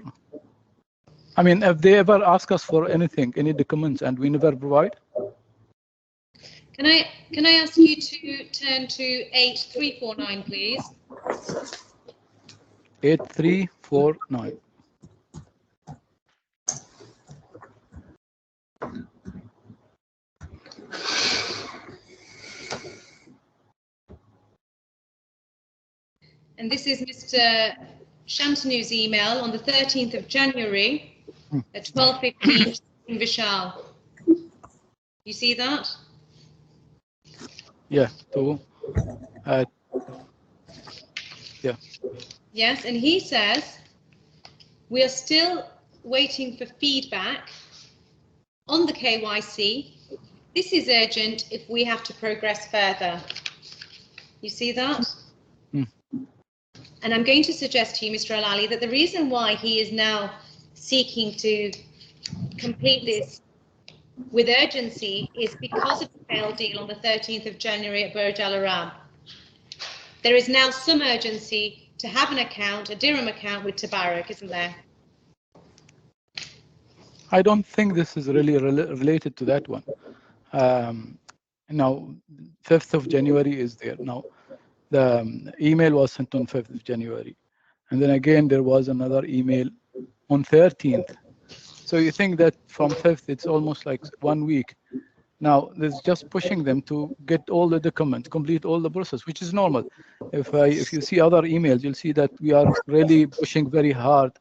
I mean, if they ever ask us for anything, any documents, and we never provide? Can I ask you to turn to 8349, please? 8349. And this is Mr. Shantanu's email on the 13th of January at 12:15 in Vishal. You see that? Yeah, yeah. Yes, and he says, we are still waiting for feedback on the KYC. This is urgent if we have to progress further. You see that? And I'm going to suggest to you, Mr. Al-Ali, that the reason why he is now seeking to complete this with urgency is because of the failed deal on the 13th of January at Burj Al Arab. There is now some urgency to have an account, a dirham account with TABARAK, isn't there? I don't think this is really related to that one. Now, 5th of January is there. Now, the email was sent on 5th of January. And then again, there was another email on 13th. So you think that from 5th, it's almost like 1 week. Now, there's just pushing them to get all the documents, complete all the process, which is normal. If you see other emails, you'll see that we are really pushing very hard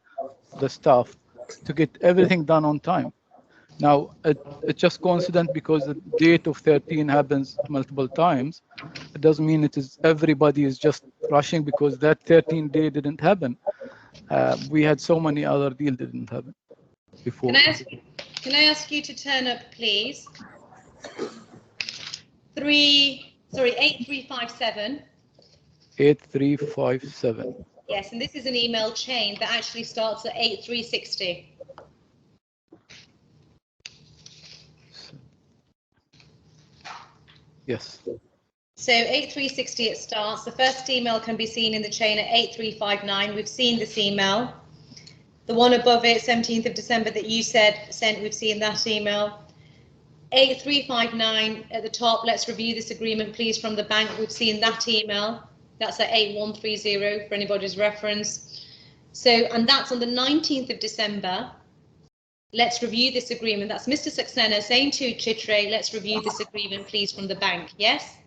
the staff to get everything done on time. Now, it's just coincident because the date of 13 happens multiple times. It doesn't mean it is everybody is just rushing because that 13 day didn't happen. We had so many other deals didn't happen before. Can I ask you to turn up, please? 8357. 8357. Yes, and this is an email chain that actually starts at 8360. Yes. So 8360 it starts. The first email can be seen in the chain at 8359. We've seen this email. The one above it, 17th of December, that you sent, we've seen that email. 8359 at the top, let's review this agreement, please, from the bank. We've seen that email. That's at 8130 for anybody's reference. So, and that's on the 19th of December. Let's review this agreement. That's Mr. Saxena saying to Chitre, let's review this agreement, please, from the bank. Yes?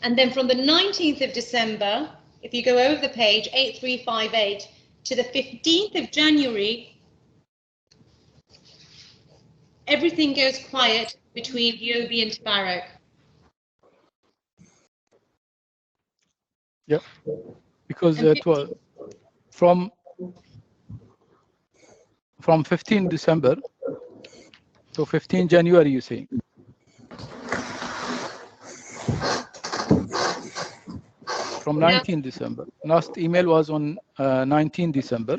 And then from the 19th of December, if you go over the page, 8358, to the 15th of January, everything goes quiet between HUOBI and TABARAK. Yep. Because it was from 15 December to 15 January, you say? From 19 December. Last email was on 19 December.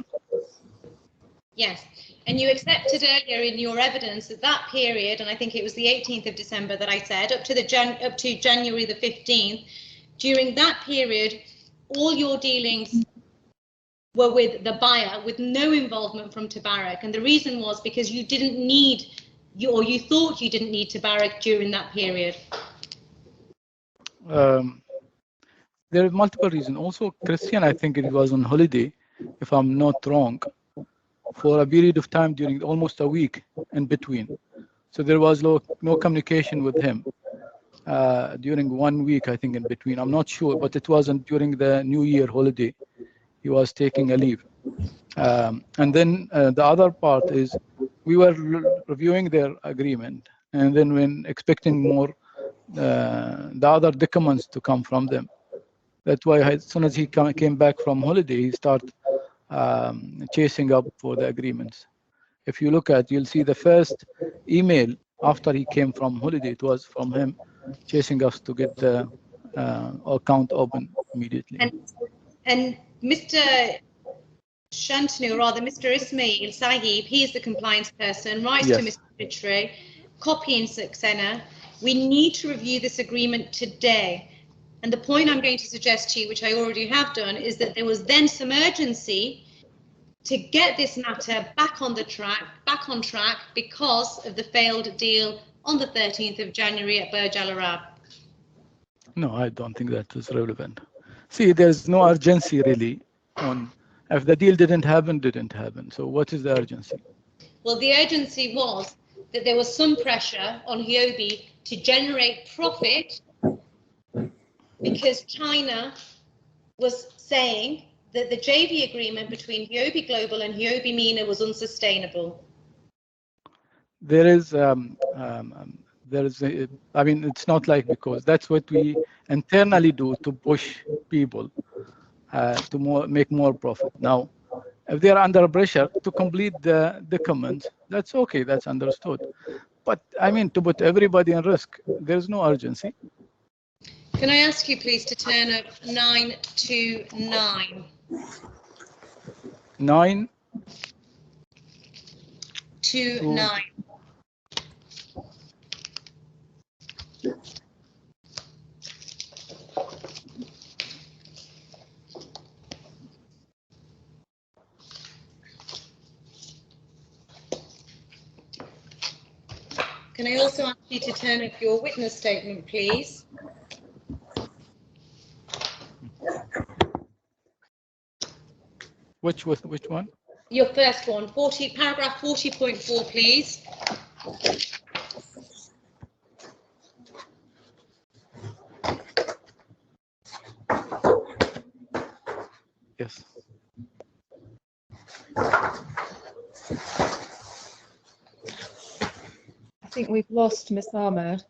Yes, and you accepted earlier in your evidence that that period, and I think it was the 18th of December that I said, up to January the 15th, during that period, all your dealings were with the buyer, with no involvement from TABARAK, and the reason was because you didn't need, or you thought you didn't need TABARAK during that period. There are multiple reasons. Also, Christian, I think it was on holiday, if I'm not wrong, for a period of time during almost a week in between. So there was no communication with him during 1 week, I think, in between. I'm not sure, but it wasn't during the New Year holiday. He was taking a leave. And then the other part is we were reviewing their agreement, and then when expecting more, the other documents to come from them. That's why as soon as he came back from holiday, he started chasing up for the agreements. If you look at, you'll see the first email after he came from holiday, it was from him chasing us to get the account open immediately. And Mr. Shantanu, or rather Mr. Ismail Sahib, he is the compliance person, writes to Mr. Chitre, copying Saxena, we need to review this agreement today. And the point I'm going to suggest to you, which I already have done, is that there was then some urgency to get this matter back on track because of the failed deal on the 13th of January at Burj Al Arab. No, I don't think that is relevant. See, there's no urgency really on if the deal didn't happen. So what is the urgency? Well, the urgency was that there was some pressure on HUOBI to generate profit because China was saying that the JV agreement between HUOBI Global and HUOBI MENA was unsustainable. There is, I mean, it's not like because that's what we internally do to push people to make more profit. Now, if they are under pressure to complete the documents, that's okay, that's understood. But I mean, to put everybody in risk, there's no urgency. Can I ask you please to turn up 929? 929. Can I also ask you to turn up your witness statement, please? Which one? Your first one, paragraph 40.4, please. Yes. I think we've lost Miss Ahmed.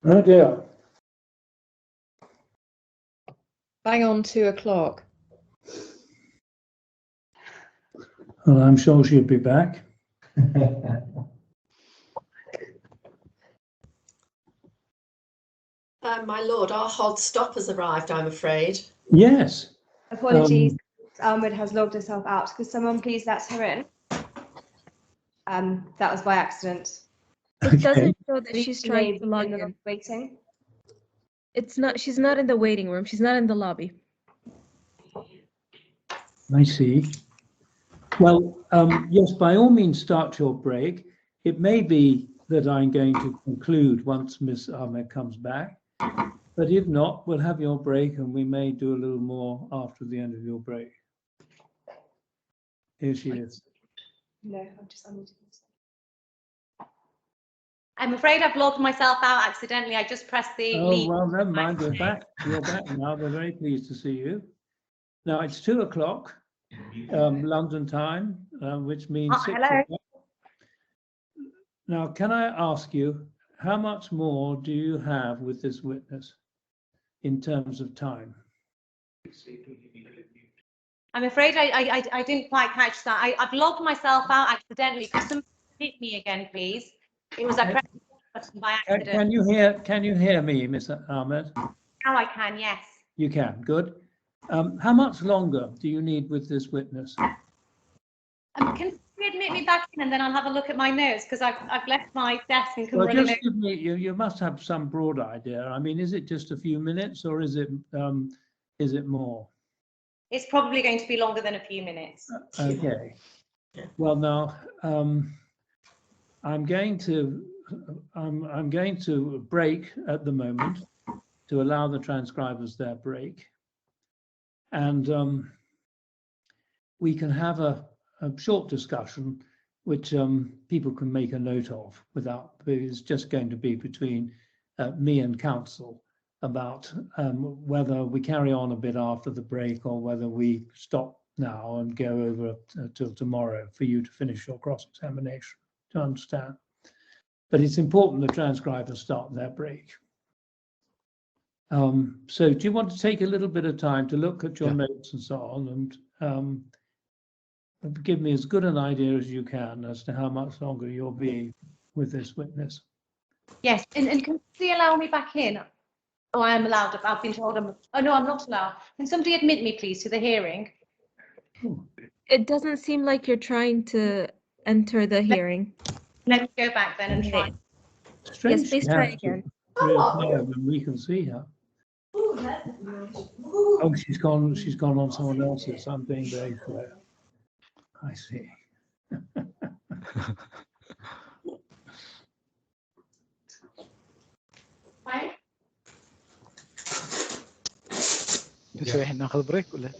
Oh dear. Bang on 2 o'clock. Well, I'm sure she'll be back. My lord, our hard stop has arrived, I'm afraid. Yes. Apologies, Ahmed has logged herself out. Could someone please let her in? That was by accident. It Okay. doesn't show that Please she's you trying may to be log in the in. waiting. It's not. She's not in the waiting room. She's not in the lobby. I see. Well, yes, by all means, start your break. It may be that I'm going to conclude once Miss Ahmed comes back, but if not, we'll have your break and we may do a little more after the end of your break. Here she is. No, I'm just unmuting myself. I'm afraid I've logged myself out accidentally. I just pressed the Oh, leave. well, never mind, we're back. You're back now. We're very pleased to see you. Now, it's 2 o'clock, London time, which means 6 hello. o'clock. Now, can I ask you, how much more do you have with this witness in terms of time? I'm afraid I didn't quite catch that. I've logged myself out accidentally. Could somebody hit me again, please? It was I pressed the button by accident. Can you hear me, Miss Ahmed? Now I can, yes. You can, good. How much longer do you need with this witness? Can you admit me back in and then I'll have a look at my notes because I've left my desk and come Well, running just over. give me, you must have some broad idea. I mean, is it just a few minutes or is it more? It's probably going to be longer than a few minutes. Okay. Well, now I'm going to break at the moment to allow the transcribers their break, and we can have a short discussion which people can make a note of without. It's just going to be between me and counsel about whether we carry on a bit after the break or whether we stop now and go over till tomorrow for you to finish your cross-examination. To understand, but it's important the transcribers start their break. So do you want to take a little bit of time to look at your notes and so on and give me as good an idea as you can as to how much longer you'll be with this witness? Yes, and can somebody allow me back in? Oh, I am allowed. I've been told I'm. Oh no, I'm not allowed. Can somebody admit me, please, to the hearing? It doesn't seem like you're trying to enter the hearing. Let me go back then and try. Strange. Yes, please try again. When we can see her. Oh, she's gone on someone else's. I'm being very slow. I see. نسوي احنا ناخذ بريك ولا؟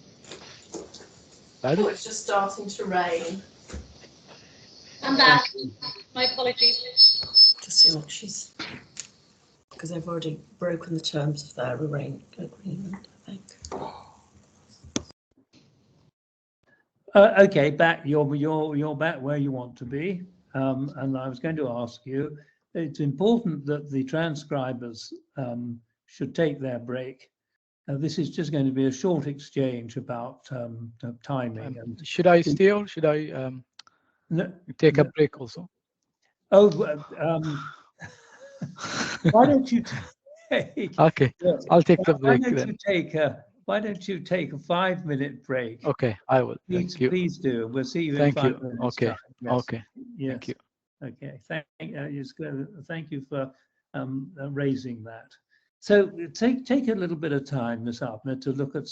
Oh, it's just starting to rain. I'm back. My apologies. To see what she's, because they've already broken the terms of their agreement, I think. Okay, back. You're back where you want to be. And I was going to ask you, it's important that the transcribers should take their break. This is just going to be a short exchange about timing. And should I stay or should I take a break also? Oh, why don't you take? Okay, Yes, I'll take the break then. Why don't you take a 5-minute break? Okay, I will. Please, Thank you. please do. We'll see you Thank in 5 you. minutes. Okay. Time. Yes. Okay. Yes. Thank you. Okay. Thank you for raising that. So take a little bit of time, Ms. Abner, to look at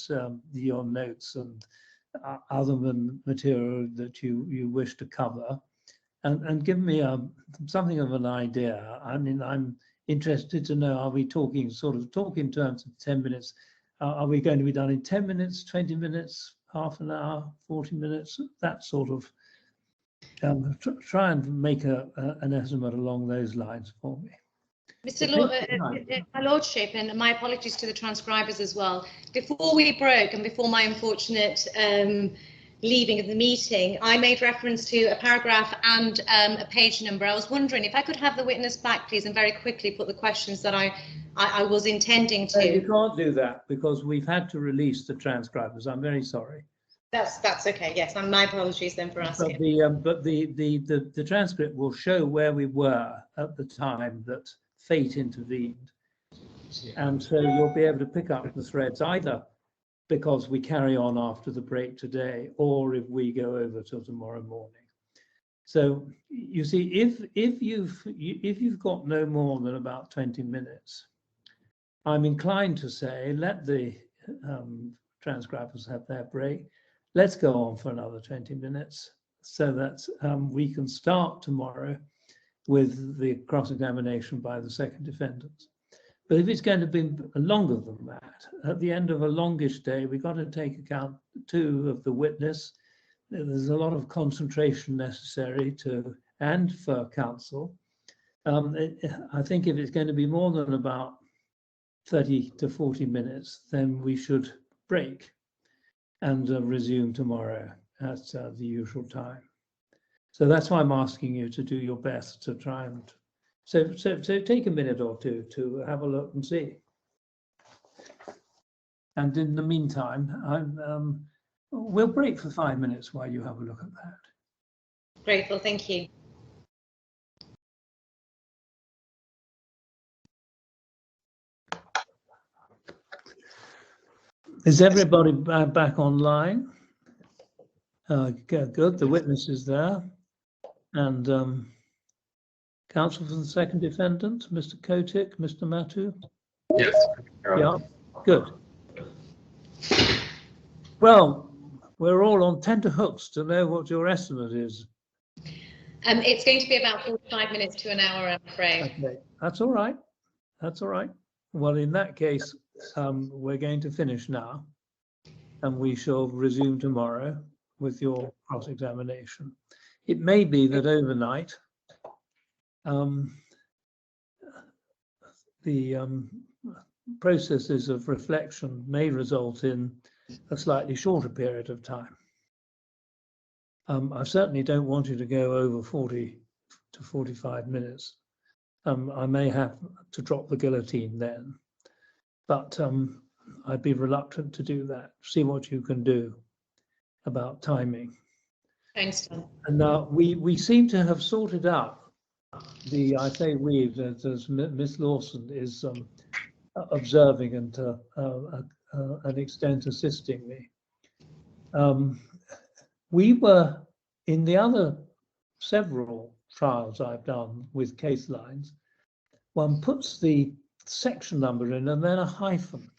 your notes and other material that you wish to cover, and give me something of an idea. I mean, I'm interested to know: are we talking in terms of 10 minutes? Are we going to be done in 10 minutes, 20 minutes, half an hour, 40 minutes? That sort of. Try and make an estimate along those lines for me. My Lordship, and my apologies to the transcribers as well. Before we broke and before my unfortunate leaving of the meeting, I made reference to a paragraph and a page number. I was wondering if I could have the witness back, please, and very quickly put the questions that I was intending to. You can't do that because we've had to release the transcribers. I'm very sorry. That's okay. Yes, and my apologies then for asking. But the transcript will show where we were at the time that fate intervened, and so you'll be able to pick up the threads either because we carry on after the break today, or if we go over till tomorrow morning. So you see, if you've got no more than about 20 minutes, I'm inclined to say let the transcribers have their break. Let's go on for another 20 minutes so that we can start tomorrow with the cross-examination by the second defendant. But if it's going to be longer than that, at the end of a longish day, we've got to take account too of the witness. There's a lot of concentration necessary and for counsel. I think if it's going to be more than about 30 to 40 minutes, then we should break and resume tomorrow at the usual time. So that's why I'm asking you to do your best to try and so take a minute or two to have a look and see. And in the meantime, we'll break for 5 minutes while you have a look at that. Grateful, thank you. Is everybody back online? Good, the witness is there. And counsel for the second defendant, Mr. Kotick, Mr. Matu? Yes. Yeah, good. Well, we're all on tenterhooks to know what your estimate is. It's going to be about 45 minutes to an hour, I'm afraid. Okay, that's all right. That's all right. Well, in that case, we're going to finish now, and we shall resume tomorrow with your cross-examination. It may be that overnight, the processes of reflection may result in a slightly shorter period of time. I certainly don't want you to go over 40 to 45 minutes. I may have to drop the guillotine then, but I'd be reluctant to do that. See what you can do about timing. Thanks, Tom. And now we seem to have sorted out I say we, as Miss Lawson is observing and to an extent assisting me. We were in the other several trials I've done with case lines, one puts the section number in and then a hyphen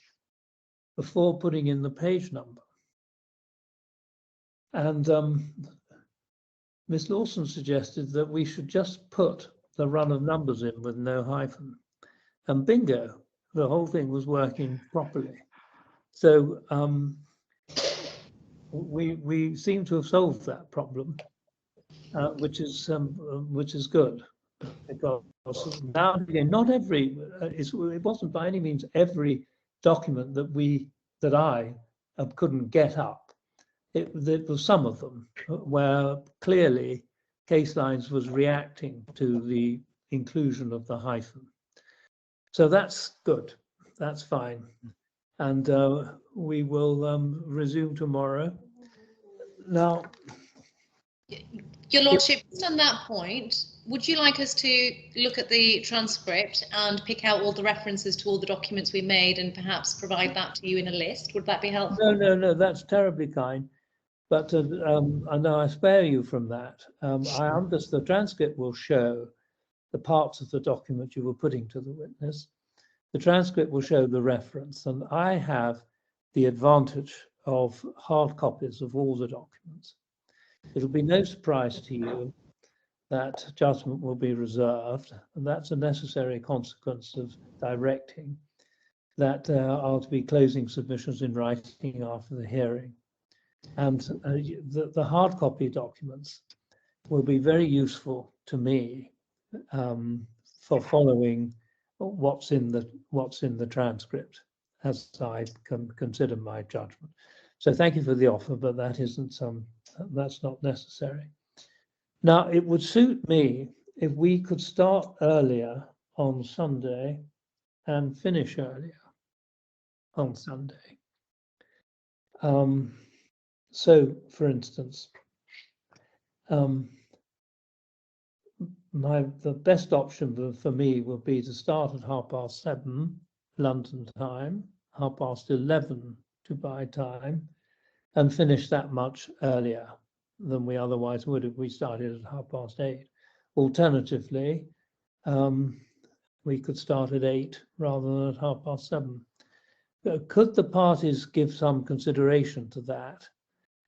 before putting in the page number. And Miss Lawson suggested that we should just put the run of numbers in with no hyphen. And bingo, the whole thing was working properly. So we seem to have solved that problem, which is good. Because now again, not every it wasn't by any means every document that I couldn't get up. There was some of them where clearly case lines was reacting to the inclusion of the hyphen. So that's good. That's fine. And we will resume tomorrow. Now, Your Lordship, just on that point, would you like us to look at the transcript and pick out all the references to all the documents we made and perhaps provide that to you in a list? Would that be helpful? No, that's terribly kind. But I know I spare you from that. I understand the transcript will show the parts of the document you were putting to the witness. The transcript will show the reference, and I have the advantage of hard copies of all the documents. It'll be no surprise to you that judgment will be reserved, and that's a necessary consequence of directing that there are to be closing submissions in writing after the hearing. And the hard copy documents will be very useful to me for following what's in the transcript as I consider my judgment. So thank you for the offer, but that's not necessary. Now, it would suit me if we could start earlier on Sunday and finish earlier on Sunday. So, for instance, the best option for me would be to start at 7:30 London time, 11:30 Dubai time, and finish that much earlier than we otherwise would if we started at 8:30. Alternatively, we could start at 8 rather than at 7:30. Could the parties give some consideration to that,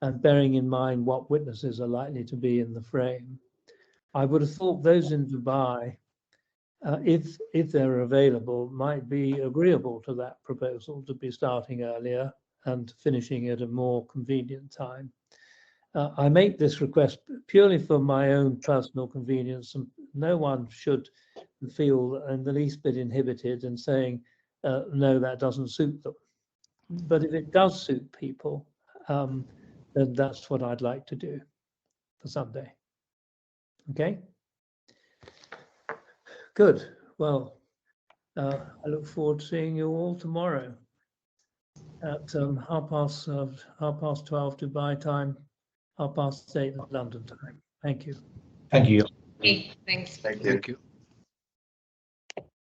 and bearing in mind what witnesses are likely to be in the frame? I would have thought those in Dubai, if they're available, might be agreeable to that proposal to be starting earlier and finishing at a more convenient time. I make this request purely for my own personal convenience, and no one should feel in the least bit inhibited in saying, no, that doesn't suit them. But if it does suit people, then that's what I'd like to do for Sunday. Okay? Good. Well, I look forward to seeing you all tomorrow at 12:30 Dubai time, 8:30 London time. Thank you. Thank you. Okay, thanks. Thank you. Thank you.